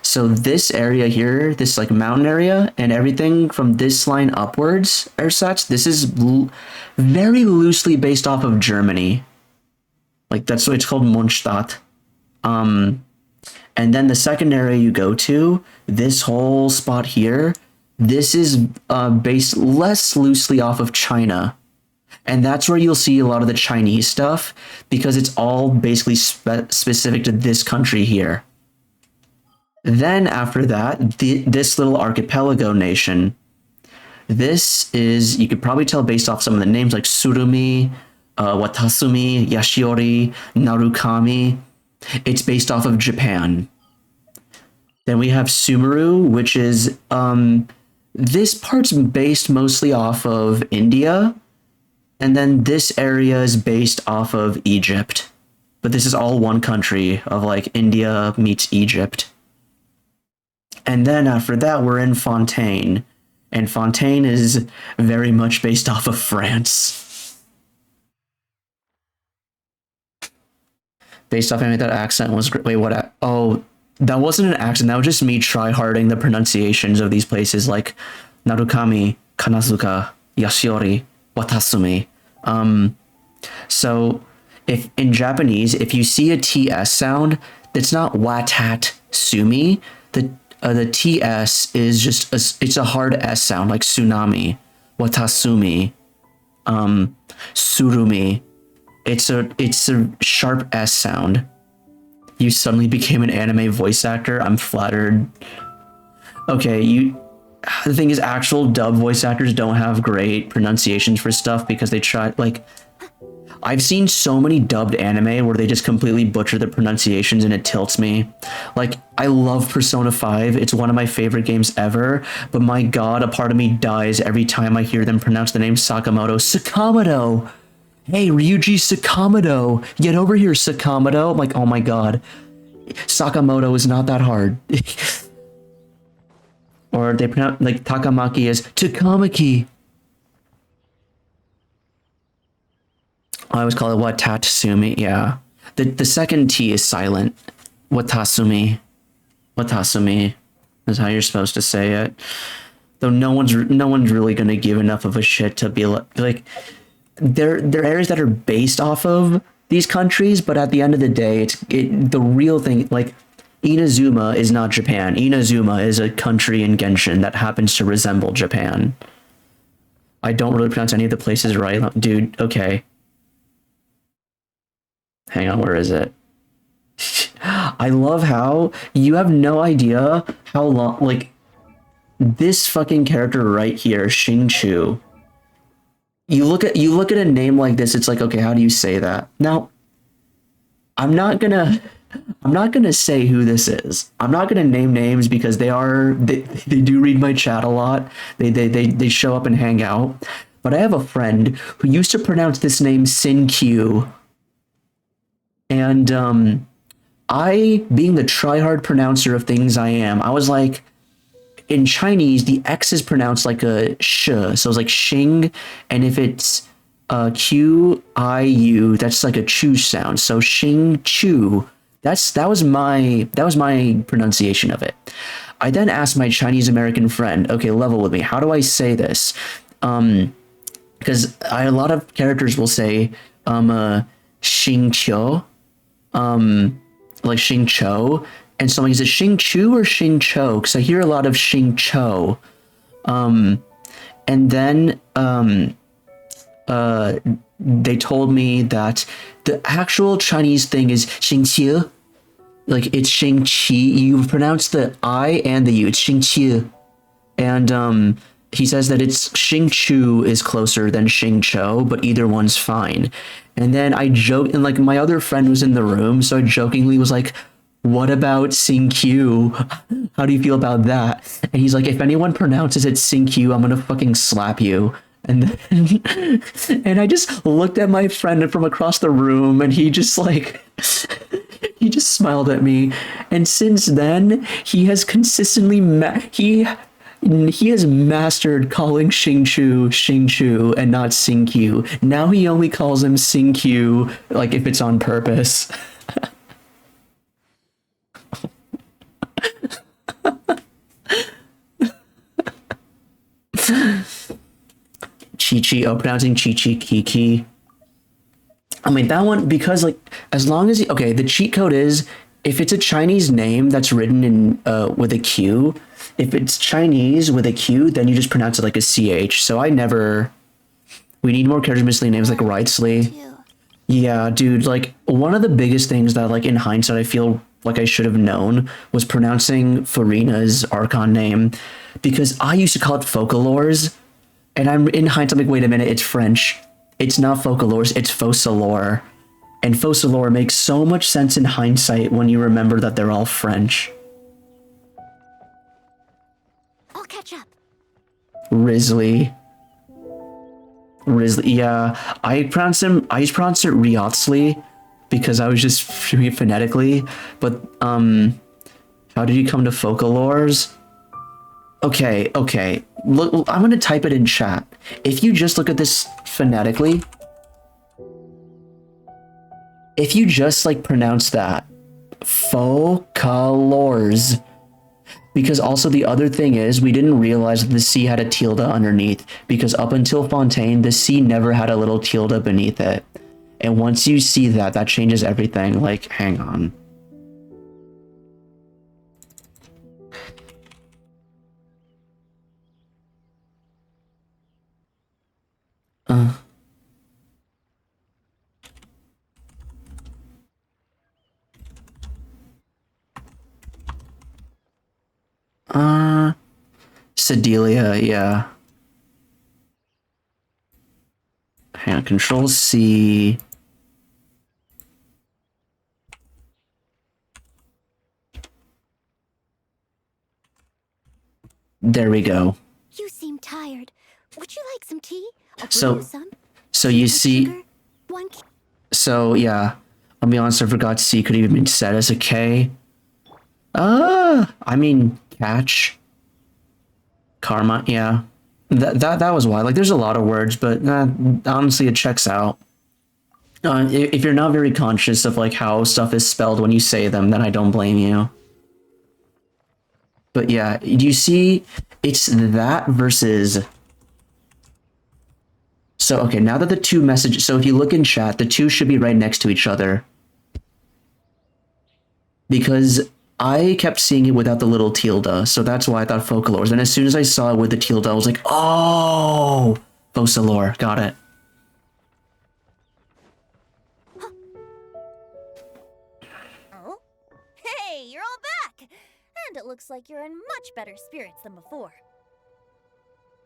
Speaker 1: So this area here, this like mountain area, and everything from this line upwards, ersatz, this is very loosely based off of Germany. Like that's what it's called, Mondstadt. And then the second area you go to, this whole spot here, this is based less loosely off of China. And that's where you'll see a lot of the Chinese stuff, because it's all basically specific to this country here. Then after that, this little archipelago nation, this is, you could probably tell based off some of the names like Surumi, Watasumi, Yashiori, Narukami. It's based off of Japan. Then we have Sumeru, which is, this part's based mostly off of India. And then this area is based off of Egypt. But this is all one country of like India meets Egypt. And then after that, we're in Fontaine. And Fontaine is very much based off of France. Based off, I mean, that accent was great. Wait, what? Oh, that wasn't an accent. That was just me try-harding the pronunciations of these places like Narukami, Kanazuka, Yashiori, Watasumi. So if in Japanese, if you see a TS sound, it's not watat sumi. The TS is just it's a hard S sound, like tsunami, watasumi, surumi. It's a sharp S sound. You suddenly became an anime voice actor. I'm flattered. Okay, the thing is, actual dub voice actors don't have great pronunciations for stuff because they try, like, I've seen so many dubbed anime where they just completely butcher the pronunciations and it tilts me. Like, I love Persona 5. It's one of my favorite games ever, but my god, a part of me dies every time I hear them pronounce the name Sakamoto. Sakamoto! Hey, Ryuji Sakamoto! Get over here, Sakamoto! I'm like, oh my god. Sakamoto is not that hard. Or they pronounce like Takamaki as Takamaki. I always call it Watatsumi. Yeah. The second T is silent. Watasumi. Watasumi is how you're supposed to say it. Though no one's really gonna give enough of a shit to be like they're areas that are based off of these countries, but at the end of the day, the real thing, like Inazuma is not Japan. Inazuma is a country in Genshin that happens to resemble Japan. I don't really pronounce any of the places right, dude. Okay. Hang on, where is it? I love how you have no idea how long, like, this fucking character right here, Xingqiu. You look at a name like this, it's like, okay, how do you say that? Now, I'm not gonna say who this is. I'm not gonna name names because they do read my chat a lot. They show up and hang out. But I have a friend who used to pronounce this name Sin-Q. And I, being the try-hard pronouncer of things I am, I was like, in Chinese, the X is pronounced like a sh, so it's like Xing, and if it's Q-I-U, that's like a chu sound. So Xing Chu. That was my pronunciation of it. I then asked my Chinese American friend, okay, level with me. How do I say this? Because a lot of characters will say Xing Qiu, like Xing Cho, and so is it Xing Chu or Xing Cho? Because I hear a lot of Xing Cho. And then they told me that the actual Chinese thing is Xingqi. Like it's Xingqi. You pronounce the I and the U. It's Xingqi. And he says that it's Xingqiu is closer than Xingqiu, but either one's fine. And then I joked, and like my other friend was in the room, so I jokingly was like, what about Xingqiu? How do you feel about that? And he's like, if anyone pronounces it Xingqiu, I'm gonna fucking slap you. And then, and I just looked at my friend from across the room, and he just like, he just smiled at me. And since then, he has consistently, he has mastered calling Xingqiu and not Xingqiu. Now he only calls him Xingqiu, like if it's on purpose. Chi-Chi, pronouncing Chi-Chi, Kiki. I mean, that one, because, like, as long as, okay, the cheat code is, if it's a Chinese name that's written in, with a Q, if it's Chinese with a Q, then you just pronounce it like a CH. So we need more character misleading names like Wrightsley. Yeah, dude, like, one of the biggest things that, like, in hindsight, I feel like I should have known was pronouncing Farina's Archon name, because I used to call it Focalors. And I'm in hindsight, I'm like, wait a minute, it's French. It's not Focalors, it's Faucilor. And Faucilor makes so much sense in hindsight when you remember that they're all French.
Speaker 3: I'll catch up.
Speaker 1: Risley, yeah. I used to pronounce it Riotsly because I was just doing it phonetically. But, how did you come to Focalors? Okay. Look, I'm gonna type it in chat. If you just look at this phonetically, if you just like pronounce that, Focalors, because also the other thing is we didn't realize that the C had a tilde underneath, because up until Fontaine, the C never had a little tilde beneath it. And once you see that, that changes everything. Like, hang on. Sedelia, yeah. Hang on, Control C. There we go.
Speaker 3: You seem tired. Would you like some tea? I'll brew
Speaker 1: So,
Speaker 3: you some.
Speaker 1: so you see,
Speaker 3: Sugar? One
Speaker 1: so yeah, I'll be honest, I forgot C could even be said as a K. I mean, catch. Karma, yeah. That was why. Like, there's a lot of words, but honestly, it checks out. If you're not very conscious of like how stuff is spelled when you say them, then I don't blame you. But yeah, do you see? It's that versus. So okay, now that the two messages. So if you look in chat, the two should be right next to each other. Because I kept seeing it without the little tilde, so that's why I thought Focalors. And as soon as I saw it with the tilde, I was like, oh, Focalor, got it.
Speaker 7: Oh? Hey, you're all back! And it looks like you're in much better spirits than before.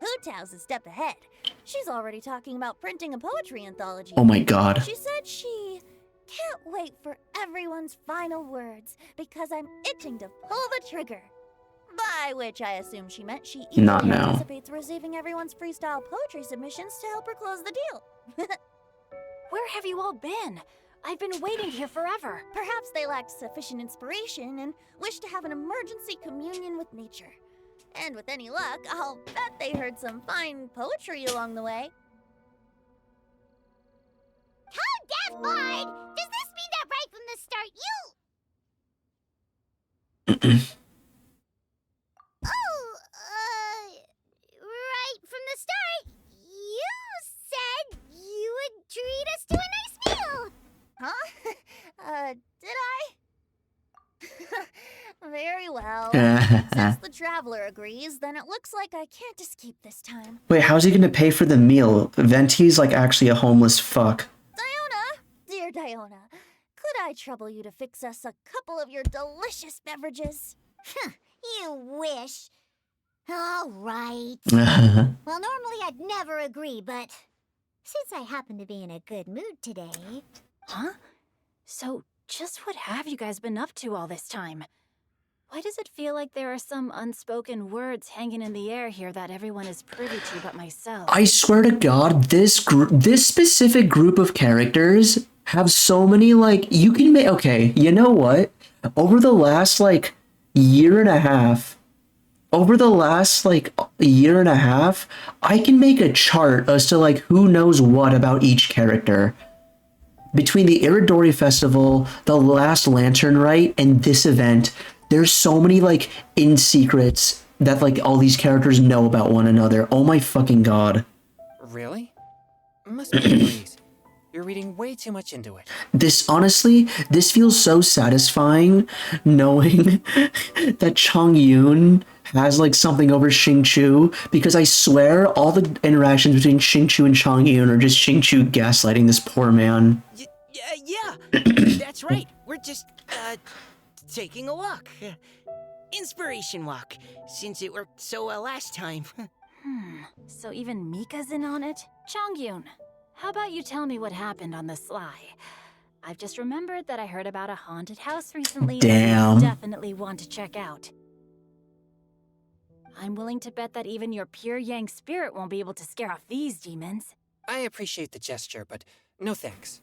Speaker 7: Hootow's a step ahead. She's already talking about printing a poetry anthology.
Speaker 1: Oh my god.
Speaker 7: She said she can't wait for everyone's final words because I'm itching to pull the trigger. By which I assume she meant she
Speaker 1: Not
Speaker 7: eagerly
Speaker 1: now.
Speaker 7: anticipates receiving everyone's freestyle poetry submissions to help her close the deal.
Speaker 11: Where have you all been? I've been waiting here forever.
Speaker 7: Perhaps they lacked sufficient inspiration and wished to have an emergency communion with nature. And with any luck, I'll bet they heard some fine poetry along the way.
Speaker 4: How death Lord! Does this mean that right from the start right from the start, you said you would treat us to a nice meal!
Speaker 7: Huh? Did I? Very well. Since the traveler agrees, then it looks like I can't escape this time.
Speaker 1: Wait, how's he gonna pay for the meal? Venti's like actually a homeless fuck.
Speaker 7: Diona, dear Diona, could I trouble you to fix us a couple of your delicious beverages?
Speaker 4: You wish. All right. Well, normally I'd never agree, but since I happen to be in a good mood today...
Speaker 11: Huh? So, just what have you guys been up to all this time? Why does it feel like there are some unspoken words hanging in the air here that everyone is privy to but myself?
Speaker 1: I swear to God, this specific group of characters have so many, like, you can make, okay, you know what? Over the last, like, year and a half, I can make a chart as to, like, who knows what about each character. Between the Iridori Festival, the Last Lantern Rite, and this event, there's so many, like, in-secrets that, like, all these characters know about one another. Oh my fucking god.
Speaker 5: Really? Must be a breeze. You're reading way too much into it.
Speaker 1: This, honestly, this feels so satisfying, knowing that Chong-Yun has, like, something over Xingqiu, because I swear all the interactions between Xingqiu and Chong-Yun are just Xingqiu gaslighting this poor man.
Speaker 8: Yeah, that's right. We're just, taking a walk. Inspiration walk, since it worked so well last time.
Speaker 11: So even Mika's in on it? Chong-Yun, how about you tell me what happened on the sly? I've just remembered that I heard about a haunted house recently
Speaker 1: Damn.
Speaker 11: that I definitely want to check out. I'm willing to bet that even your pure Yang spirit won't be able to scare off these demons.
Speaker 5: I appreciate the gesture, but no thanks.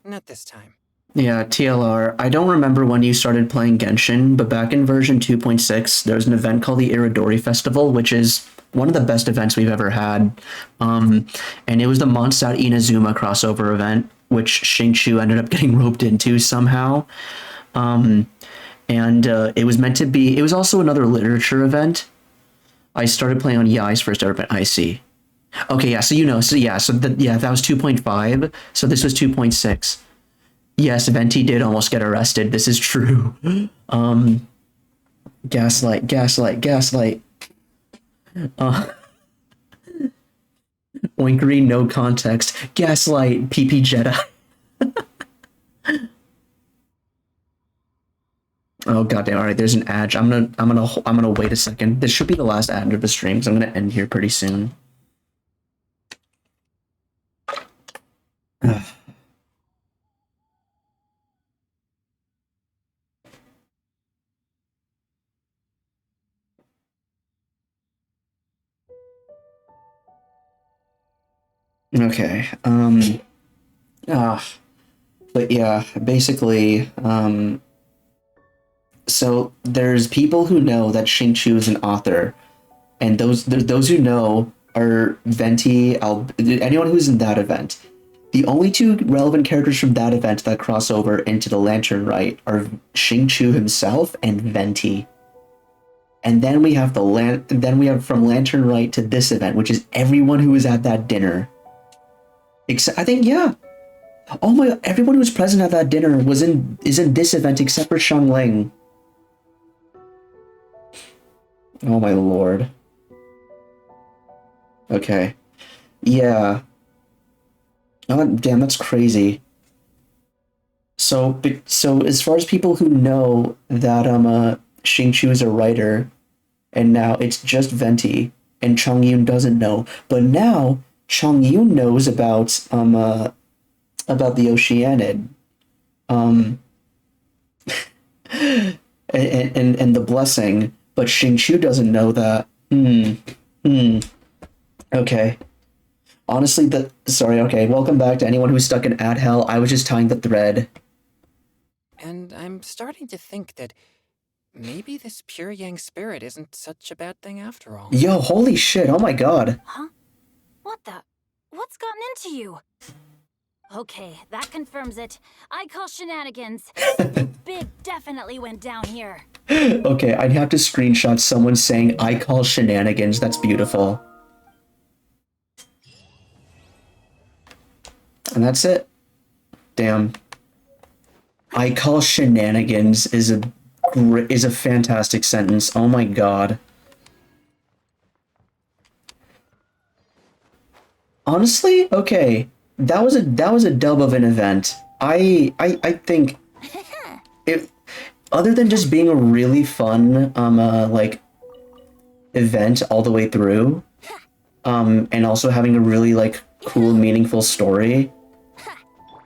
Speaker 5: Not this time.
Speaker 1: Yeah, TLR, I don't remember when you started playing Genshin, but back in version 2.6, there was an event called the Iridori Festival, which is one of the best events we've ever had. And it was the Mondstadt Inazuma crossover event, which Xingqiu ended up getting roped into somehow. And it was meant to be, it was also another literature event. I started playing on Yai's first ever event, I see. Okay, yeah, so you know, that was 2.5, so this was 2.6. Yes, Venti did almost get arrested. This is true. Gaslight. Oinkery, no context. Gaslight, PP Jedi. Oh goddamn! All right, there's an ad. I'm gonna wait a second. This should be the last ad of the stream, because I'm gonna end here pretty soon. Okay. But yeah, basically, so there's people who know that Xingqiu is an author, and those who know are Venti, anyone who's in that event. The only two relevant characters from that event that cross over into the Lantern Rite are Xingqiu himself and Venti. And then we have from Lantern Rite to this event, which is everyone who was at that dinner. Except, I think, yeah. Oh my! Everyone who was present at that dinner is in this event except for Xiangling. Oh my lord. Okay. Yeah. Oh damn, that's crazy. So as far as people who know that Xingqiu is a writer, and now it's just Venti, and Chongyun doesn't know, but now Chongyun knows about the Oceanid, and the blessing, but Xingqiu doesn't know that. Okay. Honestly, sorry. Okay, welcome back to anyone who's stuck in ad hell. I was just tying the thread.
Speaker 5: And I'm starting to think that maybe this pure yang spirit isn't such a bad thing after all.
Speaker 1: Yo, holy shit! Oh my god.
Speaker 11: Huh? What the? What's gotten into you? Okay, that confirms it. I call shenanigans. Something big definitely went down here.
Speaker 1: Okay, I'd have to screenshot someone saying I call shenanigans. That's beautiful. And that's it. Damn. I call shenanigans is a fantastic sentence. Oh my god. Honestly, okay. That was a dub of an event. I think it, other than just being a really fun like event all the way through, and also having a really like cool, meaningful story,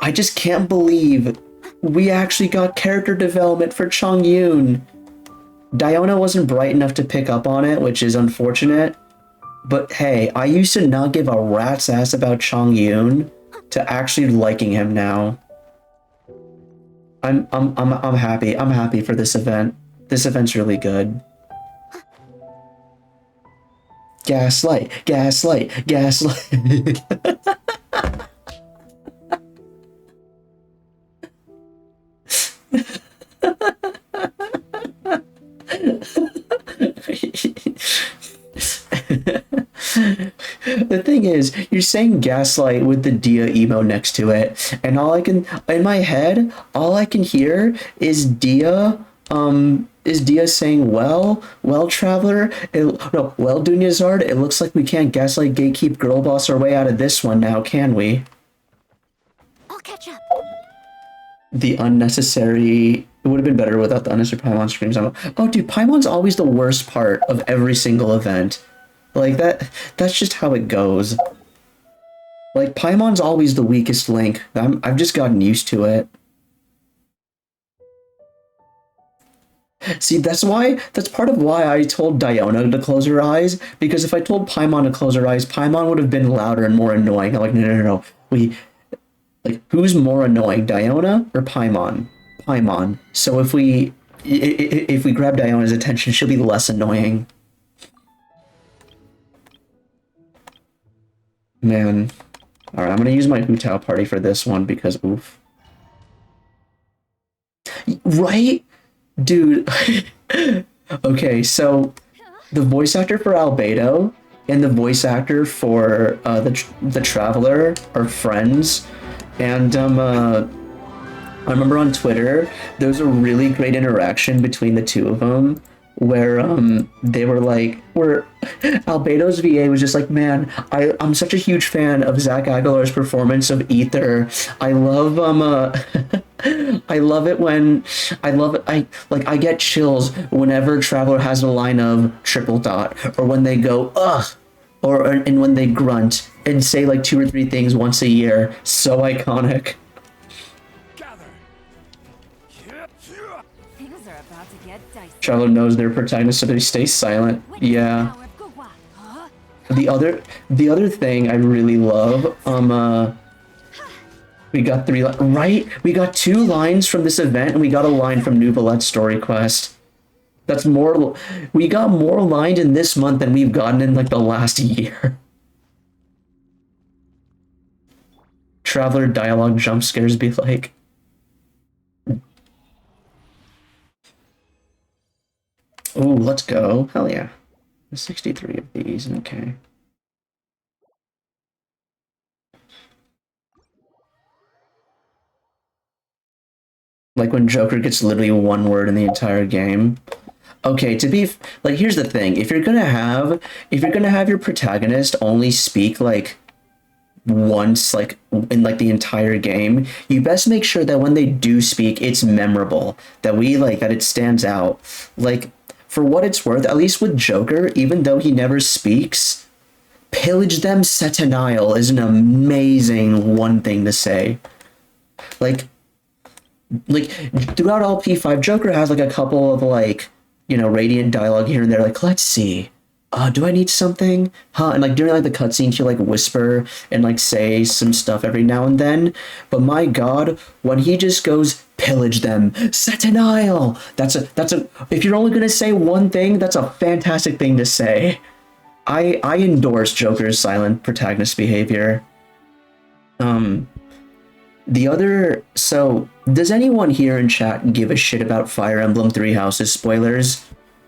Speaker 1: I just can't believe we actually got character development for Chongyun. Diona wasn't bright enough to pick up on it, which is unfortunate. But hey, I used to not give a rat's ass about Chongyun to actually liking him now. I'm happy. I'm happy for this event. This event's really good. Gaslight, gaslight, gaslight. The thing is, you're saying gaslight with the Dia emo next to it, and in my head, all I can hear is Dia saying, well, Traveler, Dunyazard, it looks like we can't gaslight gatekeep girl boss our way out of this one now, can we?
Speaker 4: I'll catch up.
Speaker 1: The unnecessary... It would have been better without the unnecessary Paimon screams. Oh, dude, Paimon's always the worst part of every single event. Like, that's just how it goes. Like, Paimon's always the weakest link. I've just gotten used to it. See, that's part of why I told Diona to close her eyes, because if I told Paimon to close her eyes, Paimon would have been louder and more annoying. I'm like, no. Who's more annoying, Diona or Paimon? Paimon. So if we grab Diona's attention, she'll be less annoying. Man. Alright, I'm gonna use my Hu Tao party for this one because oof. Right? Dude. Okay, so the voice actor for Albedo and the voice actor for the Traveler are friends. And I remember on Twitter, there was a really great interaction between the two of them where they were like, Albedo's VA was just like, man, I'm such a huge fan of Zach Aguilar's performance of Ether. I love I love it. I get chills whenever Traveler has a line of triple dot, or when they go ugh, and when they grunt and say like 2 or 3 things once a year. So iconic.
Speaker 11: Things are about to get dicey.
Speaker 1: Traveler knows their protagonist, so they stay silent. Yeah. The other thing I really love, we got 3 right? We got 2 lines from this event, and we got a line from New Ballet's story quest. That's more. We got more lines in this month than we've gotten in like the last year. Traveler dialogue jump scares be like. Ooh, let's go. Hell yeah. 63 of these, okay. Like when Joker gets literally one word in the entire game. Okay, like here's the thing. If you're gonna have your protagonist only speak like once like in like the entire game, you best make sure that when they do speak it's memorable, that it stands out. Like for what it's worth, at least with Joker, even though he never speaks, pillage them Setenile is an amazing one thing to say. Like throughout all P5, Joker has like a couple of like, radiant dialogue here and there, like, let's see. Do I need something? Huh? And like during like the cutscene, he'll like whisper and like say some stuff every now and then. But my God, when he just goes pillage them, Setenile. That's a. If you're only gonna say one thing, that's a fantastic thing to say. I endorse Joker's silent protagonist behavior. So does anyone here in chat give a shit about Fire Emblem Three Houses spoilers?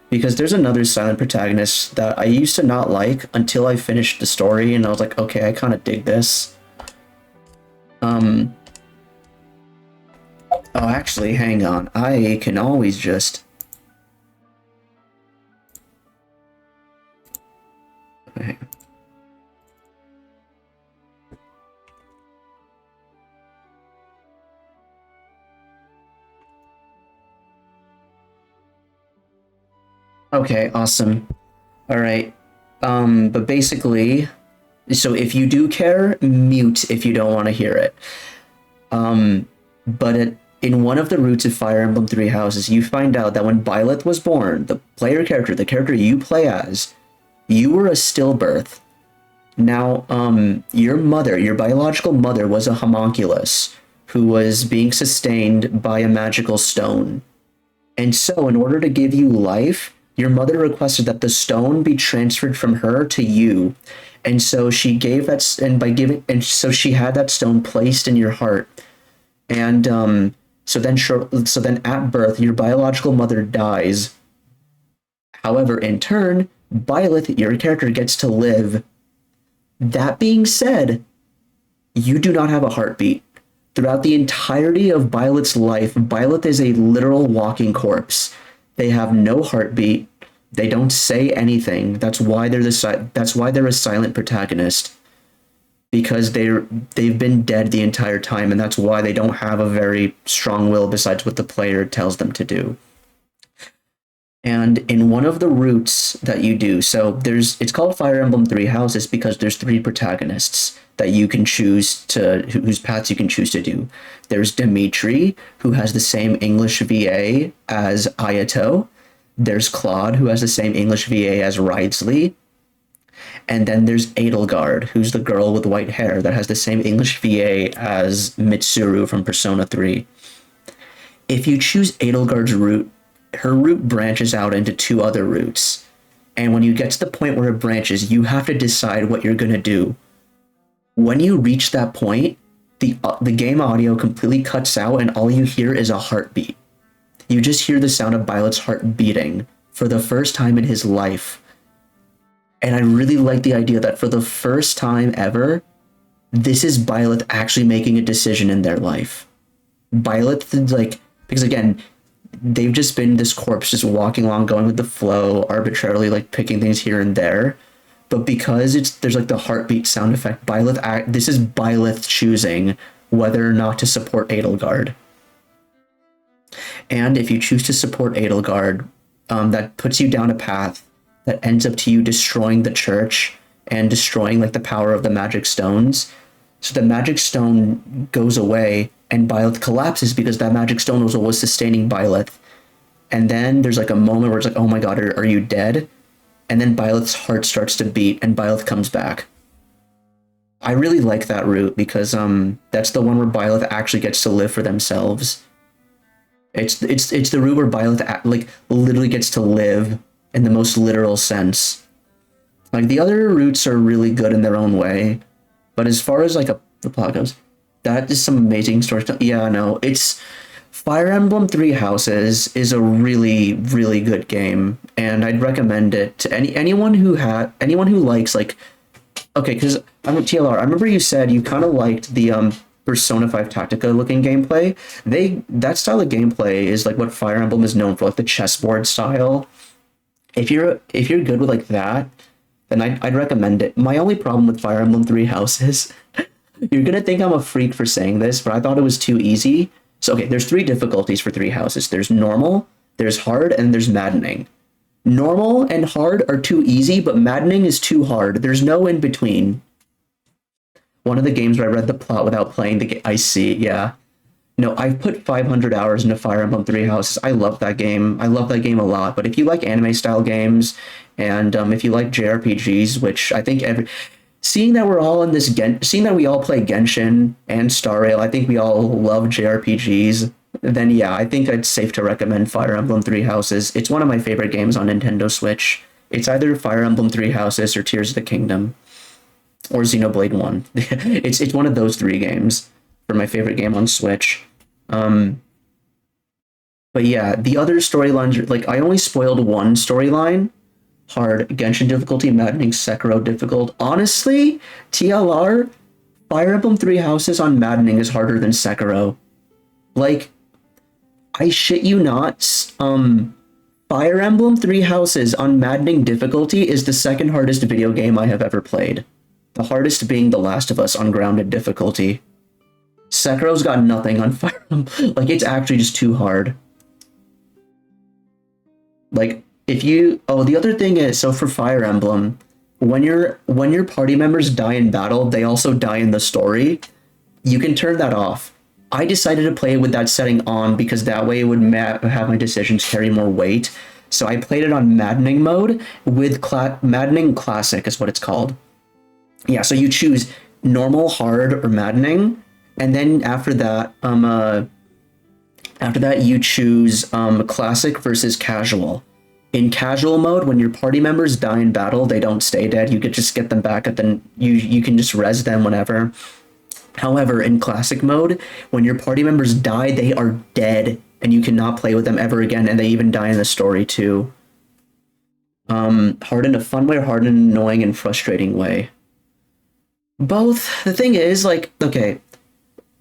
Speaker 1: Because there's another silent protagonist that I used to not like until I finished the story, and I was like, okay, I kind of dig this. Oh, actually, hang on. I can always just... Okay. Okay, awesome. All right. But basically, so if you do care, mute if you don't want to hear it. But in one of the roots of Fire Emblem Three Houses, you find out that when Byleth was born, the player character, the character you play as, you were a stillbirth. Now, your mother, your biological mother, was a homunculus who was being sustained by a magical stone. And so, in order to give you life, your mother requested that the stone be transferred from her to you. And so she gave that, so she had that stone placed in your heart. And so then at birth, your biological mother dies. However, in turn, Byleth, your character, gets to live. That being said, you do not have a heartbeat. Throughout the entirety of Byleth's life, Byleth is a literal walking corpse. They have no heartbeat. They don't say anything. That's why they're a silent protagonist. Because they've been dead the entire time, and that's why they don't have a very strong will besides what the player tells them to do. And in one of the routes that you do, so it's called Fire Emblem Three Houses because there's three protagonists that you can choose whose paths you can choose to do. There's Dimitri, who has the same English VA as Ayato. There's Claude, who has the same English VA as Wriothesley. And then there's Edelgard, who's the girl with white hair that has the same English VA as Mitsuru from Persona 3. If you choose Edelgard's route, her route branches out into two other routes. And when you get to the point where it branches, you have to decide what you're going to do. When you reach that point, the game audio completely cuts out and all you hear is a heartbeat. You just hear the sound of Byleth's heart beating for the first time in his life. And I really like the idea that for the first time ever, this is Byleth actually making a decision in their life. Byleth, because again, they've just been this corpse just walking along, going with the flow, arbitrarily picking things here and there. But because there's the heartbeat sound effect, this is Byleth choosing whether or not to support Edelgard. And if you choose to support Edelgard, that puts you down a path that ends up to you destroying the church and destroying the power of the magic stones. So the magic stone goes away and Byleth collapses because that magic stone was what was sustaining Byleth. And then there's a moment where it's oh my God, are you dead? And then Byleth's heart starts to beat and Byleth comes back. I really like that route because that's the one where Byleth actually gets to live for themselves. It's the route where Byleth like literally gets to live in the most literal sense. Like the other routes are really good in their own way, but as far as like the plot goes, that is some amazing storytelling. Yeah, no, it's Fire Emblem Three Houses is a really, really good game, and I'd recommend it to anyone who likes like, okay, because I'm a TLR. I remember you said you kind of liked the Persona 5 Tactica looking gameplay. That style of gameplay is like what Fire Emblem is known for, like the chessboard style. If you're good with like that, then I'd recommend it. My only problem with Fire Emblem Three Houses, you're gonna think I'm a freak for saying this, but I thought it was too easy. So okay, there's 3 difficulties for Three Houses. There's normal, there's hard, and there's maddening. Normal and hard are too easy, but maddening is too hard. There's no in between. One of the games where I read the plot without playing the game, I see, yeah. No, I've put 500 hours into Fire Emblem Three Houses. I love that game. I love that game a lot. But if you like anime-style games, and if you like JRPGs, which I think seeing that we're all in this seeing that we all play Genshin and Star Rail, I think we all love JRPGs. Then yeah, I think it's safe to recommend Fire Emblem Three Houses. It's one of my favorite games on Nintendo Switch. It's either Fire Emblem Three Houses or Tears of the Kingdom, or Xenoblade 1. It's one of those 3 games for my favorite game on Switch. But yeah, the other storylines, like I only spoiled one storyline. Hard, Genshin difficulty, maddening, Sekiro difficult. Honestly, TLR, Fire Emblem Three Houses on maddening is harder than Sekiro. Like, I shit you not, Fire Emblem Three Houses on maddening difficulty is the second hardest video game I have ever played. The hardest being The Last of Us on grounded difficulty. Sekiro's got nothing on Fire Emblem. Like, it's actually just too hard. Like, if you... Oh, the other thing is, so for Fire Emblem, when your party members die in battle, they also die in the story. You can turn that off. I decided to play it with that setting on because that way it would have my decisions carry more weight. So I played it on maddening mode with maddening classic is what it's called. Yeah, so you choose normal, hard, or maddening, and then after that you choose classic versus casual. In casual mode, when your party members die in battle, they don't stay dead. You could just get them back at the you can just res them whenever. However, in classic mode, when your party members die, they are dead, and you cannot play with them ever again, and they even die in the story too. Hard in a fun way, or hard in an annoying and frustrating way? Both. The thing is, like, okay,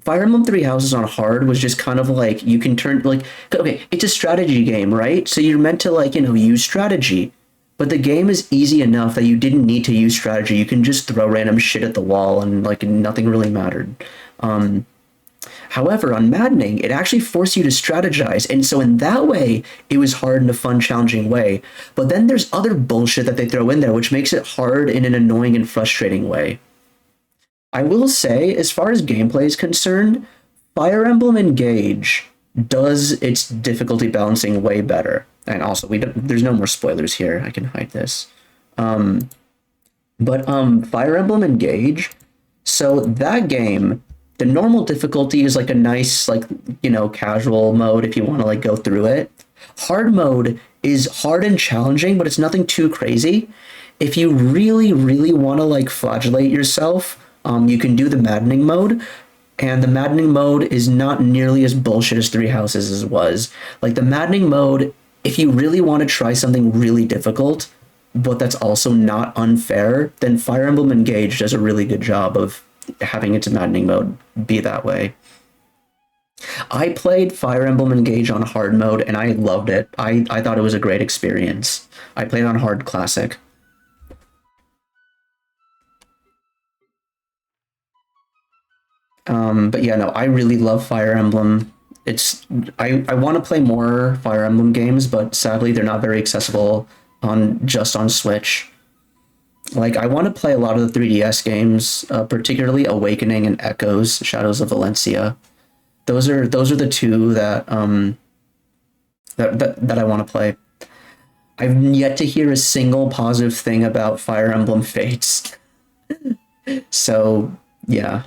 Speaker 1: Fire Emblem Three Houses on hard was just kind of like, you can turn, like, okay, it's a strategy game, right? So you're meant to, like, you know, use strategy. But the game is easy enough that you didn't need to use strategy. You can just throw random shit at the wall and, like, nothing really mattered. However, on maddening, it actually forced you to strategize. And so in that way, it was hard in a fun, challenging way. But then there's other bullshit that they throw in there, which makes it hard in an annoying and frustrating way. I will say, as far as gameplay is concerned, Fire Emblem Engage does its difficulty balancing way better. And also, there's no more spoilers here. I can hide this. But Fire Emblem Engage, so that game, the normal difficulty is like a nice, like, you know, casual mode if you want to, like, go through it. Hard mode is hard and challenging, but it's nothing too crazy. If you really, really want to, like, flagellate yourself, you can do the maddening mode, and the maddening mode is not nearly as bullshit as Three Houses as was. Like, the maddening mode, if you really want to try something really difficult, but that's also not unfair, then Fire Emblem Engage does a really good job of having its maddening mode be that way. I played Fire Emblem Engage on hard mode, and I loved it. I thought it was a great experience. I played on hard classic. But yeah, no, I really love Fire Emblem. I want to play more Fire Emblem games, but sadly they're not very accessible just on Switch. Like, I want to play a lot of the 3DS games, particularly Awakening and Echoes, Shadows of Valencia. Those are the two that that I want to play. I've yet to hear a single positive thing about Fire Emblem Fates. So, yeah.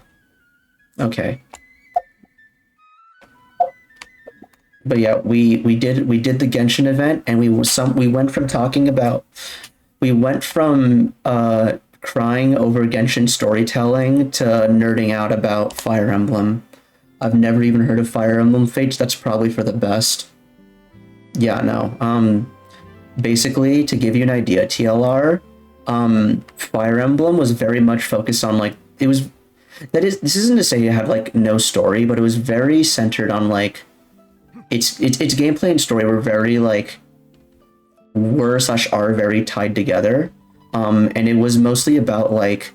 Speaker 1: Okay. but yeah, we did the Genshin event, and we went from crying over Genshin storytelling to nerding out about Fire Emblem. I've never even heard of Fire Emblem Fates. That's probably for the best. Yeah, no. Basically, to give you an idea, TLR, Fire Emblem was very much focused on like this isn't to say it had like no story, but it was very centered on like its gameplay and story were/are very tied together. And it was mostly about like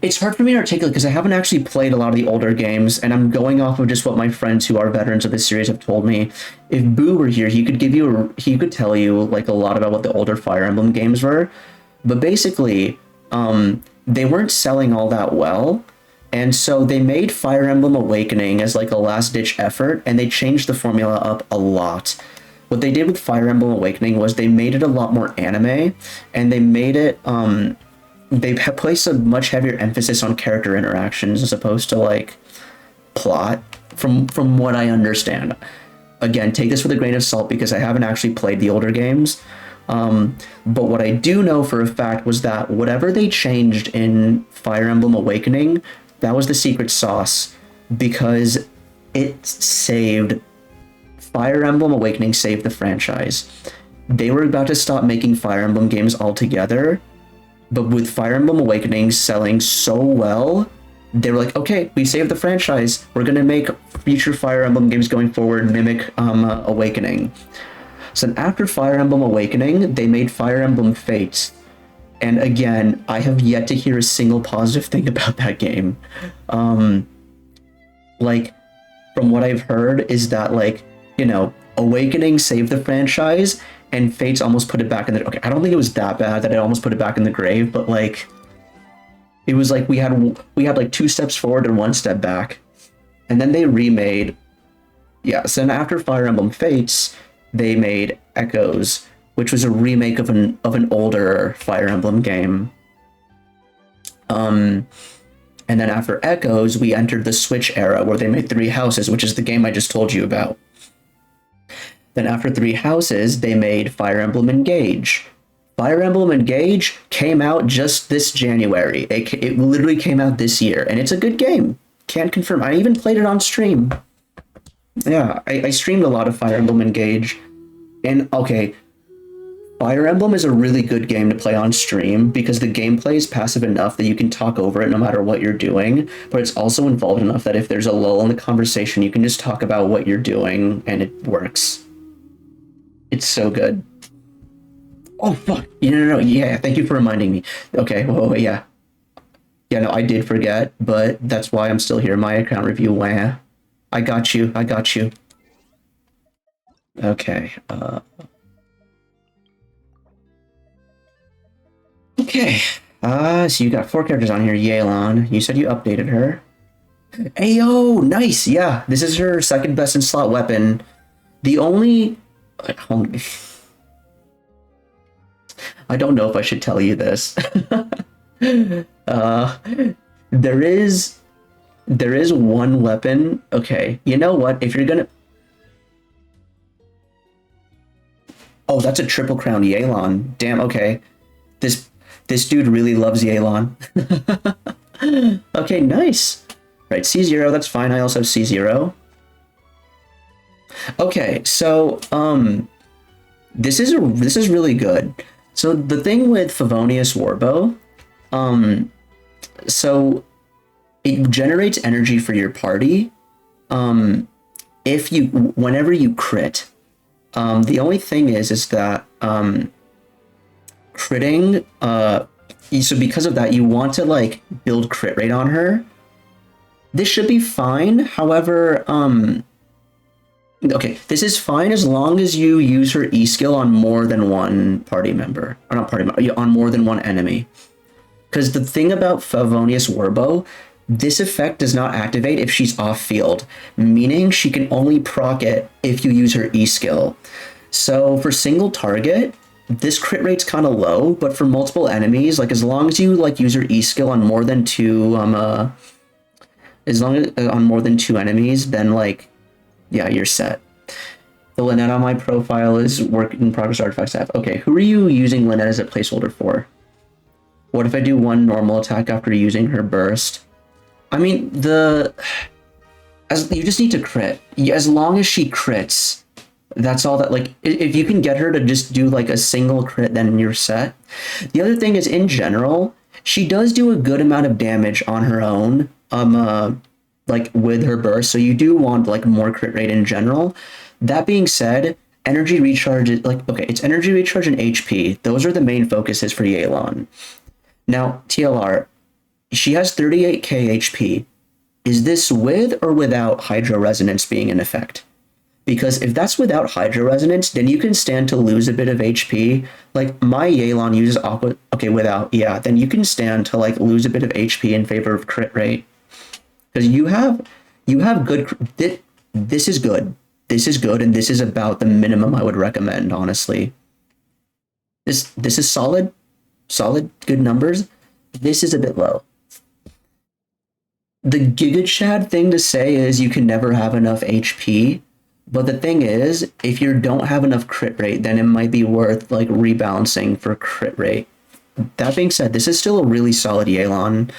Speaker 1: it's hard for me to articulate because I haven't actually played a lot of the older games, and I'm going off of just what my friends who are veterans of this series have told me. If Boo were here, he could tell you like a lot about what the older Fire Emblem games were, but basically, they weren't selling all that well, and so they made Fire Emblem Awakening as like a last-ditch effort, and they changed the formula up a lot. What they did with Fire Emblem Awakening was they made it a lot more anime, and they made it they placed a much heavier emphasis on character interactions as opposed to like plot, from what I understand. Again, take this with a grain of salt because I haven't actually played the older games. But what I do know for a fact was that whatever they changed in Fire Emblem Awakening, that was the secret sauce, because it saved Fire Emblem Awakening saved the franchise. They were about to stop making Fire Emblem games altogether, but with Fire Emblem Awakening selling so well, they were like, okay, we saved the franchise. We're going to make future Fire Emblem games going forward mimic Awakening. So after Fire Emblem Awakening, they made Fire Emblem Fates. And again, I have yet to hear a single positive thing about that game. Like, from what I've heard is that, like, you know, Awakening saved the franchise, and Fates almost put it back in the... Okay, I don't think it was that bad that it almost put it back in the grave, but, like, it was like we had like 2 steps forward and 1 step back. And then they remade... Yeah, so then after Fire Emblem Fates, they made Echoes, which was a remake of an older Fire Emblem game. And then after Echoes, we entered the Switch era, where they made Three Houses, which is the game I just told you about. Then after Three Houses, they made Fire Emblem Engage. Fire Emblem Engage came out just this January. It literally came out this year, and it's a good game. Can't confirm. I even played it on stream. Yeah, I streamed a lot of Fire Emblem Engage. And, okay, Fire Emblem is a really good game to play on stream because the gameplay is passive enough that you can talk over it no matter what you're doing, but it's also involved enough that if there's a lull in the conversation, you can just talk about what you're doing, and it works. It's so good. Oh, fuck. No. Yeah, thank you for reminding me. Okay, well, yeah. Yeah, no, I did forget, but that's why I'm still here. My account review, wah. I got you. Okay, okay. So you got 4 characters on here. Yelan. You said you updated her. Ayo, nice. Yeah, this is her second best in slot weapon. The only... I don't know if I should tell you this. There is one weapon. Okay, you know what? If you're gonna... Oh, that's a triple crown Yelan. Damn, okay. This dude really loves Yelan. Okay, nice. Right, C0, that's fine. I also have C0. Okay, so this is really good. So the thing with Favonius Warbow, so it generates energy for your party whenever you crit. The only thing is that critting, so because of that, you want to like build crit rate on her. This should be fine. However, okay, this is fine as long as you use her E skill on more than one party member, or not party member, on more than one enemy. Because the thing about Favonius Warbow, this effect does not activate if she's off field, meaning she can only proc it if you use her E skill. So for single target, this crit rate's kind of low, but for multiple enemies, like as long as you like use her E skill on more than 2 on more than 2 enemies, then like Yeah, you're set. The Lynette on my profile is work in progress artifacts app. Okay, who are you using Lynette as a placeholder for? What if I do one normal attack after using her burst? I mean, you just need to crit. As long as she crits, that's all that, like, if you can get her to just do like a single crit, then you're set. The other thing is, in general, she does do a good amount of damage on her own, like with her burst, so you do want like more crit rate in general. That being said, energy recharge is like, okay, it's energy recharge and HP. Those are the main focuses for Yelan. Now, TLR, she has 38k HP. Is this with or without Hydro Resonance being in effect? Because if that's without Hydro Resonance, then you can stand to lose a bit of HP. Like, my Yelan uses Aqua... Okay, without, yeah. Then you can stand to, like, lose a bit of HP in favor of crit rate. Because you have good... This is good. This is good, and this is about the minimum I would recommend, honestly. This is solid. Solid, good numbers. This is a bit low. The Giga Chad thing to say is you can never have enough HP. But the thing is, if you don't have enough crit rate, then it might be worth like rebalancing for crit rate. That being said, this is still a really solid Yelan.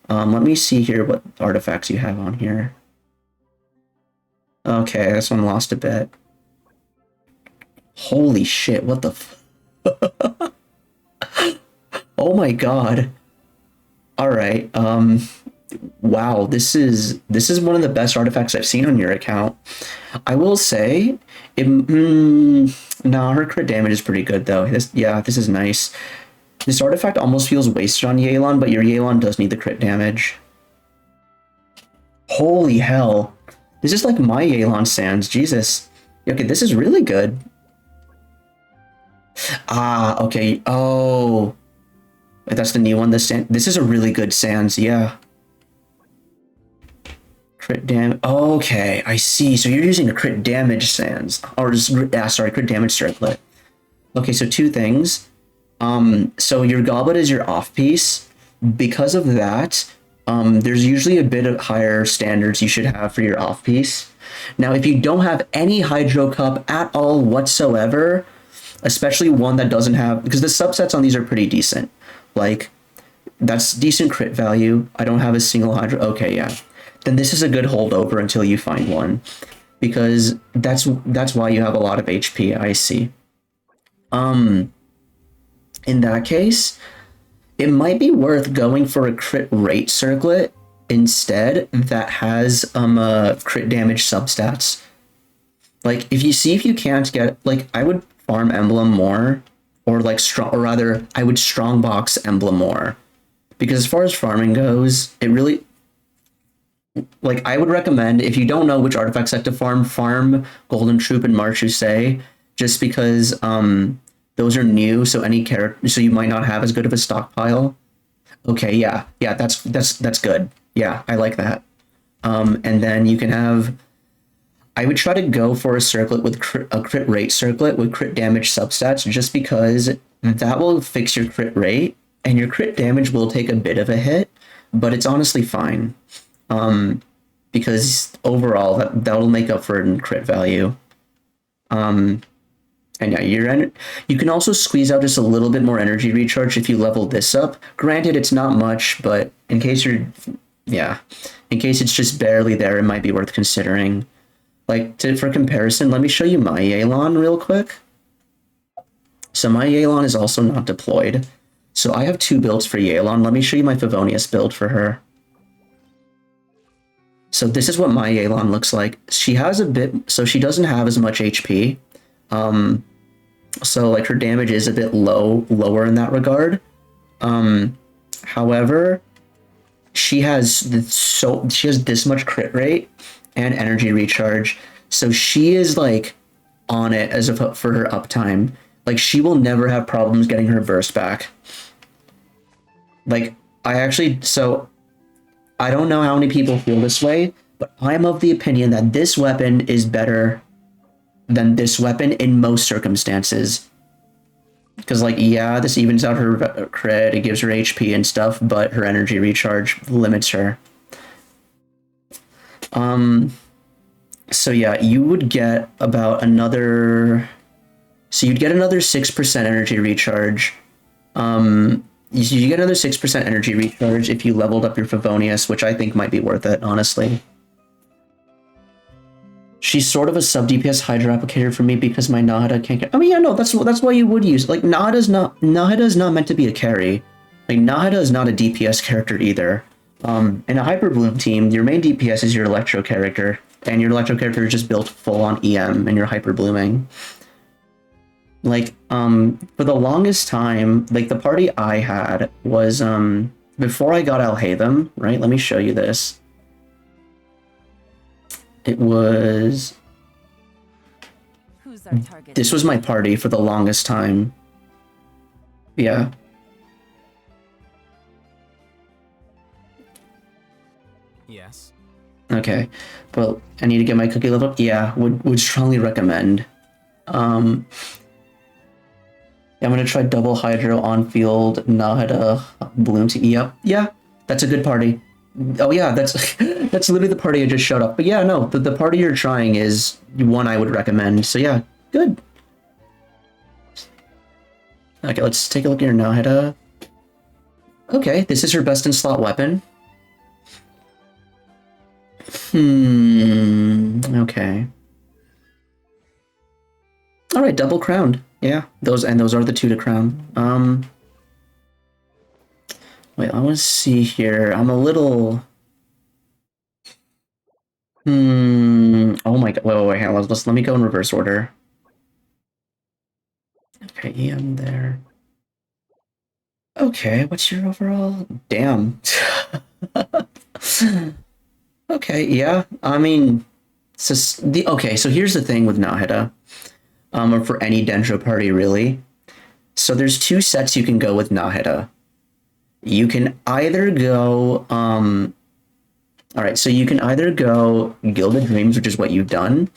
Speaker 1: Let me see here what artifacts you have on here. Okay, this one lost a bit. Holy shit, what the Oh my god. Alright, wow, this is one of the best artifacts I've seen on your account. I will say, nah, her crit damage is pretty good though. This is nice. This artifact almost feels wasted on Yelan, but your Yelan does need the crit damage. Holy hell. This is like my Yelan Sands, Jesus. Okay, this is really good. Ah, okay, oh. That's the new one, this is a really good Sands, yeah. Crit damage. Okay, I see. So you're using a crit damage Sands, or just crit damage circlet. Okay, so two things. So your goblet is your off piece. Because of that, there's usually a bit of higher standards you should have for your off piece. Now, if you don't have any hydro cup at all whatsoever, especially one that doesn't have, because the subsets on these are pretty decent. Like, that's decent crit value. I don't have a single hydro. Okay, yeah. Then this is a good holdover until you find one, because that's why you have a lot of HP. I see. In that case, it might be worth going for a crit rate circlet instead that has crit damage substats. Like, if you can't get, like, I would farm emblem more, or like I would strongbox emblem more, because as far as farming goes, it really, like, I would recommend, if you don't know which artifact set to farm Golden Troop and Marchusei, just because those are new, so so you might not have as good of a stockpile. Okay, yeah, that's good. Yeah, I like that. And then you can have, I would try to go for a circlet with a crit rate circlet with crit damage substats, just because that will fix your crit rate, and your crit damage will take a bit of a hit, but it's honestly fine. Because overall that'll make up for it in crit value. And yeah, you can also squeeze out just a little bit more energy recharge if you level this up. Granted, it's not much, but in case it's just barely there, it might be worth considering. Like, for comparison, let me show you my Yelan real quick. So my Yelan is also not deployed. So I have two builds for Yelan. Let me show you my Favonius build for her. So this is what my Yelan looks like. She has a bit, so she doesn't have as much HP. So like her damage is a bit lower in that regard. However, she has this much crit rate and energy recharge. So she is like on it for her uptime. Like, she will never have problems getting her burst back. Like, I don't know how many people feel this way, but I'm of the opinion that this weapon is better than this weapon in most circumstances. Because, like, yeah, this evens out her crit, it gives her HP and stuff, but her energy recharge limits her. So yeah, you would get about another. So you'd get another 6% energy recharge. You get another 6% energy recharge if you leveled up your Favonius, which I think might be worth it, honestly. She's sort of a sub DPS Hydra applicator for me because my Nahida can't get. I mean, yeah, no, that's why you would use like Nahida is not meant to be a carry. Like Nahida is not a DPS character either. In a Hyper Bloom team, your main DPS is your Electro character, and your Electro character is just built full on EM, and you're Hyper Blooming. Like, for the longest time, like the party I had was before I got Alhaitham, right? Let me show you this. It was.
Speaker 11: Who's our target?
Speaker 1: This was my party for the longest time. Yeah.
Speaker 5: Yes.
Speaker 1: Okay. Well, I need to get my cookie level up. Yeah, would strongly recommend. I'm gonna try double hydro on field Nahida Bloom to yep. Yeah, that's a good party. Oh yeah, that's that's literally the party I just showed up. But yeah, no, the party you're trying is one I would recommend. So yeah, good. Okay, let's take a look at your Nahida. Okay, this is her best in slot weapon. Okay. All right, double crowned. Yeah, those are the two to crown. Wait, I want to see here. I'm a little. Oh my god. Wait, hang on. Let me go in reverse order. Okay, EM there. Okay, what's your overall? Damn. Okay, yeah. I mean, so here's the thing with Nahida. Or for any Dendro party, really. So there's two sets you can go with Nahida. You can either go, alright, so you can either go Gilded Dreams, which is what you've done,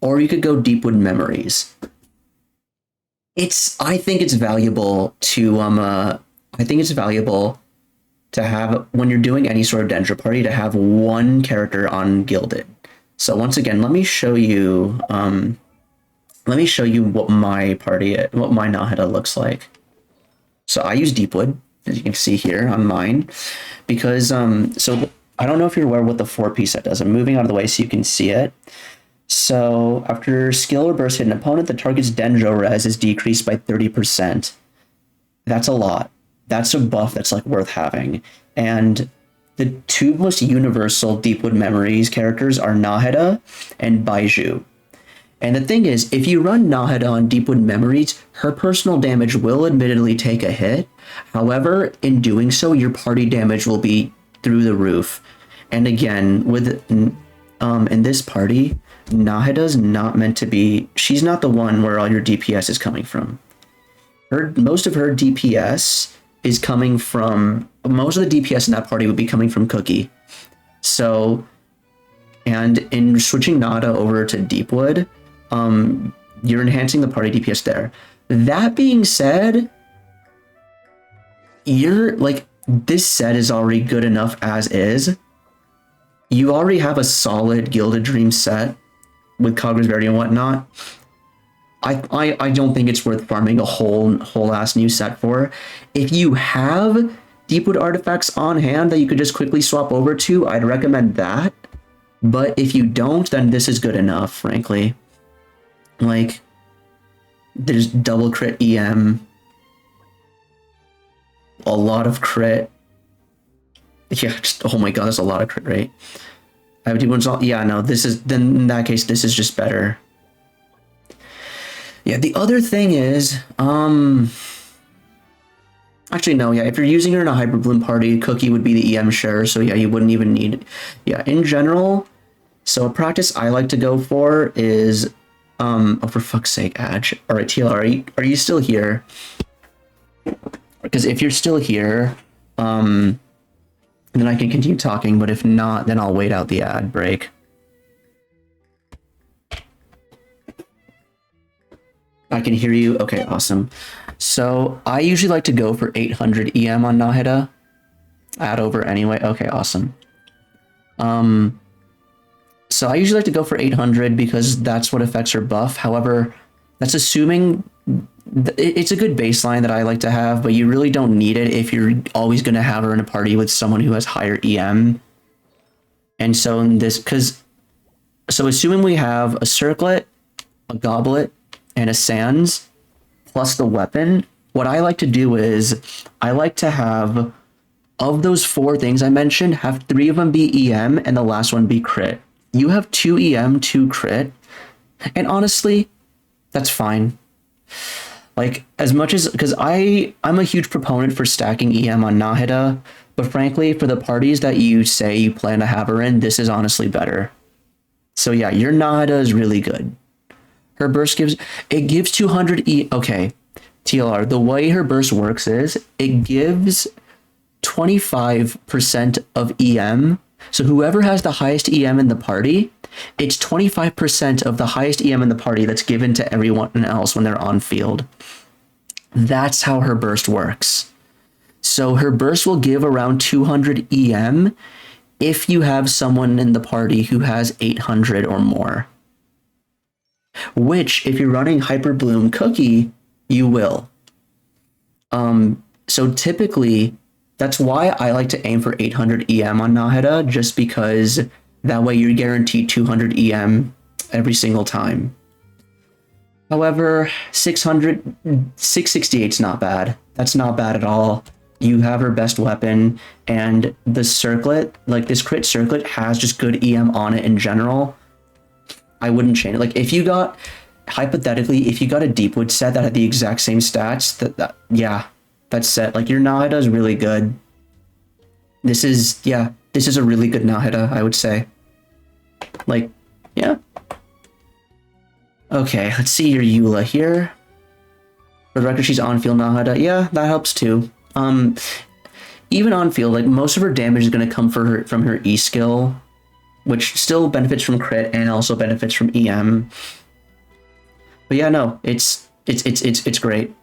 Speaker 1: or you could go Deepwood Memories. I think it's valuable to, have, when you're doing any sort of Dendro party, to have one character on Gilded. So once again, let me show you, what my Nahida looks like. So I use Deepwood, as you can see here on mine, because so I don't know if you're aware what the 4-piece set does. I'm moving out of the way so you can see it. So after skill or burst hit an opponent, the target's Dendro res is decreased by 30%. That's a lot. That's a buff that's like worth having. And the two most universal Deepwood Memories characters are Nahida and Baiju. And the thing is, if you run Nahida on Deepwood Memories, her personal damage will admittedly take a hit. However, in doing so, your party damage will be through the roof. And again, with in this party, Nahida's not meant to be. She's not the one where all your DPS is coming from. Most of her DPS is coming from. Most of the DPS in that party would be coming from Cookie. So, and in switching Nahida over to Deepwood, you're enhancing the party DPS there. That being said, this set is already good enough as is. You already have a solid Gilded Dream set with Cognitive Verity and whatnot. I don't think it's worth farming a whole ass new set for. If you have Deepwood artifacts on hand that you could just quickly swap over to, I'd recommend that. But if you don't, then this is good enough, frankly. Like, there's double crit EM, a lot of crit. Yeah, oh my god, that's a lot of crit rate. I have D1s all. Yeah, no, then in that case, this is just better. Yeah, the other thing is, actually, no, yeah, if you're using her in a Hyper Bloom party, Cookie would be the EM share, so yeah, you wouldn't even need. Yeah, in general, so a practice I like to go for is. Oh, for fuck's sake, Adge. All right, TL, are you still here? Because if you're still here, then I can continue talking, but if not, then I'll wait out the ad break. I can hear you. Okay, awesome. So I usually like to go for 800 EM on Nahida. Add over anyway. Okay, awesome. So I usually like to go for 800 because that's what affects her buff. However, that's assuming it's a good baseline that I like to have, but you really don't need it if you're always going to have her in a party with someone who has higher EM. And so in this, so assuming we have a circlet, a goblet, and a sands, plus the weapon, what I like to do is I like to have, of those 4 things I mentioned, have 3 of them be EM and the last one be crit. You have 2 EM, 2 crit, and honestly, that's fine. Like, as much as, because I'm a huge proponent for stacking EM on Nahida, but frankly, for the parties that you say you plan to have her in, this is honestly better. So yeah, your Nahida is really good. Her burst gives 200 okay, TLR, the way her burst works is, it gives 25% of EM. So whoever has the highest EM in the party, it's 25% of the highest EM in the party that's given to everyone else when they're on field. That's how her burst works. So her burst will give around 200 EM if you have someone in the party who has 800 or more. Which, if you're running Hyper Bloom Cookie, you will. So typically, that's why I like to aim for 800 EM on Nahida, just because that way you're guaranteed 200 EM every single time. However, 668 is not bad. That's not bad at all. You have her best weapon, and the circlet, like this crit circlet, has just good EM on it in general. I wouldn't change it. Like, if you got, hypothetically, if you got a Deepwood set that had the exact same stats, yeah, that set, like, your Nahida is really good. This is a really good Nahida, I would say. Like, yeah. Okay, let's see your Eula here. For the record, she's on-field Nahida. Yeah, that helps too. Even on-field, like, most of her damage is going to come from her E skill, which still benefits from crit and also benefits from EM. But yeah, no, it's great.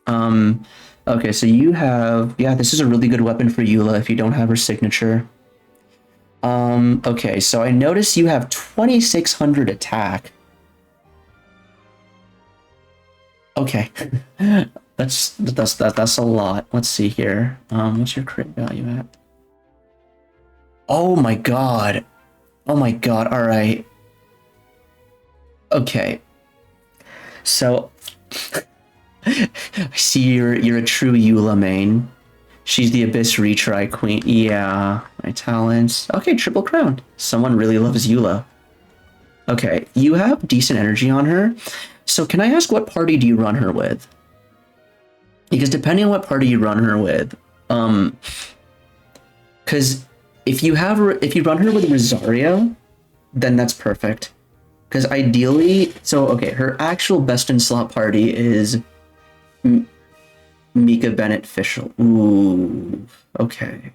Speaker 1: Okay, so you have, yeah, this is a really good weapon for Eula if you don't have her signature. Okay, so I notice you have 2600 attack. Okay. That's a lot. Let's see here. What's your crit value at? Oh my god. Oh my god. All right. Okay. So I see you're a true Eula main. She's the Abyss retry queen. Yeah, my talents. Okay, triple crown. Someone really loves Eula. Okay, you have decent energy on her. So can I ask what party do you run her with? Because depending on what party you run her with, because if you run her with Rosario, then that's perfect. Because ideally, so okay, her actual best in slot party is Mika Bennett Fischl. Ooh, okay.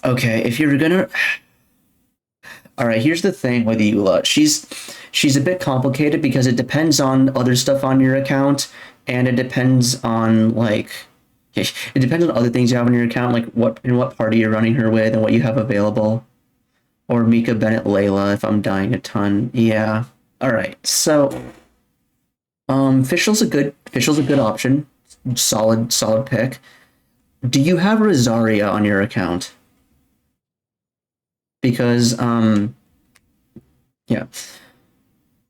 Speaker 1: Okay, if you're gonna... Alright, here's the thing with Eula. She's a bit complicated because it depends on other stuff on your account, and it depends on, like... It depends on other things you have on your account, like what party you're running her with and what you have available. Or Mika Bennett Layla if I'm dying a ton. Yeah. Alright, so... Fischl's a good option. Solid pick. Do you have Rosaria on your account? Because, yeah.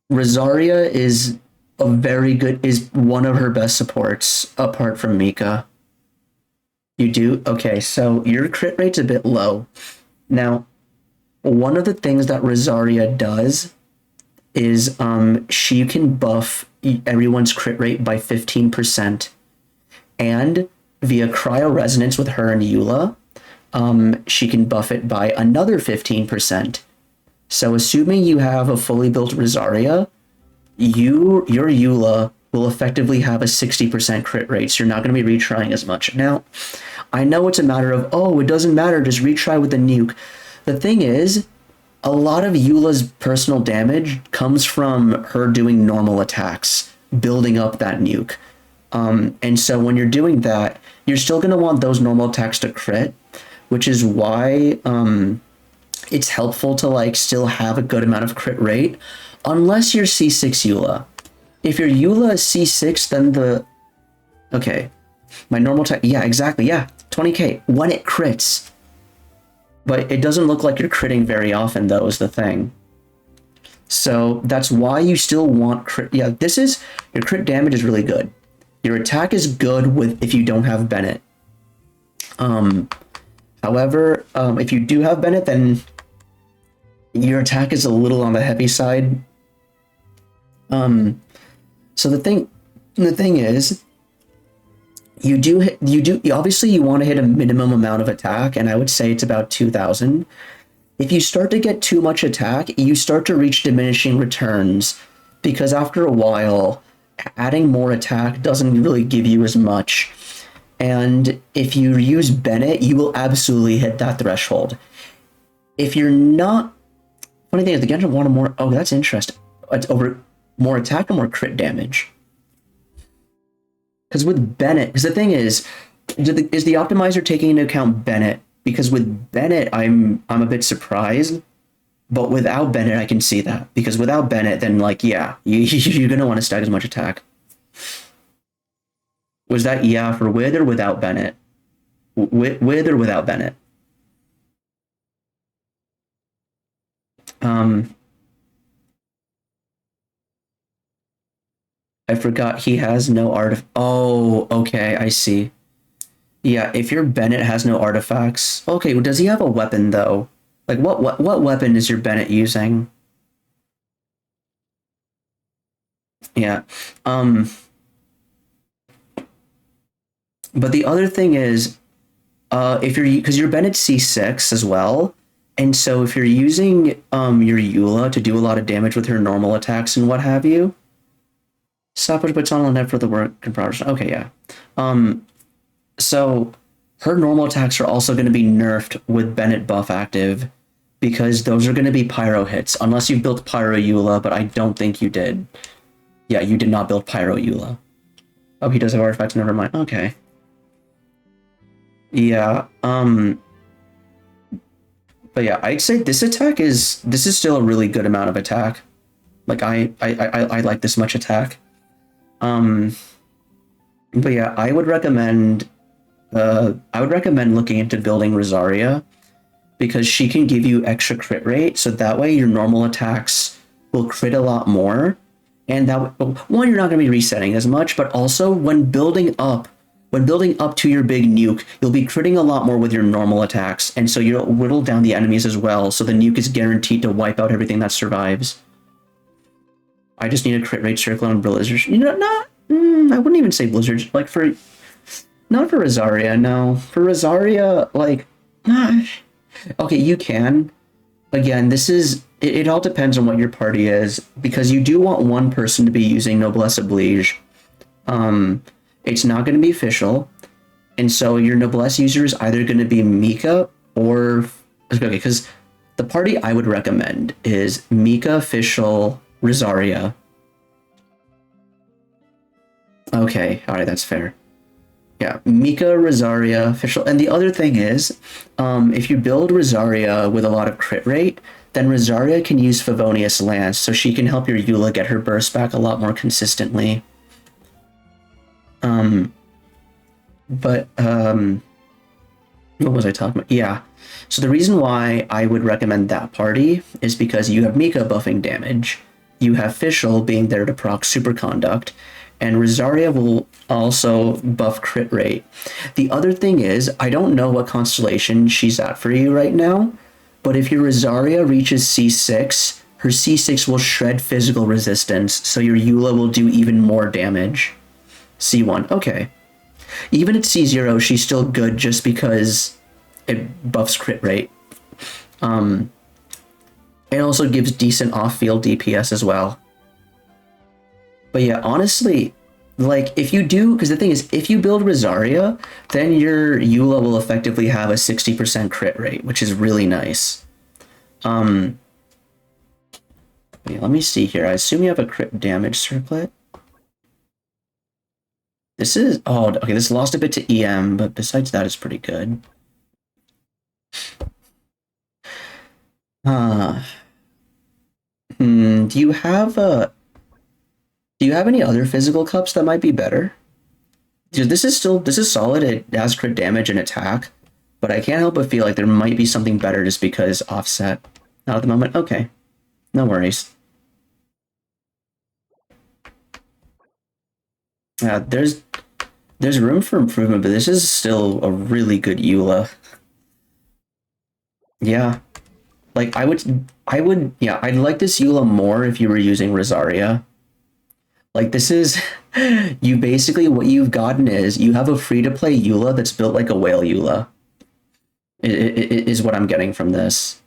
Speaker 1: Rosaria is one of her best supports, apart from Mika. You do? Okay, so your crit rate's a bit low. Now, one of the things that Rosaria does is she can buff everyone's crit rate by 15%. And via cryo resonance with her and Eula, she can buff it by another 15%. So assuming you have a fully built Rosaria, your Eula will effectively have a 60% crit rate, so you're not going to be retrying as much. Now, I know it's a matter of, oh, it doesn't matter, just retry with the nuke. The thing is, a lot of Eula's personal damage comes from her doing normal attacks, building up that nuke. And so when you're doing that, you're still going to want those normal attacks to crit, which is why it's helpful to like still have a good amount of crit rate, unless you're C6 Eula. If your Eula is C6, then okay, my normal attack, yeah, exactly, yeah, 20k when it crits. But it doesn't look like you're critting very often, though, is the thing. So that's why you still want crit. Yeah, your crit damage is really good. Your attack is good if you don't have Bennett. However, if you do have Bennett, then your attack is a little on the heavy side. So the thing is, obviously you want to hit a minimum amount of attack, and I would say it's about 2,000. If you start to get too much attack, you start to reach diminishing returns, because after a while, adding more attack doesn't really give you as much. And if you use Bennett, you will absolutely hit that threshold. If you're not... Funny thing is, the Genshin wanted more... Oh, that's interesting. It's over more attack or more crit damage? Because with Bennett... Because the thing is the optimizer taking into account Bennett? Because with Bennett, I'm a bit surprised. But without Bennett, I can see that. Because without Bennett, then, like, yeah, you're going to want to stack as much attack. Was that yeah for with or without Bennett? With or without Bennett? I forgot he has no Oh, okay, I see. Yeah, if your Bennett has no artifacts... Okay, well, does he have a weapon, though? Like, what weapon is your Bennett using? Yeah. But the other thing is, because your Bennett's C6 as well, and so if you're using your Eula to do a lot of damage with her normal attacks and what have you, Stoppage puts on net for the work and progress. Okay, yeah. So her normal attacks are also going to be nerfed with Bennett buff active, because those are going to be Pyro hits, unless you built Pyro Eula, but I don't think you did. Yeah, you did not build Pyro Eula. Oh, he does have artifacts, never mind. Okay. Yeah, but yeah, I'd say this is still a really good amount of attack. Like, I like this much attack. But yeah, I would recommend looking into building Rosaria, because she can give you extra crit rate, so that way your normal attacks will crit a lot more, and that one, you're not going to be resetting as much, but also when building up to your big nuke, you'll be critting a lot more with your normal attacks, and so you'll whittle down the enemies as well, so the nuke is guaranteed to wipe out everything that survives. I just need a crit rate circle on Blizzard. You know, I wouldn't even say Blizzard. Like, not for Rosaria, no. For Rosaria, like, okay, you can. Again, it all depends on what your party is, because you do want one person to be using Noblesse Oblige. It's not going to be official, and so your Noblesse user is either going to be Mika or... Okay, because the party I would recommend is Mika, official, Rosaria. Okay, alright, that's fair. Yeah, Mika, Rosaria, official. And the other thing is, if you build Rosaria with a lot of crit rate, then Rosaria can use Favonius Lance, so she can help your Eula get her burst back a lot more consistently. What was I talking about? Yeah. So the reason why I would recommend that party is because you have Mika buffing damage, you have Fischl being there to proc Superconduct, and Rosaria will also buff crit rate. The other thing is, I don't know what constellation she's at for you right now, but if your Rosaria reaches C6, her C6 will shred physical resistance, so your Eula will do even more damage. C1, okay. Even at C0, she's still good just because it buffs crit rate. It also gives decent off-field DPS as well. But yeah, honestly, like, if you do, because the thing is, if you build Rosaria, then your Eula will effectively have a 60% crit rate, which is really nice. Yeah, let me see here. I assume you have a crit damage circlet. This is... Oh, okay, this lost a bit to EM, but besides that, it's pretty good. Uh, do you have any other physical cups that might be better? Dude, this is solid. It has crit damage and attack, but I can't help but feel like there might be something better just because offset. Not at the moment. Okay, no worries. There's room for improvement, but this is still a really good Eula. Yeah, like yeah, I'd like this Eula more if you were using Rosaria. Like this is, you basically, what you've gotten is, you have a free-to-play Eula that's built like a whale Eula. It is what I'm getting from this.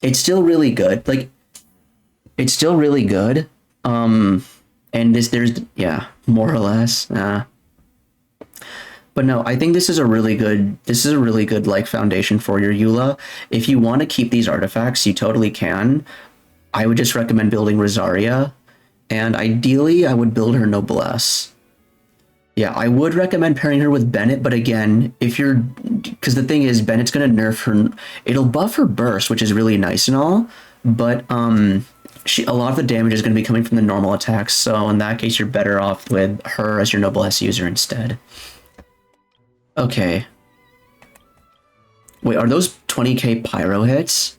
Speaker 1: It's still really good. Like, it's still really good. And yeah, more or less. But no, I think this is a really good like foundation for your Eula. If you want to keep these artifacts, you totally can. I would just recommend building Rosaria, and ideally I would build her Noblesse. Yeah, I would recommend pairing her with Bennett, but again, because the thing is, Bennett's gonna nerf her. It'll buff her burst, which is really nice and all, but a lot of the damage is going to be coming from the normal attacks, so in that case, you're better off with her as your Noblesse user instead. Okay. Wait, are those 20k pyro hits?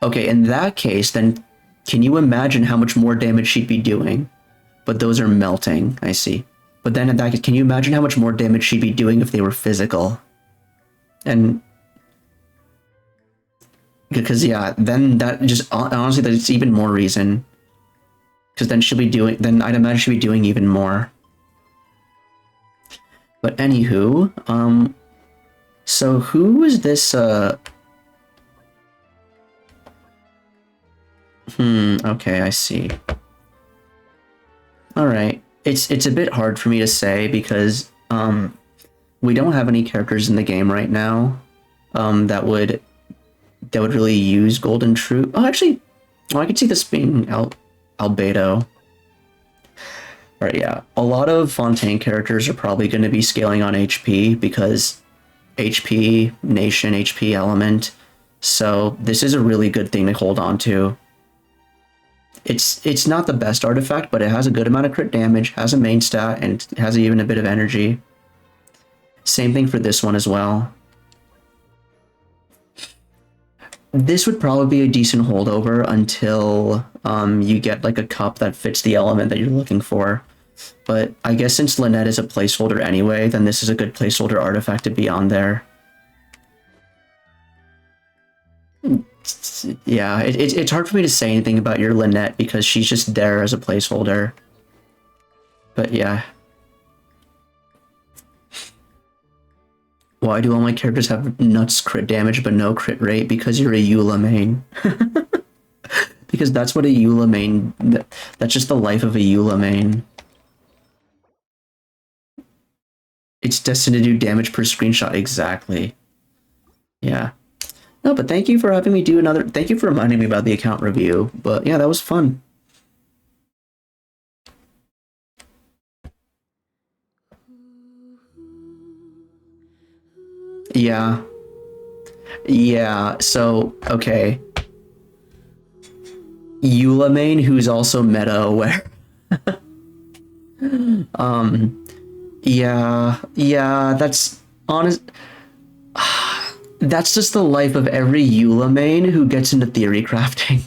Speaker 1: Okay, in that case, then can you imagine how much more damage she'd be doing? But those are melting, I see. But then in that case, can you imagine how much more damage she'd be doing if they were physical? And because yeah, then that just honestly, that's even more reason. Because then I'd imagine she'll be doing even more. But anywho, so who is this? Okay, I see. All right, it's a bit hard for me to say because we don't have any characters in the game right now that would really use Golden Troop. Oh, actually, I could see this being Albedo. Right, yeah. A lot of Fontaine characters are probably going to be scaling on HP because HP, Nation, HP Element. So this is a really good thing to hold on to. It's not the best artifact, but it has a good amount of crit damage, has a main stat, and has even a bit of energy. Same thing for this one as well. This would probably be a decent holdover until you get like a cup that fits the element that you're looking for. But I guess since Lynette is a placeholder anyway, then this is a good placeholder artifact to be on there. Yeah, it's hard for me to say anything about your Lynette because she's just there as a placeholder. But yeah. Why do all my characters have nuts crit damage but no crit rate? Because you're a Eula main. Because that's what a Eula main... That's just the life of a Eula main. It's destined to do damage per screenshot. Exactly. Yeah. No, but thank you for having me do another... Thank you for reminding me about the account review. But yeah, that was fun. Yeah. Yeah, so, okay. Eula main, who's also meta aware. Yeah, that's honest. That's just the life of every Eula main who gets into theory crafting.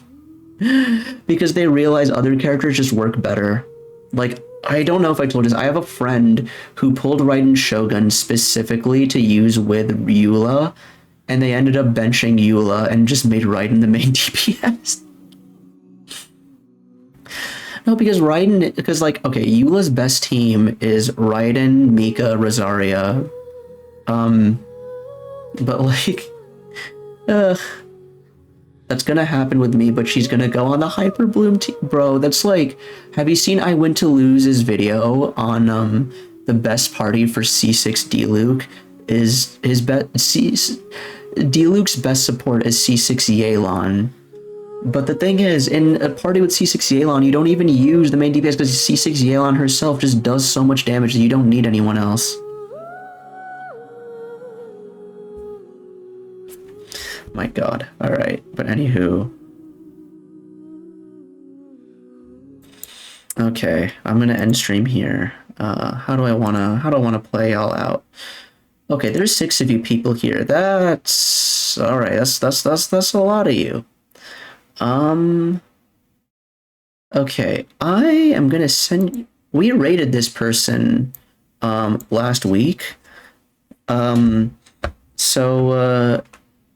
Speaker 1: Because they realize other characters just work better. Like, I don't know if I told you this, I have a friend who pulled Raiden Shogun specifically to use with Eula, and they ended up benching Eula and just made Raiden the main DPS. No, because like, okay, Eula's best team is Raiden, Mika, Rosaria. But like, that's gonna happen with me, but she's gonna go on the Hyper Bloom team. Bro, that's like, have you seen I Went to Lose's video on the best party for C6 D-Luke? Is his D-Luke's best support is C6 Yelan. But the thing is, in a party with C6 Yelan, you don't even use the main DPS because C6 Yelan herself just does so much damage that you don't need anyone else. My god. Alright, but anywho. Okay, I'm gonna end stream here. How do I wanna play all out? Okay, there's 6 of you people here. That's alright, that's a lot of you. Okay, I am gonna send. We rated this person last week.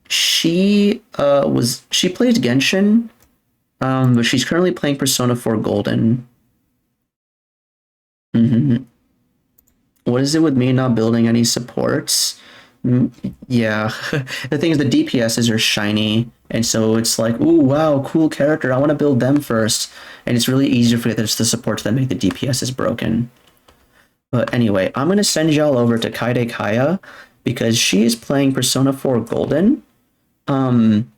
Speaker 1: She plays Genshin, but she's currently playing Persona 4 Golden. What is it with me not building any supports? Yeah, the thing is the DPSs are shiny, and so it's like, ooh, wow, cool character, I want to build them first. And it's really easy for the supports that make the DPSs broken. But anyway, I'm going to send y'all over to Kaide Kaya, because she is playing Persona 4 Golden. And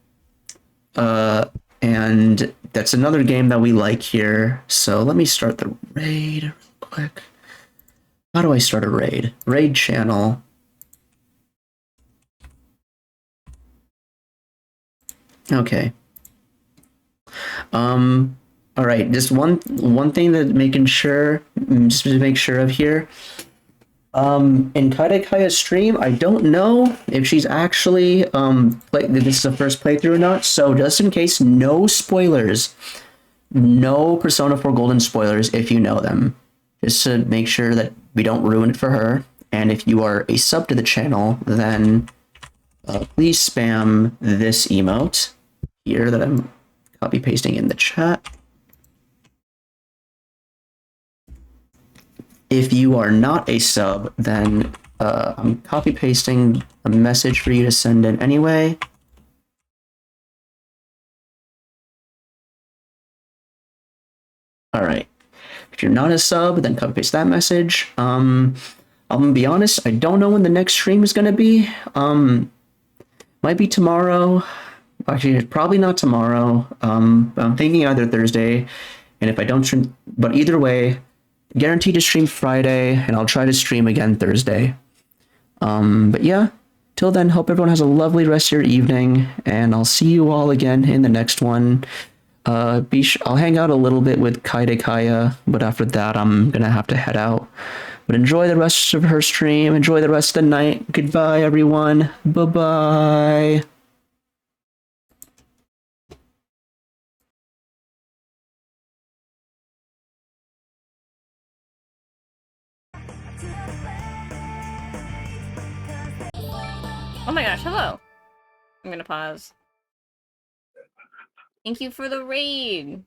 Speaker 1: that's another game that we like here. So let me start the raid real quick. How do I start a raid? Raid channel. Okay. All right. Just one thing that just to make sure of here. In Kaide Kaya's stream, I don't know if she's actually this is a first playthrough or not. So just in case, no spoilers, no Persona 4 Golden spoilers if you know them, just to make sure that we don't ruin it for her. And if you are a sub to the channel, then please spam this emote here that I'm copy pasting in the chat. If you are not a sub, then I'm copy pasting a message for you to send in anyway. All right. If you're not a sub, then copy paste that message. I'm gonna be honest, I don't know when the next stream is gonna be. Might be tomorrow. Actually, probably not tomorrow. I'm thinking either Thursday, and if I don't stream, but either way, guaranteed to stream Friday, and I'll try to stream again Thursday. But yeah, till then, hope everyone has a lovely rest of your evening, and I'll see you all again in the next one. I'll hang out a little bit with Kaide Kaya, but after that, I'm gonna have to head out. But enjoy the rest of her stream. Enjoy the rest of the night. Goodbye, everyone. Bye-bye.
Speaker 16: Oh my gosh, hello. I'm gonna pause. Thank you for the raid.